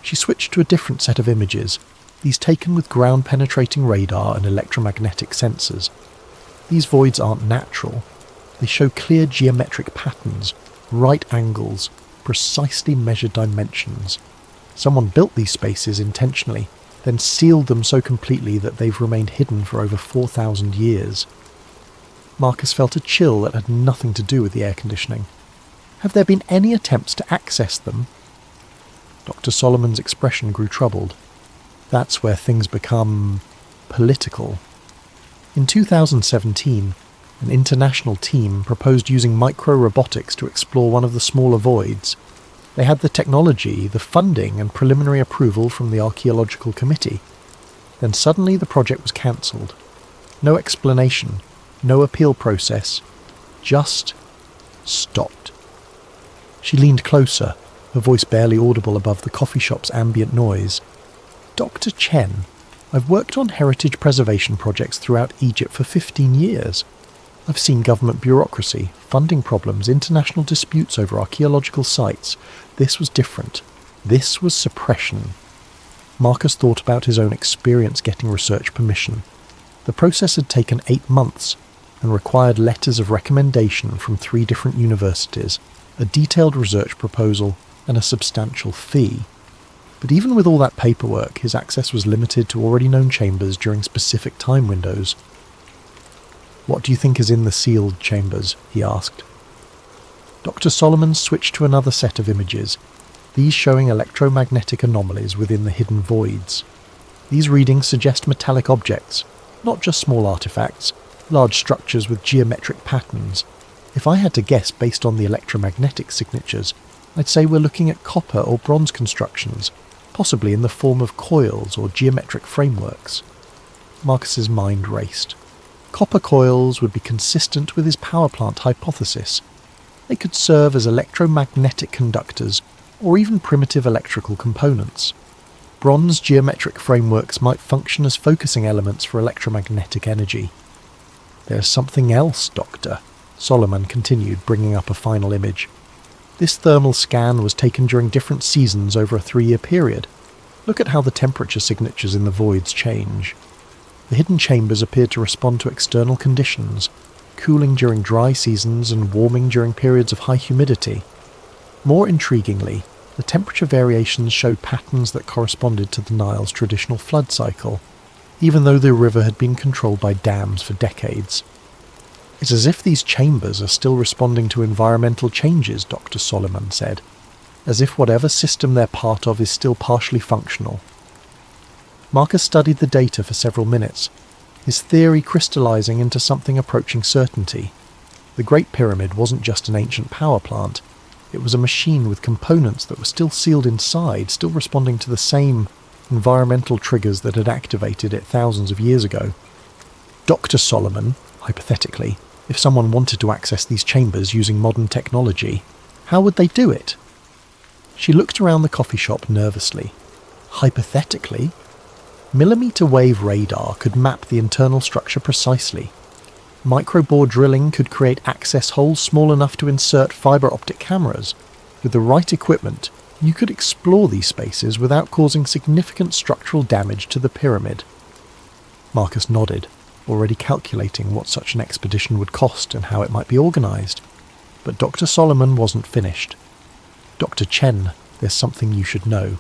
She switched to a different set of images, these taken with ground-penetrating radar and electromagnetic sensors. These voids aren't natural. They show clear geometric patterns, right angles, precisely measured dimensions. Someone built these spaces intentionally, then sealed them so completely that they've remained hidden for over 4,000 years. Marcus felt a chill that had nothing to do with the air conditioning. "Have there been any attempts to access them?" Dr. Solomon's expression grew troubled. "That's where things become political." In 2017, an international team proposed using micro-robotics to explore one of the smaller voids. They had the technology, the funding and preliminary approval from the Archaeological Committee. Then suddenly the project was cancelled. No explanation, no appeal process, just stopped. She leaned closer, her voice barely audible above the coffee shop's ambient noise. "Dr. Chen, I've worked on heritage preservation projects throughout Egypt for 15 years. I've seen government bureaucracy, funding problems, international disputes over archaeological sites. This was different. This was suppression." Marcus thought about his own experience getting research permission. The process had taken 8 months and required letters of recommendation from 3 different universities, a detailed research proposal, and a substantial fee. But even with all that paperwork, his access was limited to already known chambers during specific time windows. "What do you think is in the sealed chambers?" he asked. Dr. Solomon switched to another set of images, these showing electromagnetic anomalies within the hidden voids. These readings suggest metallic objects, not just small artifacts, large structures with geometric patterns. If I had to guess based on the electromagnetic signatures, I'd say we're looking at copper or bronze constructions, possibly in the form of coils or geometric frameworks. Marcus's mind raced. Copper coils would be consistent with his power plant hypothesis. They could serve as electromagnetic conductors or even primitive electrical components. Bronze geometric frameworks might function as focusing elements for electromagnetic energy. "There's something else, Doctor," Solomon continued, bringing up a final image. "This thermal scan was taken during different seasons over a 3-year period. Look at how the temperature signatures in the voids change. The hidden chambers appeared to respond to external conditions, cooling during dry seasons and warming during periods of high humidity. More intriguingly, the temperature variations showed patterns that corresponded to the Nile's traditional flood cycle, even though the river had been controlled by dams for decades. It's as if these chambers are still responding to environmental changes," Dr. Solomon said, "as if whatever system they're part of is still partially functional." Marcus studied the data for several minutes, his theory crystallizing into something approaching certainty. The Great Pyramid wasn't just an ancient power plant. It was a machine with components that were still sealed inside, still responding to the same environmental triggers that had activated it thousands of years ago. Dr. Solomon, hypothetically, if someone wanted to access these chambers using modern technology, how would they do it? She looked around the coffee shop nervously. Hypothetically? Millimeter wave radar could map the internal structure precisely. Microbore drilling could create access holes small enough to insert fibre optic cameras. With the right equipment, you could explore these spaces without causing significant structural damage to the pyramid. Marcus nodded. already calculating what such an expedition would cost and how it might be organised. But Dr. Solomon wasn't finished. "Dr. Chen, there's something you should know.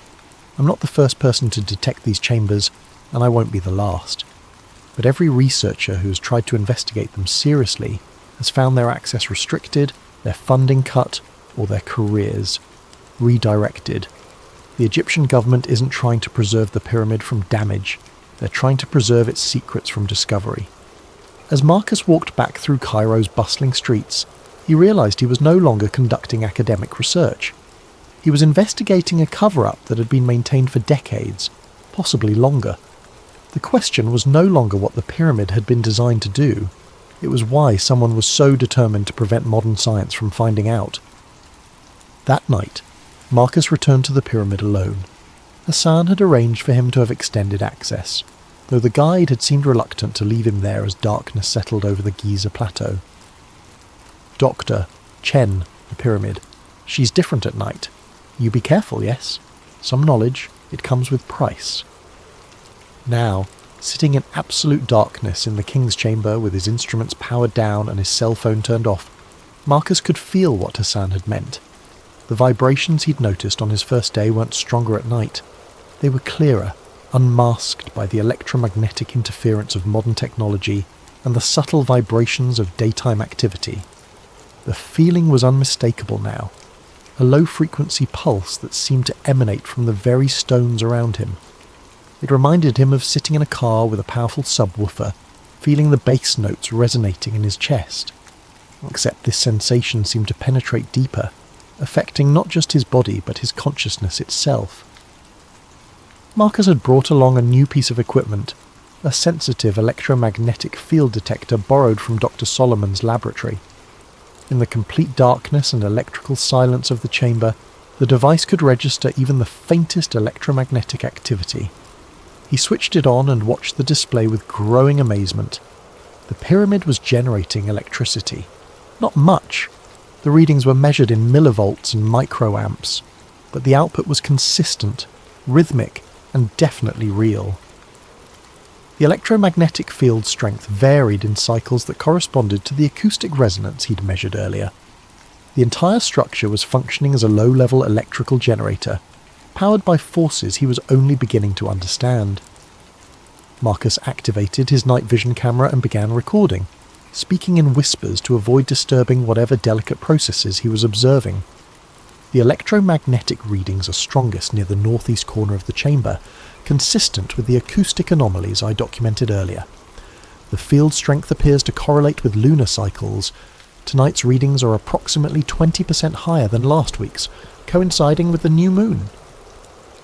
I'm not the first person to detect these chambers, and I won't be the last. But every researcher who has tried to investigate them seriously has found their access restricted, their funding cut, or their careers redirected. The Egyptian government isn't trying to preserve the pyramid from damage, they're trying to preserve its secrets from discovery." As Marcus walked back through Cairo's bustling streets, he realised he was no longer conducting academic research. He was investigating a cover-up that had been maintained for decades, possibly longer. The question was no longer what the pyramid had been designed to do, it was why someone was so determined to prevent modern science from finding out. That night, Marcus returned to the pyramid alone. Hassan had arranged for him to have extended access, though the guide had seemed reluctant to leave him there as darkness settled over the Giza plateau. "Dr. Chen, the pyramid. She's different at night. You be careful, yes? Some knowledge, it comes with price." Now, sitting in absolute darkness in the king's chamber with his instruments powered down and his cell phone turned off, Marcus could feel what Hassan had meant. The vibrations he'd noticed on his first day weren't stronger at night. They were clearer, unmasked by the electromagnetic interference of modern technology and the subtle vibrations of daytime activity. The feeling was unmistakable now, a low-frequency pulse that seemed to emanate from the very stones around him. It reminded him of sitting in a car with a powerful subwoofer, feeling the bass notes resonating in his chest. Except this sensation seemed to penetrate deeper, affecting not just his body but his consciousness itself. Marcus had brought along a new piece of equipment, a sensitive electromagnetic field detector borrowed from Dr. Solomon's laboratory. In the complete darkness and electrical silence of the chamber, the device could register even the faintest electromagnetic activity. He switched it on and watched the display with growing amazement. The pyramid was generating electricity. Not much. The readings were measured in millivolts and microamps, but the output was consistent, rhythmic, and definitely real. The electromagnetic field strength varied in cycles that corresponded to the acoustic resonance he'd measured earlier. The entire structure was functioning as a low-level electrical generator, powered by forces he was only beginning to understand. Marcus activated his night vision camera and began recording, speaking in whispers to avoid disturbing whatever delicate processes he was observing. The electromagnetic readings are strongest near the northeast corner of the chamber, consistent with the acoustic anomalies I documented earlier. The field strength appears to correlate with lunar cycles. Tonight's readings are approximately 20% higher than last week's, coinciding with the new moon.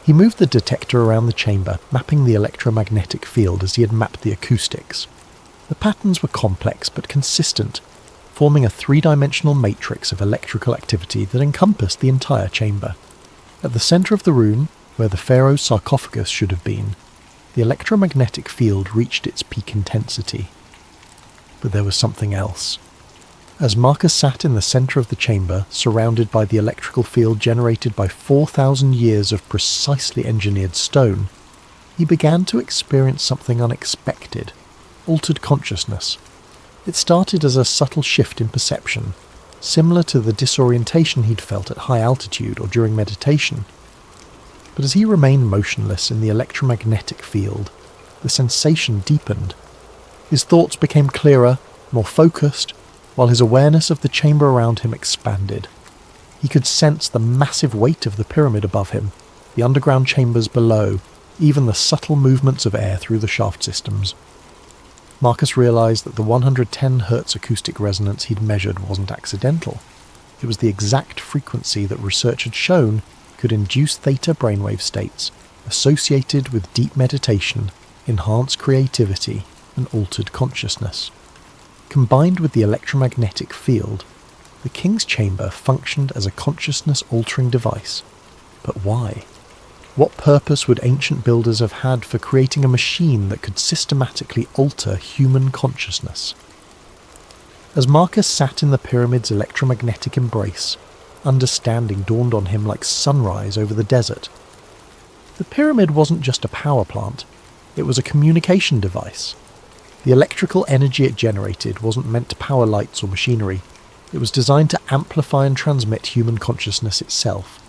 He moved the detector around the chamber, mapping the electromagnetic field as he had mapped the acoustics. The patterns were complex but consistent, forming a three-dimensional matrix of electrical activity that encompassed the entire chamber. At the centre of the room, where the pharaoh's sarcophagus should have been, the electromagnetic field reached its peak intensity. But there was something else. As Marcus sat in the centre of the chamber, surrounded by the electrical field generated by 4,000 years of precisely engineered stone, he began to experience something unexpected, altered consciousness. It started as a subtle shift in perception, similar to the disorientation he'd felt at high altitude or during meditation. But as he remained motionless in the electromagnetic field, the sensation deepened. His thoughts became clearer, more focused, while his awareness of the chamber around him expanded. He could sense the massive weight of the pyramid above him, the underground chambers below, even the subtle movements of air through the shaft systems. Marcus realised that the 110 Hz acoustic resonance he'd measured wasn't accidental. It was the exact frequency that research had shown could induce theta brainwave states associated with deep meditation, enhanced creativity, and altered consciousness. Combined with the electromagnetic field, the king's chamber functioned as a consciousness-altering device. But why? What purpose would ancient builders have had for creating a machine that could systematically alter human consciousness? As Marcus sat in the pyramid's electromagnetic embrace, understanding dawned on him like sunrise over the desert. The pyramid wasn't just a power plant, it was a communication device. The electrical energy it generated wasn't meant to power lights or machinery. It was designed to amplify and transmit human consciousness itself.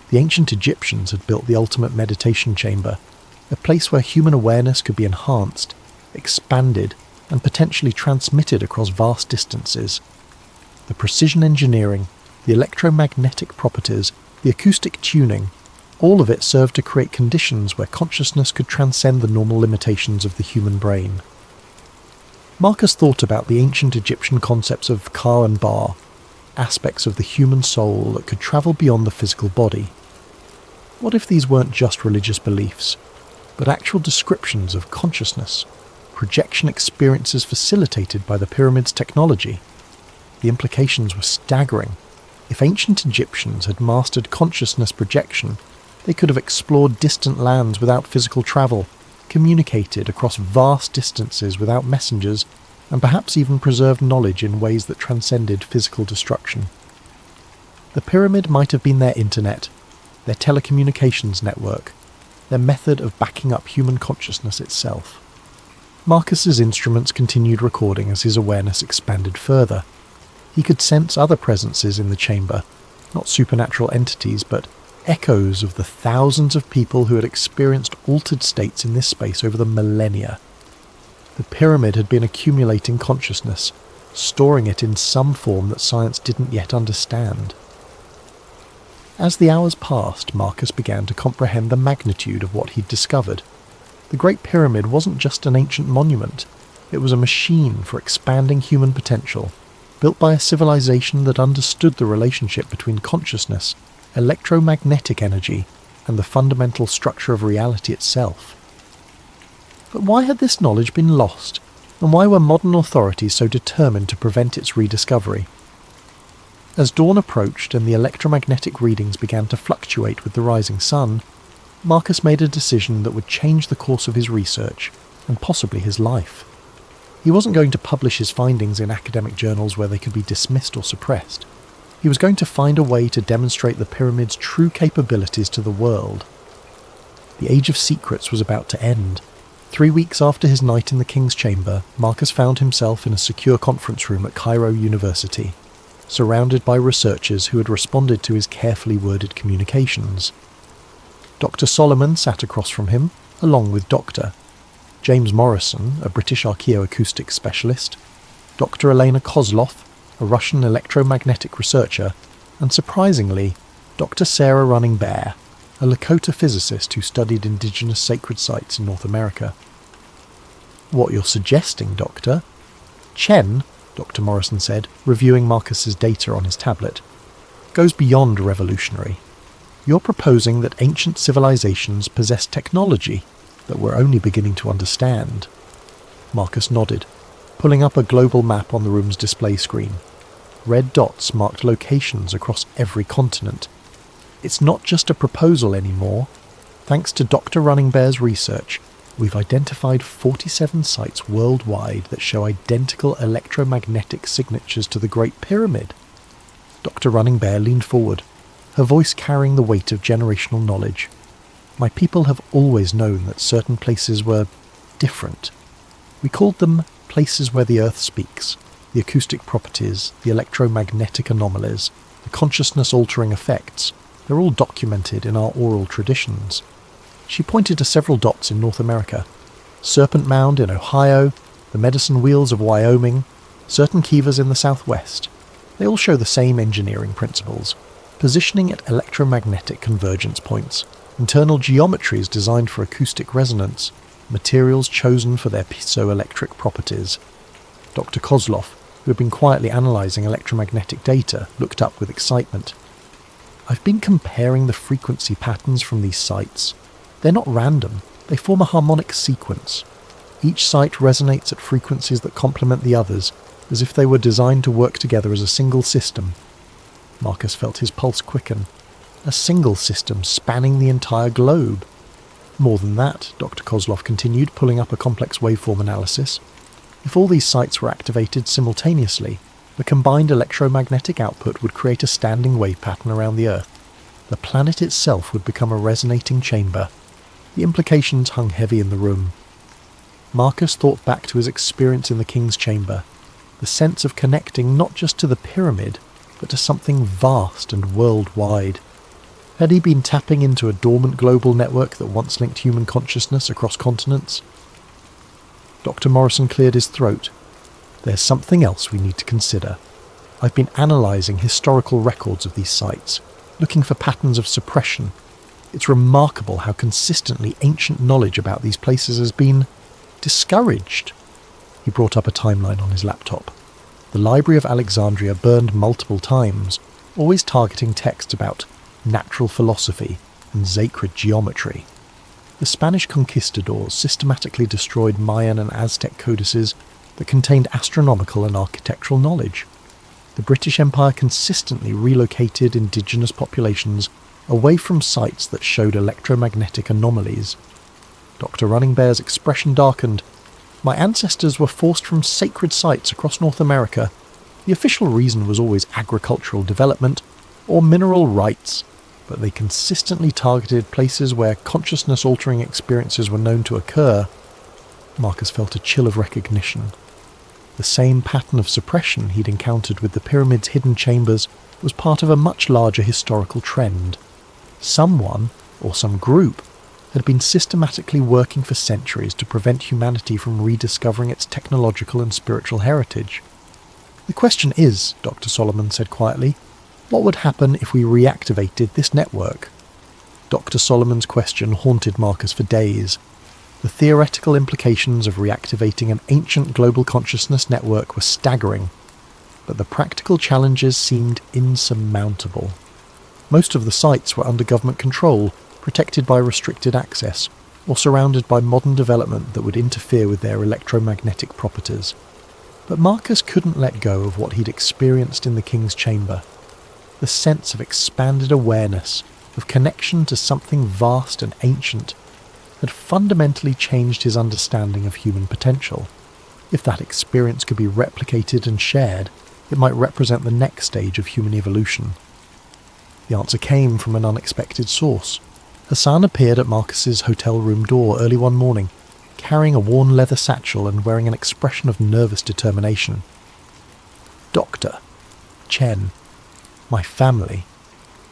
The ancient Egyptians had built the ultimate meditation chamber, a place where human awareness could be enhanced, expanded, and potentially transmitted across vast distances. The precision engineering, the electromagnetic properties, the acoustic tuning, all of it served to create conditions where consciousness could transcend the normal limitations of the human brain. Marcus thought about the ancient Egyptian concepts of Ka and Ba, aspects of the human soul that could travel beyond the physical body. What if these weren't just religious beliefs, but actual descriptions of consciousness, projection experiences facilitated by the pyramid's technology? The implications were staggering. If ancient Egyptians had mastered consciousness projection, they could have explored distant lands without physical travel, communicated across vast distances without messengers, and perhaps even preserved knowledge in ways that transcended physical destruction. The pyramid might have been their internet, their telecommunications network, their method of backing up human consciousness itself. Marcus's instruments continued recording as his awareness expanded further. He could sense other presences in the chamber, not supernatural entities, but echoes of the thousands of people who had experienced altered states in this space over the millennia. The pyramid had been accumulating consciousness, storing it in some form that science didn't yet understand. As the hours passed, Marcus began to comprehend the magnitude of what he'd discovered. The Great Pyramid wasn't just an ancient monument, it was a machine for expanding human potential, built by a civilization that understood the relationship between consciousness, electromagnetic energy, and the fundamental structure of reality itself. But why had this knowledge been lost, and why were modern authorities so determined to prevent its rediscovery? As dawn approached and the electromagnetic readings began to fluctuate with the rising sun, Marcus made a decision that would change the course of his research, and possibly his life. He wasn't going to publish his findings in academic journals where they could be dismissed or suppressed. He was going to find a way to demonstrate the pyramid's true capabilities to the world. The Age of Secrets was about to end. 3 weeks after his night in the King's Chamber, Marcus found himself in a secure conference room at Cairo University, surrounded by researchers who had responded to his carefully worded communications. Dr. Solomon sat across from him, along with Dr. James Morrison, a British archaeoacoustic specialist, Dr. Elena Kozlov, a Russian electromagnetic researcher, and surprisingly, Dr. Sarah Running Bear, a Lakota physicist who studied indigenous sacred sites in North America. "What you're suggesting, Doctor?" "Chen," Dr. Morrison said, reviewing Marcus's data on his tablet, "goes beyond revolutionary. You're proposing that ancient civilizations possess technology that we're only beginning to understand." Marcus nodded, pulling up a global map on the room's display screen. Red dots marked locations across every continent. It's not just a proposal anymore. Thanks to Dr. Running Bear's research, we've identified 47 sites worldwide that show identical electromagnetic signatures to the Great Pyramid. Dr. Running Bear leaned forward, her voice carrying the weight of generational knowledge. "My people have always known that certain places were different. We called them places where the earth speaks. The acoustic properties, the electromagnetic anomalies, the consciousness-altering effects, they're all documented in our oral traditions." She pointed to several dots in North America. Serpent Mound in Ohio, the Medicine Wheels of Wyoming, certain kivas in the southwest. They all show the same engineering principles, positioning at electromagnetic convergence points, internal geometries designed for acoustic resonance, materials chosen for their piezoelectric properties. Dr. Kozlov, who had been quietly analysing electromagnetic data, looked up with excitement. "I've been comparing the frequency patterns from these sites. They're not random, they form a harmonic sequence. Each site resonates at frequencies that complement the others, as if they were designed to work together as a single system." Marcus felt his pulse quicken. A single system spanning the entire globe. "More than that," Dr. Kozlov continued, pulling up a complex waveform analysis. "If all these sites were activated simultaneously, the combined electromagnetic output would create a standing wave pattern around the Earth. The planet itself would become a resonating chamber." The implications hung heavy in the room. Marcus thought back to his experience in the King's Chamber, the sense of connecting not just to the pyramid, but to something vast and worldwide. Had he been tapping into a dormant global network that once linked human consciousness across continents? Dr. Morrison cleared his throat. There's something else we need to consider. I've been analysing historical records of these sites, looking for patterns of suppression. It's remarkable how consistently ancient knowledge about these places has been discouraged. He brought up a timeline on his laptop. The Library of Alexandria burned multiple times, always targeting texts about natural philosophy and sacred geometry. The Spanish conquistadors systematically destroyed Mayan and Aztec codices that contained astronomical and architectural knowledge. The British Empire consistently relocated indigenous populations away from sites that showed electromagnetic anomalies. Dr. Running Bear's expression darkened. My ancestors were forced from sacred sites across North America. The official reason was always agricultural development or mineral rights, but they consistently targeted places where consciousness-altering experiences were known to occur. Marcus felt a chill of recognition. The same pattern of suppression he'd encountered with the pyramid's hidden chambers was part of a much larger historical trend. Someone, or some group, had been systematically working for centuries to prevent humanity from rediscovering its technological and spiritual heritage. The question is, Dr. Solomon said quietly, what would happen if we reactivated this network? Dr. Solomon's question haunted Marcus for days. The theoretical implications of reactivating an ancient global consciousness network were staggering, but the practical challenges seemed insurmountable. Most of the sites were under government control, protected by restricted access, or surrounded by modern development that would interfere with their electromagnetic properties. But Marcus couldn't let go of what he'd experienced in the King's Chamber. The sense of expanded awareness, of connection to something vast and ancient, had fundamentally changed his understanding of human potential. If that experience could be replicated and shared, it might represent the next stage of human evolution. The answer came from an unexpected source. Hassan appeared at Marcus's hotel room door early one morning, carrying a worn leather satchel and wearing an expression of nervous determination. Doctor, Chen, my family,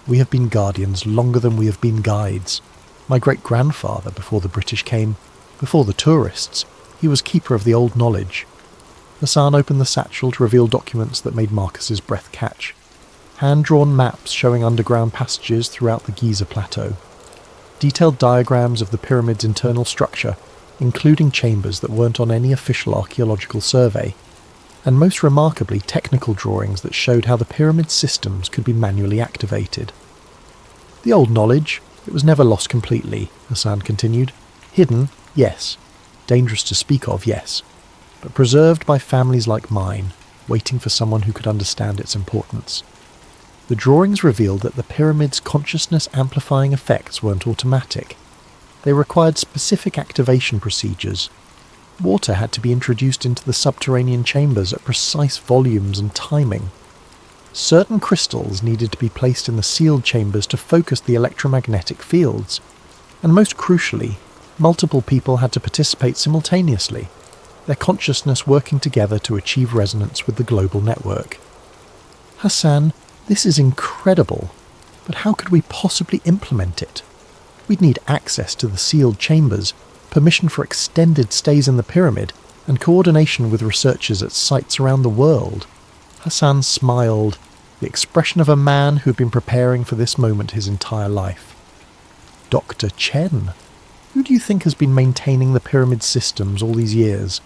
we have been guardians longer than we have been guides. My great-grandfather, before the British came, before the tourists, he was keeper of the old knowledge. Hassan opened the satchel to reveal documents that made Marcus's breath catch. Hand-drawn maps showing underground passages throughout the Giza Plateau. Detailed diagrams of the pyramid's internal structure, including chambers that weren't on any official archaeological survey, and most remarkably technical drawings that showed how the pyramid systems could be manually activated. The old knowledge, it was never lost completely, Hassan continued. Hidden, yes. Dangerous to speak of, yes. But preserved by families like mine, waiting for someone who could understand its importance. The drawings revealed that the pyramid's consciousness-amplifying effects weren't automatic. They required specific activation procedures. Water had to be introduced into the subterranean chambers at precise volumes and timing. Certain crystals needed to be placed in the sealed chambers to focus the electromagnetic fields. And most crucially, multiple people had to participate simultaneously, their consciousness working together to achieve resonance with the global network. Hassan, this is incredible, but how could we possibly implement it? We'd need access to the sealed chambers, permission for extended stays in the pyramid, and coordination with researchers at sites around the world. Hassan smiled, the expression of a man who had been preparing for this moment his entire life. Dr. Chen, who do you think has been maintaining the pyramid systems all these years?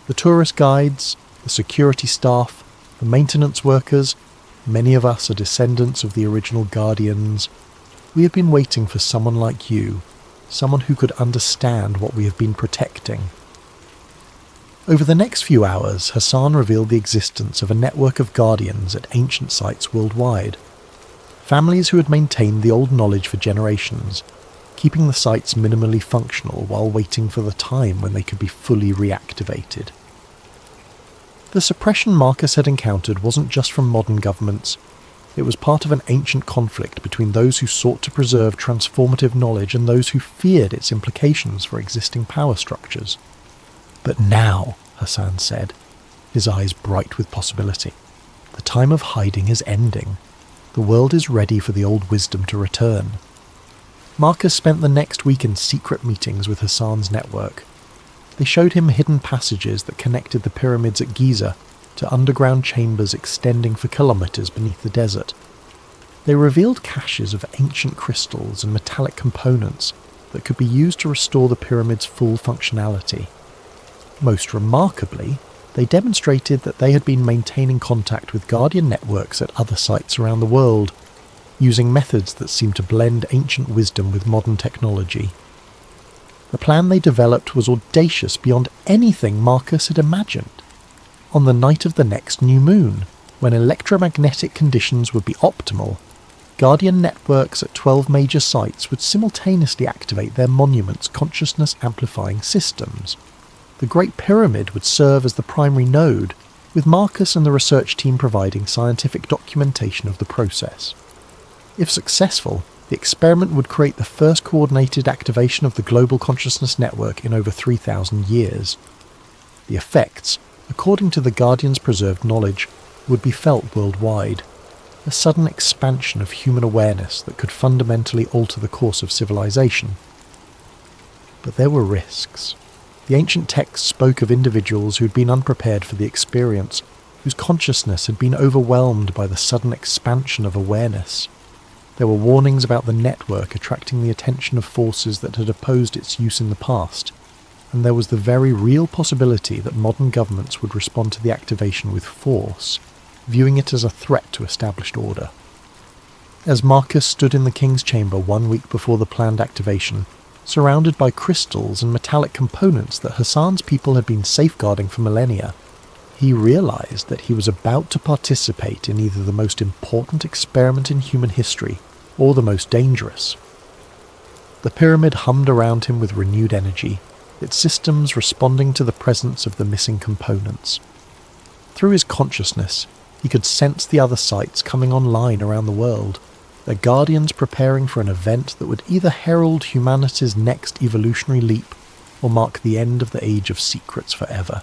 The tourist guides, the security staff, the maintenance workers. Many of us are descendants of the original guardians. We have been waiting for someone like you, someone who could understand what we have been protecting. Over the next few hours, Hassan revealed the existence of a network of guardians at ancient sites worldwide. Families who had maintained the old knowledge for generations, keeping the sites minimally functional while waiting for the time when they could be fully reactivated. The suppression Marcus had encountered wasn't just from modern governments. It was part of an ancient conflict between those who sought to preserve transformative knowledge and those who feared its implications for existing power structures. But now, Hassan said, his eyes bright with possibility, the time of hiding is ending. The world is ready for the old wisdom to return. Marcus spent the next week in secret meetings with Hassan's network. They showed him hidden passages that connected the pyramids at Giza to underground chambers extending for kilometres beneath the desert. They revealed caches of ancient crystals and metallic components that could be used to restore the pyramid's full functionality. Most remarkably, they demonstrated that they had been maintaining contact with Guardian networks at other sites around the world, using methods that seemed to blend ancient wisdom with modern technology. The plan they developed was audacious beyond anything Marcus had imagined. On the night of the next new moon, when electromagnetic conditions would be optimal, Guardian networks at 12 major sites would simultaneously activate their monuments' consciousness-amplifying systems. The Great Pyramid would serve as the primary node, with Marcus and the research team providing scientific documentation of the process. If successful, the experiment would create the first coordinated activation of the global consciousness network in over 3,000 years. The effects, according to the Guardian's preserved knowledge, would be felt worldwide. A sudden expansion of human awareness that could fundamentally alter the course of civilization. But there were risks. The ancient texts spoke of individuals who had been unprepared for the experience, whose consciousness had been overwhelmed by the sudden expansion of awareness. There were warnings about the network attracting the attention of forces that had opposed its use in the past, and there was the very real possibility that modern governments would respond to the activation with force, viewing it as a threat to established order. As Marcus stood in the king's chamber 1 week before the planned activation, surrounded by crystals and metallic components that Hassan's people had been safeguarding for millennia, he realized that he was about to participate in either the most important experiment in human history or the most dangerous. The pyramid hummed around him with renewed energy, its systems responding to the presence of the missing components. Through his consciousness, he could sense the other sites coming online around the world, their guardians preparing for an event that would either herald humanity's next evolutionary leap or mark the end of the Age of Secrets forever.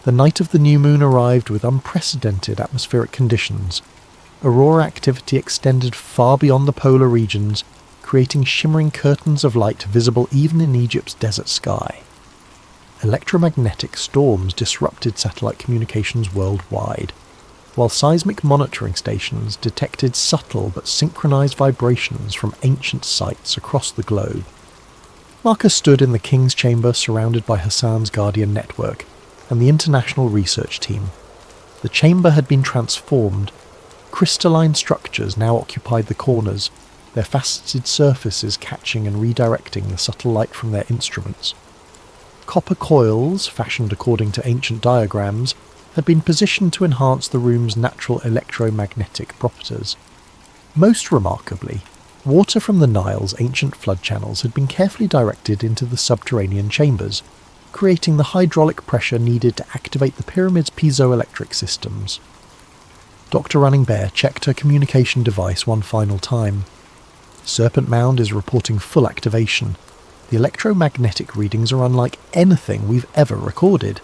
The night of the new moon arrived with unprecedented atmospheric conditions. Aurora activity extended far beyond the polar regions, creating shimmering curtains of light visible even in Egypt's desert sky. Electromagnetic storms disrupted satellite communications worldwide, while seismic monitoring stations detected subtle but synchronized vibrations from ancient sites across the globe. Marcus stood in the king's chamber surrounded by Hassan's Guardian network and the international research team. The chamber had been transformed. Crystalline structures now occupied the corners, their faceted surfaces catching and redirecting the subtle light from their instruments. Copper coils, fashioned according to ancient diagrams, had been positioned to enhance the room's natural electromagnetic properties. Most remarkably, water from the Nile's ancient flood channels had been carefully directed into the subterranean chambers, creating the hydraulic pressure needed to activate the pyramid's piezoelectric systems. Dr. Running Bear checked her communication device one final time. Serpent Mound is reporting full activation. The electromagnetic readings are unlike anything we've ever recorded.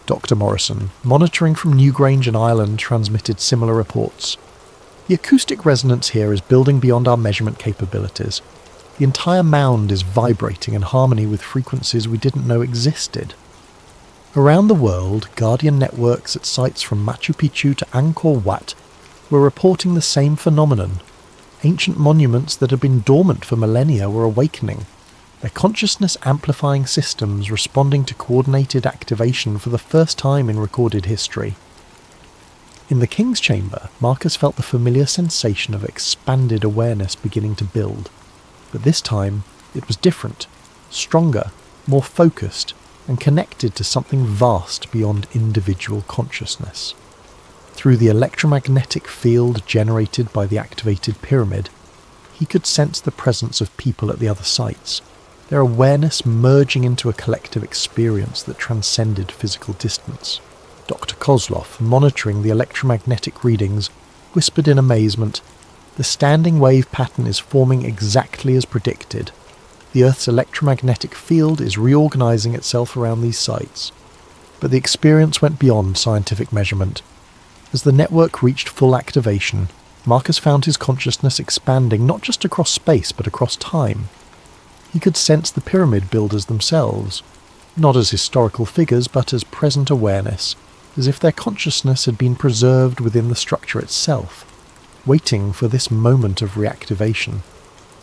Dr. Morrison, monitoring from Newgrange and Ireland, transmitted similar reports. The acoustic resonance here is building beyond our measurement capabilities. The entire mound is vibrating in harmony with frequencies we didn't know existed. Around the world, Guardian networks at sites from Machu Picchu to Angkor Wat were reporting the same phenomenon. Ancient monuments that had been dormant for millennia were awakening, their consciousness-amplifying systems responding to coordinated activation for the first time in recorded history. In the King's Chamber, Marcus felt the familiar sensation of expanded awareness beginning to build. But this time, it was different, stronger, more focused, and connected to something vast beyond individual consciousness. Through the electromagnetic field generated by the activated pyramid, he could sense the presence of people at the other sites, their awareness merging into a collective experience that transcended physical distance. Dr. Kozlov, monitoring the electromagnetic readings, whispered in amazement, "The standing wave pattern is forming exactly as predicted. The Earth's electromagnetic field is reorganizing itself around these sites. But the experience went beyond scientific measurement. As the network reached full activation, Marcus found his consciousness expanding not just across space but across time. He could sense the pyramid builders themselves, not as historical figures but as present awareness, as if their consciousness had been preserved within the structure itself, waiting for this moment of reactivation.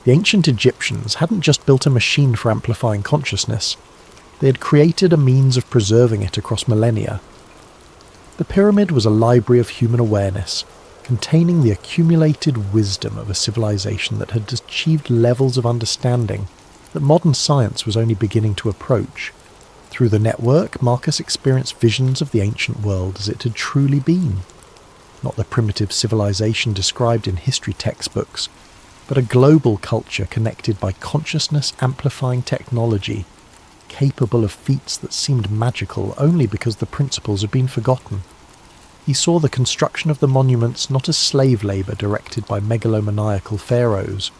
The ancient Egyptians hadn't just built a machine for amplifying consciousness, they had created a means of preserving it across millennia. The pyramid was a library of human awareness, containing the accumulated wisdom of a civilization that had achieved levels of understanding that modern science was only beginning to approach. Through the network, Marcus experienced visions of the ancient world as it had truly been. Not the primitive civilization described in history textbooks, but a global culture connected by consciousness-amplifying technology, capable of feats that seemed magical only because the principles had been forgotten. He saw the construction of the monuments not as slave labour directed by megalomaniacal pharaohs,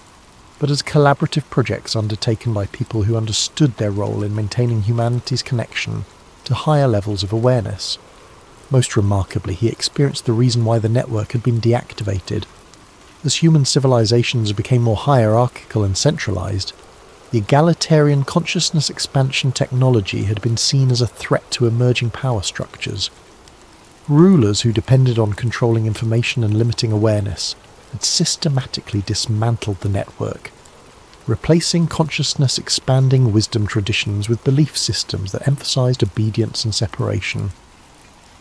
but as collaborative projects undertaken by people who understood their role in maintaining humanity's connection to higher levels of awareness. Most remarkably, he experienced the reason why the network had been deactivated. As human civilizations became more hierarchical and centralized, the egalitarian consciousness expansion technology had been seen as a threat to emerging power structures. Rulers who depended on controlling information and limiting awareness had systematically dismantled the network, replacing consciousness-expanding wisdom traditions with belief systems that emphasized obedience and separation.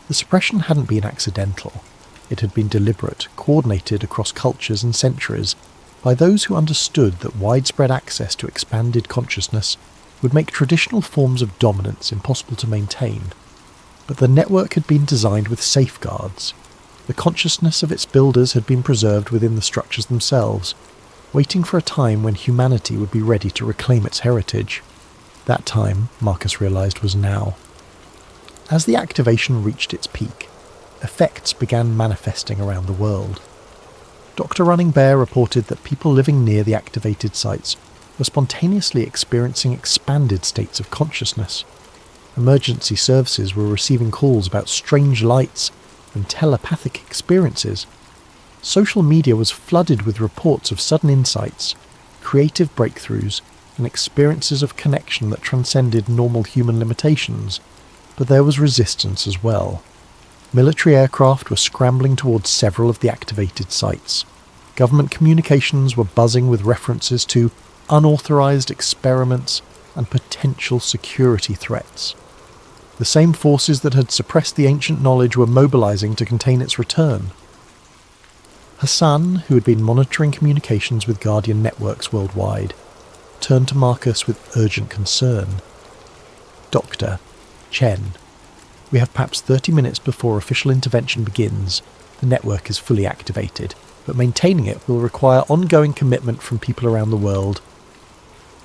The suppression hadn't been accidental. It had been deliberate, coordinated across cultures and centuries by those who understood that widespread access to expanded consciousness would make traditional forms of dominance impossible to maintain. But the network had been designed with safeguards. The consciousness of its builders had been preserved within the structures themselves, waiting for a time when humanity would be ready to reclaim its heritage. That time, Marcus realized, was now. As the activation reached its peak, effects began manifesting around the world. Dr. Running Bear reported that people living near the activated sites were spontaneously experiencing expanded states of consciousness. Emergency services were receiving calls about strange lights and telepathic experiences. Social media was flooded with reports of sudden insights, creative breakthroughs, and experiences of connection that transcended normal human limitations. But there was resistance as well. Military aircraft were scrambling towards several of the activated sites. Government communications were buzzing with references to unauthorized experiments and potential security threats. The same forces that had suppressed the ancient knowledge were mobilizing to contain its return. Hassan, who had been monitoring communications with Guardian networks worldwide, turned to Marcus with urgent concern. "Doctor, Chen, we have perhaps 30 minutes before official intervention begins. The network is fully activated, but maintaining it will require ongoing commitment from people around the world."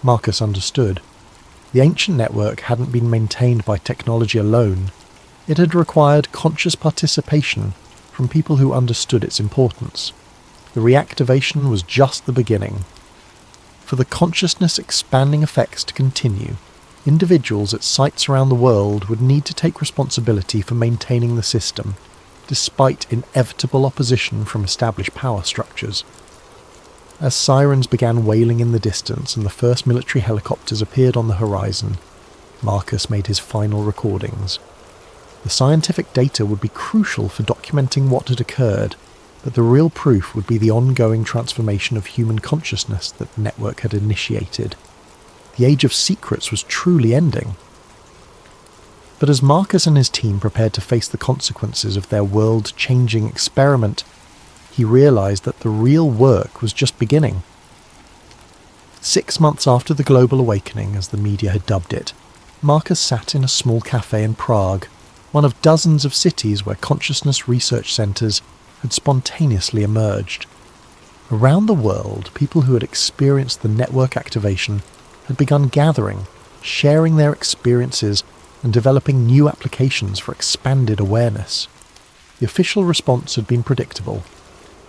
Marcus understood. The ancient network hadn't been maintained by technology alone. It had required conscious participation from people who understood its importance. The reactivation was just the beginning. For the consciousness-expanding effects to continue, individuals at sites around the world would need to take responsibility for maintaining the system, despite inevitable opposition from established power structures. As sirens began wailing in the distance and the first military helicopters appeared on the horizon, Marcus made his final recordings. The scientific data would be crucial for documenting what had occurred, but the real proof would be the ongoing transformation of human consciousness that the network had initiated. The age of secrets was truly ending. But as Marcus and his team prepared to face the consequences of their world-changing experiment, he realized that the real work was just beginning. 6 months after the global awakening, as the media had dubbed it, Marcus sat in a small cafe in Prague, one of dozens of cities where consciousness research centres had spontaneously emerged. Around the world, people who had experienced the network activation had begun gathering, sharing their experiences, and developing new applications for expanded awareness. The official response had been predictable.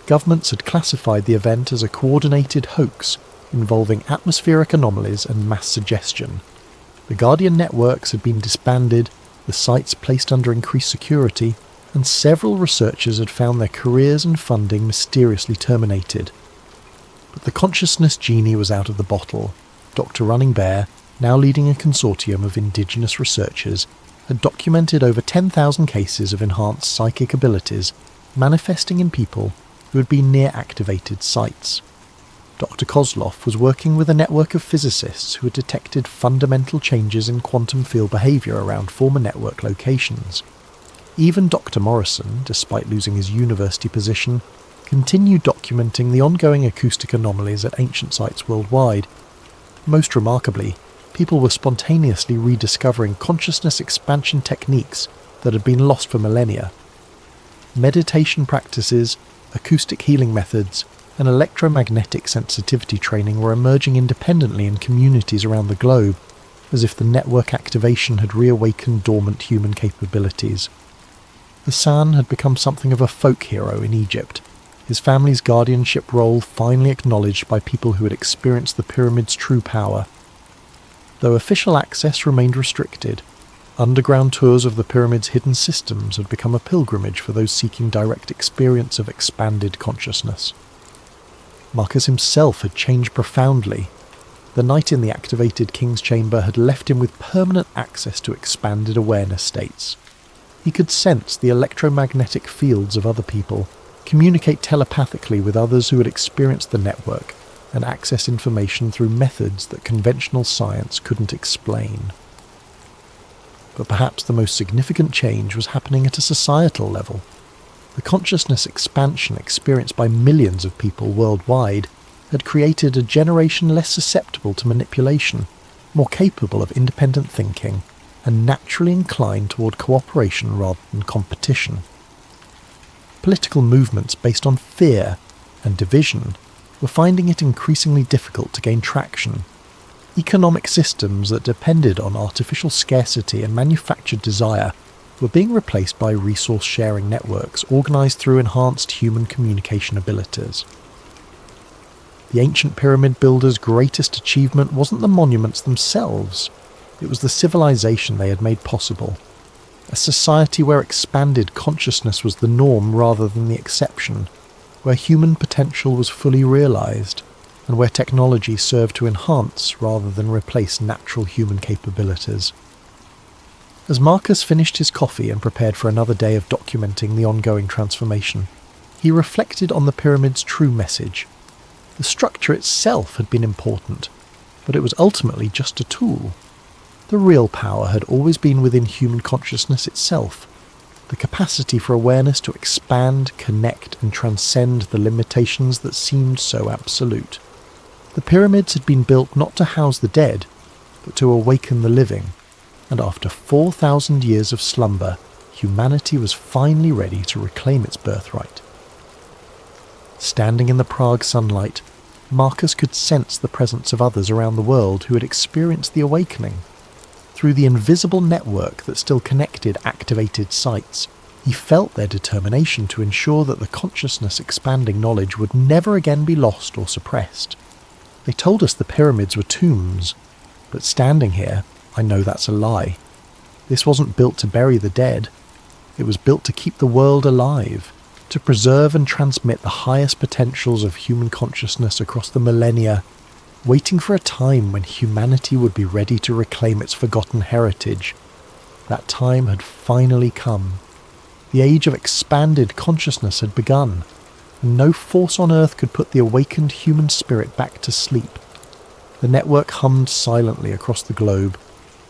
Governments had classified the event as a coordinated hoax involving atmospheric anomalies and mass suggestion. The Guardian networks had been disbanded, the sites placed under increased security, and several researchers had found their careers and funding mysteriously terminated. But the consciousness genie was out of the bottle. Dr. Running Bear, now leading a consortium of indigenous researchers, had documented over 10,000 cases of enhanced psychic abilities manifesting in people who had been near activated sites. Dr. Kozlov was working with a network of physicists who had detected fundamental changes in quantum field behaviour around former network locations. Even Dr. Morrison, despite losing his university position, continued documenting the ongoing acoustic anomalies at ancient sites worldwide. Most remarkably, people were spontaneously rediscovering consciousness expansion techniques that had been lost for millennia. Meditation practices, acoustic healing methods, and electromagnetic sensitivity training were emerging independently in communities around the globe, as if the network activation had reawakened dormant human capabilities. Hassan had become something of a folk hero in Egypt, his family's guardianship role finally acknowledged by people who had experienced the pyramid's true power. Though official access remained restricted, underground tours of the pyramid's hidden systems had become a pilgrimage for those seeking direct experience of expanded consciousness. Marcus himself had changed profoundly. The night in the activated King's Chamber had left him with permanent access to expanded awareness states. He could sense the electromagnetic fields of other people, communicate telepathically with others who had experienced the network, and access information through methods that conventional science couldn't explain. But perhaps the most significant change was happening at a societal level. The consciousness expansion experienced by millions of people worldwide had created a generation less susceptible to manipulation, more capable of independent thinking, and naturally inclined toward cooperation rather than competition. Political movements based on fear and division were finding it increasingly difficult to gain traction. Economic systems that depended on artificial scarcity and manufactured desire were being replaced by resource-sharing networks organised through enhanced human communication abilities. The ancient pyramid builders' greatest achievement wasn't the monuments themselves, it was the civilization they had made possible. A society where expanded consciousness was the norm rather than the exception, where human potential was fully realised, and where technology served to enhance rather than replace natural human capabilities. As Marcus finished his coffee and prepared for another day of documenting the ongoing transformation, he reflected on the pyramid's true message. The structure itself had been important, but it was ultimately just a tool. The real power had always been within human consciousness itself, the capacity for awareness to expand, connect, and transcend the limitations that seemed so absolute. The pyramids had been built not to house the dead, but to awaken the living, and after 4,000 years of slumber, humanity was finally ready to reclaim its birthright. Standing in the Prague sunlight, Marcus could sense the presence of others around the world who had experienced the awakening. Through the invisible network that still connected activated sites, he felt their determination to ensure that the consciousness-expanding knowledge would never again be lost or suppressed. They told us the pyramids were tombs, but standing here, I know that's a lie. This wasn't built to bury the dead. It was built to keep the world alive, to preserve and transmit the highest potentials of human consciousness across the millennia, waiting for a time when humanity would be ready to reclaim its forgotten heritage. That time had finally come. The age of expanded consciousness had begun, and no force on earth could put the awakened human spirit back to sleep. The network hummed silently across the globe,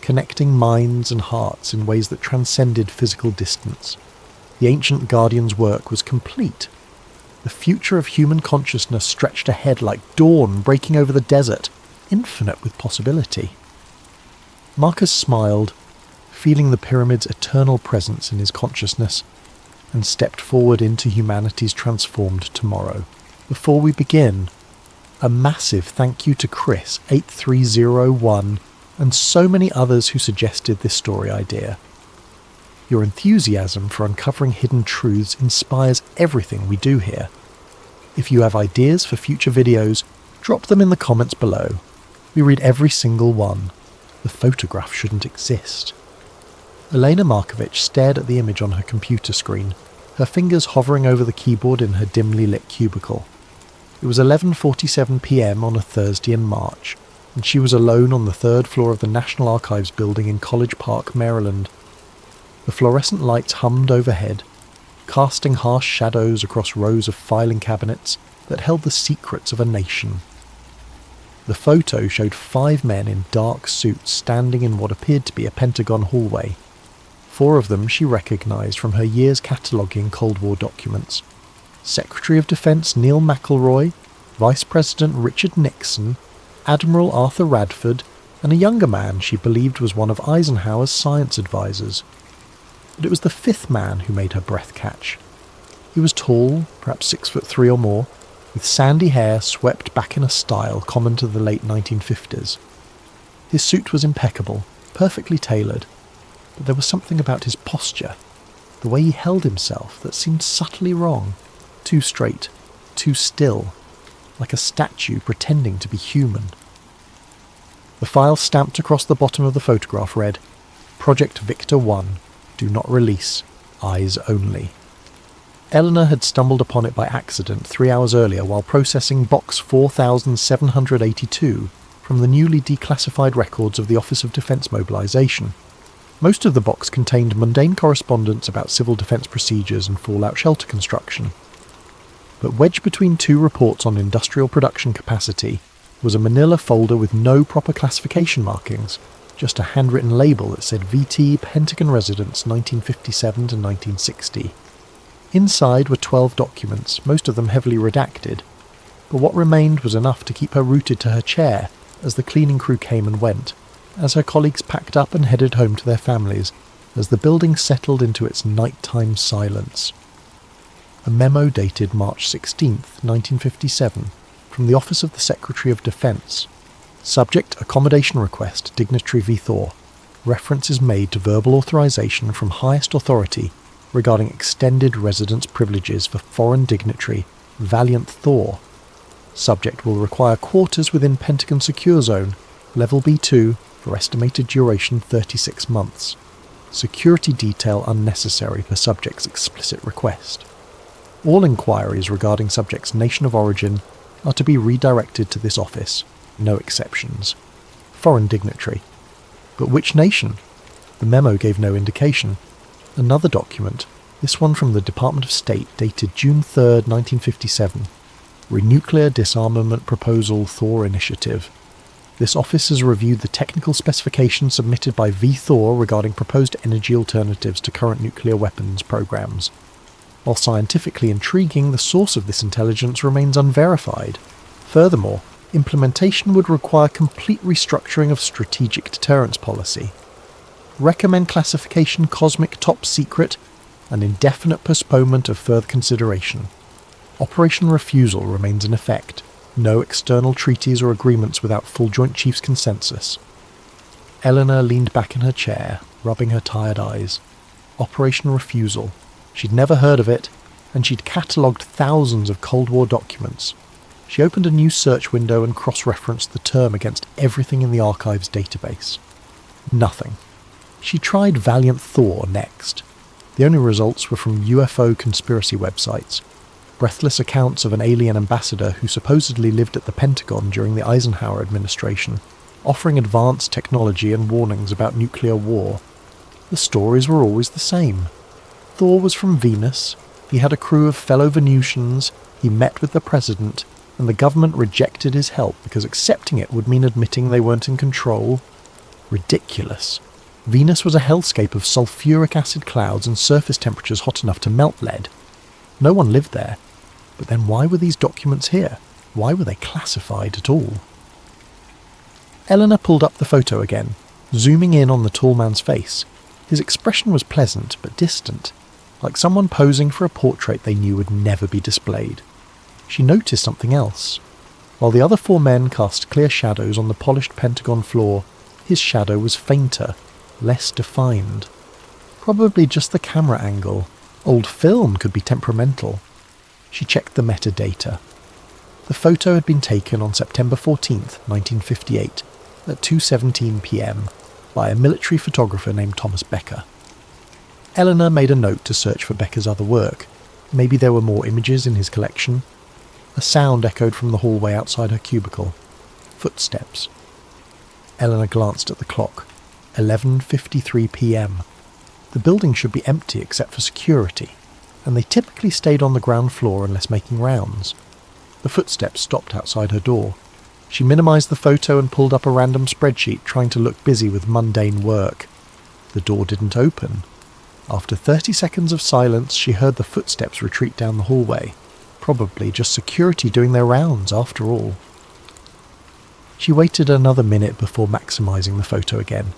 connecting minds and hearts in ways that transcended physical distance. The ancient Guardian's work was complete. The future of human consciousness stretched ahead like dawn breaking over the desert, infinite with possibility. Marcus smiled, feeling the pyramid's eternal presence in his consciousness, and stepped forward into humanity's transformed tomorrow. Before we begin, a massive thank you to Chris 8301 and so many others who suggested this story idea. Your enthusiasm for uncovering hidden truths inspires everything we do here. If you have ideas for future videos, Drop them in the comments below. We read every single one. The photograph shouldn't exist. Elena Markovich stared at the image on her computer screen, her fingers hovering over the keyboard in her dimly lit cubicle. It was 11:47 p.m. on a Thursday in March, and she was alone on the third floor of the National Archives building in College Park, Maryland. The fluorescent lights hummed overhead, casting harsh shadows across rows of filing cabinets that held the secrets of a nation. The photo showed 5 men in dark suits standing in what appeared to be a Pentagon hallway. 4 of them she recognised from her years cataloguing Cold War documents. Secretary of Defence Neil McElroy, Vice President Richard Nixon, Admiral Arthur Radford, and a younger man she believed was one of Eisenhower's science advisors. But it was the 5th man who made her breath catch. He was tall, perhaps 6'3" or more, with sandy hair swept back in a style common to the late 1950s. His suit was impeccable, perfectly tailored, but there was something about his posture, the way he held himself, that seemed subtly wrong, too straight, too still, like a statue pretending to be human. The file stamped across the bottom of the photograph read, "Project Victor 1, do not release, eyes only." Eleanor had stumbled upon it by accident 3 hours earlier while processing box 4782 from the newly declassified records of the Office of Defence Mobilisation. Most of the box contained mundane correspondence about civil defence procedures and fallout shelter construction. But wedged between 2 reports on industrial production capacity was a manila folder with no proper classification markings, just a handwritten label that said VT Pentagon Residence 1957 to 1960. Inside were 12 documents, most of them heavily redacted, but what remained was enough to keep her rooted to her chair as the cleaning crew came and went, as her colleagues packed up and headed home to their families, as the building settled into its nighttime silence. A memo dated March 16, 1957, from the Office of the Secretary of Defence. Subject: accommodation request, dignitary V. Thor. Reference is made to verbal authorization from highest authority regarding extended residence privileges for foreign dignitary Valiant Thor. Subject will require quarters within Pentagon Secure Zone, Level B2, for estimated duration 36 months. Security detail unnecessary per subject's explicit request. All inquiries regarding subject's nation of origin are to be redirected to this office, no exceptions. Foreign dignitary. But which nation? The memo gave no indication. Another document, this one from the Department of State, dated June 3, 1957. Renuclear Disarmament Proposal Thor Initiative. This office has reviewed the technical specifications submitted by V. Thor regarding proposed energy alternatives to current nuclear weapons programs. While scientifically intriguing, the source of this intelligence remains unverified. Furthermore, implementation would require complete restructuring of strategic deterrence policy. Recommend classification cosmic top secret and indefinite postponement of further consideration. Operation refusal remains in effect. No external treaties or agreements without full Joint Chiefs consensus. Eleanor leaned back in her chair, rubbing her tired eyes. Operation refusal. She'd never heard of it, and she'd catalogued thousands of Cold War documents. She opened a new search window and cross-referenced the term against everything in the archive's database. Nothing. She tried Valiant Thor next. The only results were from UFO conspiracy websites, breathless accounts of an alien ambassador who supposedly lived at the Pentagon during the Eisenhower administration, offering advanced technology and warnings about nuclear war. The stories were always the same. Thor was from Venus, he had a crew of fellow Venusians, he met with the president, and the government rejected his help because accepting it would mean admitting they weren't in control. Ridiculous. Venus was a hellscape of sulfuric acid clouds and surface temperatures hot enough to melt lead. No one lived there. But then why were these documents here? Why were they classified at all? Eleanor pulled up the photo again, zooming in on the tall man's face. His expression was pleasant but distant, like someone posing for a portrait they knew would never be displayed. She noticed something else. While the other 4 men cast clear shadows on the polished Pentagon floor, his shadow was fainter, less defined. Probably just the camera angle. Old film could be temperamental. She checked the metadata. The photo had been taken on September 14th, 1958, at 2:17 p.m. by a military photographer named Thomas Becker. Eleanor made a note to search for Becker's other work. Maybe there were more images in his collection. A sound echoed from the hallway outside her cubicle. Footsteps. Eleanor glanced at the clock. 11:53 p.m. The building should be empty except for security, and they typically stayed on the ground floor unless making rounds. The footsteps stopped outside her door. She minimised the photo and pulled up a random spreadsheet, trying to look busy with mundane work. The door didn't open. After 30 seconds of silence, she heard the footsteps retreat down the hallway. Probably just security doing their rounds, after all. She waited another minute before maximising the photo again.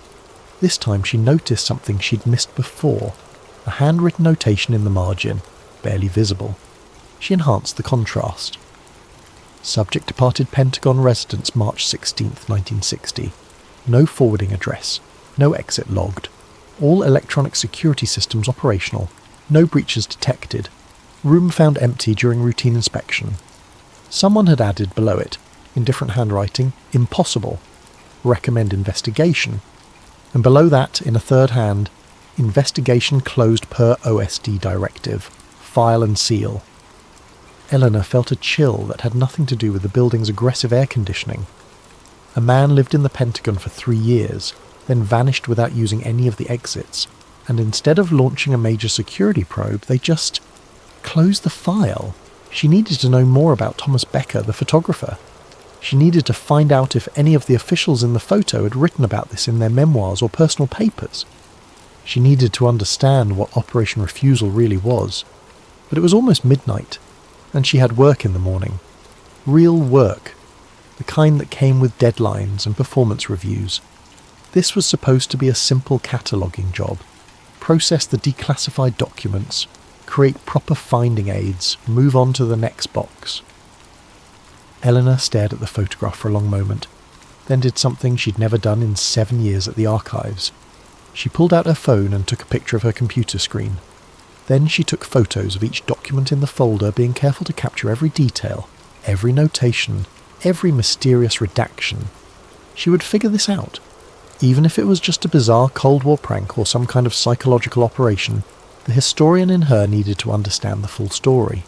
This time she noticed something she'd missed before, a handwritten notation in the margin, barely visible. She enhanced the contrast. Subject departed Pentagon residence March 16th, 1960. No forwarding address. No exit logged. All electronic security systems operational. No breaches detected. Room found empty during routine inspection. Someone had added below it, in different handwriting, impossible. Recommend investigation. And below that, in a third hand, investigation closed per OSD directive. File and seal. Eleanor felt a chill that had nothing to do with the building's aggressive air conditioning. A man lived in the Pentagon for 3 years, then vanished without using any of the exits, and instead of launching a major security probe, they just closed the file. She needed to know more about Thomas Becker, the photographer. She needed to find out if any of the officials in the photo had written about this in their memoirs or personal papers. She needed to understand what Operation Refusal really was. But it was almost midnight, and she had work in the morning. Real work. The kind that came with deadlines and performance reviews. This was supposed to be a simple cataloguing job. Process the declassified documents, create proper finding aids, move on to the next box. Eleanor stared at the photograph for a long moment, then did something she'd never done in 7 years at the archives. She pulled out her phone and took a picture of her computer screen. Then she took photos of each document in the folder, being careful to capture every detail, every notation, every mysterious redaction. She would figure this out. Even if it was just a bizarre Cold War prank or some kind of psychological operation, the historian in her needed to understand the full story.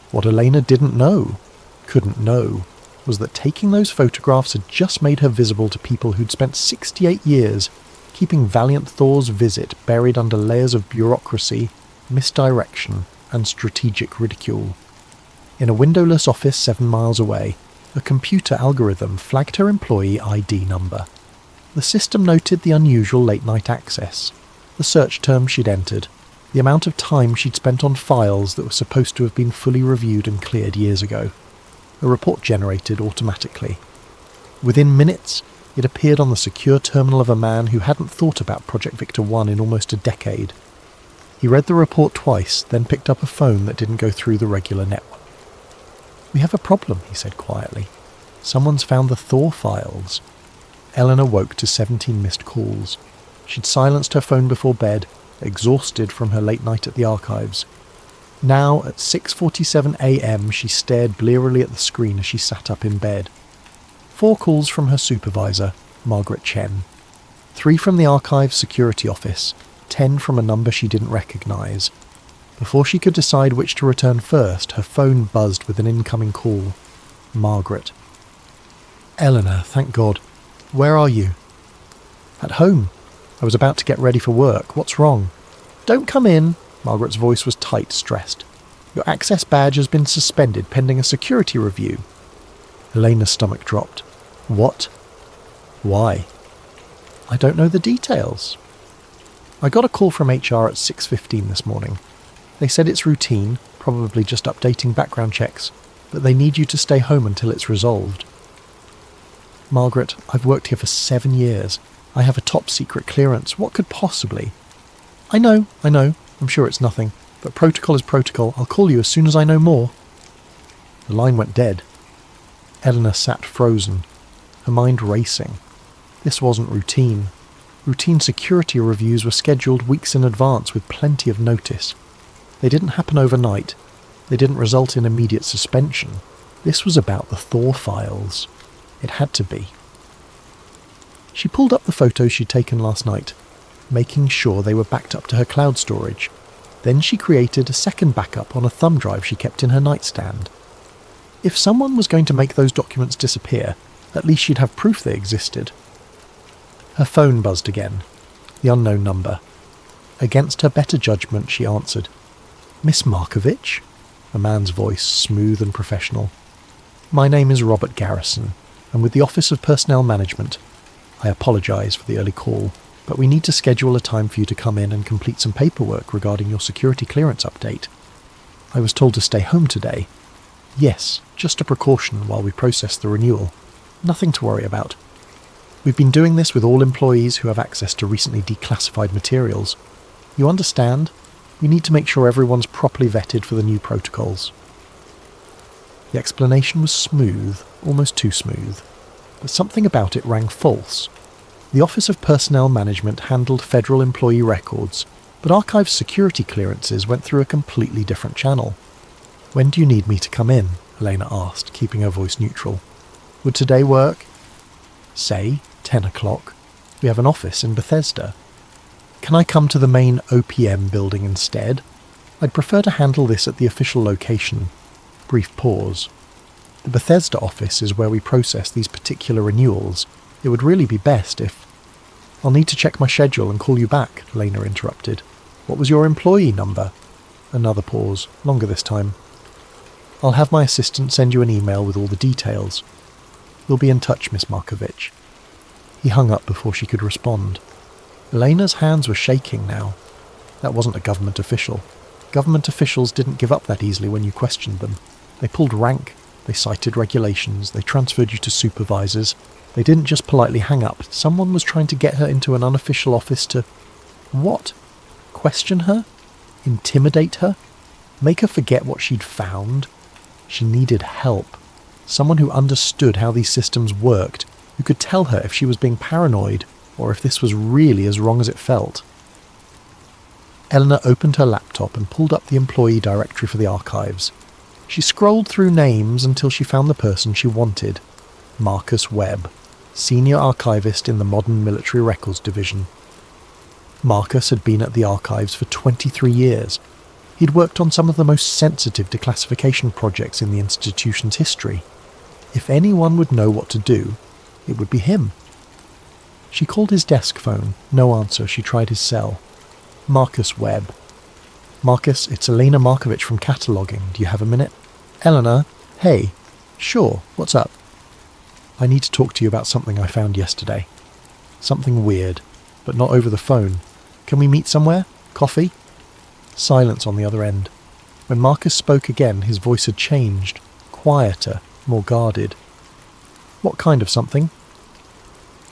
What Elena couldn't know, was that taking those photographs had just made her visible to people who'd spent 68 years keeping Valiant Thor's visit buried under layers of bureaucracy, misdirection, and strategic ridicule. In a windowless office 7 miles away, a computer algorithm flagged her employee ID number. The system noted the unusual late-night access, the search term she'd entered, the amount of time she'd spent on files that were supposed to have been fully reviewed and cleared years ago. A report generated automatically. Within minutes, it appeared on the secure terminal of a man who hadn't thought about Project Victor 1 in almost a decade. He read the report twice, then picked up a phone that didn't go through the regular network. "We have a problem," he said quietly. "Someone's found the Thor files." Eleanor woke to 17 missed calls. She'd silenced her phone before bed, exhausted from her late night at the archives. Now, at 6:47 a.m, she stared blearily at the screen as she sat up in bed. 4 calls from her supervisor, Margaret Chen. 3 from the archive's security office, 10 from a number she didn't recognise. Before she could decide which to return first, her phone buzzed with an incoming call. Margaret. "Eleanor, thank God. Where are you?" "At home. I was about to get ready for work. What's wrong?" "Don't come in." Margaret's voice was tight, stressed. "Your access badge has been suspended pending a security review." Elena's stomach dropped. "What? Why?" "I don't know the details." "I got a call from HR at 6:15 this morning. They said it's routine, probably just updating background checks, but they need you to stay home until it's resolved." "Margaret, I've worked here for 7 years. I have a top-secret clearance. What could possibly—" I know. I'm sure it's nothing. But protocol is protocol. I'll call you as soon as I know more." The line went dead. Eleanor sat frozen, her mind racing. This wasn't routine. Routine security reviews were scheduled weeks in advance with plenty of notice. They didn't happen overnight. They didn't result in immediate suspension. This was about the Thor files. It had to be. She pulled up the photos she'd taken last night, making sure they were backed up to her cloud storage. Then she created a second backup on a thumb drive she kept in her nightstand. If someone was going to make those documents disappear, at least she'd have proof they existed. Her phone buzzed again. The unknown number. Against her better judgment, she answered. "Miss Markovich?" A man's voice, smooth and professional. "My name is Robert Garrison. I'm with the Office of Personnel Management. I apologise for the early call, but we need to schedule a time for you to come in and complete some paperwork regarding your security clearance update. I was told to stay home today. Yes, just a precaution while we process the renewal. Nothing to worry about. We've been doing this with all employees who have access to recently declassified materials. You understand? We need to make sure everyone's properly vetted for the new protocols." The explanation was smooth, almost too smooth, but something about it rang false. The Office of Personnel Management handled federal employee records, but Archive's security clearances went through a completely different channel. "When do you need me to come in?" Elena asked, keeping her voice neutral. "Would today work?" "Say 10 o'clock. We have an office in Bethesda." "Can I come to the main OPM building instead? I'd prefer to handle this at the official location." Brief pause. "The Bethesda office is where we process these particular renewals. It would really be best if—" "I'll need to check my schedule and call you back," Lena interrupted. "What was your employee number?" Another pause, longer this time. "I'll have my assistant send you an email with all the details. We'll be in touch, Miss Markovich." He hung up before she could respond. Elena's hands were shaking now. That wasn't a government official. Government officials didn't give up that easily when you questioned them. They pulled rank, they cited regulations, they transferred you to supervisors. They didn't just politely hang up. Someone was trying to get her into an unofficial office to... What? Question her? Intimidate her? Make her forget what she'd found? She needed help. Someone who understood how these systems worked, who could tell her if she was being paranoid, or if this was really as wrong as it felt. Eleanor opened her laptop and pulled up the employee directory for the archives. She scrolled through names until she found the person she wanted. Marcus Webb, Senior Archivist in the Modern Military Records Division. Marcus had been at the archives for 23 years. He'd worked on some of the most sensitive declassification projects in the institution's history. If anyone would know what to do, it would be him. She called his desk phone. No answer. She tried his cell. Marcus Webb. "Marcus, it's Elena Markovich from Cataloguing. Do you have a minute?" "Eleanor? Hey. Sure. What's up?" "I need to talk to you about something I found yesterday. Something weird, but not over the phone. Can we meet somewhere? Coffee?" Silence on the other end. When Marcus spoke again, his voice had changed. Quieter, more guarded. "What kind of something?"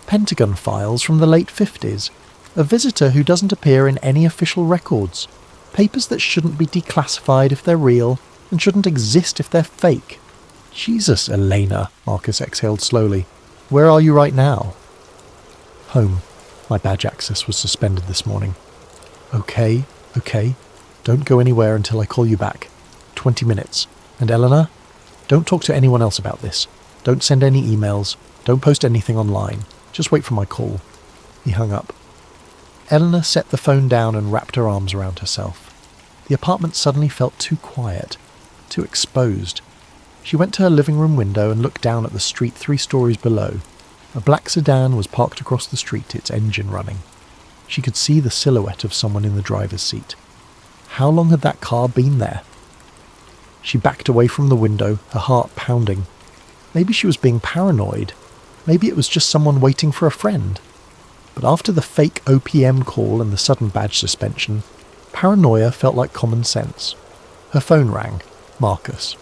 "Pentagon files from the late 50s. A visitor who doesn't appear in any official records. Papers that shouldn't be declassified if they're real, and shouldn't exist if they're fake." "Jesus, Elena," Marcus exhaled slowly. "Where are you right now?" "Home. My badge access was suspended this morning." Okay. Don't go anywhere until I call you back. 20 minutes. And Eleanor, don't talk to anyone else about this. Don't send any emails. Don't post anything online. Just wait for my call." He hung up. Eleanor set the phone down and wrapped her arms around herself. The apartment suddenly felt too quiet, too exposed. She went to her living room window and looked down at the street 3 stories below. A black sedan was parked across the street, its engine running. She could see the silhouette of someone in the driver's seat. How long had that car been there? She backed away from the window, her heart pounding. Maybe she was being paranoid. Maybe it was just someone waiting for a friend. But after the fake OPM call and the sudden badge suspension, paranoia felt like common sense. Her phone rang. Marcus.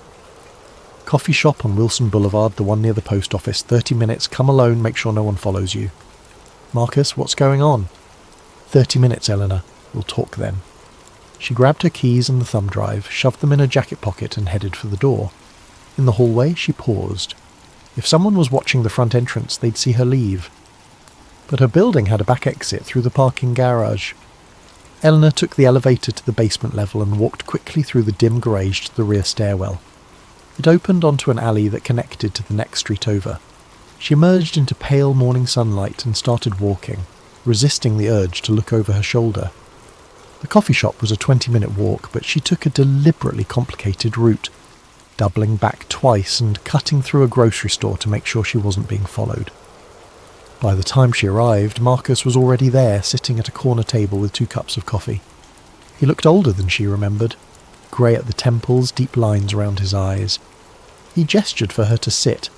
"Coffee shop on Wilson Boulevard, the one near the post office. 30 minutes. Come alone, make sure no one follows you." "Marcus, what's going on?" 30 minutes, Eleanor. We'll talk then." She grabbed her keys and the thumb drive, shoved them in her jacket pocket and headed for the door. In the hallway, she paused. If someone was watching the front entrance, they'd see her leave. But her building had a back exit through the parking garage. Eleanor took the elevator to the basement level and walked quickly through the dim garage to the rear stairwell. It opened onto an alley that connected to the next street over. She emerged into pale morning sunlight and started walking, resisting the urge to look over her shoulder. The coffee shop was a 20-minute walk, but she took a deliberately complicated route, doubling back twice and cutting through a grocery store to make sure she wasn't being followed. By the time she arrived, Marcus was already there, sitting at a corner table with 2 cups of coffee. He looked older than she remembered, grey at the temples, deep lines around his eyes. He gestured for her to sit.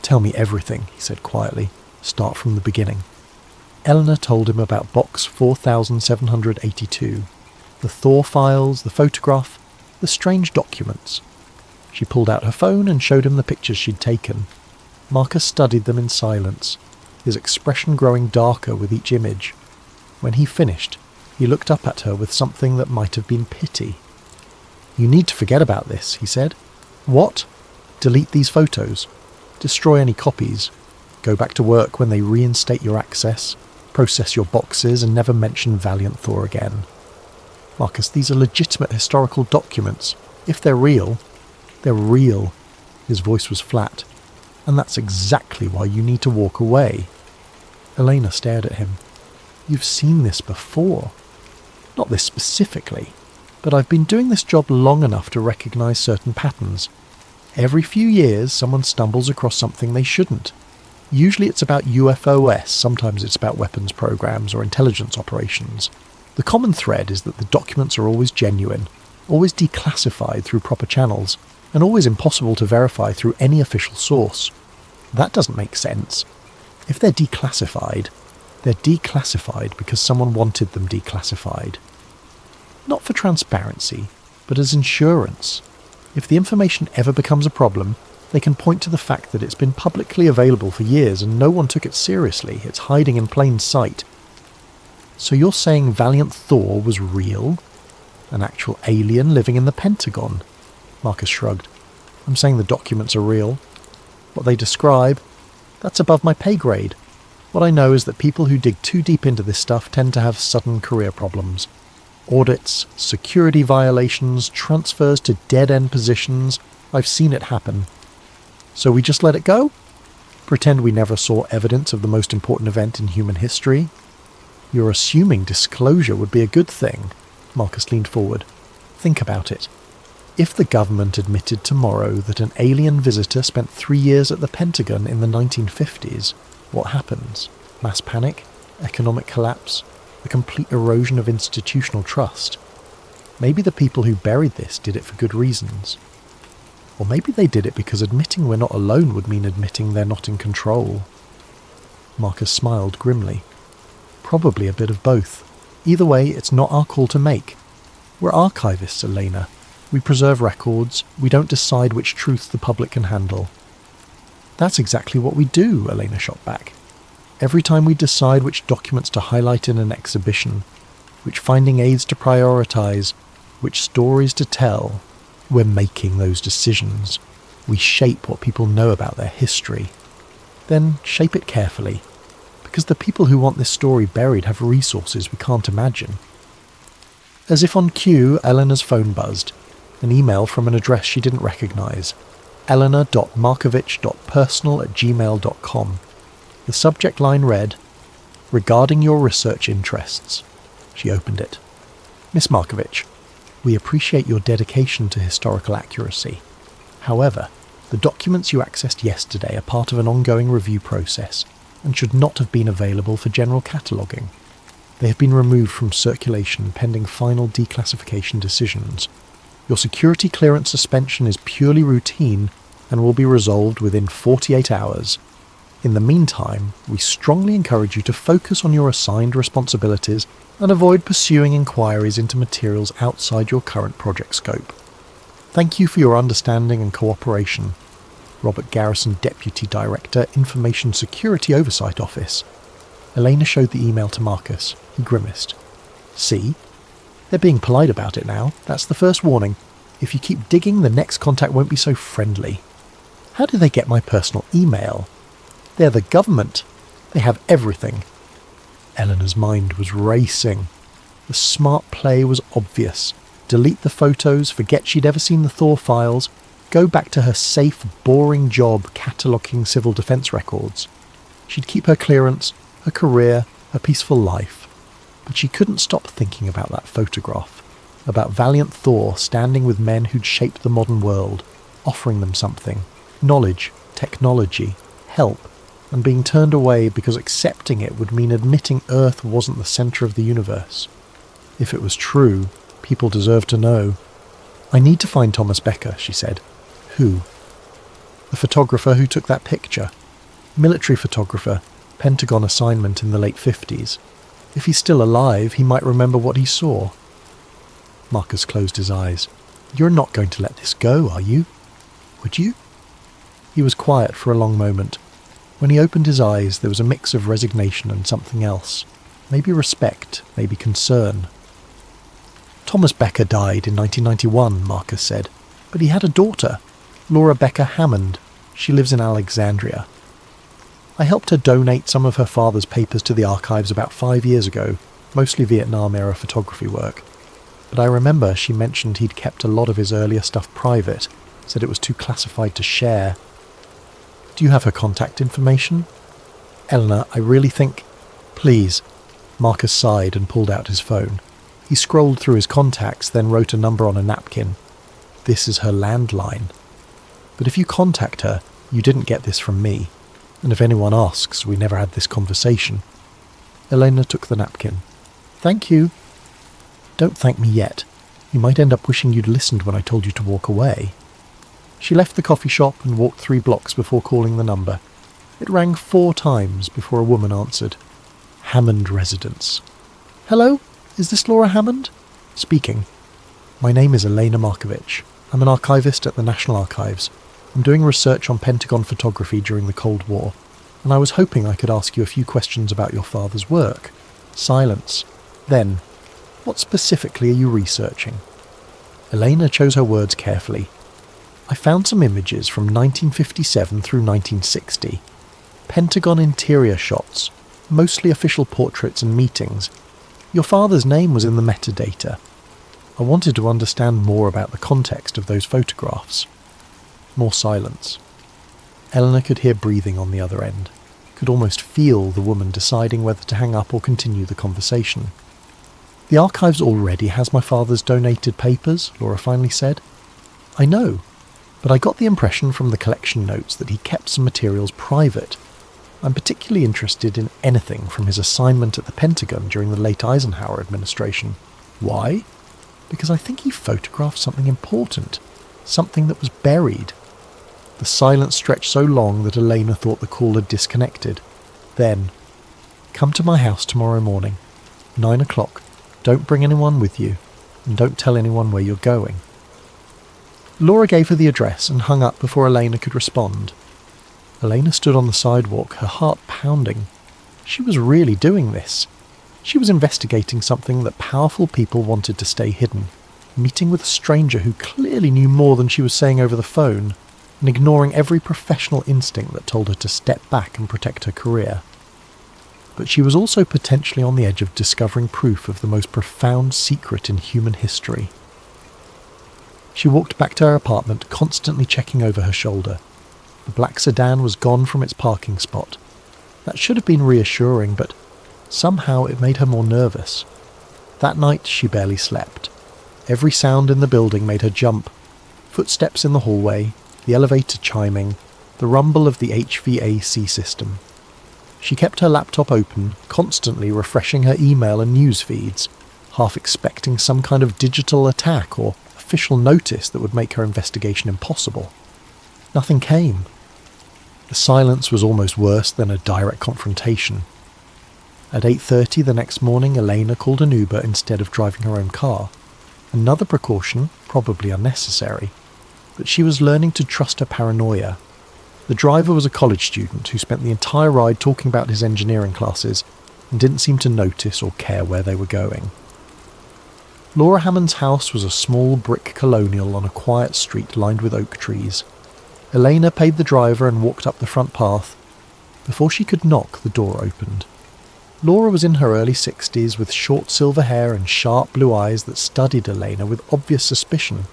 "Tell me everything," he said quietly. "Start from the beginning." Eleanor told him about box 4782, the Thor files, the photograph, the strange documents. She pulled out her phone and showed him the pictures she'd taken. Marcus studied them in silence, his expression growing darker with each image. When he finished, he looked up at her with something that might have been pity. "You need to forget about this," he said. "What? Delete these photos? Destroy any copies? Go back to work when they reinstate your access? Process your boxes and never mention Valiant Thor again?" "Marcus, these are legitimate historical documents. If they're real, they're real." His voice was flat. "And that's exactly why you need to walk away." Elena stared at him. "You've seen this before." "Not this specifically, but I've been doing this job long enough to recognise certain patterns. Every few years someone stumbles across something they shouldn't. Usually it's about UFOs, sometimes it's about weapons programs or intelligence operations. The common thread is that the documents are always genuine, always declassified through proper channels, and always impossible to verify through any official source. That doesn't make sense. If they're declassified because someone wanted them declassified. Not for transparency, but as insurance. If the information ever becomes a problem, they can point to the fact that it's been publicly available for years and no one took it seriously. It's hiding in plain sight. So you're saying Valiant Thor was real? An actual alien living in the Pentagon? Marcus shrugged. I'm saying the documents are real. What they describe, that's above my pay grade. What I know is that people who dig too deep into this stuff tend to have sudden career problems. Audits, security violations, transfers to dead-end positions. I've seen it happen. So we just let it go? Pretend we never saw evidence of the most important event in human history? You're assuming disclosure would be a good thing. Marcus leaned forward. Think about it. If the government admitted tomorrow that an alien visitor spent 3 years at the Pentagon in the 1950s, what happens? Mass panic? Economic collapse? A complete erosion of institutional trust? Maybe the people who buried this did it for good reasons. Or maybe they did it because admitting we're not alone would mean admitting they're not in control. Marcus smiled grimly. Probably a bit of both. Either way, it's not our call to make. We're archivists, Elena. We preserve records. We don't decide which truth the public can handle. That's exactly what we do, Elena shot back. Every time we decide which documents to highlight in an exhibition, which finding aids to prioritise, which stories to tell, we're making those decisions. We shape what people know about their history. Then shape it carefully, because the people who want this story buried have resources we can't imagine. As if on cue, Eleanor's phone buzzed. An email from an address she didn't recognise. eleanor.markovich.personal@gmail.com. The subject line read, "Regarding your research interests." She opened it. "Miss Markovich, we appreciate your dedication to historical accuracy. However, the documents you accessed yesterday are part of an ongoing review process and should not have been available for general cataloguing. They have been removed from circulation pending final declassification decisions. Your security clearance suspension is purely routine and will be resolved within 48 hours. In the meantime, we strongly encourage you to focus on your assigned responsibilities and avoid pursuing inquiries into materials outside your current project scope. Thank you for your understanding and cooperation. Robert Garrison, Deputy Director, Information Security Oversight Office." Elena showed the email to Marcus. He grimaced. "See? They're being polite about it now. That's the first warning. If you keep digging, the next contact won't be so friendly. How did they get my personal email? They're the government. They have everything." Eleanor's mind was racing. The smart play was obvious. Delete the photos, forget she'd ever seen the Thor files. go back to her safe, boring job cataloguing civil defence records. She'd keep her clearance, her career, her peaceful life. But she couldn't stop thinking about that photograph, about valiant Thor standing with men who'd shaped the modern world, offering them something, knowledge, technology, help, and being turned away because accepting it would mean admitting Earth wasn't the centre of the universe. If it was true, people deserved to know. "I need to find Thomas Becker," she said. "Who?" "The photographer who took that picture. Military photographer, Pentagon assignment in the late 50s. If he's still alive, he might remember what he saw." Marcus closed his eyes. "You're not going to let this go, are you? Would you?" He was quiet for a long moment. When he opened his eyes, there was a mix of resignation and something else. Maybe respect, maybe concern. "Thomas Becker died in 1991, Marcus said. "But he had a daughter, Laura Becker Hammond. She lives in Alexandria. I helped her donate some of her father's papers to the archives about 5 years ago, mostly Vietnam-era photography work. But I remember she mentioned he'd kept a lot of his earlier stuff private, said it was too classified to share. Do you have her contact information? Eleanor, I really think..." "Please." Marcus sighed and pulled out his phone. He scrolled through his contacts, then wrote a number on a napkin. "This is her landline. But if you contact her, you didn't get this from me. And if anyone asks, we never had this conversation." Elena took the napkin. "Thank you." "Don't thank me yet. You might end up wishing you'd listened when I told you to walk away." She left the coffee shop and walked 3 blocks before calling the number. It rang 4 times before a woman answered. Hammond residence. "Hello? Is this Laura Hammond?" "Speaking." "My name is Elena Markovich. I'm an archivist at the National Archives. I'm doing research on Pentagon photography during the Cold War, and I was hoping I could ask you a few questions about your father's work." Silence. Then, "What specifically are you researching?" Elena chose her words carefully. "I found some images from 1957 through 1960. Pentagon interior shots, mostly official portraits and meetings. Your father's name was in the metadata. I wanted to understand more about the context of those photographs." More silence. Eleanor could hear breathing on the other end, could almost feel the woman deciding whether to hang up or continue the conversation. "The archives already has my father's donated papers," Laura finally said. "I know, but I got the impression from the collection notes that he kept some materials private. I'm particularly interested in anything from his assignment at the Pentagon during the late Eisenhower administration. Why? Because I think he photographed something important, something that was buried." The silence stretched so long that Elena thought the call had disconnected. Then, "Come to my house tomorrow morning, 9 o'clock. Don't bring anyone with you, and don't tell anyone where you're going." Laura gave her the address and hung up before Elena could respond. Elena stood on the sidewalk, her heart pounding. She was really doing this. She was investigating something that powerful people wanted to stay hidden, meeting with a stranger who clearly knew more than she was saying over the phone, and ignoring every professional instinct that told her to step back and protect her career. But she was also potentially on the edge of discovering proof of the most profound secret in human history. She walked back to her apartment, constantly checking over her shoulder. The black sedan was gone from its parking spot. That should have been reassuring, but somehow it made her more nervous. That night she barely slept. Every sound in the building made her jump. Footsteps in the hallway, the elevator chiming, the rumble of the HVAC system. She kept her laptop open, constantly refreshing her email and news feeds, half expecting some kind of digital attack or official notice that would make her investigation impossible. Nothing came. The silence was almost worse than a direct confrontation. At 8:30 the next morning, Elena called an Uber instead of driving her own car. Another precaution, probably unnecessary, but she was learning to trust her paranoia. The driver was a college student who spent the entire ride talking about his engineering classes and didn't seem to notice or care where they were going. Laura Hammond's house was a small brick colonial on a quiet street lined with oak trees. Elena paid the driver and walked up the front path. Before she could knock, the door opened. Laura was in her early 60s with short silver hair and sharp blue eyes that studied Elena with obvious suspicion.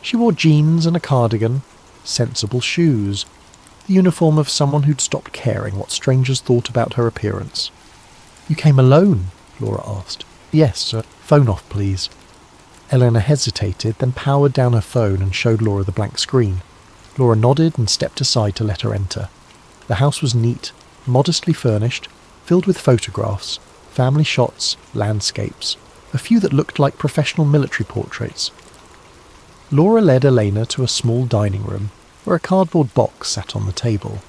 She wore jeans and a cardigan, sensible shoes, the uniform of someone who'd stopped caring what strangers thought about her appearance. "You came alone?" Laura asked. "Yes, sir. Phone off, please." Eleanor hesitated, then powered down her phone and showed Laura the blank screen. Laura nodded and stepped aside to let her enter. The house was neat, modestly furnished, filled with photographs, family shots, landscapes, a few that looked like professional military portraits. Laura led Elena to a small dining room, where a cardboard box sat on the table.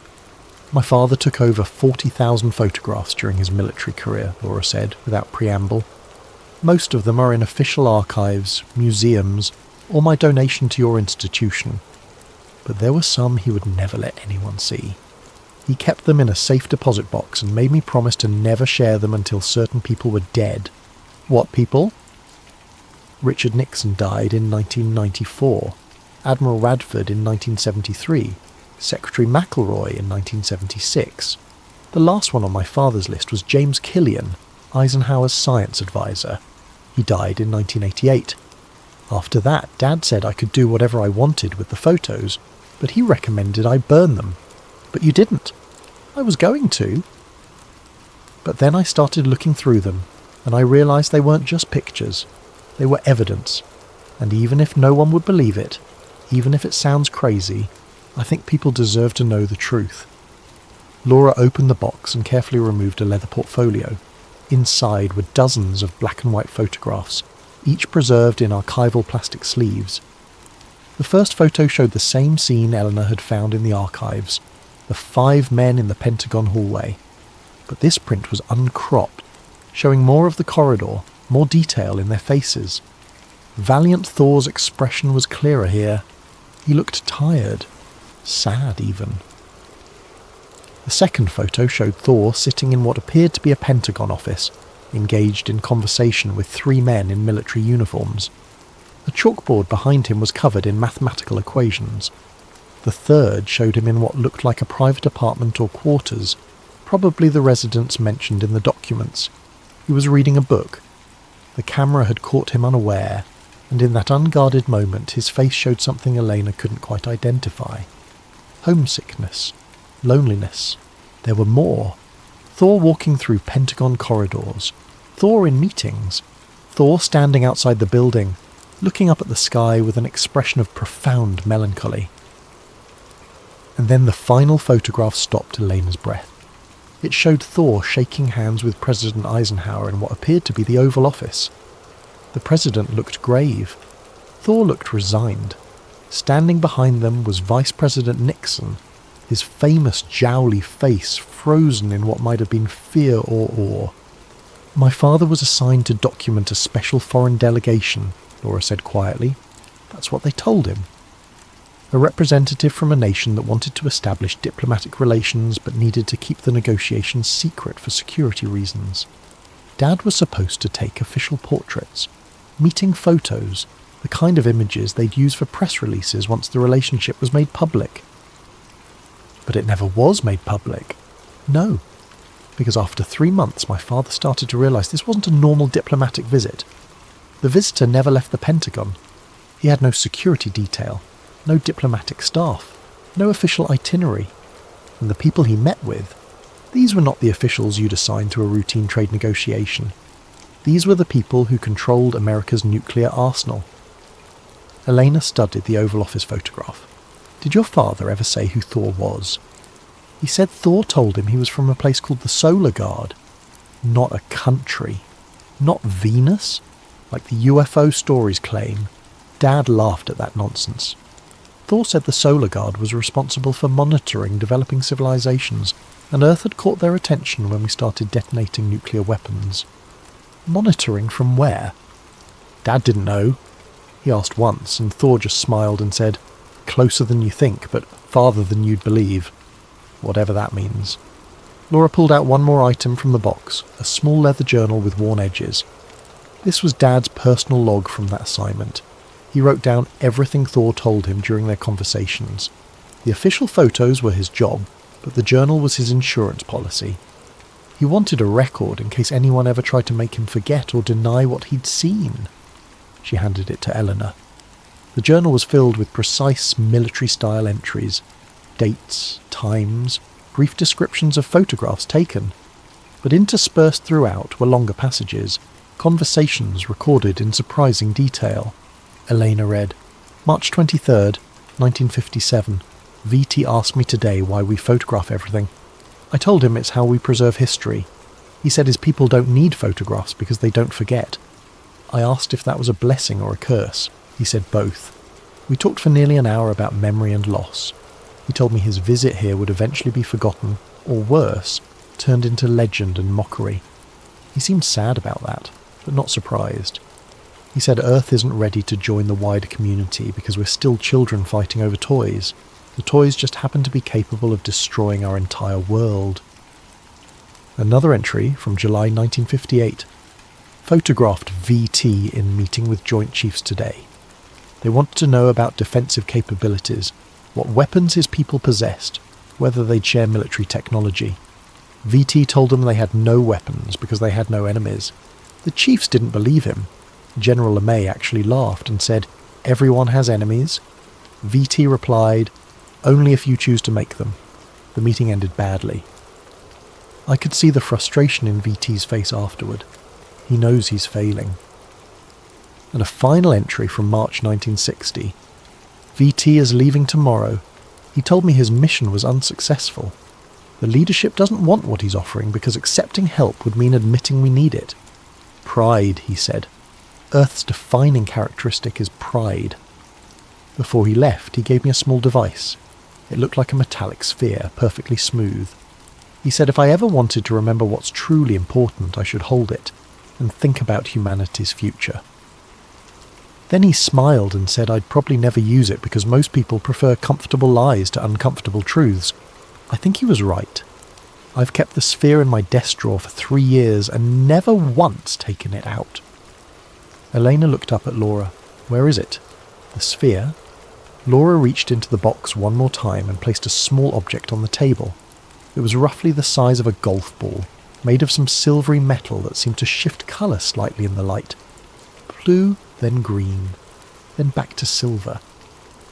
"My father took over 40,000 photographs during his military career," Laura said, without preamble. "Most of them are in official archives, museums, or my donation to your institution. But there were some he would never let anyone see. He kept them in a safe deposit box and made me promise to never share them until certain people were dead." "What people?" "Richard Nixon died in 1994, Admiral Radford in 1973, Secretary McElroy in 1976. The last one on my father's list was James Killian, Eisenhower's science advisor. He died in 1988. After that, Dad said I could do whatever I wanted with the photos, but he recommended I burn them. But you didn't." "I was going to." "But then I started looking through them, and I realised they weren't just pictures. They were evidence. And even if no one would believe it, even if it sounds crazy, I think people deserve to know the truth." Laura opened the box and carefully removed a leather portfolio. Inside were dozens of black and white photographs, each preserved in archival plastic sleeves. The first photo showed the same scene Eleanor had found in the archives, the 5 men in the Pentagon hallway. But this print was uncropped, showing more of the corridor, more detail in their faces. Valiant Thor's expression was clearer here. He looked tired, sad even. The second photo showed Thor sitting in what appeared to be a Pentagon office, engaged in conversation with 3 men in military uniforms. The chalkboard behind him was covered in mathematical equations. The third showed him in what looked like a private apartment or quarters, probably the residence mentioned in the documents. He was reading a book. The camera had caught him unaware, and in that unguarded moment his face showed something Elena couldn't quite identify. Homesickness. Loneliness. There were more. Thor walking through Pentagon corridors. Thor in meetings. Thor standing outside the building, looking up at the sky with an expression of profound melancholy. And then the final photograph stopped Elena's breath. It showed Thor shaking hands with President Eisenhower in what appeared to be the Oval Office. The president looked grave. Thor looked resigned. Standing behind them was Vice President Nixon, his famous jowly face frozen in what might have been fear or awe. "My father was assigned to document a special foreign delegation," Laura said quietly. "That's what they told him. A representative from a nation that wanted to establish diplomatic relations but needed to keep the negotiations secret for security reasons. Dad was supposed to take official portraits, meeting photos, the kind of images they'd use for press releases once the relationship was made public. But it never was made public. No, because after 3 months my father started to realise this wasn't a normal diplomatic visit. The visitor never left the Pentagon. He had no security detail, no diplomatic staff, no official itinerary. And the people he met with, these were not the officials you'd assign to a routine trade negotiation. These were the people who controlled America's nuclear arsenal." Elena studied the Oval Office photograph. "Did your father ever say who Thor was?" "He said Thor told him he was from a place called the Solar Guard. Not a country. Not Venus, like the UFO stories claim." Dad laughed at that nonsense. "Thor said the Solar Guard was responsible for monitoring developing civilizations, and Earth had caught their attention when we started detonating nuclear weapons." "Monitoring from where?" Dad didn't know. He asked once, and Thor just smiled and said, "Closer than you think, but farther than you'd believe." Whatever that means. Laura pulled out one more item from the box, a small leather journal with worn edges. This was Dad's personal log from that assignment. He wrote down everything Thor told him during their conversations. The official photos were his job, but the journal was his insurance policy. He wanted a record in case anyone ever tried to make him forget or deny what he'd seen. She handed it to Eleanor. The journal was filled with precise military-style entries, dates, times, brief descriptions of photographs taken, but interspersed throughout were longer passages, conversations recorded in surprising detail. Elena read, March 23rd, 1957. VT asked me today why we photograph everything. I told him it's how we preserve history. He said his people don't need photographs because they don't forget. I asked if that was a blessing or a curse. He said both. We talked for nearly an hour about memory and loss. He told me his visit here would eventually be forgotten, or worse, turned into legend and mockery. He seemed sad about that, but not surprised. He said Earth isn't ready to join the wider community because we're still children fighting over toys. The toys just happen to be capable of destroying our entire world. Another entry from July 1958. Photographed VT in meeting with Joint Chiefs today. They wanted to know about defensive capabilities, what weapons his people possessed, whether they'd share military technology. VT told them they had no weapons because they had no enemies. The chiefs didn't believe him. General LeMay actually laughed and said, "Everyone has enemies." VT replied, "Only if you choose to make them." The meeting ended badly. I could see the frustration in VT's face afterward. He knows he's failing. And a final entry from March 1960. VT is leaving tomorrow. He told me his mission was unsuccessful. The leadership doesn't want what he's offering because accepting help would mean admitting we need it. Pride, he said. Earth's defining characteristic is pride. Before he left, he gave me a small device. It looked like a metallic sphere, perfectly smooth. He said if I ever wanted to remember what's truly important, I should hold it and think about humanity's future. Then he smiled and said I'd probably never use it because most people prefer comfortable lies to uncomfortable truths. I think he was right. I've kept the sphere in my desk drawer for 3 years and never once taken it out. Elena looked up at Laura. Where is it? The sphere? Laura reached into the box one more time and placed a small object on the table. It was roughly the size of a golf ball, made of some silvery metal that seemed to shift colour slightly in the light. Blue, then green, then back to silver.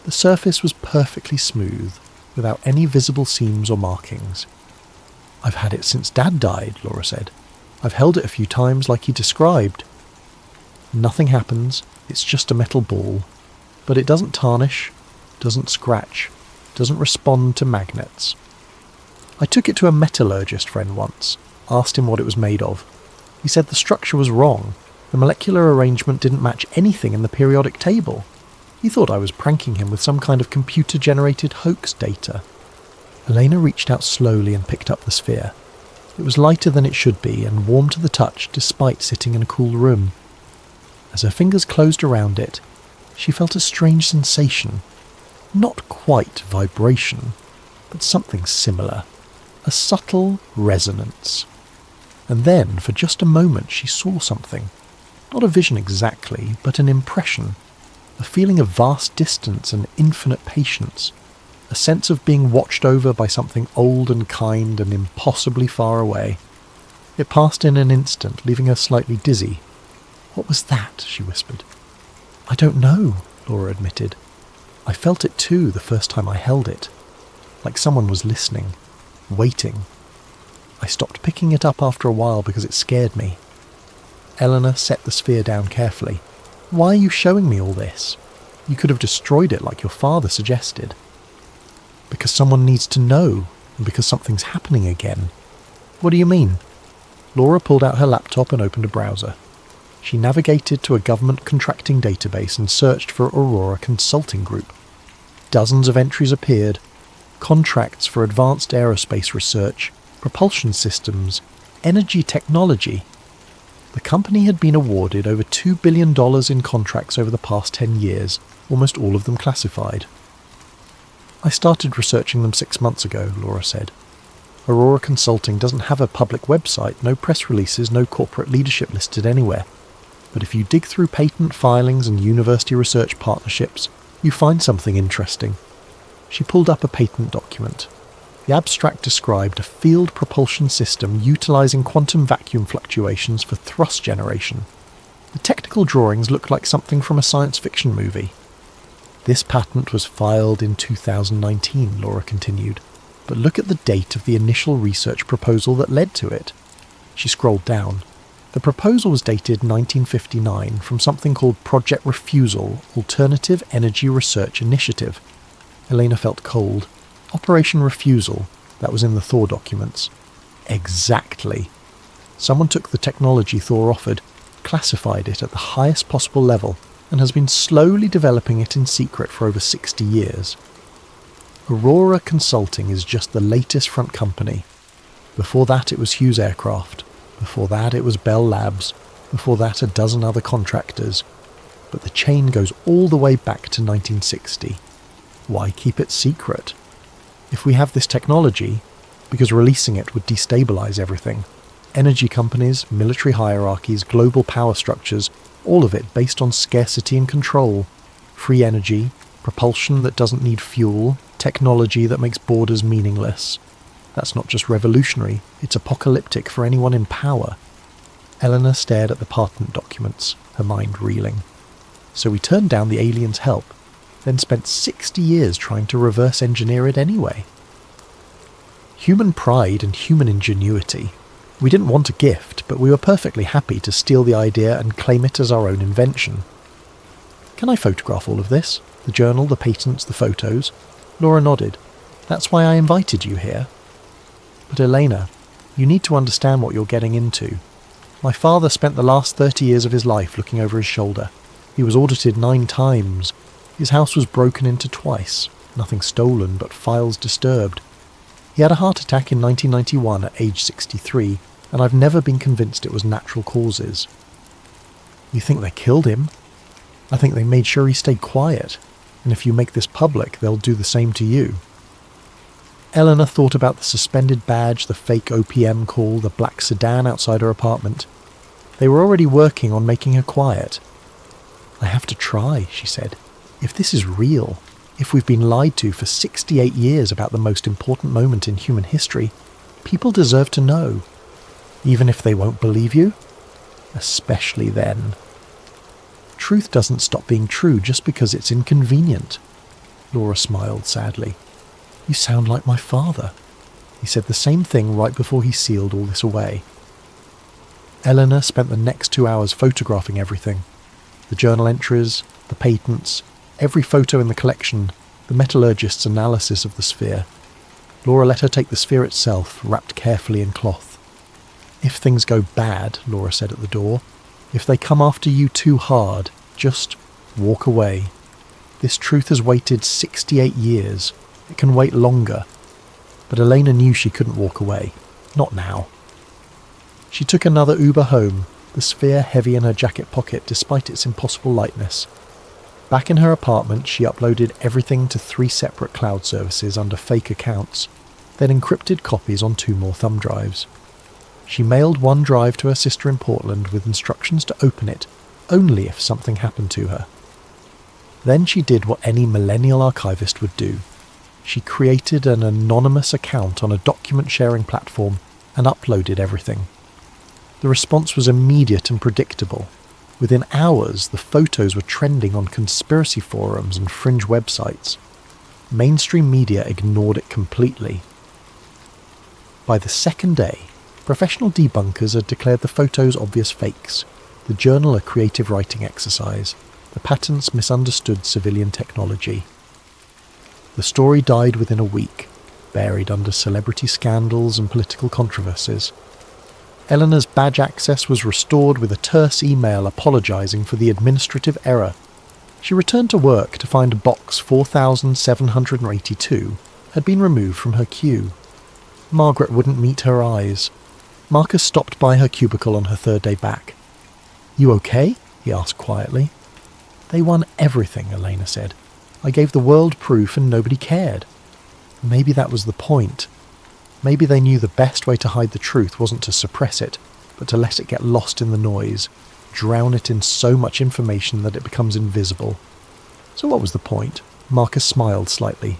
The surface was perfectly smooth, without any visible seams or markings. I've had it since Dad died, Laura said. I've held it a few times like he described. Nothing happens, it's just a metal ball. But it doesn't tarnish, doesn't scratch, doesn't respond to magnets. I took it to a metallurgist friend once, asked him what it was made of. He said the structure was wrong. The molecular arrangement didn't match anything in the periodic table. He thought I was pranking him with some kind of computer-generated hoax data. Elena reached out slowly and picked up the sphere. It was lighter than it should be and warm to the touch despite sitting in a cool room. As her fingers closed around it, she felt a strange sensation. Not quite vibration, but something similar. A subtle resonance. And then, for just a moment, she saw something. Not a vision exactly, but an impression. A feeling of vast distance and infinite patience. A sense of being watched over by something old and kind and impossibly far away. It passed in an instant, leaving her slightly dizzy. "What was that?" she whispered. "I don't know," Laura admitted. "I felt it too the first time I held it. Like someone was listening, waiting. I stopped picking it up after a while because it scared me." Eleanor set the sphere down carefully. "Why are you showing me all this? You could have destroyed it like your father suggested." "Because someone needs to know, and because something's happening again." "What do you mean?" Laura pulled out her laptop and opened a browser. She navigated to a government contracting database and searched for Aurora Consulting Group. Dozens of entries appeared. Contracts for advanced aerospace research, propulsion systems, energy technology. The company had been awarded over $2 billion in contracts over the past 10 years, almost all of them classified. "I started researching them 6 months ago," Laura said. "Aurora Consulting doesn't have a public website, no press releases, no corporate leadership listed anywhere. But if you dig through patent filings and university research partnerships, you find something interesting." She pulled up a patent document. The abstract described a field propulsion system utilizing quantum vacuum fluctuations for thrust generation. The technical drawings looked like something from a science fiction movie. This patent was filed in 2019, Laura continued, but look at the date of the initial research proposal that led to it. She scrolled down. The proposal was dated 1959 from something called Project Refusal, Alternative Energy Research Initiative. Elena felt cold. Operation Refusal, that was in the Thor documents. Exactly. Someone took the technology Thor offered, classified it at the highest possible level, and has been slowly developing it in secret for over 60 years. Aurora Consulting is just the latest front company. Before that it was Hughes Aircraft. Before that it was Bell Labs. Before that a dozen other contractors. But the chain goes all the way back to 1960. Why keep it secret? If we have this technology, because releasing it would destabilize everything. Energy companies, military hierarchies, global power structures, all of it based on scarcity and control. Free energy, propulsion that doesn't need fuel, technology that makes borders meaningless. That's not just revolutionary, it's apocalyptic for anyone in power. Eleanor stared at the patent documents, her mind reeling. So we turned down the aliens' help, then spent 60 years trying to reverse engineer it anyway. Human pride and human ingenuity. We didn't want a gift, but we were perfectly happy to steal the idea and claim it as our own invention. Can I photograph all of this? The journal, the patents, the photos? Laura nodded. That's why I invited you here. But Elena, you need to understand what you're getting into. My father spent the last 30 years of his life looking over his shoulder. He was audited 9 times. His house was broken into twice. Nothing stolen, but files disturbed. He had a heart attack in 1991 at age 63, and I've never been convinced it was natural causes. You think they killed him? I think they made sure he stayed quiet, and if you make this public, they'll do the same to you. Eleanor thought about the suspended badge, the fake OPM call, the black sedan outside her apartment. They were already working on making her quiet. I have to try, she said. If this is real, if we've been lied to for 68 years about the most important moment in human history, people deserve to know. Even if they won't believe you? Especially then. Truth doesn't stop being true just because it's inconvenient. Laura smiled sadly. You sound like my father. He said the same thing right before he sealed all this away. Eleanor spent the next 2 hours photographing everything. The journal entries, the patents, every photo in the collection, the metallurgist's analysis of the sphere. Laura let her take the sphere itself, wrapped carefully in cloth. If things go bad, Laura said at the door, if they come after you too hard, just walk away. This truth has waited 68 years. It can wait longer. But Elena knew she couldn't walk away. Not now. She took another Uber home, the sphere heavy in her jacket pocket despite its impossible lightness. Back in her apartment, she uploaded everything to 3 separate cloud services under fake accounts, then encrypted copies on 2 more thumb drives. She mailed one drive to her sister in Portland with instructions to open it only if something happened to her. Then she did what any millennial archivist would do. She created an anonymous account on a document-sharing platform and uploaded everything. The response was immediate and predictable. Within hours, the photos were trending on conspiracy forums and fringe websites. Mainstream media ignored it completely. By the second day, professional debunkers had declared the photos obvious fakes, the journal a creative writing exercise, the patents misunderstood civilian technology. The story died within a week, buried under celebrity scandals and political controversies. Eleanor's badge access was restored with a terse email apologising for the administrative error. She returned to work to find box 4782 had been removed from her queue. Margaret wouldn't meet her eyes. Marcus stopped by her cubicle on her 3rd day back. You okay? He asked quietly. They won everything, Elena said. I gave the world proof and nobody cared. Maybe that was the point. Maybe they knew the best way to hide the truth wasn't to suppress it, but to let it get lost in the noise, drown it in so much information that it becomes invisible. So what was the point? Marcus smiled slightly.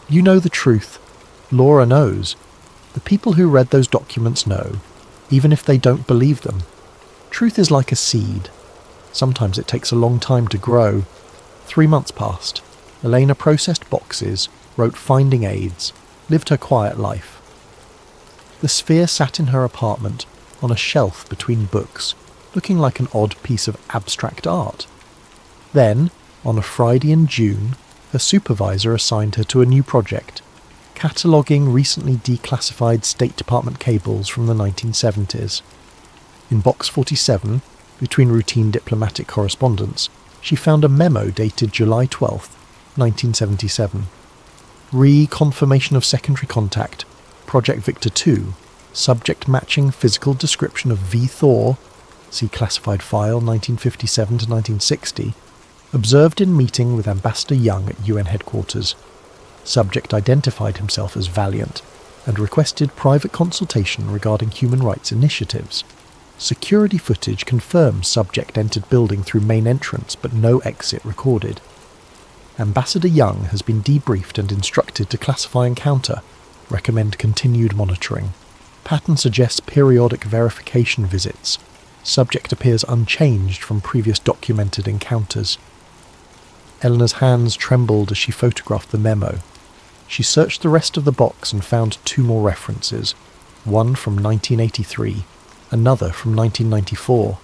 You know the truth. Laura knows. The people who read those documents know, even if they don't believe them. Truth is like a seed. Sometimes it takes a long time to grow. 3 months passed. Elena processed boxes, wrote finding aids, lived her quiet life. The sphere sat in her apartment on a shelf between books, looking like an odd piece of abstract art. Then, on a Friday in June, her supervisor assigned her to a new project, cataloguing recently declassified State Department cables from the 1970s. In box 47, between routine diplomatic correspondence, she found a memo dated July 12, 1977. Re-confirmation of secondary contact, Project Victor 2, subject matching physical description of V. Thor, see classified file 1957 to 1960, observed in meeting with Ambassador Young at UN headquarters. Subject identified himself as Valiant and requested private consultation regarding human rights initiatives. Security footage confirms subject entered building through main entrance but no exit recorded. Ambassador Young has been debriefed and instructed to classify encounter, recommend continued monitoring. Pattern suggests periodic verification visits. Subject appears unchanged from previous documented encounters. Eleanor's hands trembled as she photographed the memo. She searched the rest of the box and found 2 more references, one from 1983, another from 1994.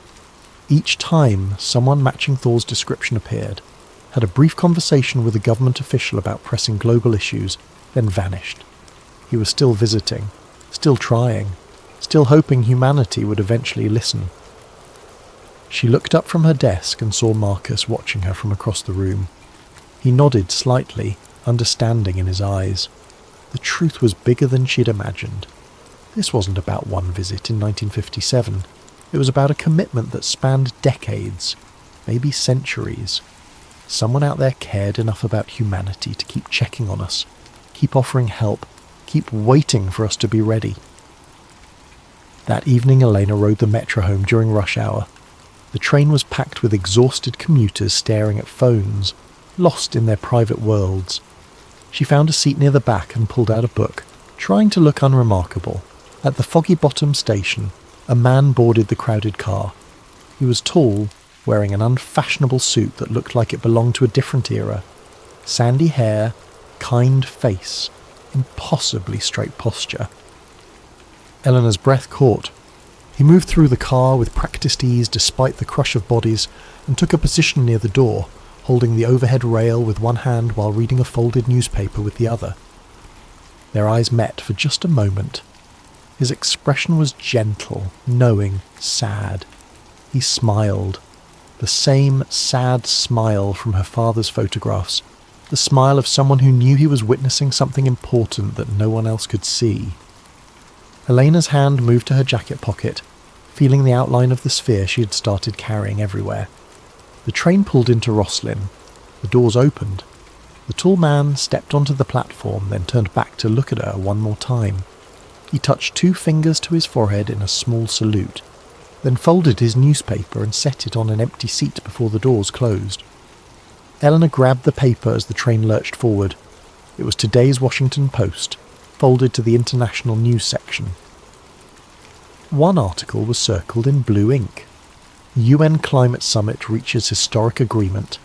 Each time, someone matching Thor's description appeared, had a brief conversation with a government official about pressing global issues, then vanished. He was still visiting, still trying, still hoping humanity would eventually listen. She looked up from her desk and saw Marcus watching her from across the room. He nodded slightly, understanding in his eyes. The truth was bigger than she'd imagined. This wasn't about one visit in 1957. It was about a commitment that spanned decades, maybe centuries. Someone out there cared enough about humanity to keep checking on us, keep offering help, keep waiting for us to be ready. That evening Elena rode the metro home during rush hour. The train was packed with exhausted commuters staring at phones, lost in their private worlds. She found a seat near the back and pulled out a book, trying to look unremarkable. At the Foggy Bottom station, a man boarded the crowded car. He was tall, wearing an unfashionable suit that looked like it belonged to a different era. Sandy hair, kind face, impossibly straight posture. Eleanor's breath caught. He moved through the car with practiced ease despite the crush of bodies and took a position near the door, holding the overhead rail with one hand while reading a folded newspaper with the other. Their eyes met for just a moment. His expression was gentle, knowing, sad. He smiled. The same sad smile from her father's photographs. The smile of someone who knew he was witnessing something important that no one else could see. Elena's hand moved to her jacket pocket, feeling the outline of the sphere she had started carrying everywhere. The train pulled into Roslin. The doors opened. The tall man stepped onto the platform, then turned back to look at her one more time. He touched 2 fingers to his forehead in a small salute, then folded his newspaper and set it on an empty seat before the doors closed. Eleanor grabbed the paper as the train lurched forward. It was today's Washington Post, folded to the international news section. One article was circled in blue ink. UN Climate Summit reaches historic agreement.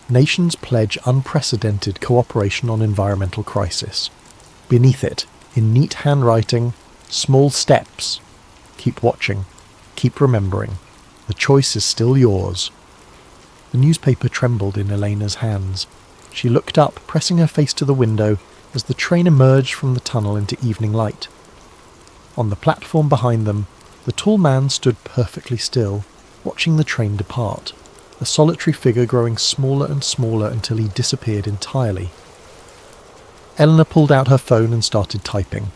Nations pledge unprecedented cooperation on environmental crisis. Beneath it, in neat handwriting, small steps. Keep watching. Keep remembering. The choice is still yours. The newspaper trembled in Elena's hands. She looked up, pressing her face to the window as the train emerged from the tunnel into evening light. On the platform behind them, the tall man stood perfectly still, watching the train depart, a solitary figure growing smaller and smaller until he disappeared entirely. Eleanor pulled out her phone and started typing.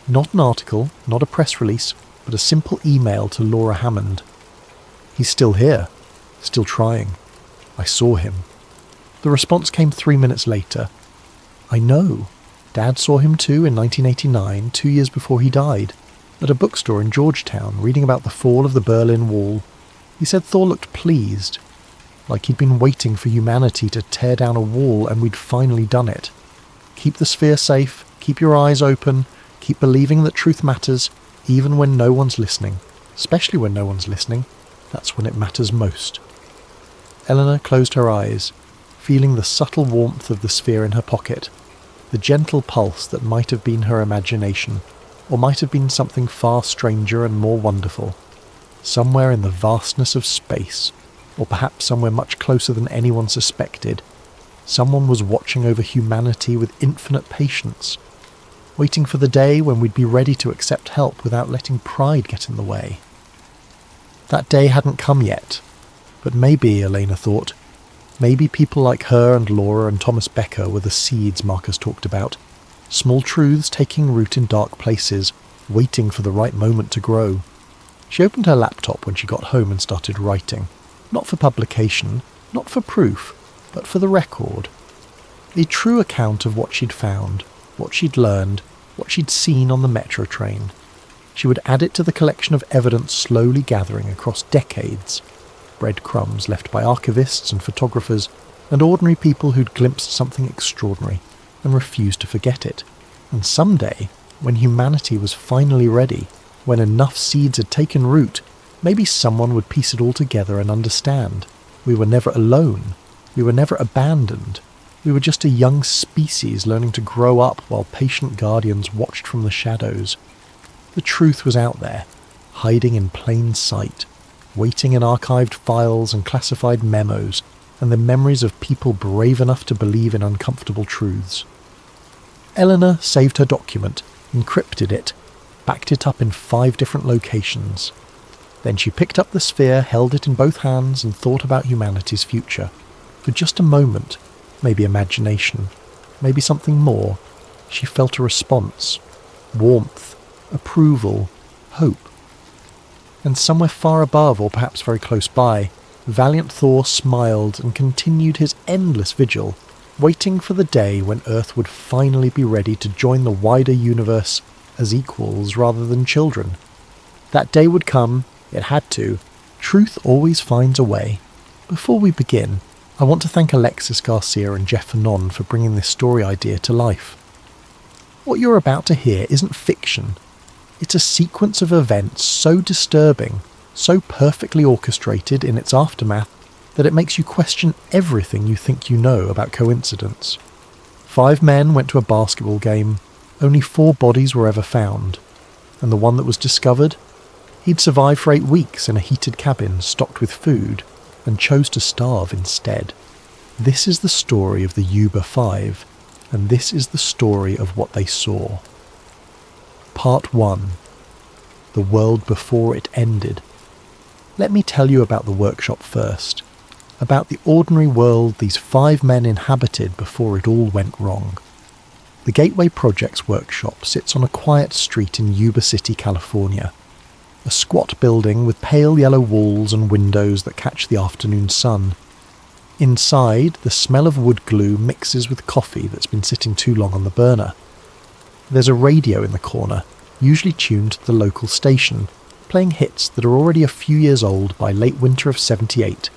Not an article, not a press release, but a simple email to Laura Hammond. He's still here, still trying. I saw him. The response came 3 minutes later. I know. Dad saw him too in 1989, 2 years before he died, at a bookstore in Georgetown, reading about the fall of the Berlin Wall. He said Thor looked pleased, like he'd been waiting for humanity to tear down a wall and we'd finally done it. Keep the sphere safe, keep your eyes open, keep believing that truth matters, even when no one's listening. Especially when no one's listening. That's when it matters most. Eleanor closed her eyes, feeling the subtle warmth of the sphere in her pocket, the gentle pulse that might have been her imagination, or might have been something far stranger and more wonderful. Somewhere in the vastness of space, or perhaps somewhere much closer than anyone suspected, someone was watching over humanity with infinite patience, waiting for the day when we'd be ready to accept help without letting pride get in the way. That day hadn't come yet, but maybe, Elena thought, maybe people like her and Laura and Thomas Becker were the seeds Marcus talked about, small truths taking root in dark places, waiting for the right moment to grow. She opened her laptop when she got home and started writing, not for publication, not for proof, but for the record. A true account of what she'd found, what she'd learned, what she'd seen on the metro train. She would add it to the collection of evidence slowly gathering across decades, breadcrumbs left by archivists and photographers, and ordinary people who'd glimpsed something extraordinary and refused to forget it. And someday, when humanity was finally ready, when enough seeds had taken root, maybe someone would piece it all together and understand. We were never alone. We were never abandoned. We were just a young species learning to grow up while patient guardians watched from the shadows. The truth was out there, hiding in plain sight, waiting in archived files and classified memos, and the memories of people brave enough to believe in uncomfortable truths. Eleanor saved her document, encrypted it, backed it up in 5 different locations. Then she picked up the sphere, held it in both hands, and thought about humanity's future. For just a moment, maybe imagination, maybe something more, she felt a response. Warmth, approval, hope. And somewhere far above, or perhaps very close by, valiant Thor smiled and continued his endless vigil, waiting for the day when Earth would finally be ready to join the wider universe as equals rather than children. That day would come, it had to. Truth always finds a way. Before we begin, I want to thank Alexis Garcia and Jeff Anon for bringing this story idea to life. What you're about to hear isn't fiction. It's a sequence of events so disturbing, so perfectly orchestrated in its aftermath, that it makes you question everything you think you know about coincidence. 5 men went to a basketball game. Only 4 bodies were ever found. And the one that was discovered? He'd survived for 8 weeks in a heated cabin stocked with food, and chose to starve instead. This is the story of the Uber 5, and this is the story of what they saw. Part 1. The world before it ended. Let me tell you about the workshop first, about the ordinary world these 5 men inhabited before it all went wrong. The Gateway Projects workshop sits on a quiet street in Yuba City, California. A squat building with pale yellow walls and windows that catch the afternoon sun. Inside, the smell of wood glue mixes with coffee that's been sitting too long on the burner. There's a radio in the corner, usually tuned to the local station, playing hits that are already a few years old by late winter of '78.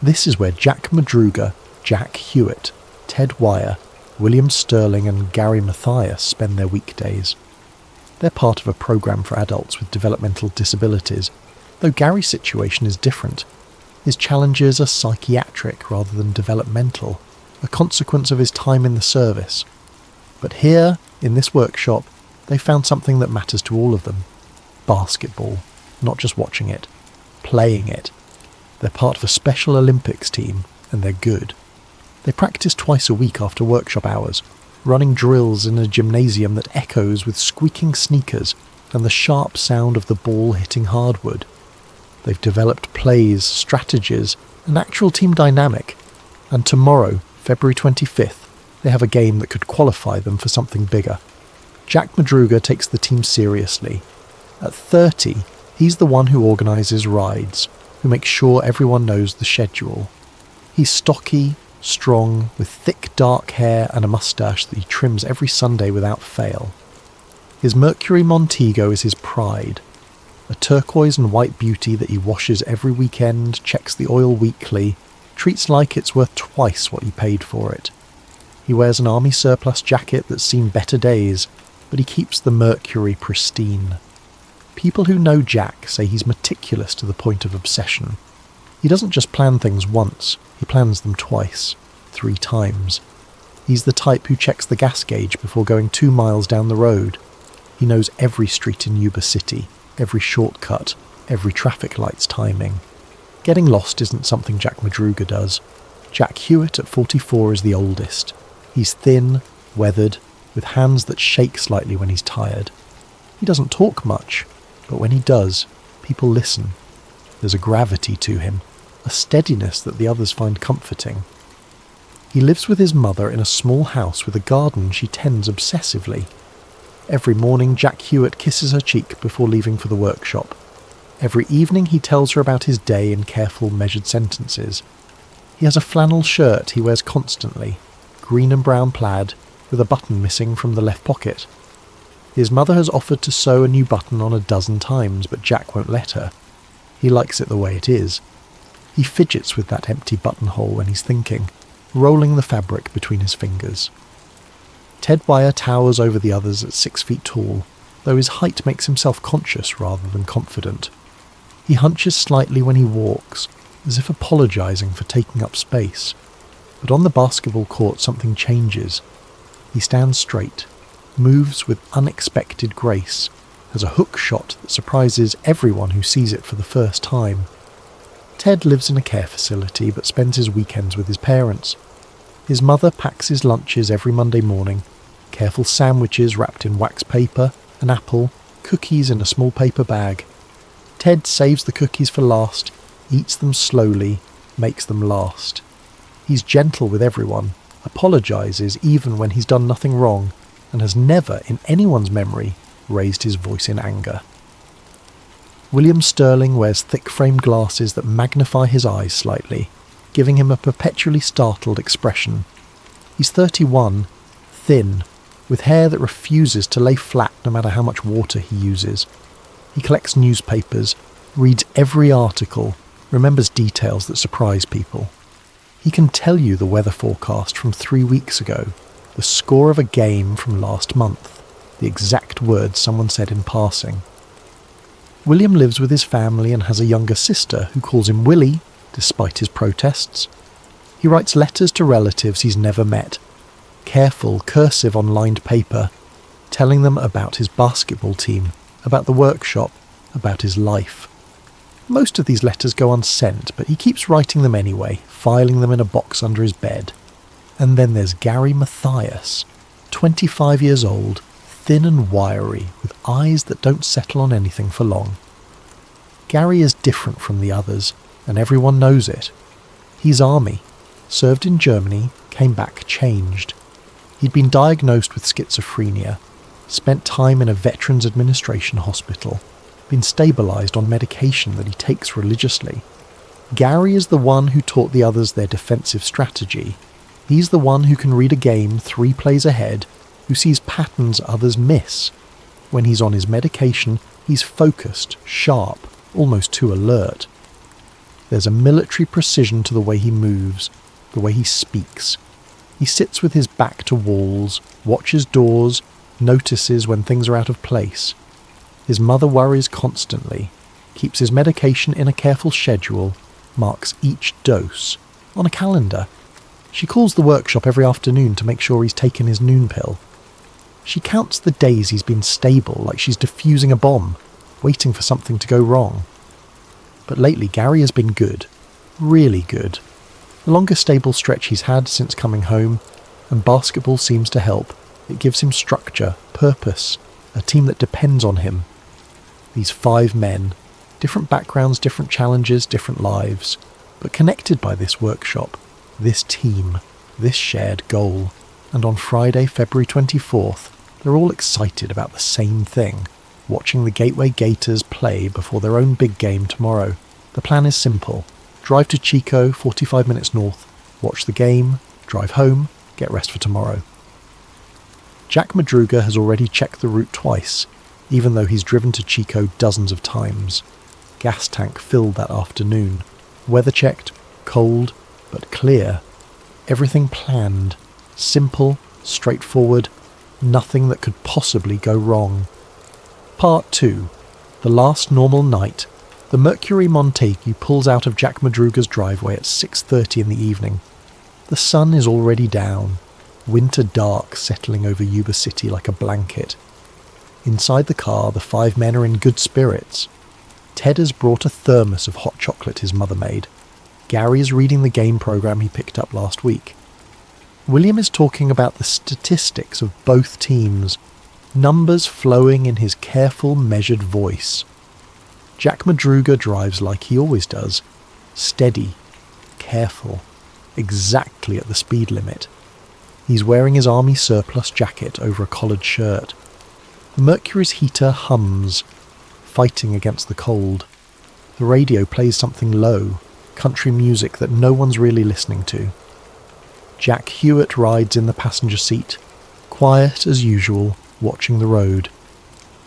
This is where Jack Madruga, Jack Hewitt, Ted Wire, William Sterling and Gary Mathias spend their weekdays. They're part of a program for adults with developmental disabilities, though Gary's situation is different. His challenges are psychiatric rather than developmental, a consequence of his time in the service. But here, in this workshop, they found something that matters to all of them. Basketball, not just watching it, playing it. They're part of a Special Olympics team, and they're good. They practice twice a week after workshop hours, running drills in a gymnasium that echoes with squeaking sneakers and the sharp sound of the ball hitting hardwood. They've developed plays, strategies, an actual team dynamic, and tomorrow, February 25th, they have a game that could qualify them for something bigger. Jack Madruga takes the team seriously. At 30, he's the one who organises rides, who makes sure everyone knows the schedule. He's stocky, strong, with thick dark hair and a moustache that he trims every Sunday without fail. His Mercury Montego is his pride, a turquoise and white beauty that he washes every weekend, checks the oil weekly, treats like it's worth twice what he paid for it. He wears an army surplus jacket that's seen better days, but he keeps the Mercury pristine. People who know Jack say he's meticulous to the point of obsession. He doesn't just plan things once, he plans them twice, 3 times. He's the type who checks the gas gauge before going 2 miles down the road. He knows every street in Yuba City, every shortcut, every traffic light's timing. Getting lost isn't something Jack Madruga does. Jack Hewitt at 44 is the oldest. He's thin, weathered, with hands that shake slightly when he's tired. He doesn't talk much, but when he does, people listen. There's a gravity to him, a steadiness that the others find comforting. He lives with his mother in a small house with a garden she tends obsessively. Every morning Jack Hewitt kisses her cheek before leaving for the workshop. Every evening he tells her about his day in careful, measured sentences. He has a flannel shirt he wears constantly, green and brown plaid, with a button missing from the left pocket. His mother has offered to sew a new button on 12 times, but Jack won't let her. He likes it the way it is. He fidgets with that empty buttonhole when he's thinking, rolling the fabric between his fingers. Ted Wire towers over the others at 6 feet tall, though his height makes him self-conscious rather than confident. He hunches slightly when he walks, as if apologising for taking up space. But on the basketball court something changes. He stands straight, moves with unexpected grace, has a hook shot that surprises everyone who sees it for the first time. Ted lives in a care facility but spends his weekends with his parents. His mother packs his lunches every Monday morning, careful sandwiches wrapped in wax paper, an apple, cookies in a small paper bag. Ted saves the cookies for last, eats them slowly, makes them last. He's gentle with everyone, apologises even when he's done nothing wrong, and has never, in anyone's memory, raised his voice in anger. William Sterling wears thick-framed glasses that magnify his eyes slightly, giving him a perpetually startled expression. He's 31, thin, with hair that refuses to lay flat no matter how much water he uses. He collects newspapers, reads every article, remembers details that surprise people. He can tell you the weather forecast from 3 weeks ago, the score of a game from last month, the exact words someone said in passing. William lives with his family and has a younger sister who calls him Willie, despite his protests. He writes letters to relatives he's never met, careful, cursive on lined paper, telling them about his basketball team, about the workshop, about his life. Most of these letters go unsent, but he keeps writing them anyway, filing them in a box under his bed. And then there's Gary Mathias, 25 years old, thin and wiry, with eyes that don't settle on anything for long. Gary is different from the others, and everyone knows it. He's Army, served in Germany, came back changed. He'd been diagnosed with schizophrenia, spent time in a Veterans Administration hospital, been stabilised on medication that he takes religiously. Gary is the one who taught the others their defensive strategy. He's the one who can read a game 3 plays ahead, who sees patterns others miss. When he's on his medication, he's focused, sharp, almost too alert. There's a military precision to the way he moves, the way he speaks. He sits with his back to walls, watches doors, notices when things are out of place. His mother worries constantly, keeps his medication in a careful schedule, marks each dose, on a calendar. She calls the workshop every afternoon to make sure he's taken his noon pill. She counts the days he's been stable like she's defusing a bomb, waiting for something to go wrong. But lately Gary has been good, really good. The longest stable stretch he's had since coming home, and basketball seems to help. It gives him structure, purpose, a team that depends on him. These 5 men, different backgrounds, different challenges, different lives, but connected by this workshop, this team, this shared goal. And on Friday, February 24th, they're all excited about the same thing, watching the Gateway Gators play before their own big game tomorrow. The plan is simple. Drive to Chico, 45 minutes north, watch the game, drive home, get rest for tomorrow. Jack Madruga has already checked the route twice, even though he's driven to Chico dozens of times. Gas tank filled that afternoon. Weather checked, cold, but clear. Everything planned, simple, straightforward, nothing that could possibly go wrong. Part 2. The last normal night. The Mercury Montague pulls out of Jack Madruga's driveway at 6:30 in the evening. The sun is already down, winter dark settling over Yuba City like a blanket. Inside the car, the 5 men are in good spirits. Ted has brought a thermos of hot chocolate his mother made. Gary is reading the game program he picked up last week. William is talking about the statistics of both teams, numbers flowing in his careful, measured voice. Jack Madruga drives like he always does, steady, careful, exactly at the speed limit. He's wearing his army surplus jacket over a collared shirt. The Mercury's heater hums, fighting against the cold. The radio plays something low, country music that no one's really listening to. Jack Hewitt rides in the passenger seat, quiet as usual, watching the road.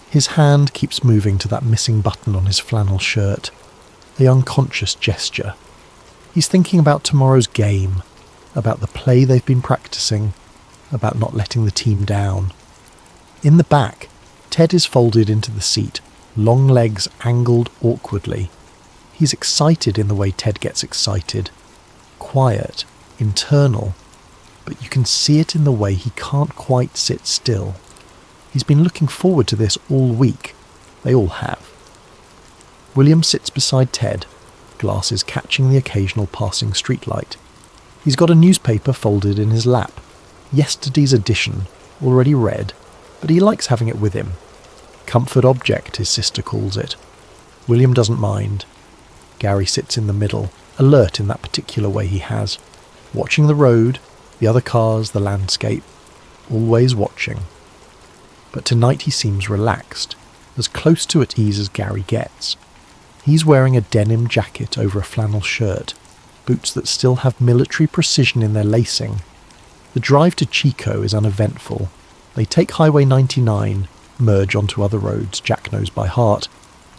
His hand keeps moving to that missing button on his flannel shirt, the unconscious gesture. He's thinking about tomorrow's game, about the play they've been practicing, about not letting the team down. In the back, Ted is folded into the seat, long legs angled awkwardly. He's excited in the way Ted gets excited. Quiet, internal, but you can see it in the way he can't quite sit still. He's been looking forward to this all week. They all have. William sits beside Ted, glasses catching the occasional passing streetlight. He's got a newspaper folded in his lap. Yesterday's edition, already read, but he likes having it with him. Comfort object, his sister calls it. William doesn't mind. Gary sits in the middle, alert in that particular way he has, watching the road, the other cars, the landscape, always watching. But tonight he seems relaxed, as close to at ease as Gary gets. He's wearing a denim jacket over a flannel shirt, boots that still have military precision in their lacing. The drive to Chico is uneventful. They take Highway 99, merge onto other roads Jack knows by heart.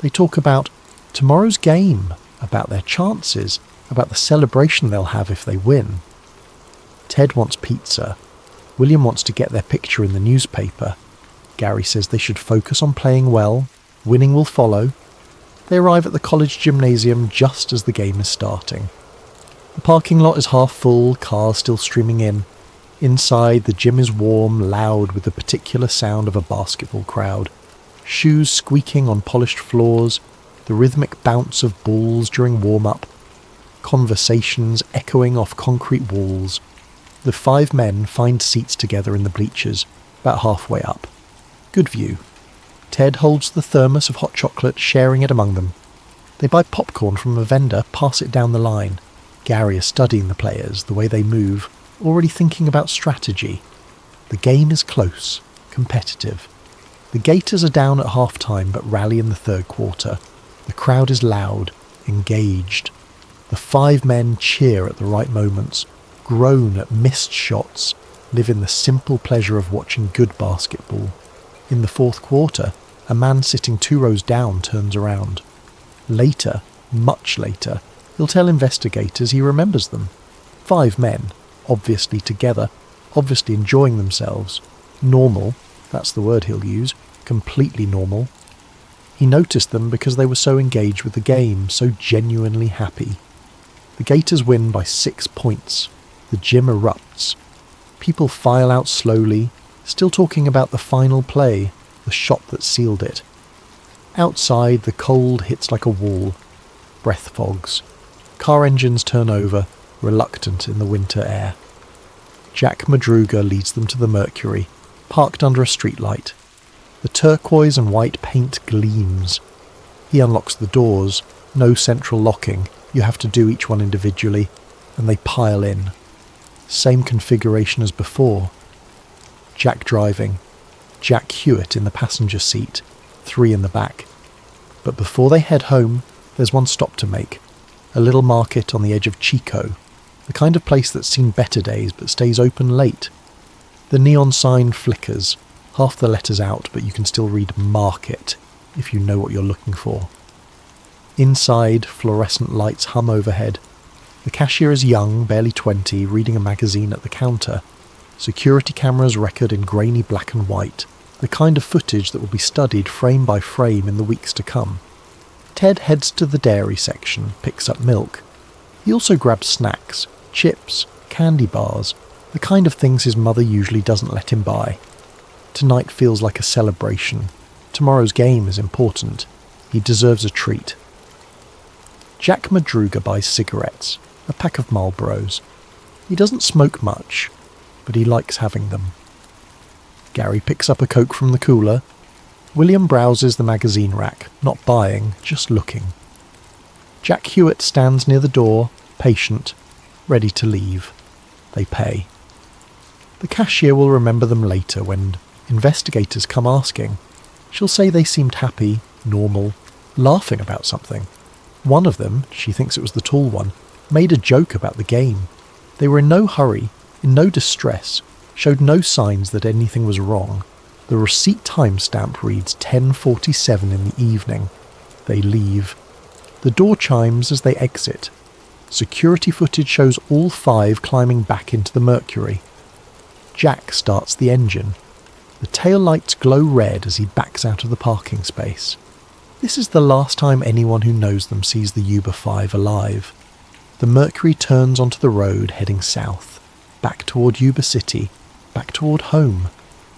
They talk about tomorrow's game, about their chances, about the celebration they'll have if they win. Ted wants pizza. William wants to get their picture in the newspaper. Gary says they should focus on playing well. Winning will follow. They arrive at the college gymnasium just as the game is starting. The parking lot is half full, cars still streaming in. Inside, the gym is warm, loud with the particular sound of a basketball crowd. Shoes squeaking on polished floors, the rhythmic bounce of balls during warm-up. Conversations echoing off concrete walls. The 5 men find seats together in the bleachers, about halfway up. Good view. Ted holds the thermos of hot chocolate, sharing it among them. They buy popcorn from a vendor, pass it down the line. Gary is studying the players, the way they move, already thinking about strategy. The game is close, competitive. The Gators are down at half-time but rally in the third quarter. The crowd is loud, engaged. The 5 men cheer at the right moments, groan at missed shots, live in the simple pleasure of watching good basketball. In the fourth quarter, a man sitting 2 rows down turns around. Later, much later, he'll tell investigators he remembers them. 5 men, obviously together, obviously enjoying themselves. Normal, that's the word he'll use, completely normal. He noticed them because they were so engaged with the game, so genuinely happy. The Gators win by 6 points. The gym erupts. People file out slowly, still talking about the final play, the shot that sealed it. Outside, the cold hits like a wall. Breath fogs. Car engines turn over, reluctant in the winter air. Jack Madruga leads them to the Mercury, parked under a streetlight. The turquoise and white paint gleams. He unlocks the doors, no central locking, you have to do each one individually, and they pile in. Same configuration as before. Jack driving, Jack Hewitt in the passenger seat, 3 in the back. But before they head home, there's one stop to make. A little market on the edge of Chico, the kind of place that's seen better days but stays open late. The neon sign flickers, half the letters out, but you can still read market if you know what you're looking for. Inside, fluorescent lights hum overhead. The cashier is young, barely 20, reading a magazine at the counter. Security cameras record in grainy black and white, the kind of footage that will be studied frame by frame in the weeks to come. Ted heads to the dairy section, picks up milk. He also grabs snacks, chips, candy bars, the kind of things his mother usually doesn't let him buy. Tonight feels like a celebration. Tomorrow's game is important. He deserves a treat. Jack Madruga buys cigarettes, a pack of Marlboros. He doesn't smoke much, but he likes having them. Gary picks up a Coke from the cooler. William browses the magazine rack, not buying, just looking. Jack Hewitt stands near the door, patient, ready to leave. They pay. The cashier will remember them later when investigators come asking. She'll say they seemed happy, normal, laughing about something. One of them, she thinks it was the tall one, made a joke about the game. They were in no hurry, in no distress, showed no signs that anything was wrong. The receipt timestamp reads 10:47 in the evening. They leave. The door chimes as they exit. Security footage shows all five climbing back into the Mercury. Jack starts the engine. The tail lights glow red as he backs out of the parking space. This is the last time anyone who knows them sees the Uber 5 alive. The Mercury turns onto the road heading south, back toward Yuba City, back toward home,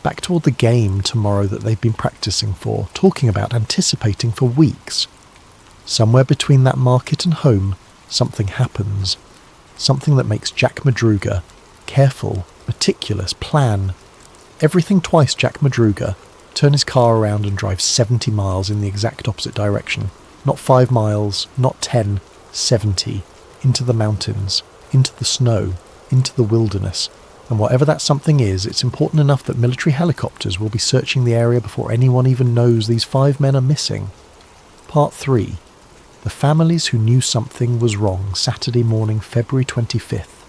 back toward the game tomorrow that they've been practicing for, talking about, anticipating for weeks. Somewhere between that market and home, something happens. Something that makes Jack Madruga careful, meticulous, plan. Everything twice Jack Madruga, turn his car around and drive 70 miles in the exact opposite direction. Not 5 miles, not 10, 70. Into the mountains, into the snow, into the wilderness. And whatever that something is, it's important enough that military helicopters will be searching the area before anyone even knows these 5 men are missing. Part 3. The families who knew something was wrong. Saturday morning, February 25th.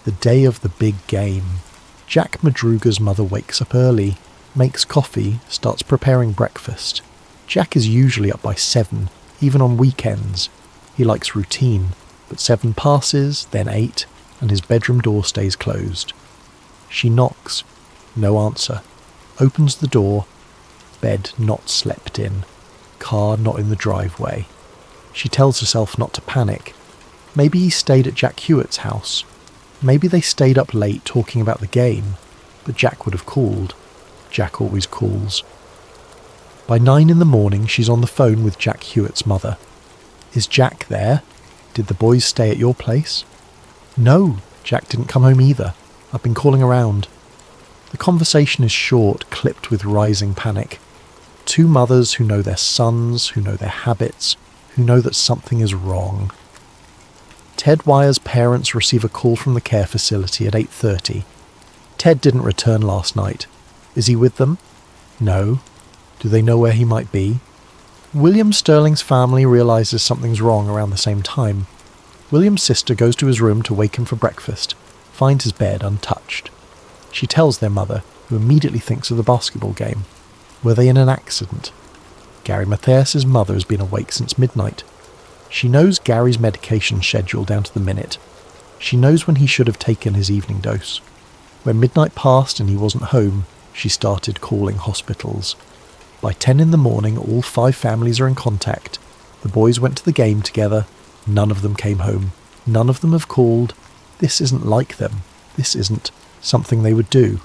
The day of the big game. Jack Madruga's mother wakes up early, makes coffee, starts preparing breakfast. Jack is usually up by 7, even on weekends. He likes routine, but 7 passes, then 8, and his bedroom door stays closed. She knocks. No answer. Opens the door. Bed not slept in. Car not in the driveway. She tells herself not to panic. Maybe he stayed at Jack Hewitt's house. Maybe they stayed up late talking about the game, but Jack would have called. Jack always calls. By 9 in the morning, she's on the phone with Jack Hewitt's mother. Is Jack there? Did the boys stay at your place? No, Jack didn't come home either. I've been calling around. The conversation is short, clipped with rising panic. 2 mothers who know their sons, who know their habits, who know that something is wrong. Ted Wyer's parents receive a call from the care facility at 8:30. Ted didn't return last night. Is he with them? No. Do they know where he might be? William Sterling's family realises something's wrong around the same time. William's sister goes to his room to wake him for breakfast, finds his bed untouched. She tells their mother, who immediately thinks of the basketball game. Were they in an accident? Gary Mathias's mother has been awake since midnight. She knows Gary's medication schedule down to the minute. She knows when he should have taken his evening dose. When midnight passed and he wasn't home, she started calling hospitals. By 10 in the morning, all 5 families are in contact. The boys went to the game together. None of them came home. None of them have called. This isn't like them. This isn't something they would do.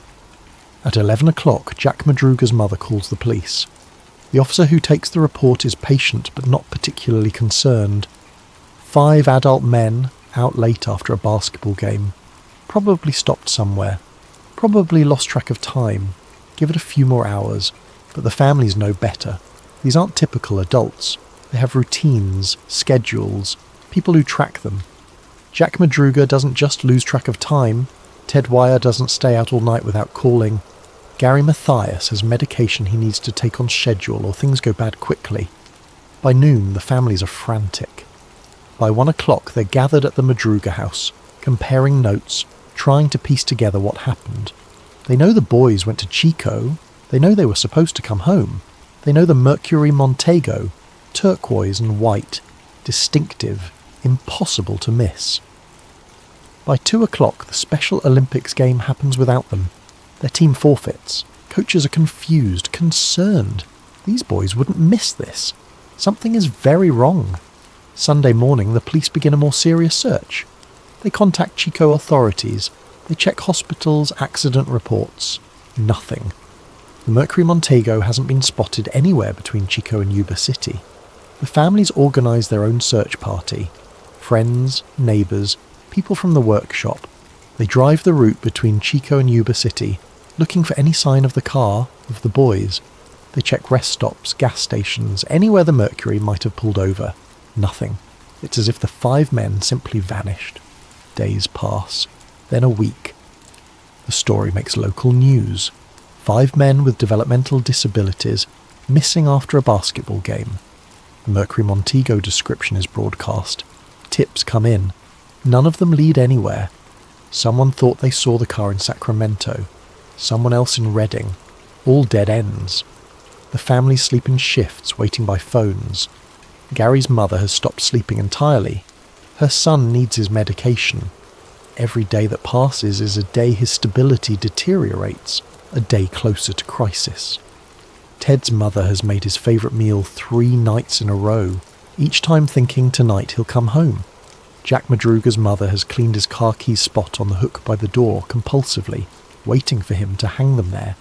At 11 o'clock, Jack Madruga's mother calls the police. The officer who takes the report is patient but not particularly concerned. 5 adult men, out late after a basketball game. Probably stopped somewhere. Probably lost track of time. Give it a few more hours. But the families know better. These aren't typical adults. They have routines, schedules, people who track them. Jack Madruga doesn't just lose track of time. Ted Wyer doesn't stay out all night without calling. Gary Mathias has medication he needs to take on schedule or things go bad quickly. By noon, the families are frantic. By 1 o'clock, they're gathered at the Madruga house, comparing notes, trying to piece together what happened. They know the boys went to Chico. They know they were supposed to come home. They know the Mercury Montego, turquoise and white, distinctive, impossible to miss. By 2 o'clock, the Special Olympics game happens without them. Their team forfeits. Coaches are confused, concerned. These boys wouldn't miss this. Something is very wrong. Sunday morning, the police begin a more serious search. They contact Chico authorities. They check hospitals, accident reports. Nothing. The Mercury Montego hasn't been spotted anywhere between Chico and Yuba City. The families organise their own search party. Friends, neighbours, people from the workshop. They drive the route between Chico and Yuba City, looking for any sign of the car, of the boys. They check rest stops, gas stations, anywhere the Mercury might have pulled over. Nothing. It's as if the 5 men simply vanished. Days pass, then a week. The story makes local news. 5 men with developmental disabilities missing after a basketball game. The Mercury Montego description is broadcast. Tips come in. None of them lead anywhere. Someone thought they saw the car in Sacramento. Someone else in Redding. All dead ends. The families sleep in shifts, waiting by phones. Gary's mother has stopped sleeping entirely. Her son needs his medication. Every day that passes is a day his stability deteriorates, a day closer to crisis. Ted's mother has made his favourite meal 3 nights in a row, each time thinking tonight he'll come home. Jack Madruga's mother has cleaned his car keys spot on the hook by the door compulsively, waiting for him to hang them there.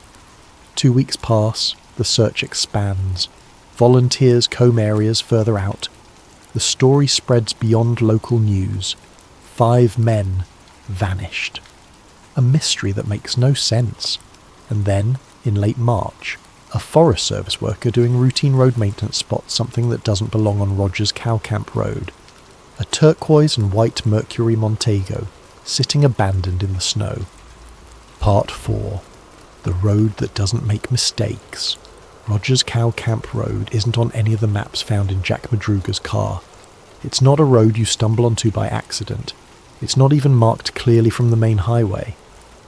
2 weeks pass, the search expands. Volunteers comb areas further out. The story spreads beyond local news. 5 men vanished. A mystery that makes no sense. And then, in late March, a Forest Service worker doing routine road maintenance spots something that doesn't belong on Rogers Cow Camp Road. A turquoise and white Mercury Montego, sitting abandoned in the snow. Part 4. The road that doesn't make mistakes. Rogers Cow Camp Road isn't on any of the maps found in Jack Madruga's car. It's not a road you stumble onto by accident. It's not even marked clearly from the main highway.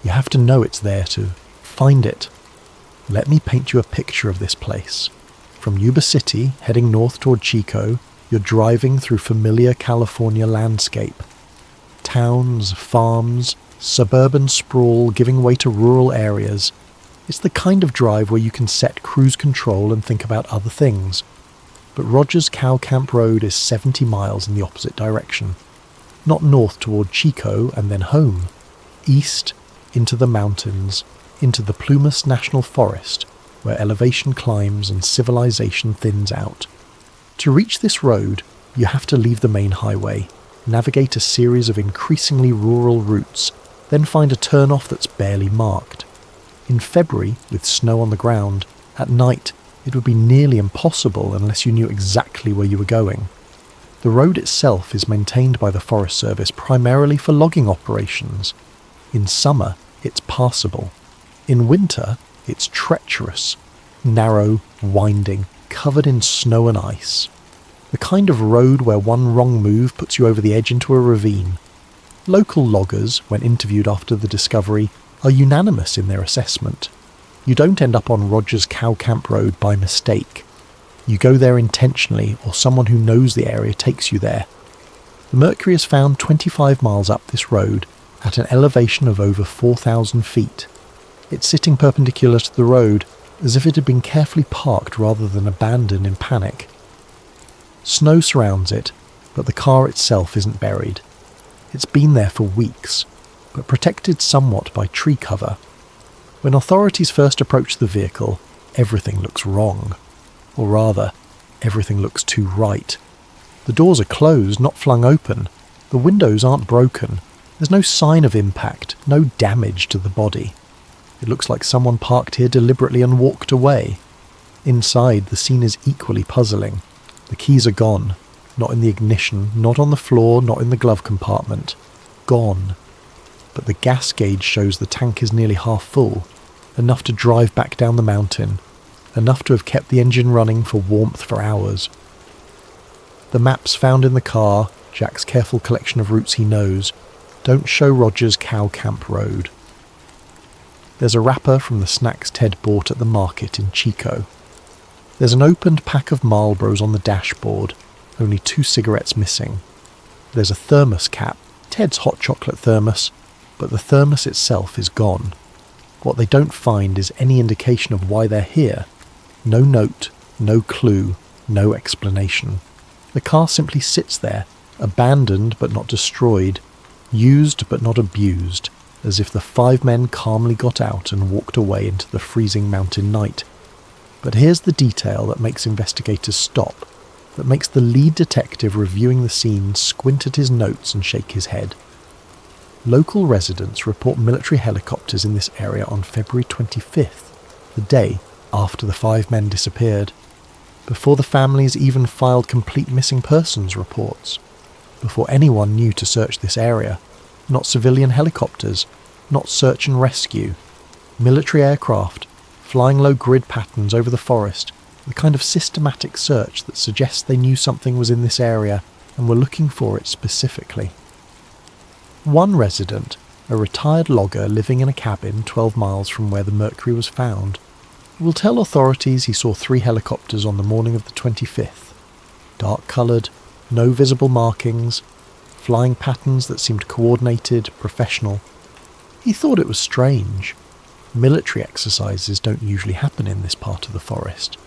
You have to know it's there to find it. Let me paint you a picture of this place. From Yuba City, heading north toward Chico, you're driving through familiar California landscape. Towns, farms, suburban sprawl giving way to rural areas. It's the kind of drive where you can set cruise control and think about other things. But Rogers Cow Camp Road is 70 miles in the opposite direction. Not north toward Chico and then home. East, into the mountains, into the Plumas National Forest, where elevation climbs and civilization thins out. To reach this road, you have to leave the main highway, navigate a series of increasingly rural routes, then find a turnoff that's barely marked. In February, with snow on the ground, at night, it would be nearly impossible unless you knew exactly where you were going. The road itself is maintained by the Forest Service primarily for logging operations. In summer, it's passable. In winter, it's treacherous, narrow, winding, covered in snow and ice. The kind of road where one wrong move puts you over the edge into a ravine. Local loggers, when interviewed after the discovery, are unanimous in their assessment. You don't end up on Rogers Cow Camp Road by mistake. You go there intentionally, or someone who knows the area takes you there. The Mercury is found 25 miles up this road, at an elevation of over 4,000 feet. It's sitting perpendicular to the road, as if it had been carefully parked rather than abandoned in panic. Snow surrounds it, but the car itself isn't buried. It's been there for weeks, but protected somewhat by tree cover. When authorities first approach the vehicle, everything looks wrong. Or rather, everything looks too right. The doors are closed, not flung open. The windows aren't broken. There's no sign of impact, no damage to the body. It looks like someone parked here deliberately and walked away. Inside, the scene is equally puzzling. The keys are gone. Not in the ignition, not on the floor, not in the glove compartment. Gone. But the gas gauge shows the tank is nearly half full, enough to drive back down the mountain, enough to have kept the engine running for warmth for hours. The maps found in the car, Jack's careful collection of routes he knows, don't show Rogers Cow Camp Road. There's a wrapper from the snacks Ted bought at the market in Chico. There's an opened pack of Marlboros on the dashboard, only 2 cigarettes missing. There's a thermos cap, Ted's hot chocolate thermos, but the thermos itself is gone. What they don't find is any indication of why they're here. No note, no clue, no explanation. The car simply sits there, abandoned but not destroyed, Used but not abused, as if the 5 men calmly got out and walked away into the freezing mountain night. But here's the detail that makes investigators stop, that makes the lead detective reviewing the scene squint at his notes and shake his head. Local residents report military helicopters in this area on February 25th, the day after the 5 men disappeared, before the families even filed complete missing persons reports, before anyone knew to search this area. Not civilian helicopters, not search and rescue, military aircraft, flying low grid patterns over the forest, the kind of systematic search that suggests they knew something was in this area and were looking for it specifically. One resident, a retired logger living in a cabin 12 miles from where the Mercury was found, will tell authorities he saw 3 helicopters on the morning of the 25th. Dark-coloured, no visible markings, flying patterns that seemed coordinated, professional. He thought it was strange. Military exercises don't usually happen in this part of the forest,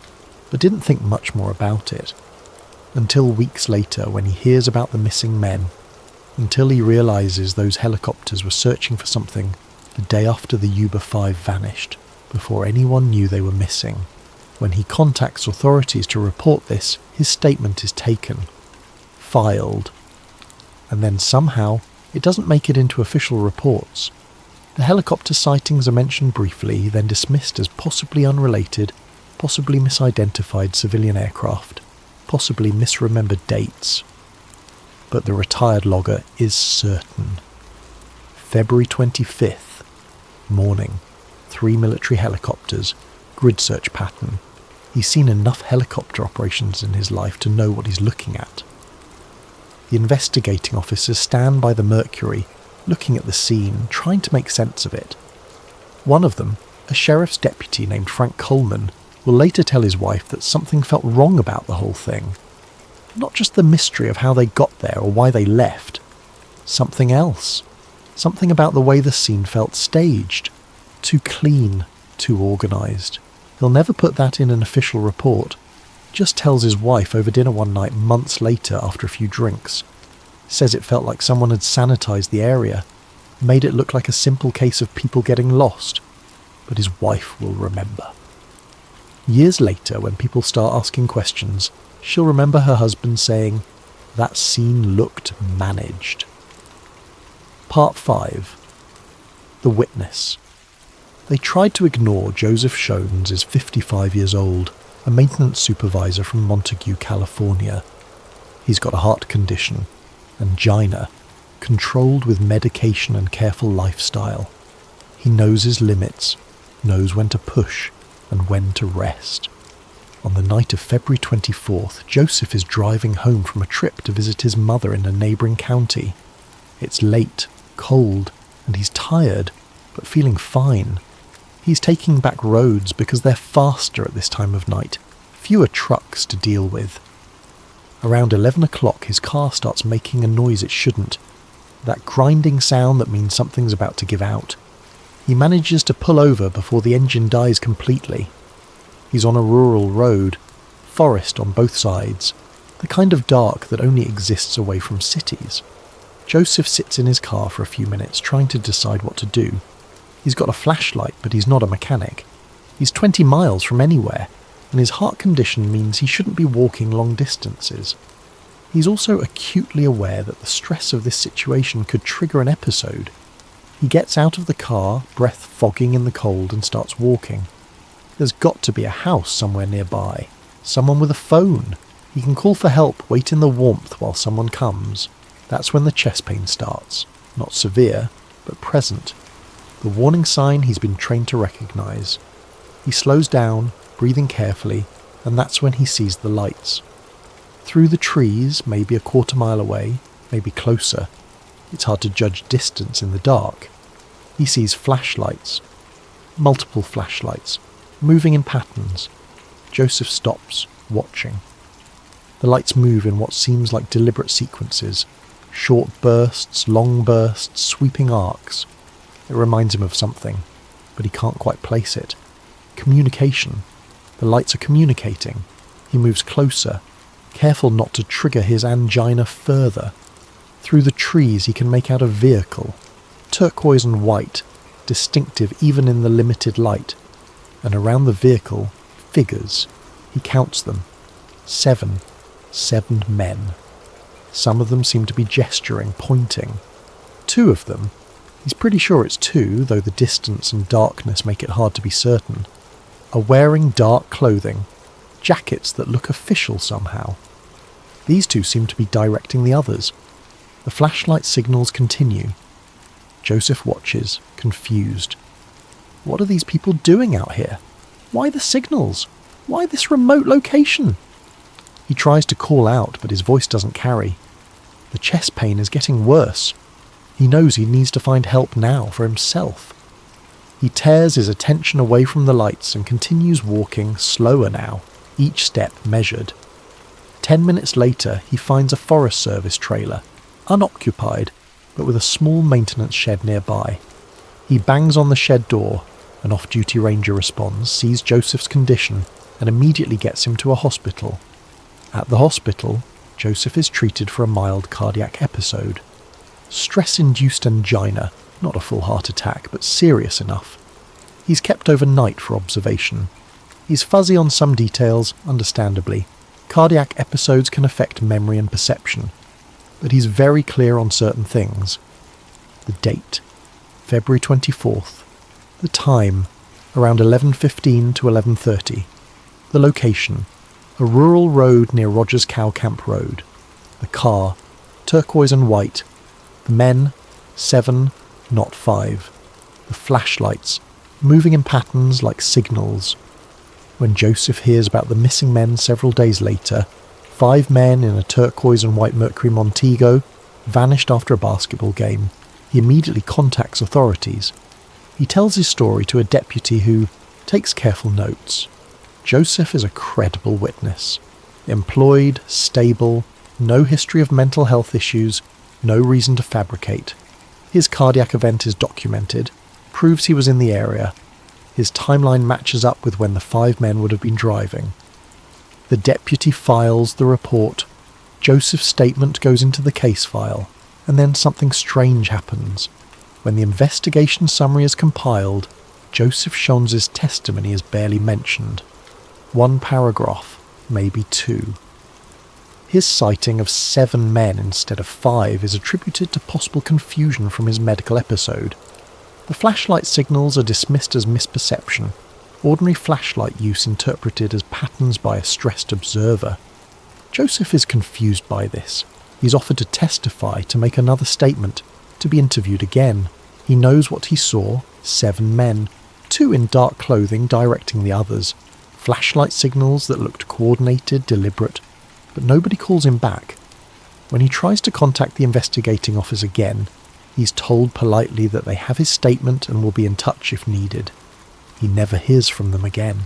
but didn't think much more about it. Until weeks later when he hears about the missing men, until he realises those helicopters were searching for something the day after the Uber 5 vanished, before anyone knew they were missing. When he contacts authorities to report this, his statement is taken, filed, and then somehow it doesn't make it into official reports. The helicopter sightings are mentioned briefly, then dismissed as possibly unrelated, possibly misidentified civilian aircraft, possibly misremembered dates. But the retired logger is certain. February 25th, morning, 3 military helicopters, grid search pattern. He's seen enough helicopter operations in his life to know what he's looking at. The investigating officers stand by the Mercury, looking at the scene, trying to make sense of it. One of them, a sheriff's deputy named Frank Coleman, will later tell his wife that something felt wrong about the whole thing. Not just the mystery of how they got there or why they left. Something else. Something about the way the scene felt staged. Too clean, too organised. He'll never put that in an official report. Just tells his wife over dinner one night months later after a few drinks. Says it felt like someone had sanitised the area, made it look like a simple case of people getting lost. But his wife will remember. Years later, when people start asking questions, she'll remember her husband saying, "That scene looked managed." Part 5. The Witness. They tried to ignore Joseph Shones is 55 years old, a maintenance supervisor from Montague, California. He's got a heart condition, angina, controlled with medication and careful lifestyle. He knows his limits, knows when to push and when to rest. On the night of February 24th, Joseph is driving home from a trip to visit his mother in a neighbouring county. It's late, cold, and he's tired, but feeling fine. He's taking back roads because they're faster at this time of night, fewer trucks to deal with. Around 11 o'clock his car starts making a noise it shouldn't, that grinding sound that means something's about to give out. He manages to pull over before the engine dies completely. He's on a rural road, forest on both sides, the kind of dark that only exists away from cities. Joseph sits in his car for a few minutes trying to decide what to do. He's got a flashlight, but he's not a mechanic. He's 20 miles from anywhere, and his heart condition means he shouldn't be walking long distances. He's also acutely aware that the stress of this situation could trigger an episode. He gets out of the car, breath fogging in the cold, and starts walking. There's got to be a house somewhere nearby. Someone with a phone. He can call for help, wait in the warmth while someone comes. That's when the chest pain starts. Not severe, but present. The warning sign he's been trained to recognise. He slows down, breathing carefully, and that's when he sees the lights. Through the trees, maybe a quarter-mile away, maybe closer. It's hard to judge distance in the dark. He sees flashlights. Multiple flashlights, moving in patterns. Joseph stops, watching. The lights move in what seems like deliberate sequences. Short bursts, long bursts, sweeping arcs. It reminds him of something, but he can't quite place it. Communication. The lights are communicating. He moves closer, careful not to trigger his angina further. Through the trees he can make out a vehicle, turquoise and white, distinctive even in the limited light, and around the vehicle, figures. He counts them. 7 men. Some of them seem to be gesturing, pointing. 2 of them, he's pretty sure it's 2, though the distance and darkness make it hard to be certain, are wearing dark clothing, jackets that look official somehow. These 2 seem to be directing the others. The flashlight signals continue. Joseph watches, confused. What are these people doing out here? Why the signals? Why this remote location? He tries to call out, but his voice doesn't carry. The chest pain is getting worse. He knows he needs to find help now for himself. He tears his attention away from the lights and continues walking, slower now, each step measured. 10 minutes later, he finds a Forest Service trailer, unoccupied, but with a small maintenance shed nearby. He bangs on the shed door. An off-duty ranger responds, sees Joseph's condition, and immediately gets him to a hospital. At the hospital, Joseph is treated for a mild cardiac episode. Stress-induced angina, not a full heart attack, but serious enough. He's kept overnight for observation. He's fuzzy on some details, understandably. Cardiac episodes can affect memory and perception, but he's very clear on certain things. The date, February 24th. The time, around 11:15 to 11:30. The location, a rural road near Rogers Cow Camp Road. The car, turquoise and white. The men, 7, not 5. The flashlights, moving in patterns like signals. When Joseph hears about the missing men several days later, 5 men in a turquoise and white Mercury Montego vanished after a basketball game, he immediately contacts authorities. He tells his story to a deputy who takes careful notes. Joseph is a credible witness. Employed, stable, no history of mental health issues, no reason to fabricate. His cardiac event is documented, proves he was in the area. His timeline matches up with when the 5 men would have been driving. The deputy files the report. Joseph's statement goes into the case file, and then something strange happens. When the investigation summary is compiled, Joseph Shons's testimony is barely mentioned. 1 paragraph, maybe 2. His citing of 7 men instead of 5 is attributed to possible confusion from his medical episode. The flashlight signals are dismissed as misperception, ordinary flashlight use interpreted as patterns by a stressed observer. Joseph is confused by this. He's offered to testify, to make another statement, to be interviewed again. He knows what he saw, 7 men, 2 in dark clothing directing the others, flashlight signals that looked coordinated, deliberate, but nobody calls him back. When he tries to contact the investigating office again, he's told politely that they have his statement and will be in touch if needed. He never hears from them again.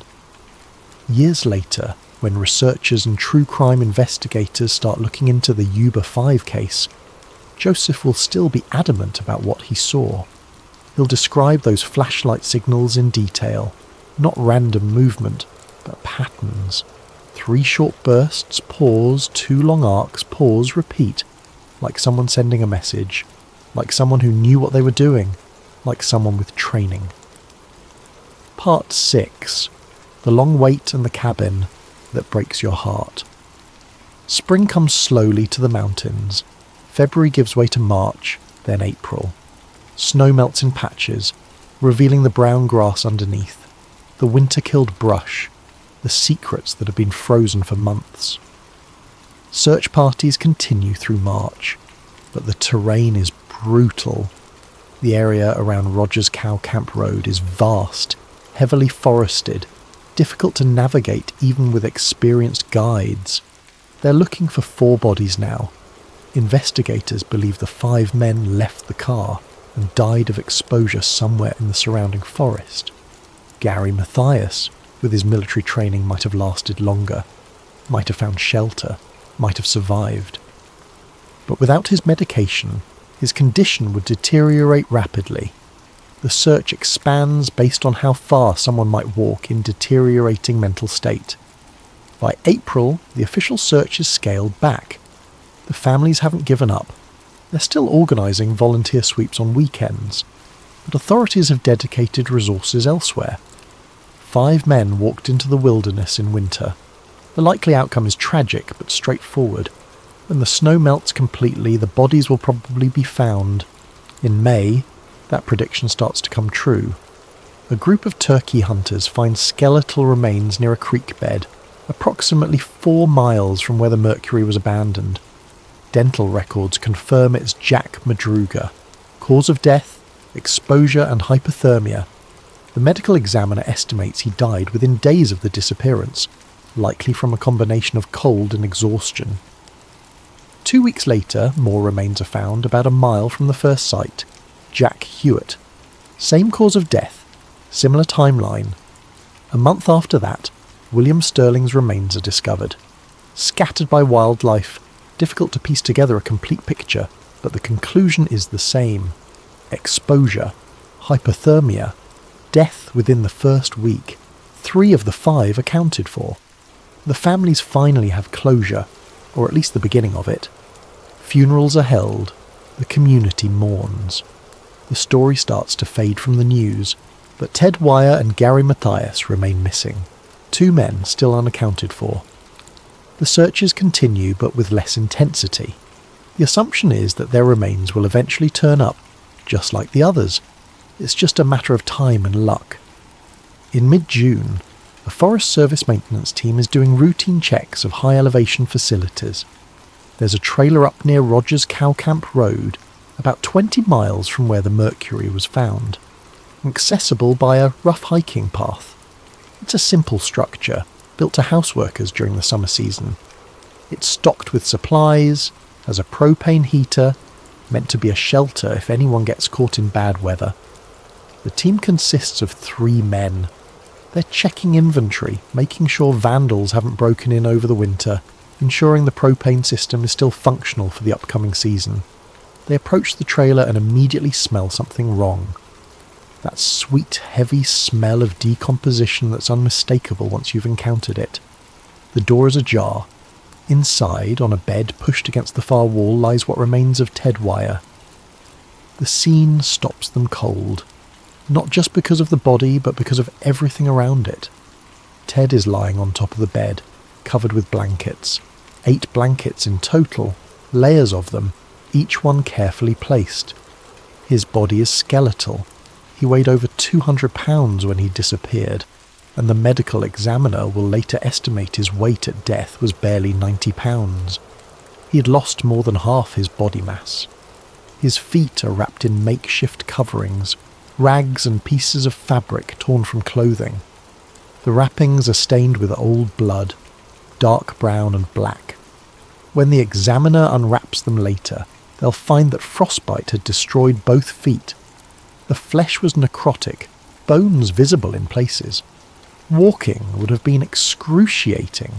Years later, when researchers and true crime investigators start looking into the Uber 5 case, Joseph will still be adamant about what he saw. He'll describe those flashlight signals in detail, not random movement, but patterns. 3 short bursts, pause, 2 long arcs, pause, repeat, like someone sending a message, like someone who knew what they were doing, like someone with training. Part 6. The long wait and the cabin that breaks your heart. Spring comes slowly to the mountains. February gives way to March, then April. Snow melts in patches, revealing the brown grass underneath, the winter-killed brush, the secrets that have been frozen for months. Search parties continue through March, but the terrain is brutal. The area around Rogers Cow Camp Road is vast, heavily forested, difficult to navigate even with experienced guides. They're looking for 4 bodies now. Investigators believe the 5 men left the car and died of exposure somewhere in the surrounding forest. Gary Mathias, with his military training, might have lasted longer, might have found shelter, might have survived. But without his medication, his condition would deteriorate rapidly. The search expands based on how far someone might walk in deteriorating mental state. By April, the official search is scaled back. The families haven't given up. They're still organising volunteer sweeps on weekends, but authorities have dedicated resources elsewhere. 5 men walked into the wilderness in winter. The likely outcome is tragic but straightforward. When the snow melts completely, the bodies will probably be found. In May, that prediction starts to come true. A group of turkey hunters find skeletal remains near a creek bed, approximately 4 miles from where the Mercury was abandoned. Dental records confirm it's Jack Madruga. Cause of death: exposure and hypothermia. The medical examiner estimates he died within days of the disappearance, likely from a combination of cold and exhaustion. 2 weeks later, more remains are found about a mile from the first site. Jack Hewitt. Same cause of death, similar timeline. A month after that, William Sterling's remains are discovered. Scattered by wildlife, difficult to piece together a complete picture, but the conclusion is the same. Exposure, hypothermia, death within the first week. 3 of the 5 accounted for. The families finally have closure, or at least the beginning of it. Funerals are held, the community mourns. The story starts to fade from the news, but Ted Wire and Gary Mathias remain missing. 2 men still unaccounted for. The searches continue, but with less intensity. The assumption is that their remains will eventually turn up, just like the others. It's just a matter of time and luck. In mid-June, a Forest Service maintenance team is doing routine checks of high-elevation facilities. There's a trailer up near Rogers Cow Camp Road, about 20 miles from where the Mercury was found, accessible by a rough hiking path. It's a simple structure, built to houseworkers during the summer season. It's stocked with supplies, has a propane heater, meant to be a shelter if anyone gets caught in bad weather. The team consists of 3 men. They're checking inventory, making sure vandals haven't broken in over the winter, ensuring the propane system is still functional for the upcoming season. They approach the trailer and immediately smell something wrong. That sweet, heavy smell of decomposition that's unmistakable once you've encountered it. The door is ajar. Inside, on a bed pushed against the far wall, lies what remains of Ted Wire. The scene stops them cold, not just because of the body, but because of everything around it. Ted is lying on top of the bed, covered with blankets. 8 blankets in total, layers of them, each one carefully placed. His body is skeletal. He weighed over 200 pounds when he disappeared, and the medical examiner will later estimate his weight at death was barely 90 pounds. He had lost more than half his body mass. His feet are wrapped in makeshift coverings, rags and pieces of fabric torn from clothing. The wrappings are stained with old blood, dark brown and black. When the examiner unwraps them later, they'll find that frostbite had destroyed both feet. The flesh was necrotic, bones visible in places. Walking would have been excruciating.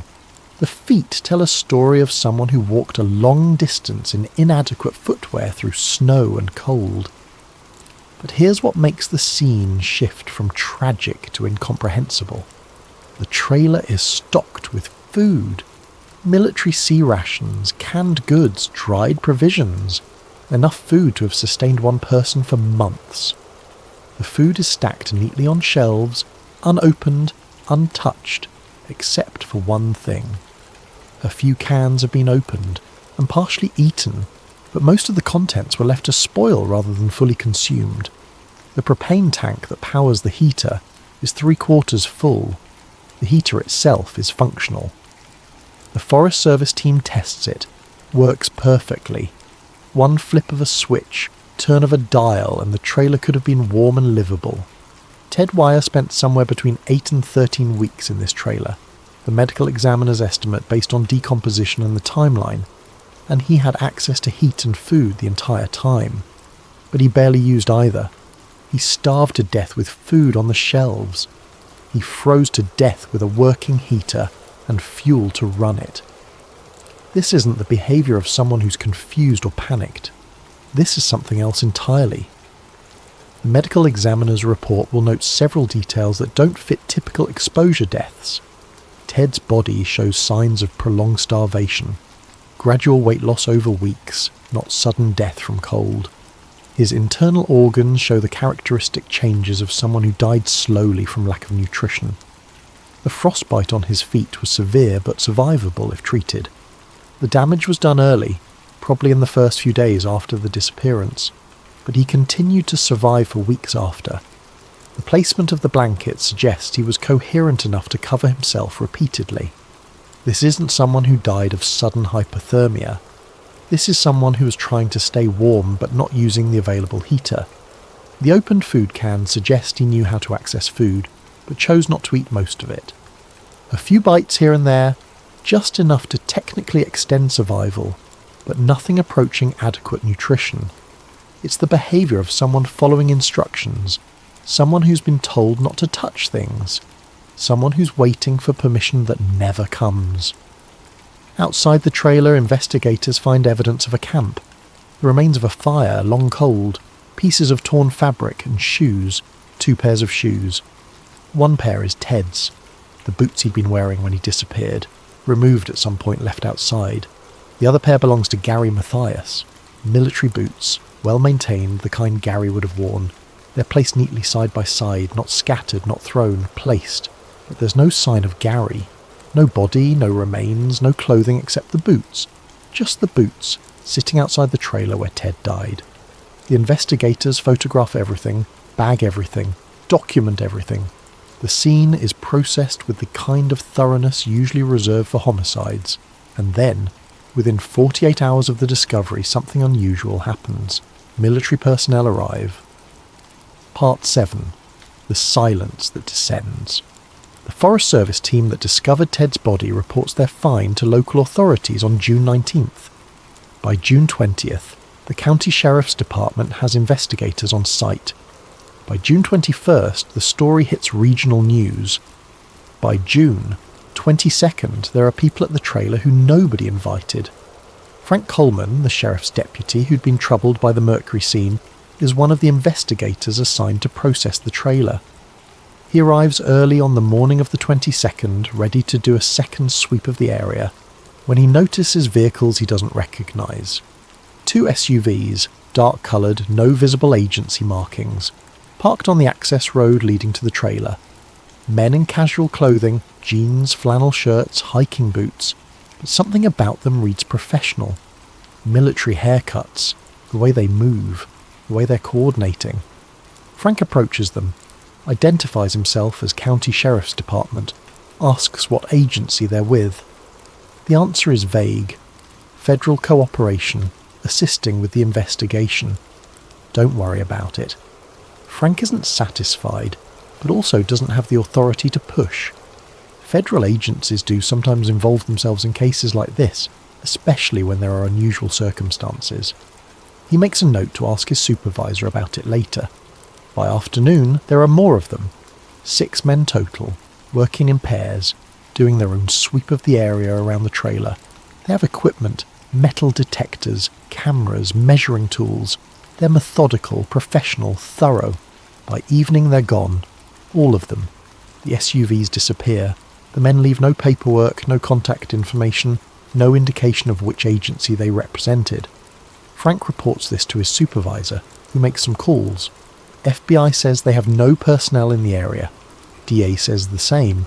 The feet tell a story of someone who walked a long distance in inadequate footwear through snow and cold. But here's what makes the scene shift from tragic to incomprehensible. The trailer is stocked with food. Military sea rations, canned goods, dried provisions. Enough food to have sustained one person for months. The food is stacked neatly on shelves, unopened, untouched, except for one thing. A few cans have been opened and partially eaten, but most of the contents were left to spoil rather than fully consumed. The propane tank that powers the heater is 3/4 full. The heater itself is functional. The Forest Service team tests it. Works perfectly. One flip of a switch, turn of a dial, and the trailer could have been warm and livable. Ted Wire spent somewhere between 8 and 13 weeks in this trailer, the medical examiner's estimate based on decomposition and the timeline, and he had access to heat and food the entire time. But he barely used either. He starved to death with food on the shelves. He froze to death with a working heater and fuel to run it. This isn't the behaviour of someone who's confused or panicked. This is something else entirely. The medical examiner's report will note several details that don't fit typical exposure deaths. Ted's body shows signs of prolonged starvation, gradual weight loss over weeks, not sudden death from cold. His internal organs show the characteristic changes of someone who died slowly from lack of nutrition. The frostbite on his feet was severe but survivable if treated. The damage was done early, probably in the first few days after the disappearance, but he continued to survive for weeks after. The placement of the blanket suggests he was coherent enough to cover himself repeatedly. This isn't someone who died of sudden hypothermia. This is someone who was trying to stay warm but not using the available heater. The opened food can suggests he knew how to access food, but chose not to eat most of it. A few bites here and there, just enough to technically extend survival, but nothing approaching adequate nutrition. It's the behaviour of someone following instructions, someone who's been told not to touch things, someone who's waiting for permission that never comes. Outside the trailer, investigators find evidence of a camp, the remains of a fire, long cold, pieces of torn fabric and shoes, 2 pairs of shoes. One pair is Ted's, the boots he'd been wearing when he disappeared, removed at some point left outside. The other pair belongs to Gary Mathias, military boots, well maintained, the kind Gary would have worn. They're placed neatly side by side, not scattered, not thrown, placed, but there's no sign of Gary. No body, no remains, no clothing except the boots. Just the boots, sitting outside the trailer where Ted died. The investigators photograph everything, bag everything, document everything. The scene is processed with the kind of thoroughness usually reserved for homicides, and then, within 48 hours of the discovery, something unusual happens. Military personnel arrive. Part 7. The silence that descends. The Forest Service team that discovered Ted's body reports their find to local authorities on June 19th. By June 20th, the County Sheriff's Department has investigators on site. By June 21st, the story hits regional news. By June 22nd, there are people at the trailer who nobody invited. Frank Coleman, the sheriff's deputy who'd been troubled by the Mercury scene, is one of the investigators assigned to process the trailer. He arrives early on the morning of the 22nd, ready to do a second sweep of the area, when he notices vehicles he doesn't recognise. 2 SUVs, dark-coloured, no visible agency markings, parked on the access road leading to the trailer. Men in casual clothing, jeans, flannel shirts, hiking boots, but something about them reads professional. Military haircuts, the way they move, the way they're coordinating. Frank approaches them, identifies himself as County Sheriff's Department, asks what agency they're with. The answer is vague. Federal cooperation, assisting with the investigation. Don't worry about it. Frank isn't satisfied, but also doesn't have the authority to push. Federal agencies do sometimes involve themselves in cases like this, especially when there are unusual circumstances. He makes a note to ask his supervisor about it later. By afternoon, there are more of them. 6 men total, working in pairs, doing their own sweep of the area around the trailer. They have equipment, metal detectors, cameras, measuring tools. They're methodical, professional, thorough. By evening they're gone. All of them. The SUVs disappear. The men leave no paperwork, no contact information, no indication of which agency they represented. Frank reports this to his supervisor, who makes some calls. FBI says they have no personnel in the area. DA says the same.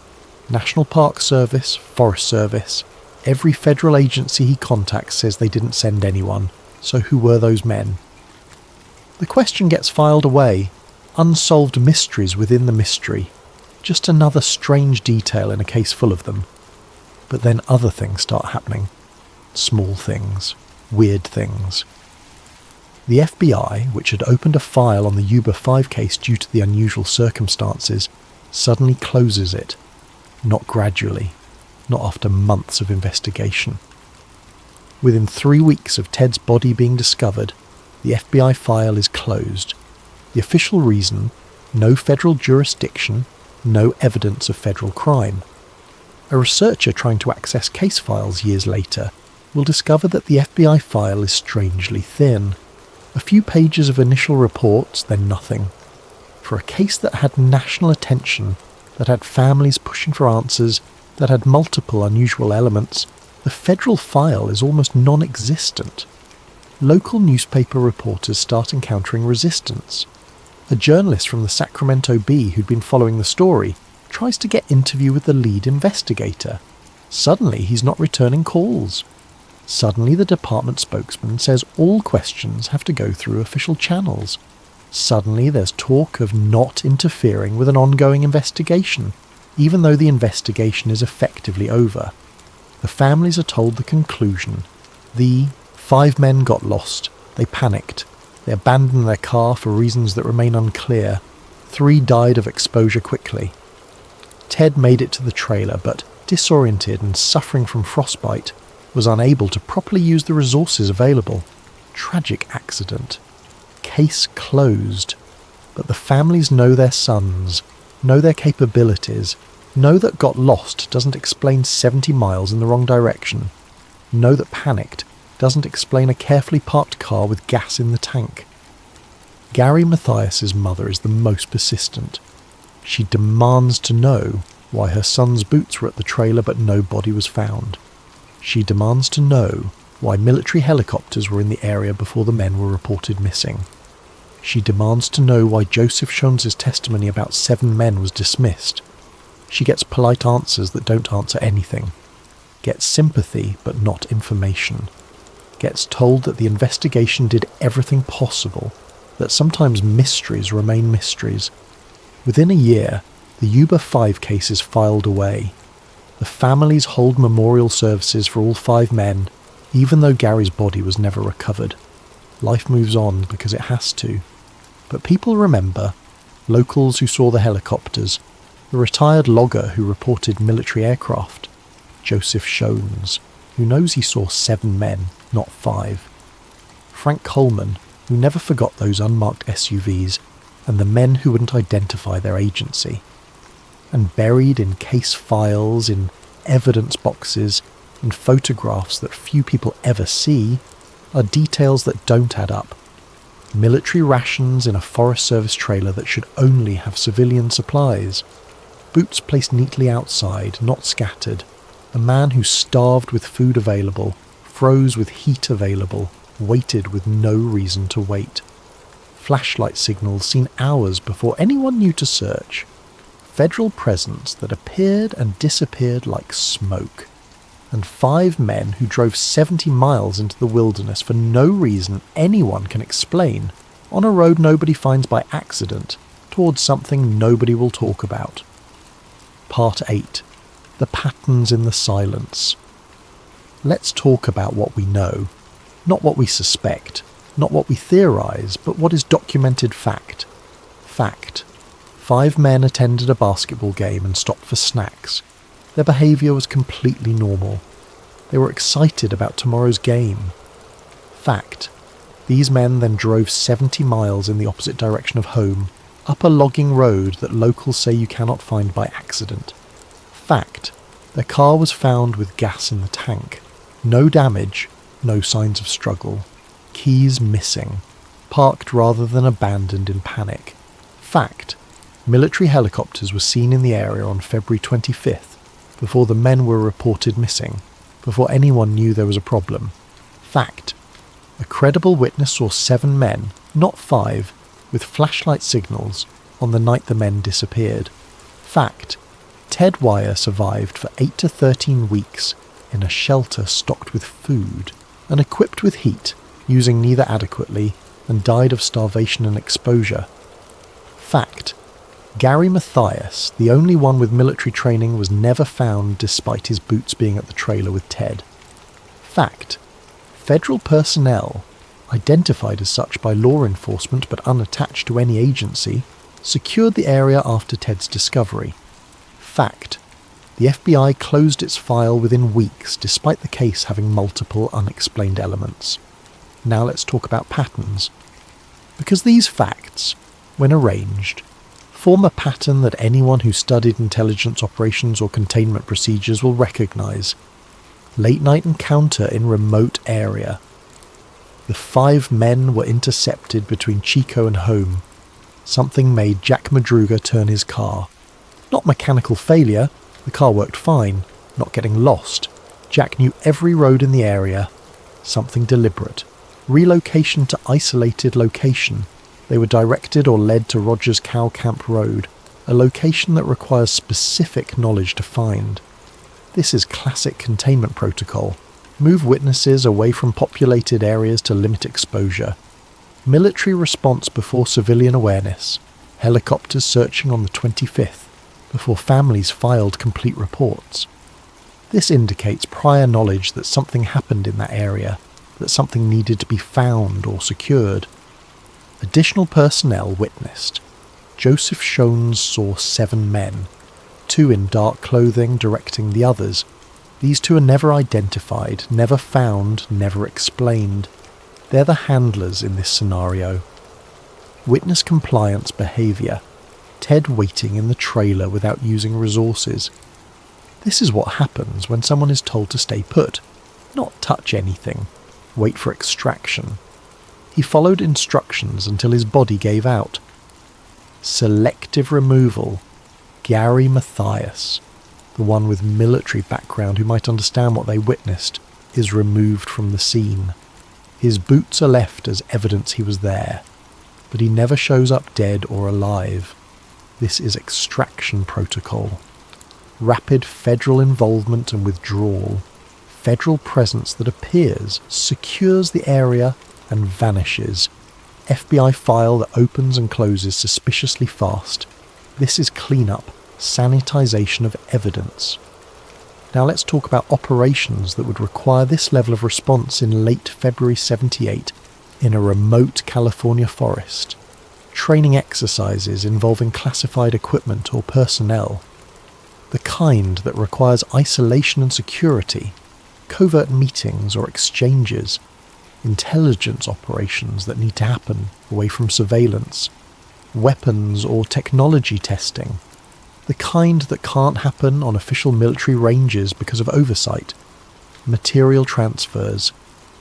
National Park Service, Forest Service. Every federal agency he contacts says they didn't send anyone. So who were those men? The question gets filed away. Unsolved mysteries within the mystery. Just another strange detail in a case full of them. But then other things start happening. Small things. Weird things. The FBI, which had opened a file on the Uber 5 case due to the unusual circumstances, suddenly closes it. Not gradually. Not after months of investigation. Within 3 weeks of Ted's body being discovered, the FBI file is closed. The official reason: no federal jurisdiction, no evidence of federal crime. A researcher trying to access case files years later will discover that the FBI file is strangely thin. A few pages of initial reports, then nothing. For a case that had national attention, that had families pushing for answers, that had multiple unusual elements, the federal file is almost non-existent. local newspaper reporters start encountering resistance. A journalist from the Sacramento Bee who'd been following the story tries to get interview with the lead investigator. Suddenly he's not returning calls. Suddenly the department spokesman says all questions have to go through official channels. Suddenly there's talk of not interfering with an ongoing investigation, even though the investigation is effectively over. The families are told the conclusion. The 5 men got lost. They panicked. They abandoned their car for reasons that remain unclear. 3 died of exposure quickly. Ted made it to the trailer, but, disoriented and suffering from frostbite, was unable to properly use the resources available. Tragic accident. Case closed. But the families know their sons, know their capabilities, know that got lost doesn't explain 70 miles in the wrong direction, know that panicked doesn't explain a carefully parked car with gas in the tank. Gary Mathias's mother is the most persistent. She demands to know why her son's boots were at the trailer but no body was found. She demands to know why military helicopters were in the area before the men were reported missing. She demands to know why Joseph Shones' testimony about 7 men was dismissed. She gets polite answers that don't answer anything. Gets sympathy but not information. Gets told that the investigation did everything possible, that sometimes mysteries remain mysteries. Within a year, the Yuba 5 case is filed away. The families hold memorial services for all 5 men, even though Gary's body was never recovered. Life moves on because it has to. But people remember locals who saw the helicopters, the retired logger who reported military aircraft, Joseph Shones, who knows he saw 7 men, not 5. Frank Coleman, who never forgot those unmarked SUVs and the men who wouldn't identify their agency. And buried in case files, in evidence boxes, in photographs that few people ever see, are details that don't add up. Military rations in a Forest Service trailer that should only have civilian supplies. Boots placed neatly outside, not scattered. A man who starved with food available, froze with heat available, waited with no reason to wait. Flashlight signals seen hours before anyone knew to search. Federal presence that appeared and disappeared like smoke. And 5 men who drove 70 miles into the wilderness for no reason anyone can explain, on a road nobody finds by accident, towards something nobody will talk about. Part 8. The patterns in the silence. Let's talk about what we know, not what we suspect, not what we theorise, but what is documented fact. Fact. 5 men attended a basketball game and stopped for snacks. Their behaviour was completely normal. They were excited about tomorrow's game. Fact. These men then drove 70 miles in the opposite direction of home, up a logging road that locals say you cannot find by accident. Fact. Their car was found with gas in the tank. No damage, no signs of struggle. Keys missing. Parked rather than abandoned in panic. Fact. Military helicopters were seen in the area on February 25th, before the men were reported missing, before anyone knew there was a problem. Fact. A credible witness saw 7 men, not 5, with flashlight signals on the night the men disappeared. Fact. Ted Wire survived for 8 to 13 weeks in a shelter stocked with food and equipped with heat, using neither adequately, and died of starvation and exposure. Fact. Gary Mathias, the only one with military training, was never found despite his boots being at the trailer with Ted. Fact. Federal personnel, identified as such by law enforcement but unattached to any agency, secured the area after Ted's discovery. Fact. The FBI closed its file within weeks despite the case having multiple unexplained elements. Now let's talk about patterns. Because these facts, when arranged, form a pattern that anyone who studied intelligence operations or containment procedures will recognise. Late night encounter in remote area. The 5 men were intercepted between Chico and home. Something made Jack Madruga turn his car. Not mechanical failure, the car worked fine, not getting lost. Jack knew every road in the area. Something deliberate. relocation to isolated location. They were directed or led to Rogers Cow Camp Road, a location that requires specific knowledge to find. This is classic containment protocol. Move witnesses away from populated areas to limit exposure. Military response before civilian awareness. Helicopters searching on the 25th, before families filed complete reports. This indicates prior knowledge that something happened in that area, that something needed to be found or secured. Additional personnel witnessed. Joseph Shones saw 7 men, 2 in dark clothing directing the others. These 2 are never identified, never found, never explained. They're the handlers in this scenario. Witness compliance behaviour. Ted waiting in the trailer without using resources. This is what happens when someone is told to stay put, not touch anything, wait for extraction. He followed instructions until his body gave out. Selective removal. Gary Mathias, the one with military background who might understand what they witnessed, is removed from the scene. His boots are left as evidence he was there, but he never shows up dead or alive. This is extraction protocol. Rapid federal involvement and withdrawal. Federal presence that appears, secures the area, and vanishes. FBI file that opens and closes suspiciously fast. This is cleanup, sanitization of evidence. Now let's talk about operations that would require this level of response in late February 78 in a remote California forest. Training exercises involving classified equipment or personnel. The kind that requires isolation and security, covert meetings or exchanges, intelligence operations that need to happen away from surveillance, weapons or technology testing, the kind that can't happen on official military ranges because of oversight, material transfers,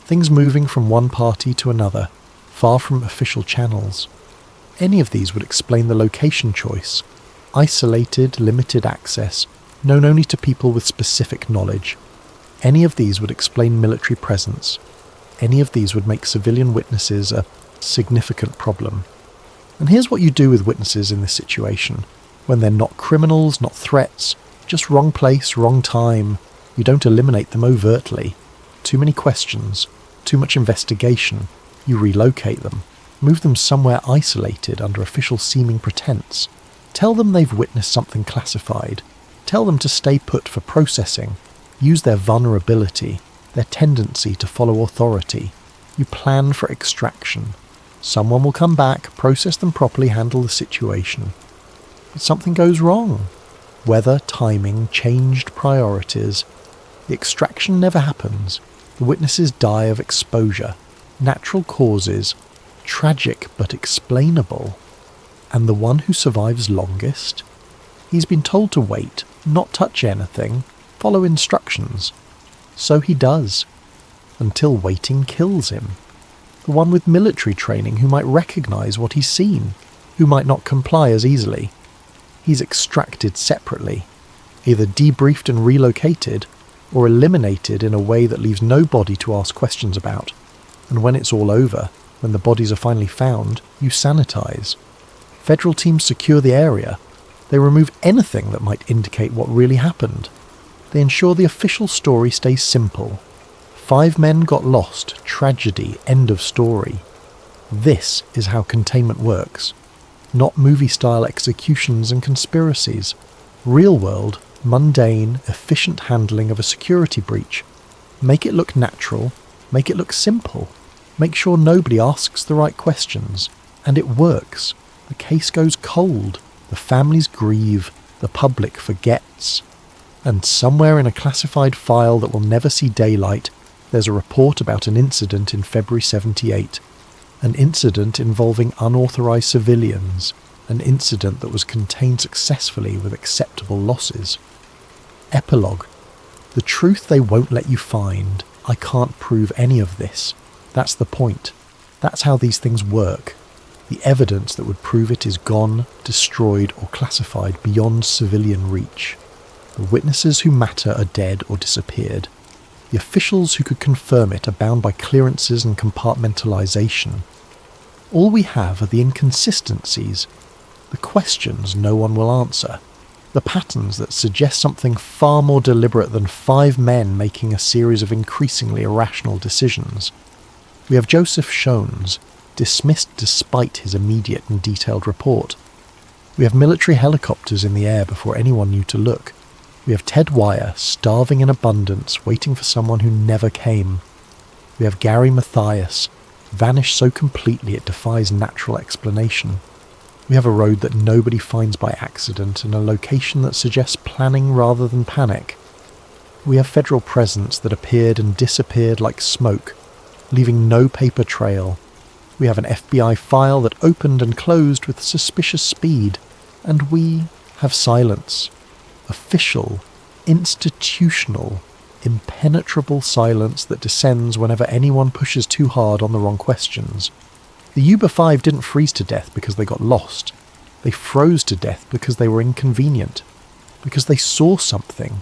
things moving from one party to another, far from official channels. Any of these would explain the location choice. Isolated, limited access, known only to people with specific knowledge. Any of these would explain military presence. Any of these would make civilian witnesses a significant problem. And here's what you do with witnesses in this situation. When they're not criminals, not threats, just wrong place, wrong time, you don't eliminate them overtly. Too many questions, too much investigation, you relocate them. Move them somewhere isolated under official seeming pretense. Tell them they've witnessed something classified. Tell them to stay put for processing. Use their vulnerability, their tendency to follow authority. You plan for extraction. Someone will come back, process them properly, handle the situation. But something goes wrong. Weather, timing, changed priorities. The extraction never happens. The witnesses die of exposure. Natural causes. Tragic but explainable. And the one who survives longest? He's been told to wait, not touch anything, follow instructions. So he does, until waiting kills him. The one with military training who might recognise what he's seen, who might not comply as easily. He's extracted separately, either debriefed and relocated, or eliminated in a way that leaves no body to ask questions about. And when it's all over, when the bodies are finally found, you sanitize. Federal teams secure the area. They remove anything that might indicate what really happened. They ensure the official story stays simple. 5 men got lost, tragedy, end of story. This is how containment works. Not movie-style executions and conspiracies. Real-world, mundane, efficient handling of a security breach. Make it look natural. Make it look simple. Make sure nobody asks the right questions. And it works. The case goes cold. The families grieve. The public forgets. And somewhere in a classified file that will never see daylight, there's a report about an incident in February 78. An incident involving unauthorized civilians. An incident that was contained successfully with acceptable losses. Epilogue. The truth they won't let you find. I can't prove any of this. That's the point. That's how these things work. The evidence that would prove it is gone, destroyed, or classified beyond civilian reach. The witnesses who matter are dead or disappeared. The officials who could confirm it are bound by clearances and compartmentalization. All we have are the inconsistencies, the questions no one will answer, the patterns that suggest something far more deliberate than 5 men making a series of increasingly irrational decisions. We have Joseph Shones, dismissed despite his immediate and detailed report. We have military helicopters in the air before anyone knew to look. We have Ted Wire, starving in abundance, waiting for someone who never came. We have Gary Mathias, vanished so completely it defies natural explanation. We have a road that nobody finds by accident and a location that suggests planning rather than panic. We have federal presence that appeared and disappeared like smoke, leaving no paper trail. We have an FBI file that opened and closed with suspicious speed. And we have silence. Official, institutional, impenetrable silence that descends whenever anyone pushes too hard on the wrong questions. The Uber 5 didn't freeze to death because they got lost. They froze to death because they were inconvenient, because they saw something,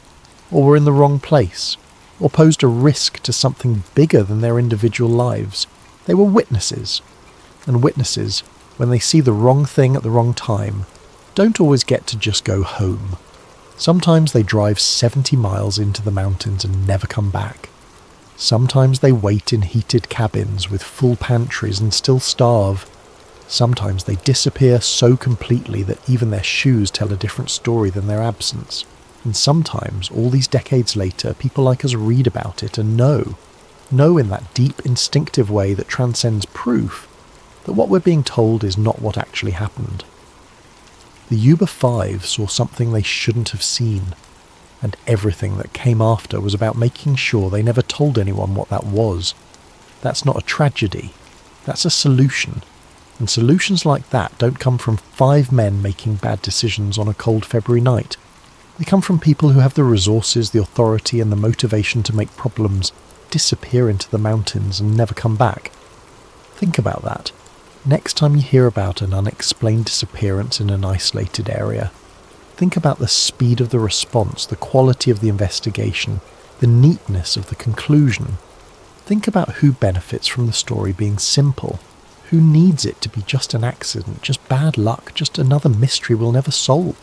or were in the wrong place, or posed a risk to something bigger than their individual lives. They were witnesses. And witnesses, when they see the wrong thing at the wrong time, don't always get to just go home. Sometimes they drive 70 miles into the mountains and never come back. Sometimes they wait in heated cabins with full pantries and still starve. Sometimes they disappear so completely that even their shoes tell a different story than their absence. And sometimes, all these decades later, people like us read about it and know in that deep instinctive way that transcends proof, that what we're being told is not what actually happened. The Uber 5 saw something they shouldn't have seen, and everything that came after was about making sure they never told anyone what that was. That's not a tragedy, that's a solution, and solutions like that don't come from 5 men making bad decisions on a cold February night. They come from people who have the resources, the authority, and the motivation to make problems disappear into the mountains and never come back. Think about that. Next time you hear about an unexplained disappearance in an isolated area, think about the speed of the response, the quality of the investigation, the neatness of the conclusion. Think about who benefits from the story being simple, who needs it to be just an accident, just bad luck, just another mystery we'll never solve.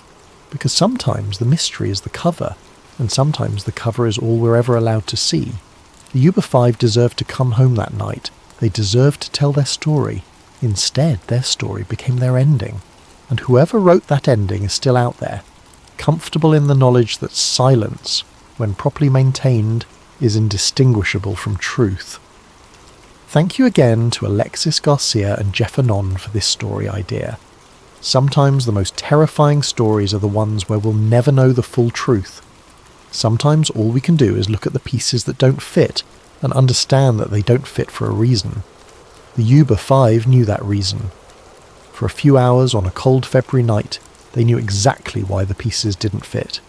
Because sometimes the mystery is the cover, and sometimes the cover is all we're ever allowed to see. The Uber 5 deserved to come home that night. They deserved to tell their story. Instead, their story became their ending, and whoever wrote that ending is still out there, comfortable in the knowledge that silence, when properly maintained, is indistinguishable from truth. Thank you again to Alexis Garcia and Jeff Anon for this story idea. Sometimes the most terrifying stories are the ones where we'll never know the full truth. Sometimes all we can do is look at the pieces that don't fit and understand that they don't fit for a reason. The Uber 5 knew that reason. For a few hours on a cold February night, they knew exactly why the pieces didn't fit.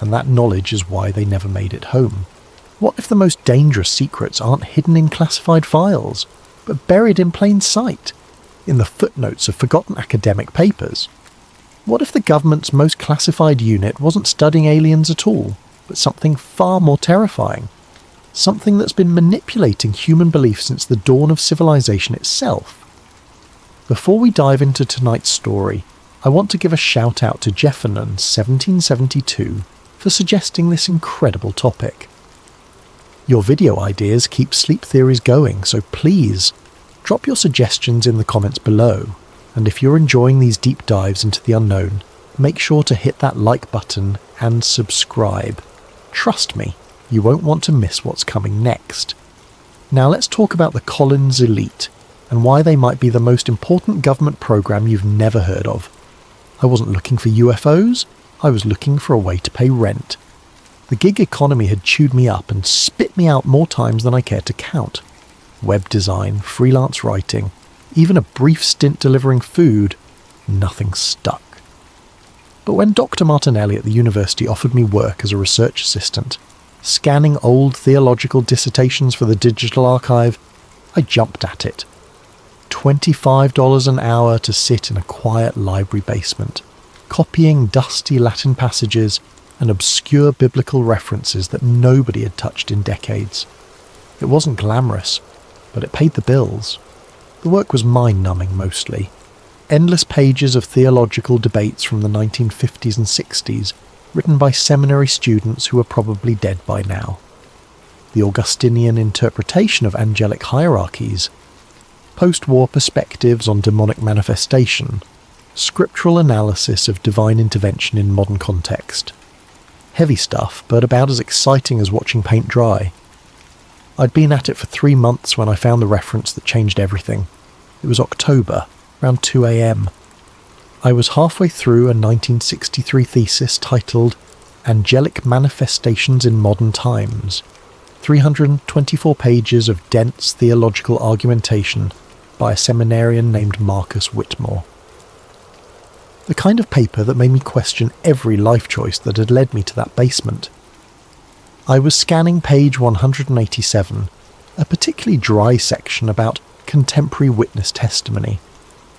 And that knowledge is why they never made it home. What if the most dangerous secrets aren't hidden in classified files, but buried in plain sight, in the footnotes of forgotten academic papers? What if the government's most classified unit wasn't studying aliens at all, but something far more terrifying? Something that's been manipulating human belief since the dawn of civilization itself. Before we dive into tonight's story, I want to give a shout out to Jeffernon 1772 for suggesting this incredible topic. Your video ideas keep sleep theories going, so please drop your suggestions in the comments below, and if you're enjoying these deep dives into the unknown, make sure to hit that like button and subscribe. Trust me, you won't want to miss what's coming next. Now let's talk about the Collins Elite, and why they might be the most important government program you've never heard of. I wasn't looking for UFOs, I was looking for a way to pay rent. The gig economy had chewed me up and spit me out more times than I cared to count. Web design, freelance writing, even a brief stint delivering food, nothing stuck. But when Dr. Martinelli at the university offered me work as a research assistant, scanning old theological dissertations for the digital archive, I jumped at it. $25 an hour to sit in a quiet library basement, copying dusty Latin passages and obscure biblical references that nobody had touched in decades. It wasn't glamorous, but it paid the bills. The work was mind-numbing mostly. Endless pages of theological debates from the 1950s and 60s, written by seminary students who are probably dead by now. The Augustinian interpretation of angelic hierarchies, post-war perspectives on demonic manifestation, scriptural analysis of divine intervention in modern context. Heavy stuff, but about as exciting as watching paint dry. I'd been at it for 3 months when I found the reference that changed everything. It was October, around 2 a.m. I was halfway through a 1963 thesis titled Angelic Manifestations in Modern Times, 324 pages of dense theological argumentation by a seminarian named Marcus Whitmore. The kind of paper that made me question every life choice that had led me to that basement. I was scanning page 187, a particularly dry section about contemporary witness testimony,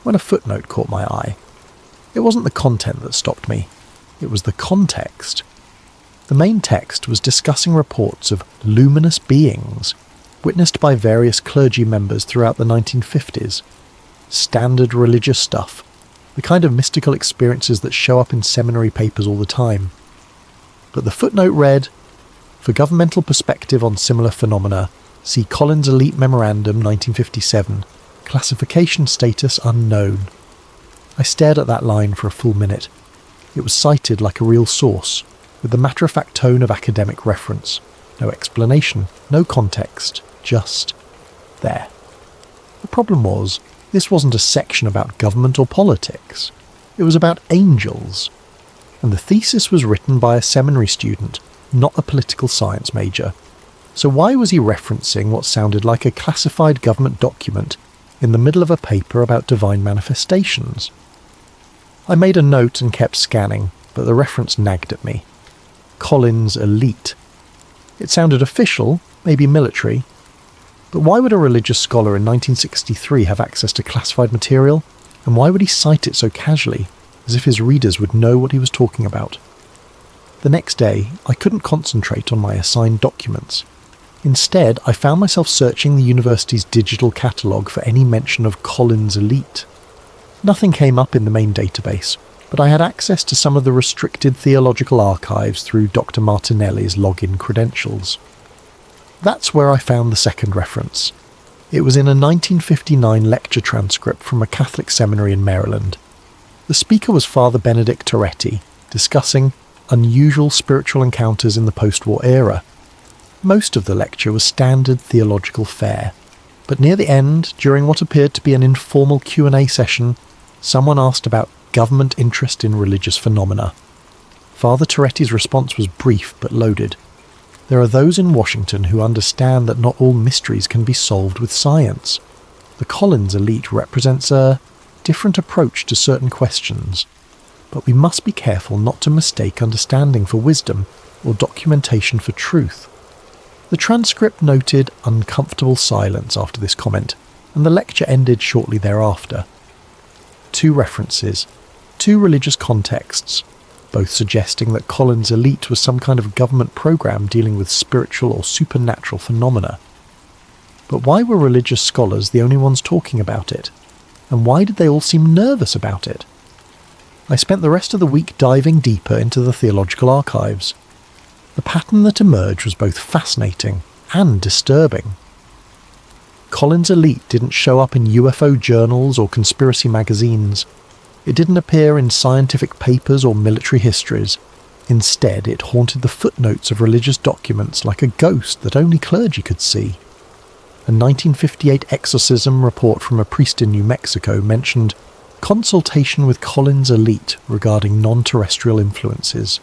when a footnote caught my eye. It wasn't the content that stopped me, it was the context. The main text was discussing reports of luminous beings witnessed by various clergy members throughout the 1950s. Standard religious stuff, the kind of mystical experiences that show up in seminary papers all the time. But the footnote read, "For governmental perspective on similar phenomena, see Collins Elite Memorandum 1957, classification status unknown." I stared at that line for a full minute. It was cited like a real source, with the matter-of-fact tone of academic reference. No explanation, no context, just there. The problem was, this wasn't a section about government or politics. It was about angels. And the thesis was written by a seminary student, not a political science major. So why was he referencing what sounded like a classified government document in the middle of a paper about divine manifestations? I made a note and kept scanning, but the reference nagged at me. Collins Elite. It sounded official, maybe military. But why would a religious scholar in 1963 have access to classified material? And why would he cite it so casually, as if his readers would know what he was talking about? The next day, I couldn't concentrate on my assigned documents. Instead, I found myself searching the university's digital catalogue for any mention of Collins Elite. Nothing came up in the main database, but I had access to some of the restricted theological archives through Dr. Martinelli's login credentials. That's where I found the second reference. It was in a 1959 lecture transcript from a Catholic seminary in Maryland. The speaker was Father Benedict Toretti, discussing unusual spiritual encounters in the post-war era. Most of the lecture was standard theological fare, but near the end, during what appeared to be an informal Q&A session, someone asked about government interest in religious phenomena. Father Toretti's response was brief but loaded. There are those in Washington who understand that not all mysteries can be solved with science. The Collins Elite represents a different approach to certain questions, but we must be careful not to mistake understanding for wisdom or documentation for truth. The transcript noted uncomfortable silence after this comment, and the lecture ended shortly thereafter. 2 references, 2 religious contexts, both suggesting that Collins Elite was some kind of government program dealing with spiritual or supernatural phenomena. But why were religious scholars the only ones talking about it? And why did they all seem nervous about it? I spent the rest of the week diving deeper into the theological archives. The pattern that emerged was both fascinating and disturbing. Collins Elite didn't show up in UFO journals or conspiracy magazines. It didn't appear in scientific papers or military histories. Instead, it haunted the footnotes of religious documents like a ghost that only clergy could see. A 1958 exorcism report from a priest in New Mexico mentioned consultation with Collins Elite regarding non-terrestrial influences.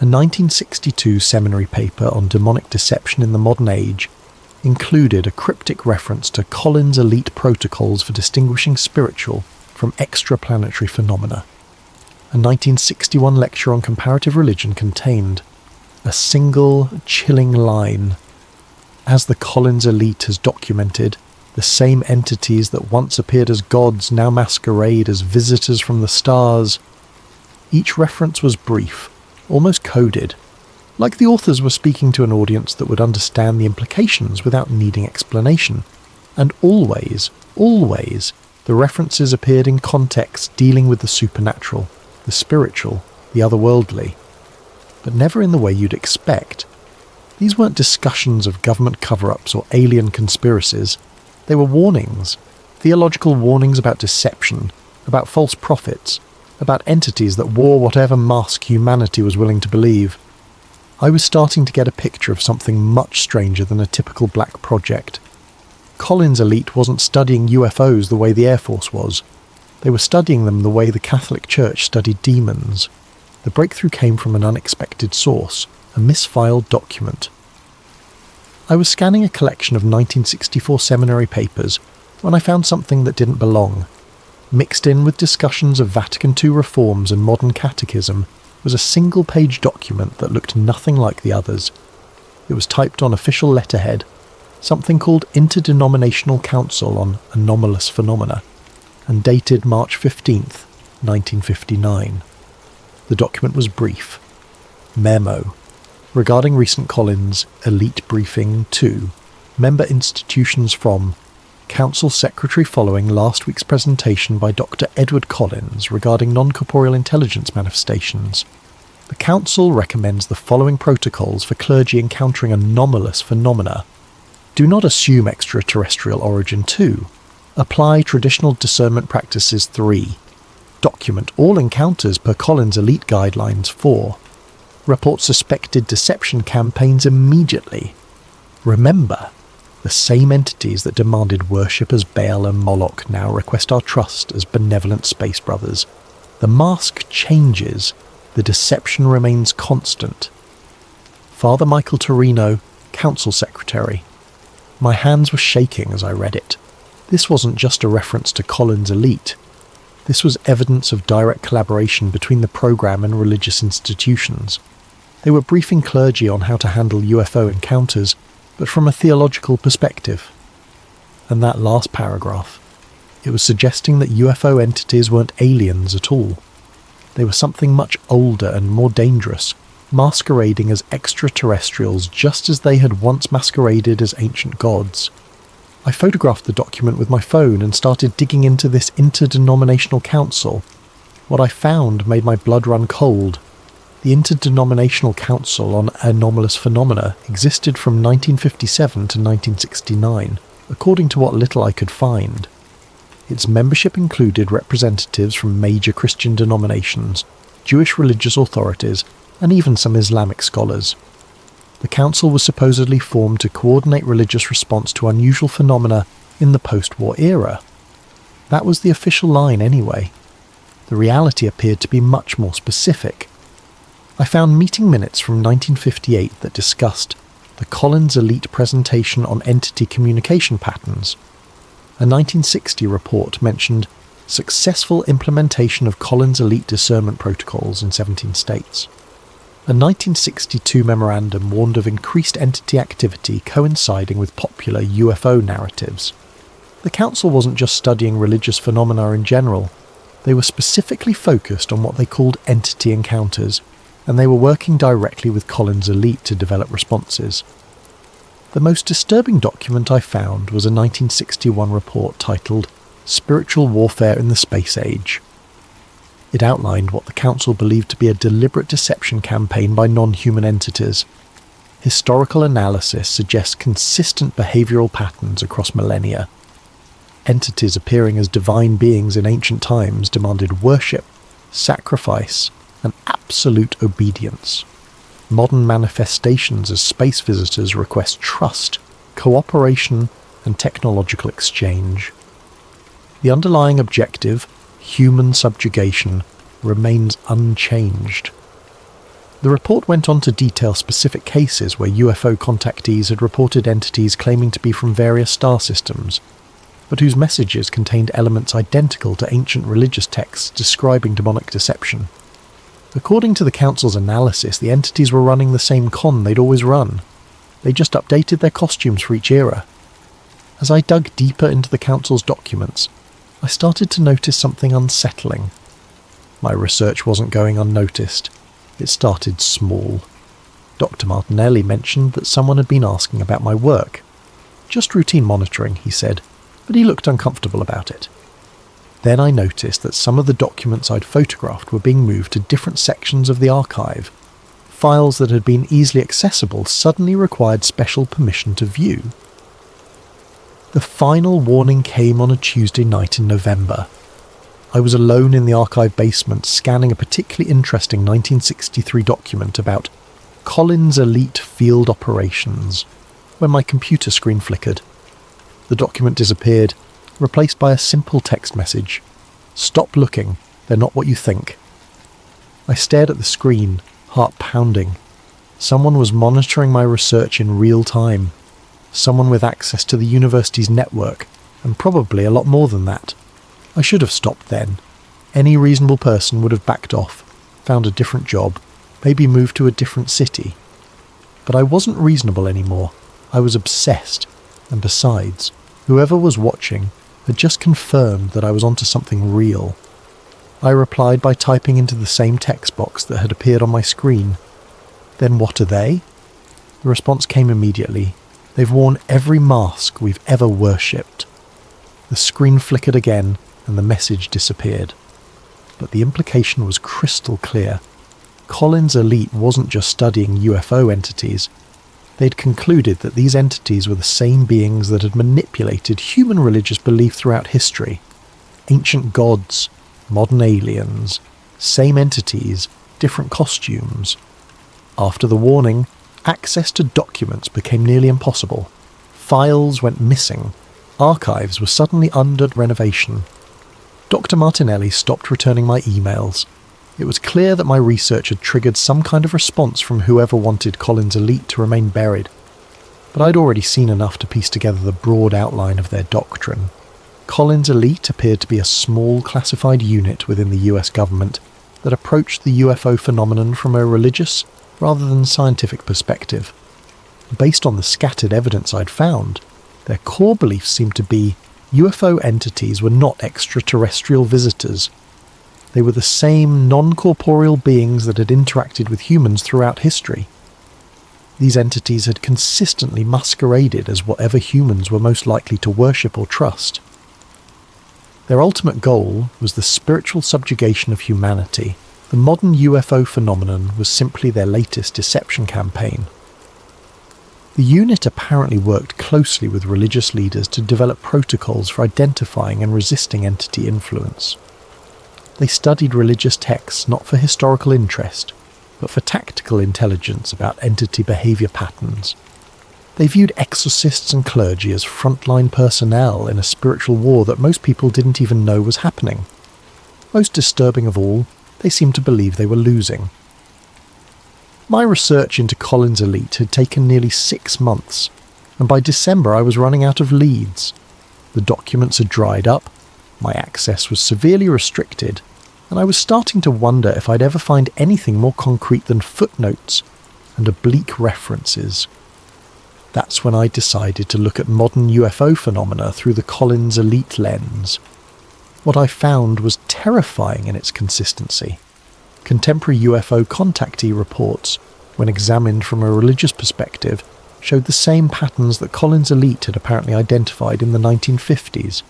A 1962 seminary paper on demonic deception in the modern age included a cryptic reference to Collins Elite protocols for distinguishing spiritual from extraplanetary phenomena. A 1961 lecture on comparative religion contained a single chilling line. As the Collins Elite has documented, the same entities that once appeared as gods now masquerade as visitors from the stars. Each reference was brief, almost coded, like the authors were speaking to an audience that would understand the implications without needing explanation. And always, the references appeared in contexts dealing with the supernatural, the spiritual, the otherworldly, but never in the way you'd expect. These weren't discussions of government cover-ups or alien conspiracies. They were warnings, theological warnings about deception, about false prophets, about entities that wore whatever mask humanity was willing to believe. I was starting to get a picture of something much stranger than a typical black project. Collins' elite wasn't studying UFOs the way the Air Force was. They were studying them the way the Catholic Church studied demons. The breakthrough came from an unexpected source, a misfiled document. I was scanning a collection of 1964 seminary papers when I found something that didn't belong. Mixed in with discussions of Vatican II reforms and modern catechism was a single-page document that looked nothing like the others. It was typed on official letterhead, something called Interdenominational Council on Anomalous Phenomena, and dated March 15th, 1959. The document was brief. Memo. Regarding recent Collins Elite Briefing 2, member institutions from Council Secretary following last week's presentation by Dr. Edward Collins regarding non-corporeal intelligence manifestations. The Council recommends the following protocols for clergy encountering anomalous phenomena. Do not assume extraterrestrial origin 2. Apply traditional discernment practices 3. Document all encounters per Collins Elite Guidelines 4. Report suspected deception campaigns immediately. Remember, the same entities that demanded worship as Baal and Moloch now request our trust as benevolent space brothers. The mask changes, the deception remains constant. Father Michael Torino, Council Secretary. My hands were shaking as I read it. This wasn't just a reference to Collins Elite. This was evidence of direct collaboration between the program and religious institutions. They were briefing clergy on how to handle UFO encounters, but from a theological perspective. And that last paragraph, it was suggesting that UFO entities weren't aliens at all. They were something much older and more dangerous, masquerading as extraterrestrials just as they had once masqueraded as ancient gods. I photographed the document with my phone and started digging into this interdenominational council. What I found made my blood run cold. The Interdenominational Council on Anomalous Phenomena existed from 1957 to 1969, according to what little I could find. Its membership included representatives from major Christian denominations, Jewish religious authorities, and even some Islamic scholars. The council was supposedly formed to coordinate religious response to unusual phenomena in the post-war era. That was the official line anyway. The reality appeared to be much more specific. I found meeting minutes from 1958 that discussed the Collins Elite presentation on entity communication patterns. A 1960 report mentioned successful implementation of Collins Elite discernment protocols in 17 states. A 1962 memorandum warned of increased entity activity coinciding with popular UFO narratives. The council wasn't just studying religious phenomena in general. They were specifically focused on what they called entity encounters, and they were working directly with Collins Elite to develop responses. The most disturbing document I found was a 1961 report titled Spiritual Warfare in the Space Age. It outlined what the Council believed to be a deliberate deception campaign by non-human entities. Historical analysis suggests consistent behavioural patterns across millennia. Entities appearing as divine beings in ancient times demanded worship, sacrifice, and absolute obedience. Modern manifestations as space visitors request trust, cooperation, and technological exchange. The underlying objective, human subjugation, remains unchanged. The report went on to detail specific cases where UFO contactees had reported entities claiming to be from various star systems, but whose messages contained elements identical to ancient religious texts describing demonic deception. According to the Council's analysis, the entities were running the same con they'd always run. They just updated their costumes for each era. As I dug deeper into the Council's documents, I started to notice something unsettling. My research wasn't going unnoticed. It started small. Dr. Martinelli mentioned that someone had been asking about my work. Just routine monitoring, he said, but he looked uncomfortable about it. Then I noticed that some of the documents I'd photographed were being moved to different sections of the archive. Files that had been easily accessible suddenly required special permission to view. The final warning came on a Tuesday night in November. I was alone in the archive basement scanning a particularly interesting 1963 document about Collins Elite Field Operations, when my computer screen flickered. The document disappeared, replaced by a simple text message. "Stop looking, they're not what you think." I stared at the screen, heart pounding. Someone was monitoring my research in real time. Someone with access to the university's network, and probably a lot more than that. I should have stopped then. Any reasonable person would have backed off, found a different job, maybe moved to a different city. But I wasn't reasonable anymore. I was obsessed. And besides, whoever was watching had just confirmed that I was onto something real. I replied by typing into the same text box that had appeared on my screen. "Then what are they?" The response came immediately. "They've worn every mask we've ever worshipped." The screen flickered again and the message disappeared. But the implication was crystal clear. Collins Elite wasn't just studying UFO entities. They'd concluded that these entities were the same beings that had manipulated human religious belief throughout history. Ancient gods, modern aliens, same entities, different costumes. After the warning, access to documents became nearly impossible. Files went missing. Archives were suddenly under renovation. Dr. Martinelli stopped returning my emails. It was clear that my research had triggered some kind of response from whoever wanted Collins Elite to remain buried. But I'd already seen enough to piece together the broad outline of their doctrine. Collins Elite appeared to be a small classified unit within the US government that approached the UFO phenomenon from a religious rather than scientific perspective. Based on the scattered evidence I'd found, their core beliefs seemed to be UFO entities were not extraterrestrial visitors. They were the same non-corporeal beings that had interacted with humans throughout history. These entities had consistently masqueraded as whatever humans were most likely to worship or trust. Their ultimate goal was the spiritual subjugation of humanity. The modern UFO phenomenon was simply their latest deception campaign. The unit apparently worked closely with religious leaders to develop protocols for identifying and resisting entity influence. They studied religious texts not for historical interest, but for tactical intelligence about entity behaviour patterns. They viewed exorcists and clergy as frontline personnel in a spiritual war that most people didn't even know was happening. Most disturbing of all, they seemed to believe they were losing. My research into Collins Elite had taken nearly 6 months, and by December I was running out of leads. The documents had dried up, my access was severely restricted, and I was starting to wonder if I'd ever find anything more concrete than footnotes and oblique references. That's when I decided to look at modern UFO phenomena through the Collins Elite lens. What I found was terrifying in its consistency. Contemporary UFO contactee reports, when examined from a religious perspective, showed the same patterns that Collins Elite had apparently identified in the 1950s.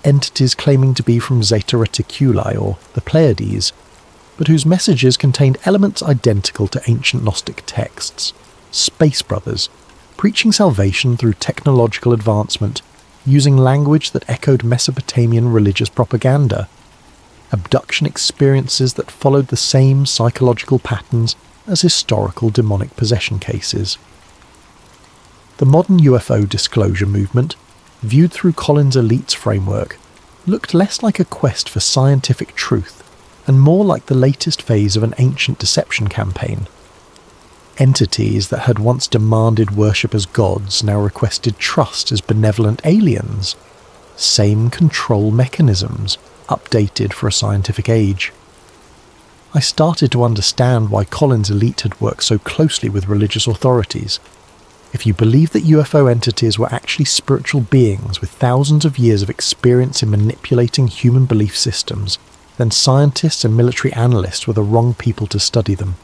Entities claiming to be from Zeta Reticuli or the Pleiades, but whose messages contained elements identical to ancient Gnostic texts. Space Brothers, preaching salvation through technological advancement, using language that echoed Mesopotamian religious propaganda. Abduction experiences that followed the same psychological patterns as historical demonic possession cases. The modern UFO disclosure movement, viewed through Collins Elite's framework, looked less like a quest for scientific truth and more like the latest phase of an ancient deception campaign. Entities that had once demanded worship as gods now requested trust as benevolent aliens. Same control mechanisms, updated for a scientific age. I started to understand why Collins Elite had worked so closely with religious authorities. If you believe that UFO entities were actually spiritual beings with thousands of years of experience in manipulating human belief systems, then scientists and military analysts were the wrong people to study them.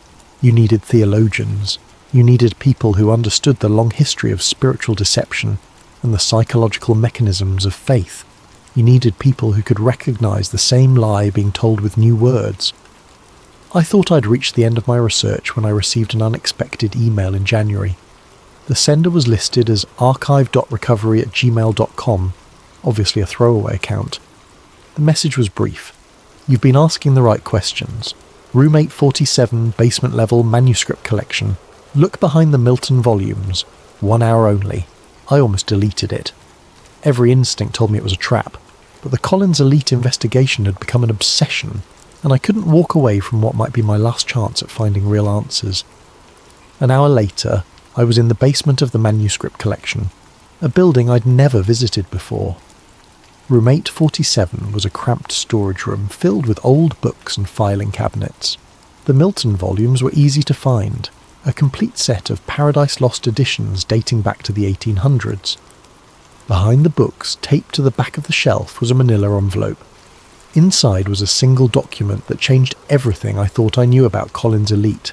You needed theologians. You needed people who understood the long history of spiritual deception and the psychological mechanisms of faith. You needed people who could recognize the same lie being told with new words. I thought I'd reached the end of my research when I received an unexpected email in January. The sender was listed as archive.recovery@gmail.com, obviously a throwaway account. The message was brief. You've been asking the right questions. Room 847, basement level manuscript collection. Look behind the Milton volumes. 1 hour only. I almost deleted it. Every instinct told me it was a trap, but the Collins Elite investigation had become an obsession, and I couldn't walk away from what might be my last chance at finding real answers. An hour later, I was in the basement of the manuscript collection, a building I'd never visited before. Room 847 was a cramped storage room filled with old books and filing cabinets. The Milton volumes were easy to find, a complete set of Paradise Lost editions dating back to the 1800s. Behind the books, taped to the back of the shelf, was a manila envelope. Inside was a single document that changed everything I thought I knew about Collins Elite.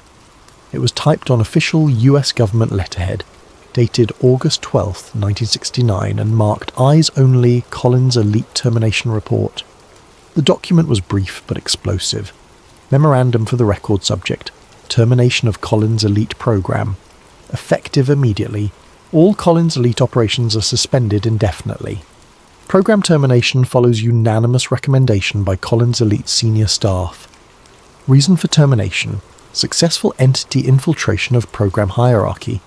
It was typed on official US government letterhead, dated August 12, 1969, and marked Eyes Only Collins Elite Termination Report. The document was brief but explosive. Memorandum for the record subject: termination of Collins Elite program. Effective immediately. All Collins Elite operations are suspended indefinitely. Program termination follows unanimous recommendation by Collins Elite senior staff. Reason for termination: successful entity infiltration of program hierarchy.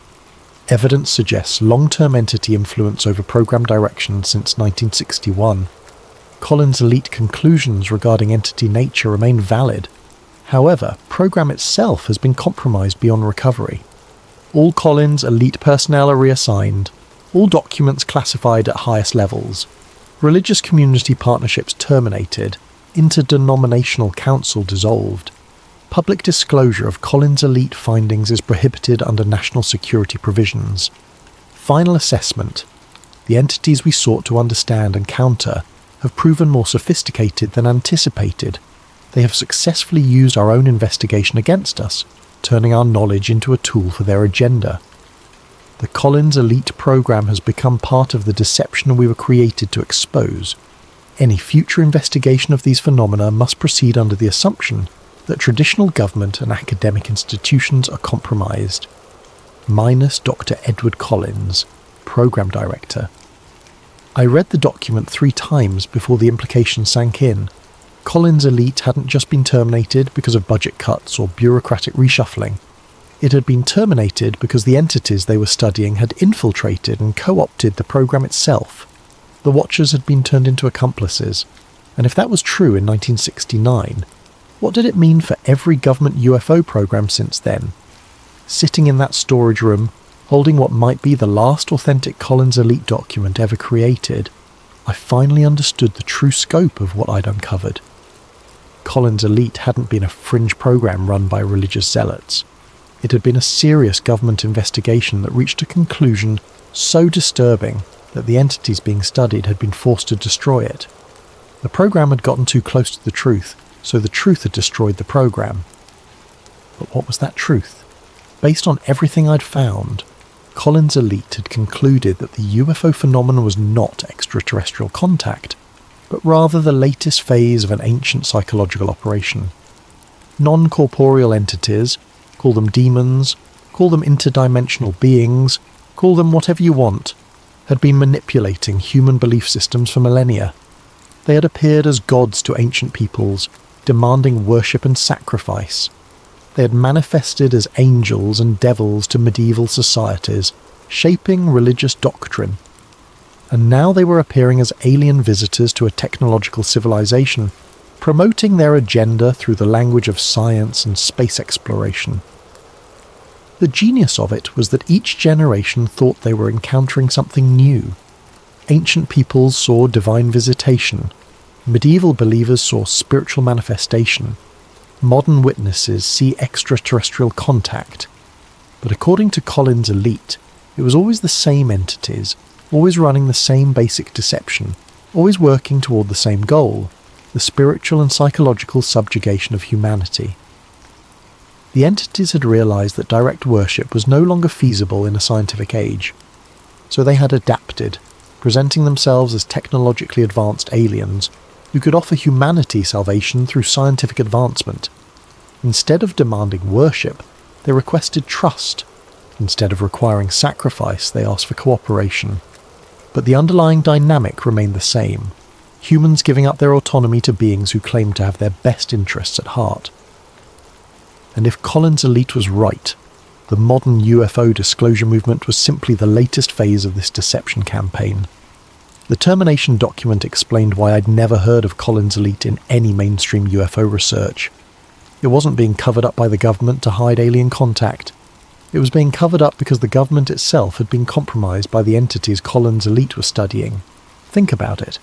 Evidence suggests long-term entity influence over program direction since 1961. Collins Elite conclusions regarding entity nature remain valid. However, program itself has been compromised beyond recovery. All Collins Elite personnel are reassigned. All documents classified at highest levels. Religious community partnerships terminated. Interdenominational council dissolved. Public disclosure of Collins Elite findings is prohibited under national security provisions. Final assessment: the entities we sought to understand and counter have proven more sophisticated than anticipated. They have successfully used our own investigation against us, turning our knowledge into a tool for their agenda. The Collins Elite program has become part of the deception we were created to expose. Any future investigation of these phenomena must proceed under the assumption that traditional government and academic institutions are compromised. Minus Dr. Edward Collins, Program Director. I read the document 3 times before the implication sank in. Collins Elite hadn't just been terminated because of budget cuts or bureaucratic reshuffling. It had been terminated because the entities they were studying had infiltrated and co-opted the program itself. The Watchers had been turned into accomplices, and if that was true in 1969, what did it mean for every government UFO program since then? Sitting in that storage room, holding what might be the last authentic Collins Elite document ever created, I finally understood the true scope of what I'd uncovered. Collins Elite hadn't been a fringe program run by religious zealots. It had been a serious government investigation that reached a conclusion so disturbing that the entities being studied had been forced to destroy it. The program had gotten too close to the truth, so the truth had destroyed the program. But what was that truth? Based on everything I'd found, Collins Elite had concluded that the UFO phenomenon was not extraterrestrial contact, but rather the latest phase of an ancient psychological operation. Non-corporeal entities, call them demons, call them interdimensional beings, call them whatever you want, had been manipulating human belief systems for millennia. They had appeared as gods to ancient peoples, demanding worship and sacrifice. They had manifested as angels and devils to medieval societies, shaping religious doctrine. And now they were appearing as alien visitors to a technological civilization, promoting their agenda through the language of science and space exploration. The genius of it was that each generation thought they were encountering something new. Ancient peoples saw divine visitation. Medieval believers saw spiritual manifestation. Modern witnesses see extraterrestrial contact. But according to Collins Elite, it was always the same entities, always running the same basic deception, always working toward the same goal, the spiritual and psychological subjugation of humanity. The entities had realised that direct worship was no longer feasible in a scientific age, so they had adapted, presenting themselves as technologically advanced aliens who could offer humanity salvation through scientific advancement. Instead of demanding worship, they requested trust. Instead of requiring sacrifice, they asked for cooperation. But the underlying dynamic remained the same, humans giving up their autonomy to beings who claimed to have their best interests at heart. And if Collins' elite was right, the modern UFO disclosure movement was simply the latest phase of this deception campaign. The termination document explained why I'd never heard of Collins' elite in any mainstream UFO research. It wasn't being covered up by the government to hide alien contact. It was being covered up because the government itself had been compromised by the entities Collins' elite were studying. Think about it.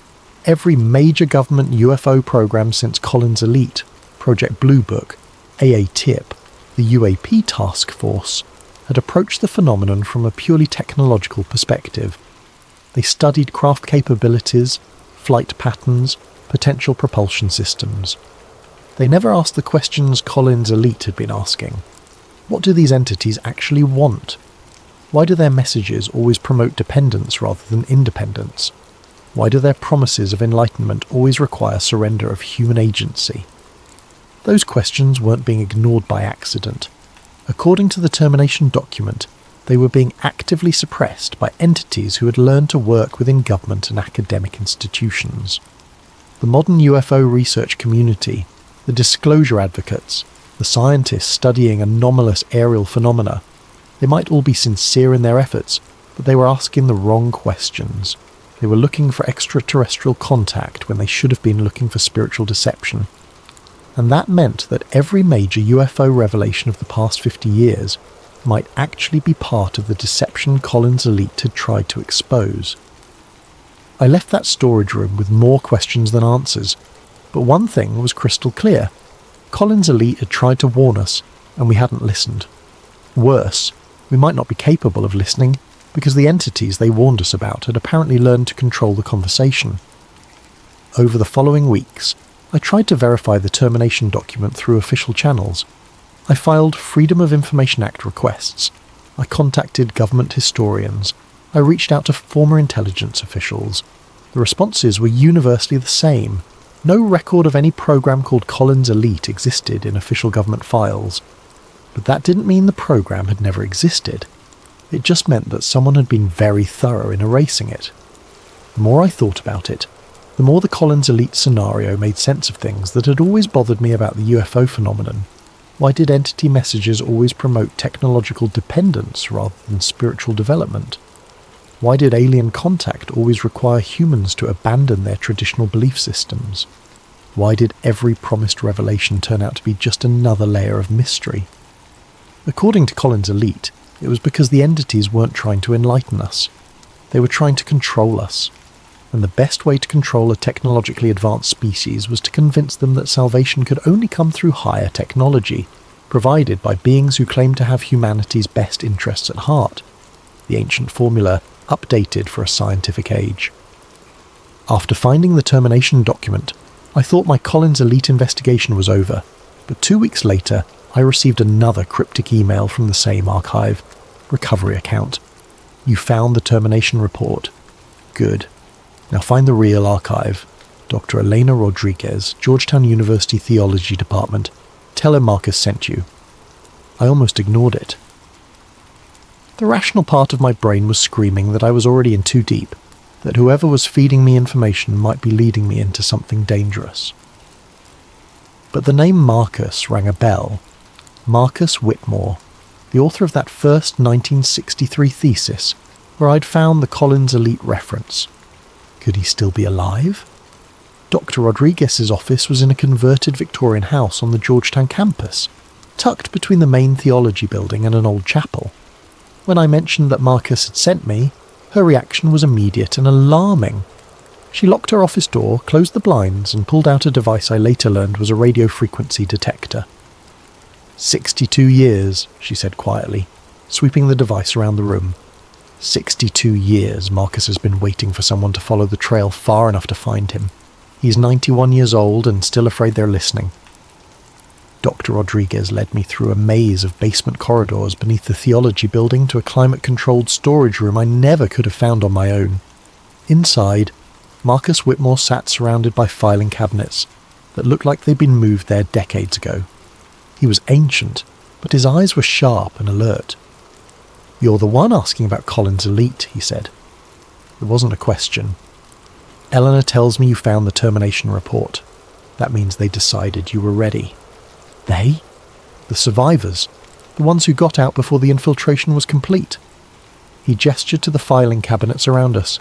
Every major government UFO program since Collins' elite, Project Blue Book, AA-TIP, the UAP task force, had approached the phenomenon from a purely technological perspective. They studied craft capabilities, flight patterns, potential propulsion systems. They never asked the questions Collins' elite had been asking. What do these entities actually want? Why do their messages always promote dependence rather than independence? Why do their promises of enlightenment always require surrender of human agency? Those questions weren't being ignored by accident. According to the termination document, they were being actively suppressed by entities who had learned to work within government and academic institutions. The modern UFO research community, the disclosure advocates, the scientists studying anomalous aerial phenomena, they might all be sincere in their efforts, but they were asking the wrong questions. They were looking for extraterrestrial contact when they should have been looking for spiritual deception. And that meant that every major UFO revelation of the past 50 years might actually be part of the deception Collins' elite had tried to expose. I left that storage room with more questions than answers, but one thing was crystal clear. Collins' elite had tried to warn us, and we hadn't listened. Worse, we might not be capable of listening because the entities they warned us about had apparently learned to control the conversation. Over the following weeks, I tried to verify the termination document through official channels. I filed Freedom of Information Act requests. I contacted government historians. I reached out to former intelligence officials. The responses were universally the same. No record of any program called Collins' Elite existed in official government files. But that didn't mean the program had never existed. It just meant that someone had been very thorough in erasing it. The more I thought about it, the more the Collins' Elite scenario made sense of things that had always bothered me about the UFO phenomenon. Why did entity messages always promote technological dependence rather than spiritual development? Why did alien contact always require humans to abandon their traditional belief systems? Why did every promised revelation turn out to be just another layer of mystery? According to Collins' Elite, it was because the entities weren't trying to enlighten us. They were trying to control us. And the best way to control a technologically advanced species was to convince them that salvation could only come through higher technology, provided by beings who claimed to have humanity's best interests at heart. The ancient formula updated for a scientific age. After finding the termination document, I thought my Collins' Elite investigation was over, but 2 weeks later, I received another cryptic email from the same archive. Recovery account. You found the termination report. Good. Now find the real archive. Dr. Elena Rodriguez, Georgetown University Theology Department. Tell her Marcus sent you. I almost ignored it. The rational part of my brain was screaming that I was already in too deep, that whoever was feeding me information might be leading me into something dangerous. But the name Marcus rang a bell. Marcus Whitmore, the author of that first 1963 thesis, where I'd found the Collins' Elite reference. Could he still be alive? Dr. Rodriguez's office was in a converted Victorian house on the Georgetown campus, tucked between the main theology building and an old chapel. When I mentioned that Marcus had sent me, her reaction was immediate and alarming. She locked her office door, closed the blinds, and pulled out a device I later learned was a radio frequency detector. 62 years, she said quietly, sweeping the device around the room. 62 years Marcus has been waiting for someone to follow the trail far enough to find him. He's 91 years old and still afraid they're listening. Dr. Rodriguez led me through a maze of basement corridors beneath the theology building to a climate-controlled storage room I never could have found on my own. Inside, Marcus Whitmore sat surrounded by filing cabinets that looked like they'd been moved there decades ago. He was ancient, but his eyes were sharp and alert. "You're the one asking about Collins Elite," he said. It wasn't a question. "Eleanor tells me you found the termination report. That means they decided you were ready." "They?" "The survivors. The ones who got out before the infiltration was complete." He gestured to the filing cabinets around us.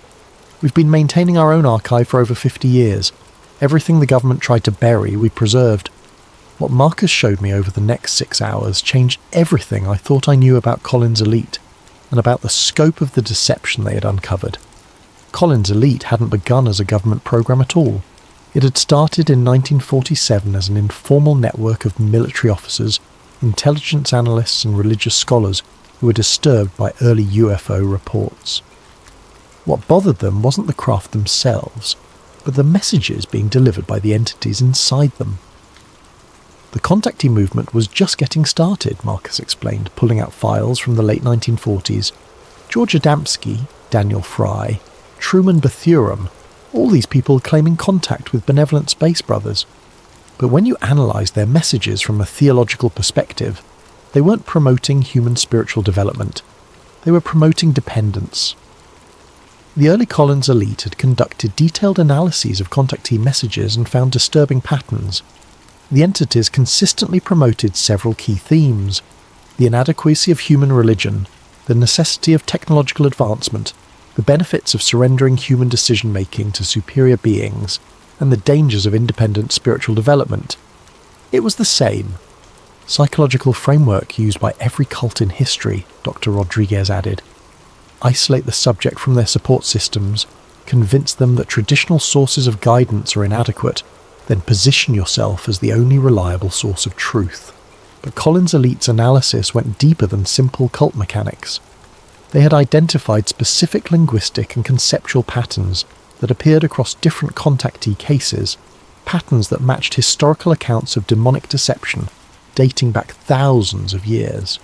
"We've been maintaining our own archive for over 50 years. Everything the government tried to bury, we preserved. What Marcus showed me over the next 6 hours changed everything I thought I knew about Collins Elite, and about the scope of the deception they had uncovered. Collins Elite hadn't begun as a government program at all. It had started in 1947 as an informal network of military officers, intelligence analysts and religious scholars who were disturbed by early UFO reports. What bothered them wasn't the craft themselves, but the messages being delivered by the entities inside them. The contactee movement was just getting started, Marcus explained, pulling out files from the late 1940s. George Adamski, Daniel Fry, Truman Bethurum, all these people claiming contact with benevolent space brothers. But when you analysed their messages from a theological perspective, they weren't promoting human spiritual development. They were promoting dependence. The early Collins Elite had conducted detailed analyses of contactee messages and found disturbing patterns. The entities consistently promoted several key themes: the inadequacy of human religion, the necessity of technological advancement, the benefits of surrendering human decision-making to superior beings, and the dangers of independent spiritual development. It was the same psychological framework used by every cult in history, Dr. Rodriguez added. Isolate the subject from their support systems, convince them that traditional sources of guidance are inadequate, then position yourself as the only reliable source of truth. But Collins Elite's analysis went deeper than simple cult mechanics. They had identified specific linguistic and conceptual patterns that appeared across different contactee cases, patterns that matched historical accounts of demonic deception dating back thousands of years.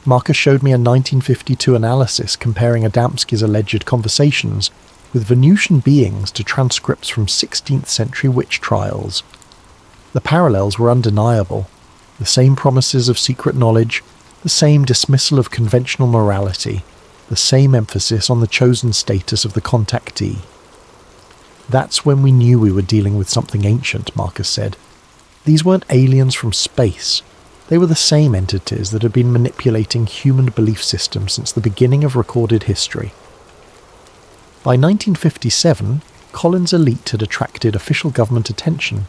Marcus showed me a 1952 analysis comparing Adamski's alleged conversations with Venusian beings to transcripts from 16th century witch trials. The parallels were undeniable. The same promises of secret knowledge, the same dismissal of conventional morality, the same emphasis on the chosen status of the contactee. That's when we knew we were dealing with something ancient, Marcus said. These weren't aliens from space. They were the same entities that had been manipulating human belief systems since the beginning of recorded history. By 1957, Collins Elite had attracted official government attention.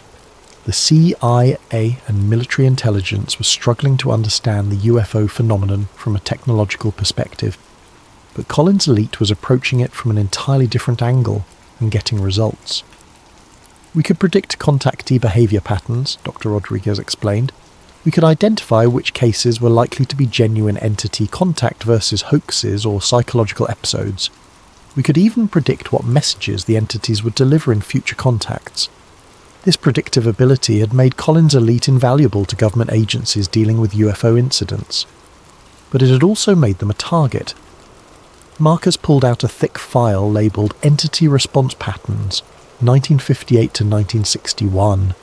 The CIA and military intelligence was struggling to understand the UFO phenomenon from a technological perspective, but Collins Elite was approaching it from an entirely different angle and getting results. We could predict contactee behaviour patterns, Dr. Rodriguez explained. We could identify which cases were likely to be genuine entity contact versus hoaxes or psychological episodes. We could even predict what messages the entities would deliver in future contacts. This predictive ability had made Collins Elite invaluable to government agencies dealing with UFO incidents. But it had also made them a target. Marcus pulled out a thick file labelled Entity Response Patterns, 1958 to 1961.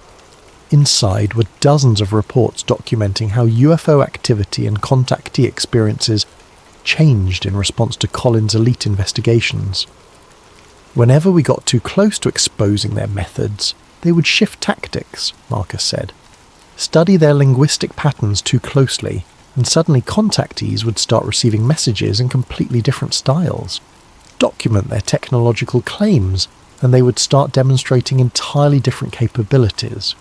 Inside were dozens of reports documenting how UFO activity and contactee experiences changed in response to Collins Elite investigations. Whenever we got too close to exposing their methods, they would shift tactics, Marcus said. Study their linguistic patterns too closely, and suddenly contactees would start receiving messages in completely different styles. Document their technological claims, and they would start demonstrating entirely different capabilities.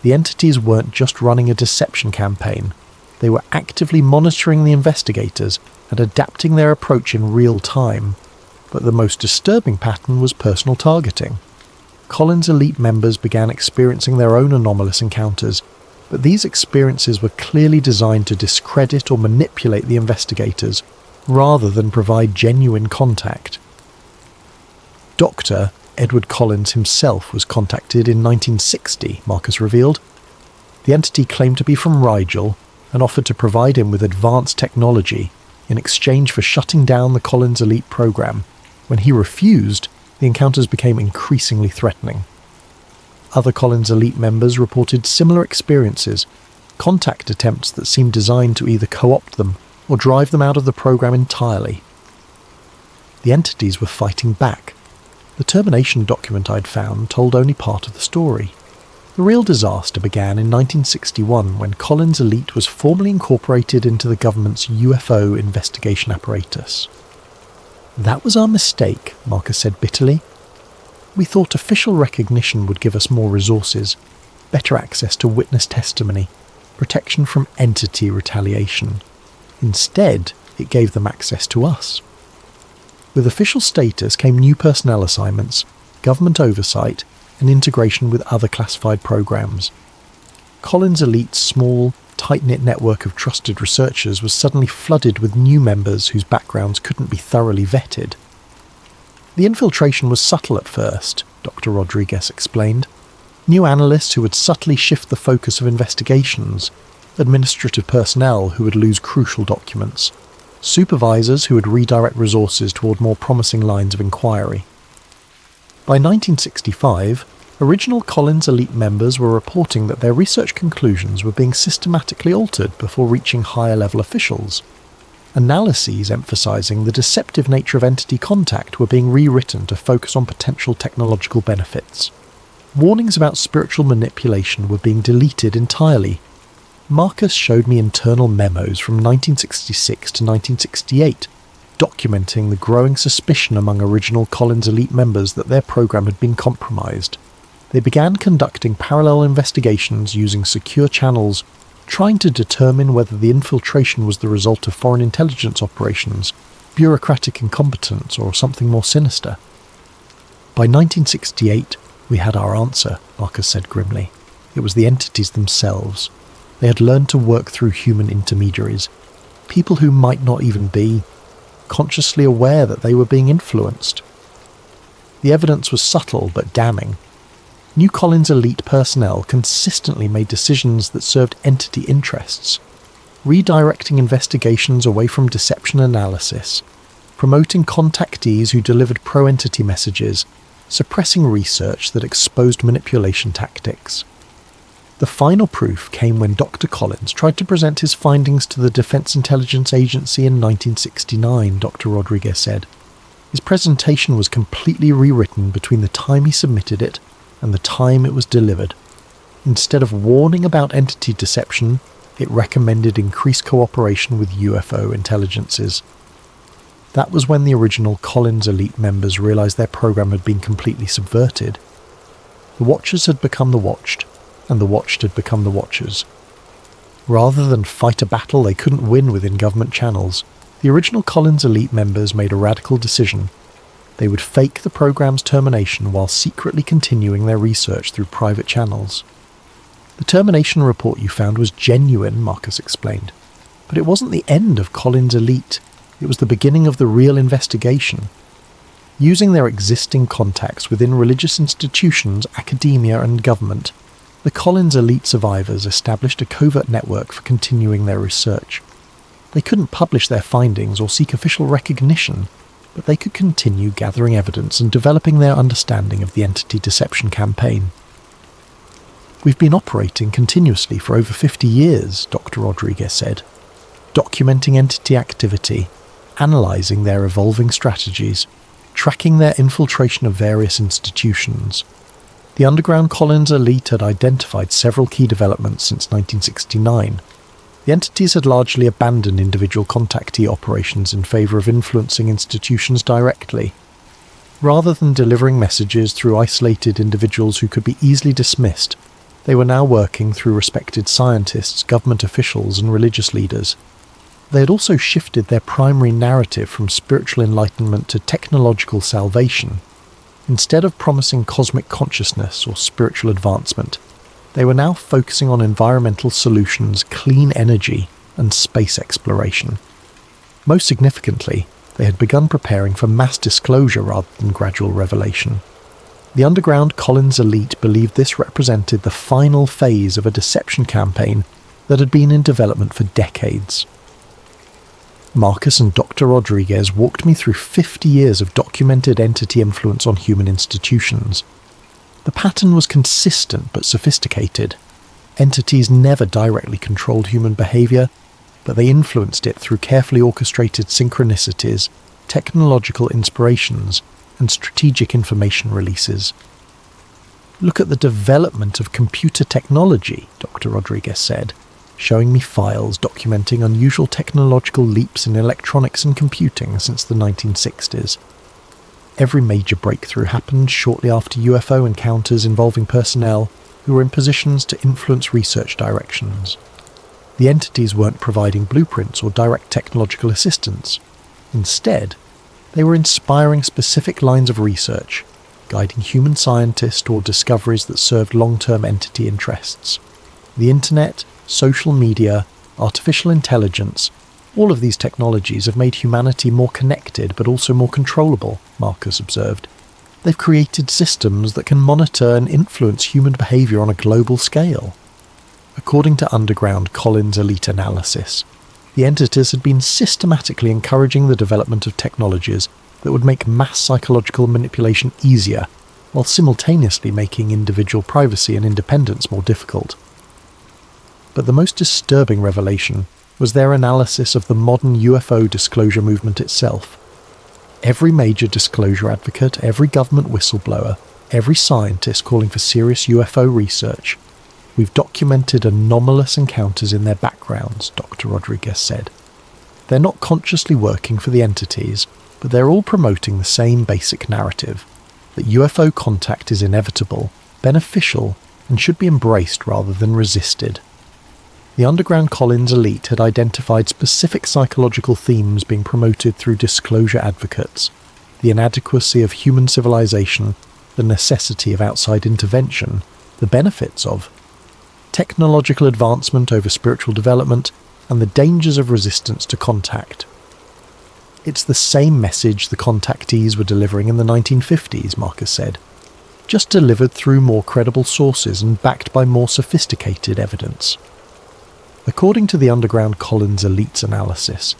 The entities weren't just running a deception campaign. They were actively monitoring the investigators and adapting their approach in real time. But the most disturbing pattern was personal targeting. Collins Elite members began experiencing their own anomalous encounters, but these experiences were clearly designed to discredit or manipulate the investigators, rather than provide genuine contact. Dr. Edward Collins himself was contacted in 1960, Marcus revealed. The The entity claimed to be from Rigel and offered to provide him with advanced technology in exchange for shutting down the Collins Elite program. When he refused, the encounters became increasingly threatening. Other Collins Elite members reported similar experiences, contact attempts that seemed designed to either co-opt them or drive them out of the program entirely. The entities were fighting back. The termination document I'd found told only part of the story. The real disaster began in 1961 when Collins Elite was formally incorporated into the government's UFO investigation apparatus. "That was our mistake," Marcus said bitterly. "We thought official recognition would give us more resources, better access to witness testimony, protection from entity retaliation. Instead, it gave them access to us." With official status came new personnel assignments, government oversight, and integration with other classified programs. Collins Elite's small, tight-knit network of trusted researchers was suddenly flooded with new members whose backgrounds couldn't be thoroughly vetted. The infiltration was subtle at first, Dr. Rodriguez explained. New analysts who would subtly shift the focus of investigations, administrative personnel who would lose crucial documents, supervisors who would redirect resources toward more promising lines of inquiry. By 1965, original Collins Elite members were reporting that their research conclusions were being systematically altered before reaching higher-level officials. Analyses emphasizing the deceptive nature of entity contact were being rewritten to focus on potential technological benefits. Warnings about spiritual manipulation were being deleted entirely. Marcus showed me internal memos from 1966 to 1968, documenting the growing suspicion among original Collins Elite members that their program had been compromised. They began conducting parallel investigations using secure channels, trying to determine whether the infiltration was the result of foreign intelligence operations, bureaucratic incompetence, or something more sinister. By 1968, we had our answer, Marcus said grimly. It was the entities themselves. They had learned to work through human intermediaries, people who might not even be consciously aware that they were being influenced. The evidence was subtle but damning. New Collins Elite personnel consistently made decisions that served entity interests, redirecting investigations away from deception analysis, promoting contactees who delivered pro-entity messages, suppressing research that exposed manipulation tactics. The final proof came when Dr. Collins tried to present his findings to the Defense Intelligence Agency in 1969, Dr. Rodriguez said. His presentation was completely rewritten between the time he submitted it and the time it was delivered. Instead of warning about entity deception, it recommended increased cooperation with UFO intelligences. That was when the original Collins Elite members realized their program had been completely subverted. The Watchers had become the watched, and the watched had become the watchers. Rather than fight a battle they couldn't win within government channels, the original Collins Elite members made a radical decision. They would fake the program's termination while secretly continuing their research through private channels. The termination report you found was genuine, Marcus explained, but it wasn't the end of Collins Elite. It was the beginning of the real investigation. Using their existing contacts within religious institutions, academia and government, the Collins Elite survivors established a covert network for continuing their research. They couldn't publish their findings or seek official recognition, but they could continue gathering evidence and developing their understanding of the entity deception campaign. "We've been operating continuously for over 50 years, Dr. Rodriguez said, documenting entity activity, analysing their evolving strategies, tracking their infiltration of various institutions. The underground Collins Elite had identified several key developments since 1969. The entities had largely abandoned individual contactee operations in favour of influencing institutions directly. Rather than delivering messages through isolated individuals who could be easily dismissed, they were now working through respected scientists, government officials and religious leaders. They had also shifted their primary narrative from spiritual enlightenment to technological salvation. Instead of promising cosmic consciousness or spiritual advancement, they were now focusing on environmental solutions, clean energy, and space exploration. Most significantly, they had begun preparing for mass disclosure rather than gradual revelation. The underground Collins elite believed this represented the final phase of a deception campaign that had been in development for decades. Marcus and Dr. Rodriguez walked me through 50 years of documented entity influence on human institutions. The pattern was consistent but sophisticated. Entities never directly controlled human behaviour, but they influenced it through carefully orchestrated synchronicities, technological inspirations, and strategic information releases. "Look at the development of computer technology," Dr. Rodriguez said, showing me files documenting unusual technological leaps in electronics and computing since the 1960s. Every major breakthrough happened shortly after UFO encounters involving personnel who were in positions to influence research directions. The entities weren't providing blueprints or direct technological assistance. Instead, they were inspiring specific lines of research, guiding human scientists toward discoveries that served long-term entity interests. The internet, social media, artificial intelligence, all of these technologies have made humanity more connected but also more controllable, Marcus observed. They've created systems that can monitor and influence human behaviour on a global scale. According to underground Collins elite analysis, the entities had been systematically encouraging the development of technologies that would make mass psychological manipulation easier, while simultaneously making individual privacy and independence more difficult. But the most disturbing revelation was their analysis of the modern UFO disclosure movement itself. Every major disclosure advocate, every government whistleblower, every scientist calling for serious UFO research, we've documented anomalous encounters in their backgrounds, Dr. Rodriguez said. They're not consciously working for the entities, but they're all promoting the same basic narrative, that UFO contact is inevitable, beneficial, and should be embraced rather than resisted. The underground Collins elite had identified specific psychological themes being promoted through disclosure advocates: the inadequacy of human civilization, the necessity of outside intervention, the benefits of technological advancement over spiritual development, and the dangers of resistance to contact. It's the same message the contactees were delivering in the 1950s, Marcus said, just delivered through more credible sources and backed by more sophisticated evidence. According to the underground Collins elite's analysis,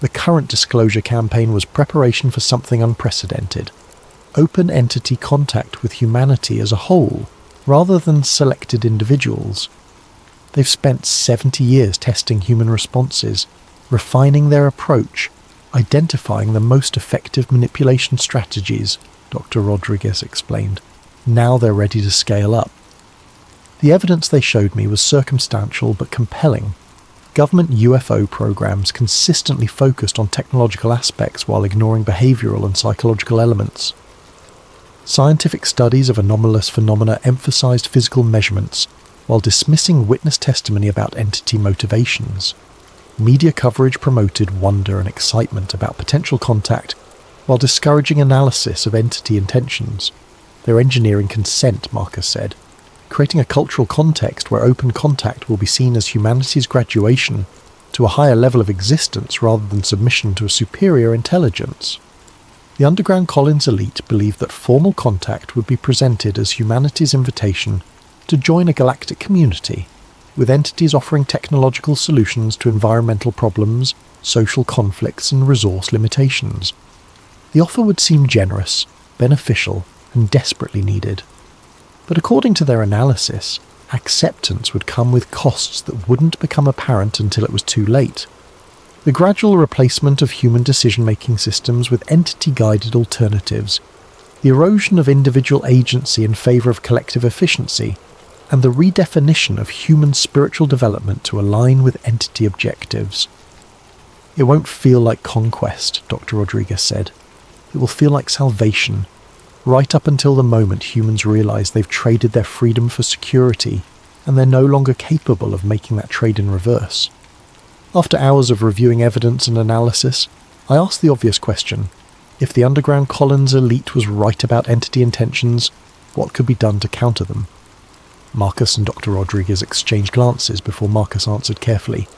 the current disclosure campaign was preparation for something unprecedented: open entity contact with humanity as a whole, rather than selected individuals. They've spent 70 years testing human responses, refining their approach, identifying the most effective manipulation strategies, Dr. Rodriguez explained. Now they're ready to scale up. The evidence they showed me was circumstantial but compelling. Government UFO programs consistently focused on technological aspects while ignoring behavioural and psychological elements. Scientific studies of anomalous phenomena emphasized physical measurements, while dismissing witness testimony about entity motivations. Media coverage promoted wonder and excitement about potential contact, while discouraging analysis of entity intentions. They're engineering consent, Marcus said, creating a cultural context where open contact will be seen as humanity's graduation to a higher level of existence rather than submission to a superior intelligence. The underground Collins elite believed that formal contact would be presented as humanity's invitation to join a galactic community, with entities offering technological solutions to environmental problems, social conflicts, and resource limitations. The offer would seem generous, beneficial, and desperately needed. But according to their analysis, acceptance would come with costs that wouldn't become apparent until it was too late. The gradual replacement of human decision-making systems with entity-guided alternatives, the erosion of individual agency in favour of collective efficiency, and the redefinition of human spiritual development to align with entity objectives. It won't feel like conquest, Dr. Rodriguez said. It will feel like salvation, right up until the moment humans realise they've traded their freedom for security, and they're no longer capable of making that trade in reverse. After hours of reviewing evidence and analysis, I asked the obvious question: if the underground Collins elite was right about entity intentions, what could be done to counter them? Marcus and Dr. Rodriguez exchanged glances before Marcus answered carefully.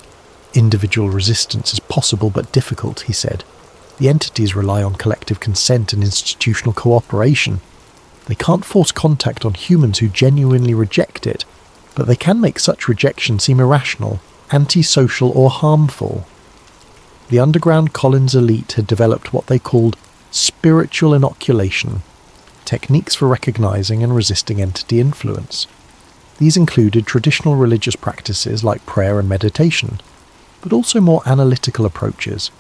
Individual resistance is possible but difficult, he said. The entities rely on collective consent and institutional cooperation. They can't force contact on humans who genuinely reject it, but they can make such rejection seem irrational, antisocial or harmful. The underground Collins elite had developed what they called spiritual inoculation, techniques for recognizing and resisting entity influence. These included traditional religious practices like prayer and meditation, but also more analytical approaches,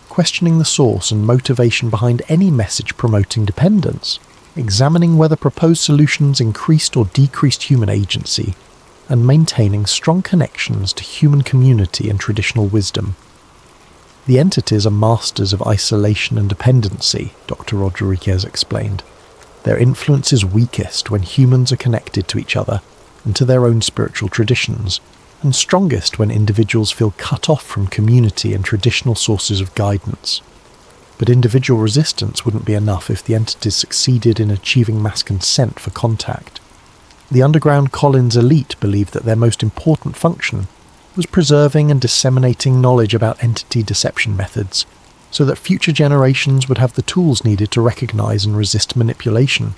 questioning the source and motivation behind any message promoting dependence, examining whether proposed solutions increased or decreased human agency, and maintaining strong connections to human community and traditional wisdom. The entities are masters of isolation and dependency, Dr. Rodriguez explained. Their influence is weakest when humans are connected to each other and to their own spiritual traditions, and strongest when individuals feel cut off from community and traditional sources of guidance. But individual resistance wouldn't be enough if the entities succeeded in achieving mass consent for contact. The underground Collins elite believed that their most important function was preserving and disseminating knowledge about entity deception methods, so that future generations would have the tools needed to recognize and resist manipulation.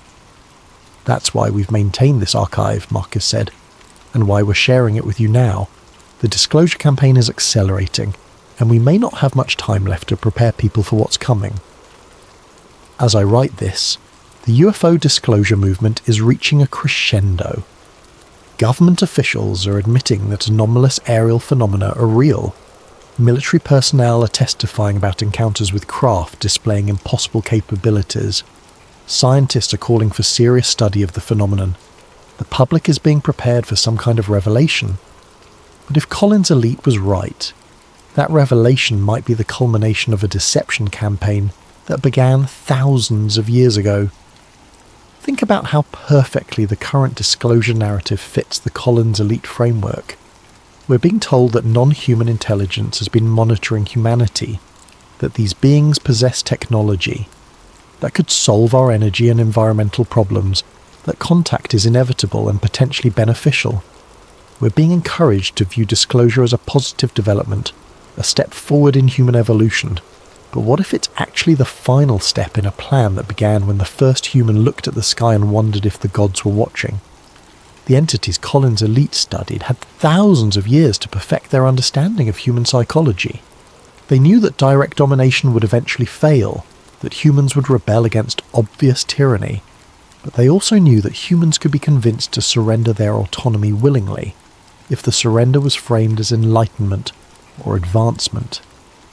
That's why we've maintained this archive, Marcus said, and why we're sharing it with you now. The disclosure campaign is accelerating, and we may not have much time left to prepare people for what's coming. As I write this, the UFO disclosure movement is reaching a crescendo. Government officials are admitting that anomalous aerial phenomena are real. Military personnel are testifying about encounters with craft displaying impossible capabilities. Scientists are calling for serious study of the phenomenon. The public is being prepared for some kind of revelation. But if Collins' elite was right, that revelation might be the culmination of a deception campaign that began thousands of years ago. Think about how perfectly the current disclosure narrative fits the Collins elite framework. We're being told that non-human intelligence has been monitoring humanity, that these beings possess technology that could solve our energy and environmental problems, that contact is inevitable and potentially beneficial. We're being encouraged to view disclosure as a positive development, a step forward in human evolution. But what if it's actually the final step in a plan that began when the first human looked at the sky and wondered if the gods were watching? The entities Collins' elite studied had thousands of years to perfect their understanding of human psychology. They knew that direct domination would eventually fail, that humans would rebel against obvious tyranny, but they also knew that humans could be convinced to surrender their autonomy willingly, if the surrender was framed as enlightenment or advancement.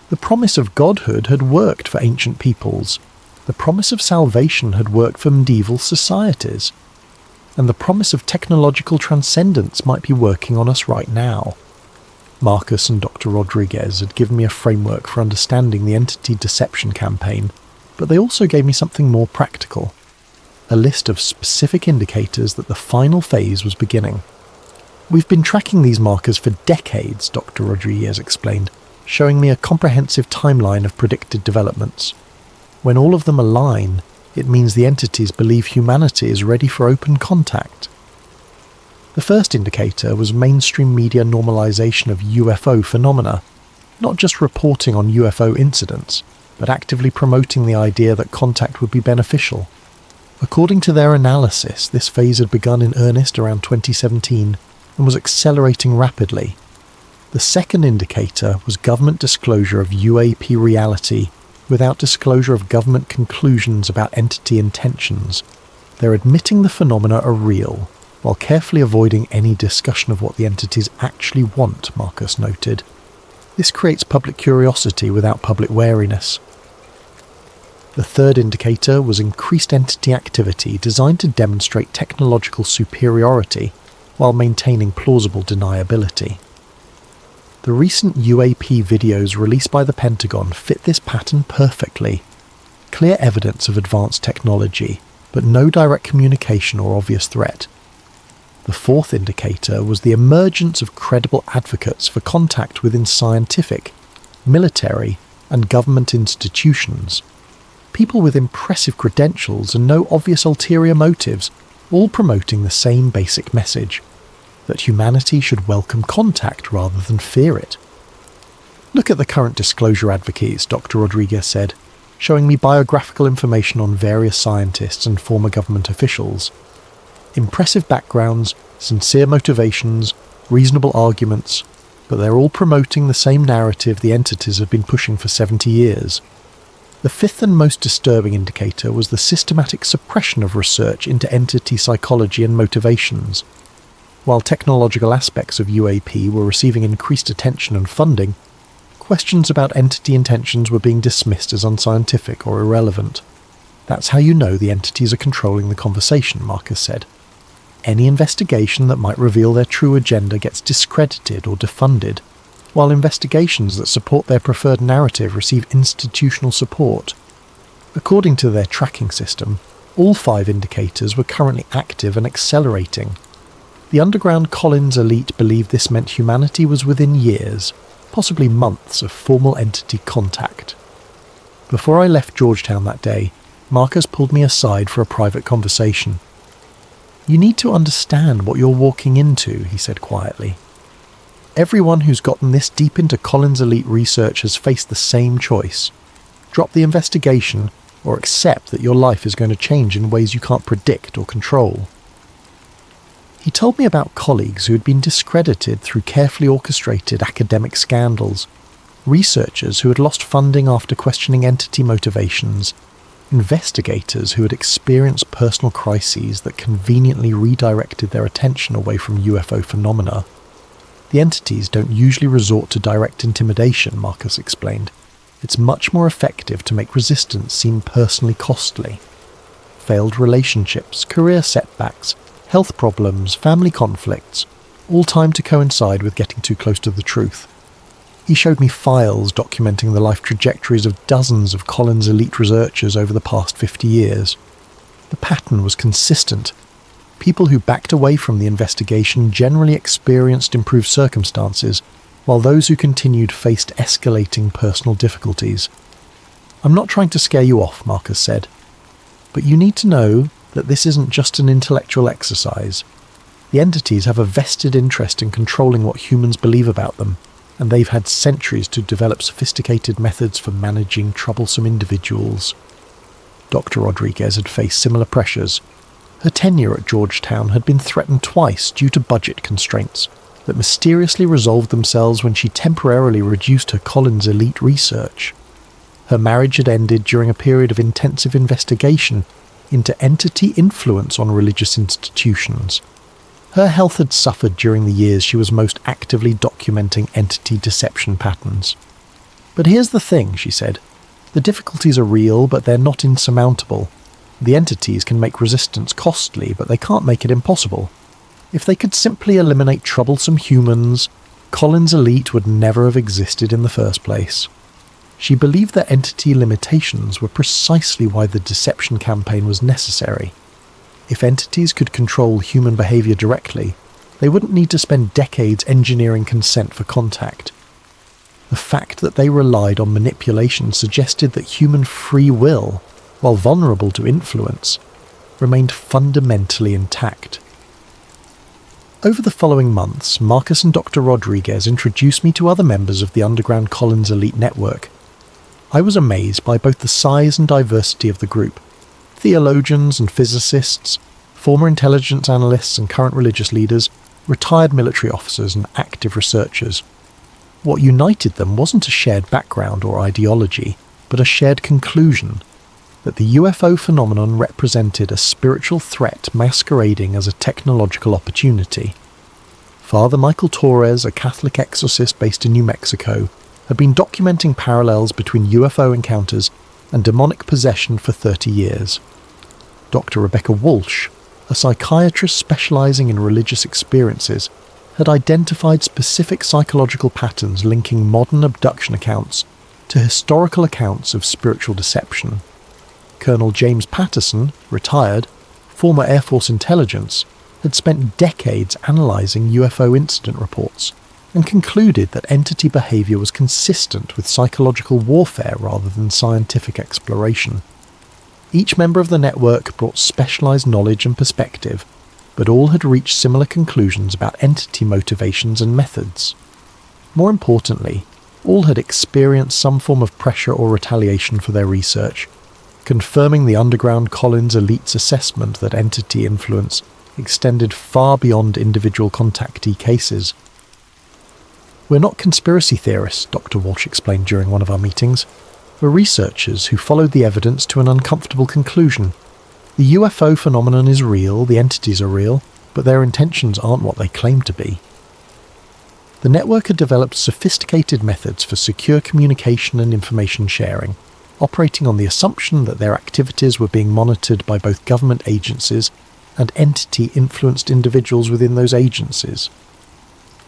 The promise of godhood had worked for ancient peoples, the promise of salvation had worked for medieval societies, and the promise of technological transcendence might be working on us right now. Marcus and Dr. Rodriguez had given me a framework for understanding the entity deception campaign, but they also gave me something more practical, a list of specific indicators that the final phase was beginning. We've been tracking these markers for decades, Dr. Rodriguez explained, showing me a comprehensive timeline of predicted developments. When all of them align, it means the entities believe humanity is ready for open contact. The first indicator was mainstream media normalization of UFO phenomena, not just reporting on UFO incidents, but actively promoting the idea that contact would be beneficial. According to their analysis, this phase had begun in earnest around 2017 and was accelerating rapidly. The second indicator was government disclosure of UAP reality without disclosure of government conclusions about entity intentions. They're admitting the phenomena are real, while carefully avoiding any discussion of what the entities actually want, Marcus noted. This creates public curiosity without public wariness. The third indicator was increased entity activity designed to demonstrate technological superiority while maintaining plausible deniability. The recent UAP videos released by the Pentagon fit this pattern perfectly. Clear evidence of advanced technology, but no direct communication or obvious threat. The fourth indicator was the emergence of credible advocates for contact within scientific, military, and government institutions. People with impressive credentials and no obvious ulterior motives, all promoting the same basic message, that humanity should welcome contact rather than fear it. Look at the current disclosure advocates, Dr. Rodriguez said, showing me biographical information on various scientists and former government officials. Impressive backgrounds, sincere motivations, reasonable arguments, but they're all promoting the same narrative the entities have been pushing for 70 years. The fifth and most disturbing indicator was the systematic suppression of research into entity psychology and motivations. While technological aspects of UAP were receiving increased attention and funding, questions about entity intentions were being dismissed as unscientific or irrelevant. That's how you know the entities are controlling the conversation, Marcus said. Any investigation that might reveal their true agenda gets discredited or defunded, while investigations that support their preferred narrative receive institutional support. According to their tracking system, all 5 indicators were currently active and accelerating. The underground Collins elite believed this meant humanity was within years, possibly months, of formal entity contact. Before I left Georgetown that day, Marcus pulled me aside for a private conversation. "You need to understand what you're walking into," he said quietly. "Everyone who's gotten this deep into Collins elite research has faced the same choice. Drop the investigation or accept that your life is going to change in ways you can't predict or control." He told me about colleagues who had been discredited through carefully orchestrated academic scandals, researchers who had lost funding after questioning entity motivations, investigators who had experienced personal crises that conveniently redirected their attention away from UFO phenomena. The entities don't usually resort to direct intimidation, Marcus explained. It's much more effective to make resistance seem personally costly. Failed relationships, career setbacks, health problems, family conflicts, all timed to coincide with getting too close to the truth. He showed me files documenting the life trajectories of dozens of Collins elite researchers over the past 50 years. The pattern was consistent. People who backed away from the investigation generally experienced improved circumstances, while those who continued faced escalating personal difficulties. "I'm not trying to scare you off," Marcus said, "but you need to know that this isn't just an intellectual exercise. The entities have a vested interest in controlling what humans believe about them, and they've had centuries to develop sophisticated methods for managing troublesome individuals." Dr. Rodriguez had faced similar pressures. Her tenure at Georgetown had been threatened twice due to budget constraints that mysteriously resolved themselves when she temporarily reduced her Collins elite research. Her marriage had ended during a period of intensive investigation into entity influence on religious institutions. Her health had suffered during the years she was most actively documenting entity deception patterns. "But here's the thing," she said. "The difficulties are real, but they're not insurmountable. The entities can make resistance costly, but they can't make it impossible. If they could simply eliminate troublesome humans, Collins elite would never have existed in the first place." She believed that entity limitations were precisely why the deception campaign was necessary. If entities could control human behavior directly, they wouldn't need to spend decades engineering consent for contact. The fact that they relied on manipulation suggested that human free will, while vulnerable to influence, remained fundamentally intact. Over the following months, Marcus and Dr. Rodriguez introduced me to other members of the underground Collins elite network. I was amazed by both the size and diversity of the group. Theologians and physicists, former intelligence analysts and current religious leaders, retired military officers and active researchers. What united them wasn't a shared background or ideology, but a shared conclusion that the UFO phenomenon represented a spiritual threat masquerading as a technological opportunity. Father Michael Torres, a Catholic exorcist based in New Mexico, had been documenting parallels between UFO encounters and demonic possession for 30 years. Dr. Rebecca Walsh, a psychiatrist specializing in religious experiences, had identified specific psychological patterns linking modern abduction accounts to historical accounts of spiritual deception. Colonel James Patterson, retired, former Air Force intelligence, had spent decades analyzing UFO incident reports and concluded that entity behavior was consistent with psychological warfare rather than scientific exploration. Each member of the network brought specialized knowledge and perspective, but all had reached similar conclusions about entity motivations and methods. More importantly, All had experienced some form of pressure or retaliation for their research, confirming the underground Collins elite's assessment that entity influence extended far beyond individual contactee cases. "We're not conspiracy theorists," Dr. Walsh explained during one of our meetings. "We're researchers who followed the evidence to an uncomfortable conclusion. The UFO phenomenon is real, the entities are real, but their intentions aren't what they claim to be." The network had developed sophisticated methods for secure communication and information sharing, operating on the assumption that their activities were being monitored by both government agencies and entity-influenced individuals within those agencies.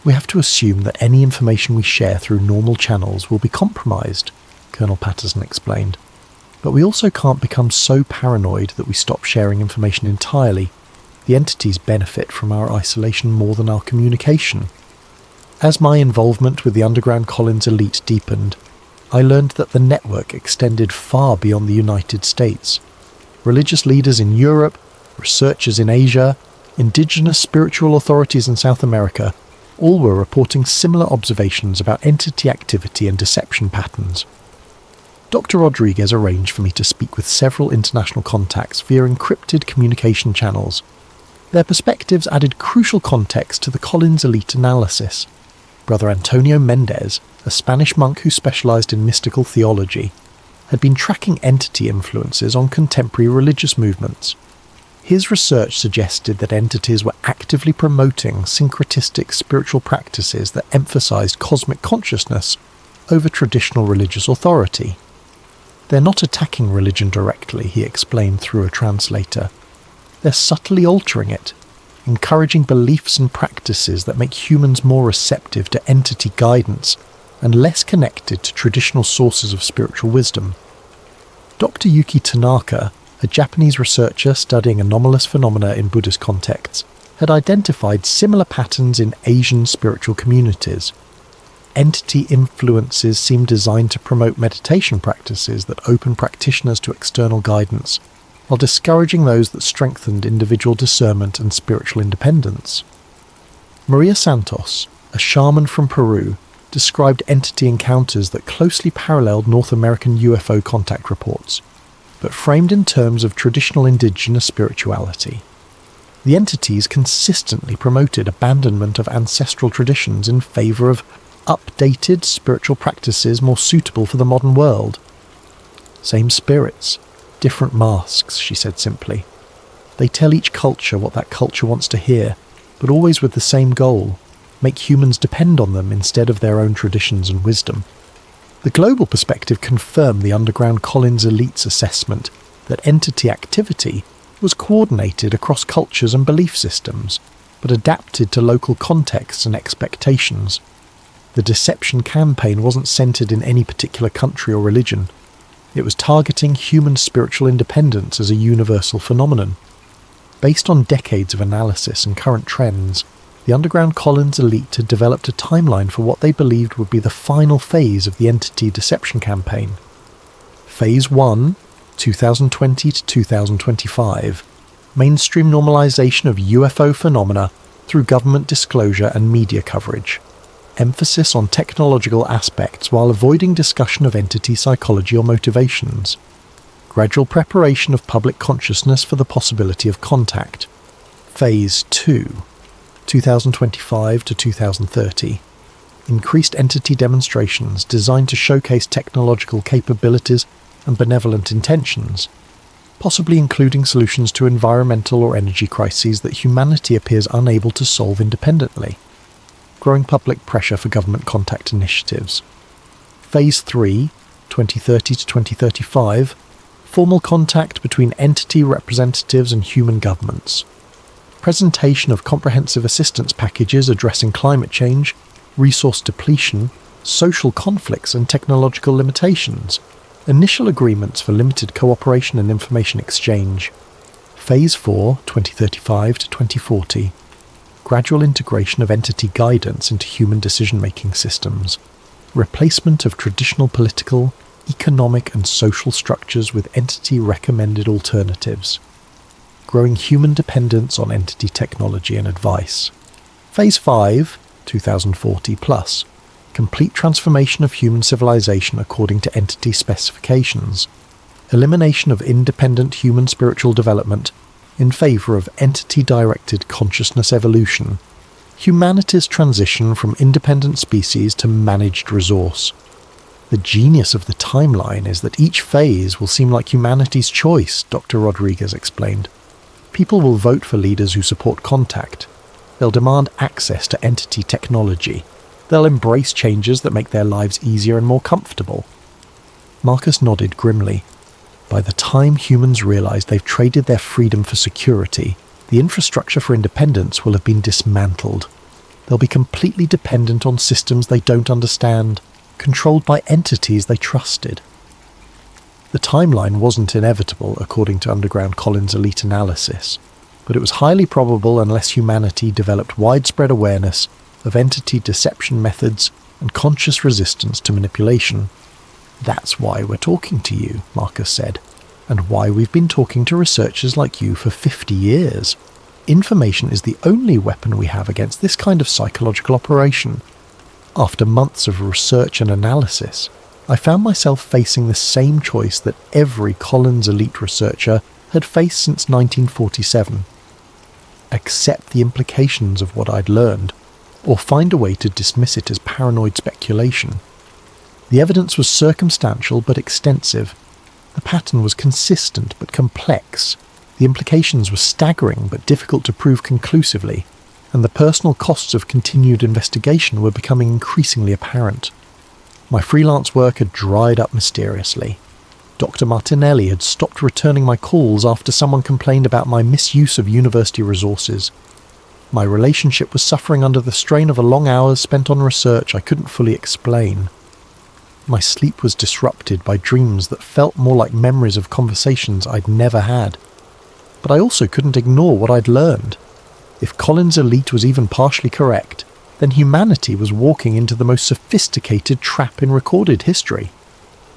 "We have to assume that any information we share through normal channels will be compromised," Colonel Patterson explained. "But we also can't become so paranoid that we stop sharing information entirely. The entities benefit from our isolation more than our communication." As my involvement with the underground Collins elite deepened, I learned that the network extended far beyond the United States. Religious leaders in Europe, researchers in Asia, indigenous spiritual authorities in South America, all were reporting similar observations about entity activity and deception patterns. Dr. Rodriguez arranged for me to speak with several international contacts via encrypted communication channels. Their perspectives added crucial context to the Collins elite analysis. Brother Antonio Mendez, a Spanish monk who specialized in mystical theology, had been tracking entity influences on contemporary religious movements. His research suggested that entities were actively promoting syncretistic spiritual practices that emphasized cosmic consciousness over traditional religious authority. "They're not attacking religion directly," he explained through a translator. "They're subtly altering it, encouraging beliefs and practices that make humans more receptive to entity guidance and less connected to traditional sources of spiritual wisdom." Dr. Yuki Tanaka, a Japanese researcher studying anomalous phenomena in Buddhist contexts, had identified similar patterns in Asian spiritual communities. Entity influences seemed designed to promote meditation practices that open practitioners to external guidance, while discouraging those that strengthened individual discernment and spiritual independence. Maria Santos, a shaman from Peru, described entity encounters that closely paralleled North American UFO contact reports, but framed in terms of traditional indigenous spirituality. The entities consistently promoted abandonment of ancestral traditions in favour of updated spiritual practices more suitable for the modern world. "Same spirits, different masks," she said simply. "They tell each culture what that culture wants to hear, but always with the same goal: make humans depend on them instead of their own traditions and wisdom." The global perspective confirmed the underground Collins elite's assessment that entity activity was coordinated across cultures and belief systems, but adapted to local contexts and expectations. The deception campaign wasn't centered in any particular country or religion. It was targeting human spiritual independence as a universal phenomenon. Based on decades of analysis and current trends, the underground Collins elite had developed a timeline for what they believed would be the final phase of the entity deception campaign. Phase 1, 2020 to 2025, mainstream normalization of UFO phenomena through government disclosure and media coverage. Emphasis on technological aspects while avoiding discussion of entity psychology or motivations. Gradual preparation of public consciousness for the possibility of contact. Phase 2, 2025 to 2030. Increased entity demonstrations designed to showcase technological capabilities and benevolent intentions, possibly including solutions to environmental or energy crises that humanity appears unable to solve independently. Growing public pressure for government contact initiatives. Phase 3, 2030 to 2035, formal contact between entity representatives and human governments. Presentation of comprehensive assistance packages addressing climate change, resource depletion, social conflicts and technological limitations. Initial agreements for limited cooperation and information exchange. Phase 4, 2035 to 2040. Gradual integration of entity guidance into human decision-making systems, replacement of traditional political, economic and social structures with entity-recommended alternatives, growing human dependence on entity technology and advice. Phase 5, 2040 plus, complete transformation of human civilization according to entity specifications, elimination of independent human spiritual development in favour of entity-directed consciousness evolution, humanity's transition from independent species to managed resource. The genius of the timeline is that each phase will seem like humanity's choice, Dr. Rodriguez explained. People will vote for leaders who support contact. They'll demand access to entity technology. They'll embrace changes that make their lives easier and more comfortable. Marcus nodded grimly. By the time humans realize they've traded their freedom for security, the infrastructure for independence will have been dismantled. They'll be completely dependent on systems they don't understand, controlled by entities they trusted. The timeline wasn't inevitable, according to Underground Collins' elite analysis, but it was highly probable unless humanity developed widespread awareness of entity deception methods and conscious resistance to manipulation. That's why we're talking to you, Marcus said, and why we've been talking to researchers like you for 50 years. Information is the only weapon we have against this kind of psychological operation. After months of research and analysis, I found myself facing the same choice that every Collins elite researcher had faced since 1947. Accept the implications of what I'd learned, or find a way to dismiss it as paranoid speculation. The evidence was circumstantial but extensive. The pattern was consistent but complex. The implications were staggering but difficult to prove conclusively, and the personal costs of continued investigation were becoming increasingly apparent. My freelance work had dried up mysteriously. Dr. Martinelli had stopped returning my calls after someone complained about my misuse of university resources. My relationship was suffering under the strain of the long hours spent on research I couldn't fully explain. My sleep was disrupted by dreams that felt more like memories of conversations I'd never had. But I also couldn't ignore what I'd learned. If Collins' elite was even partially correct, then humanity was walking into the most sophisticated trap in recorded history.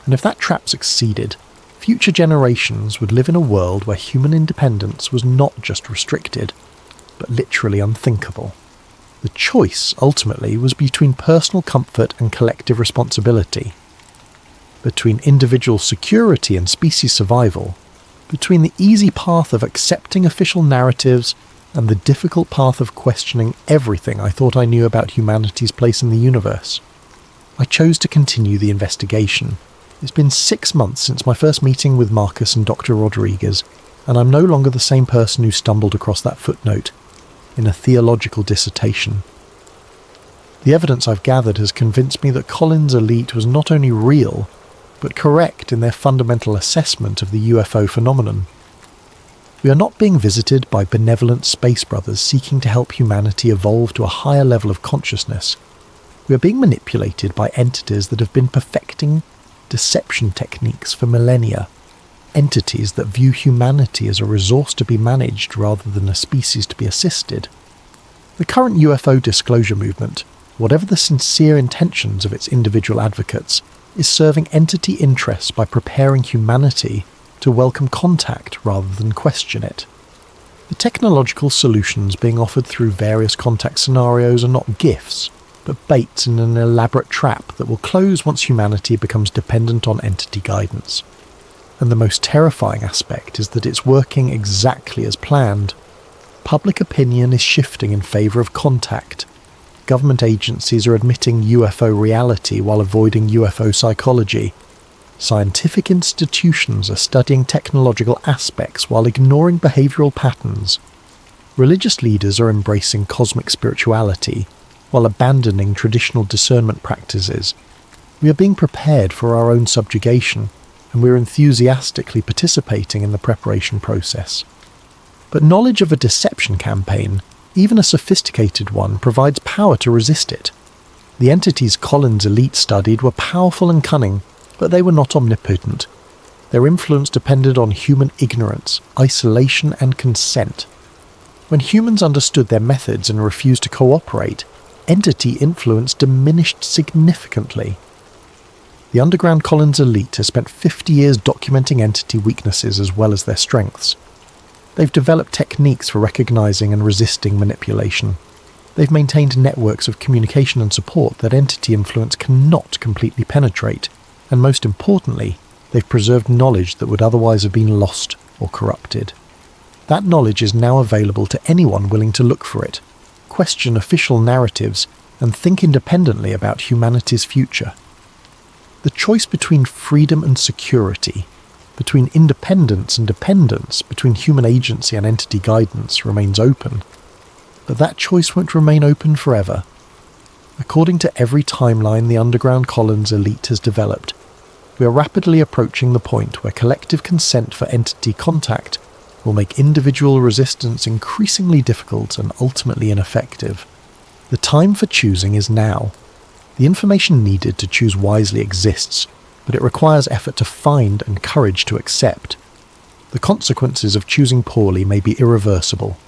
And if that trap succeeded, future generations would live in a world where human independence was not just restricted, but literally unthinkable. The choice, ultimately, was between personal comfort and collective responsibility, between individual security and species survival, between the easy path of accepting official narratives and the difficult path of questioning everything I thought I knew about humanity's place in the universe. I chose to continue the investigation. It's been 6 months since my first meeting with Marcus and Dr. Rodriguez, and I'm no longer the same person who stumbled across that footnote in a theological dissertation. The evidence I've gathered has convinced me that Collins' elite was not only real, but correct in their fundamental assessment of the UFO phenomenon. We are not being visited by benevolent space brothers seeking to help humanity evolve to a higher level of consciousness. We are being manipulated by entities that have been perfecting deception techniques for millennia, entities that view humanity as a resource to be managed rather than a species to be assisted. The current UFO disclosure movement, whatever the sincere intentions of its individual advocates, is serving entity interests by preparing humanity to welcome contact rather than question it. The technological solutions being offered through various contact scenarios are not gifts, but baits in an elaborate trap that will close once humanity becomes dependent on entity guidance. And the most terrifying aspect is that it's working exactly as planned. Public opinion is shifting in favour of contact. Government agencies are admitting UFO reality while avoiding UFO psychology. Scientific institutions are studying technological aspects while ignoring behavioural patterns. Religious leaders are embracing cosmic spirituality while abandoning traditional discernment practices. We are being prepared for our own subjugation, and we are enthusiastically participating in the preparation process. But knowledge of a deception campaign, even a sophisticated one, provides power to resist it. The entities Collins' elite studied were powerful and cunning, but they were not omnipotent. Their influence depended on human ignorance, isolation, and consent. When humans understood their methods and refused to cooperate, entity influence diminished significantly. The underground Collins elite has spent 50 years documenting entity weaknesses as well as their strengths. They've developed techniques for recognizing and resisting manipulation. They've maintained networks of communication and support that entity influence cannot completely penetrate, and most importantly, they've preserved knowledge that would otherwise have been lost or corrupted. That knowledge is now available to anyone willing to look for it, question official narratives, and think independently about humanity's future. The choice between freedom and security, between independence and dependence, between human agency and entity guidance remains open. But that choice won't remain open forever. According to every timeline the underground Collins elite has developed, we are rapidly approaching the point where collective consent for entity contact will make individual resistance increasingly difficult and ultimately ineffective. The time for choosing is now. The information needed to choose wisely exists, but it requires effort to find and courage to accept. The consequences of choosing poorly may be irreversible.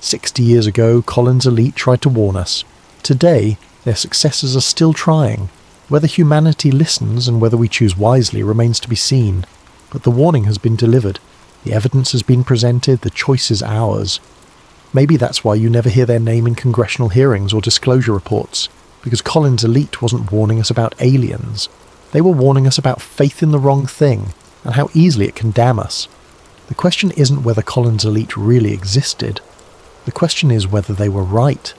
60 years ago, Collins' elite tried to warn us. Today, their successors are still trying. Whether humanity listens and whether we choose wisely remains to be seen. But the warning has been delivered. The evidence has been presented. The choice is ours. Maybe that's why you never hear their name in congressional hearings or disclosure reports, because Collins' elite wasn't warning us about aliens. They were warning us about faith in the wrong thing, and how easily it can damn us. The question isn't whether Collins' elite really existed. The question is whether they were right.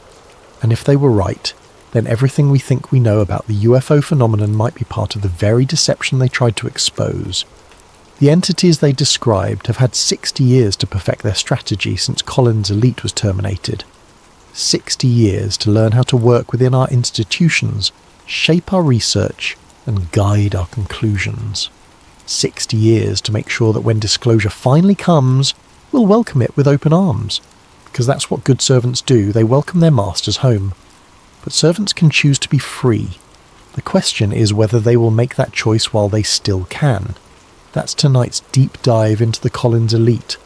And if they were right, then everything we think we know about the UFO phenomenon might be part of the very deception they tried to expose. The entities they described have had 60 years to perfect their strategy since Collins' elite was terminated. 60 years to learn how to work within our institutions, shape our research, and guide our conclusions. 60 years to make sure that when disclosure finally comes, we'll welcome it with open arms. Because that's what good servants do, they welcome their masters home. But servants can choose to be free. The question is whether they will make that choice while they still can. That's tonight's deep dive into the Collins elite.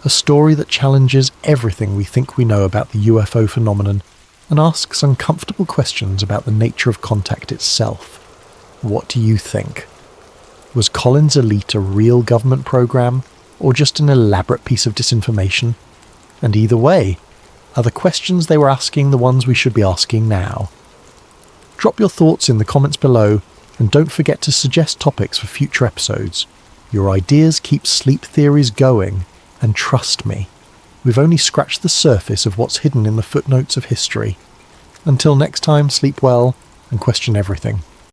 A story that challenges everything we think we know about the UFO phenomenon and asks uncomfortable questions about the nature of contact itself. What do you think? Was Collins' elite a real government program, or just an elaborate piece of disinformation? And either way, are the questions they were asking the ones we should be asking now? Drop your thoughts in the comments below, and don't forget to suggest topics for future episodes. Your ideas keep sleep theories going, and trust me, we've only scratched the surface of what's hidden in the footnotes of history. Until next time, sleep well and question everything.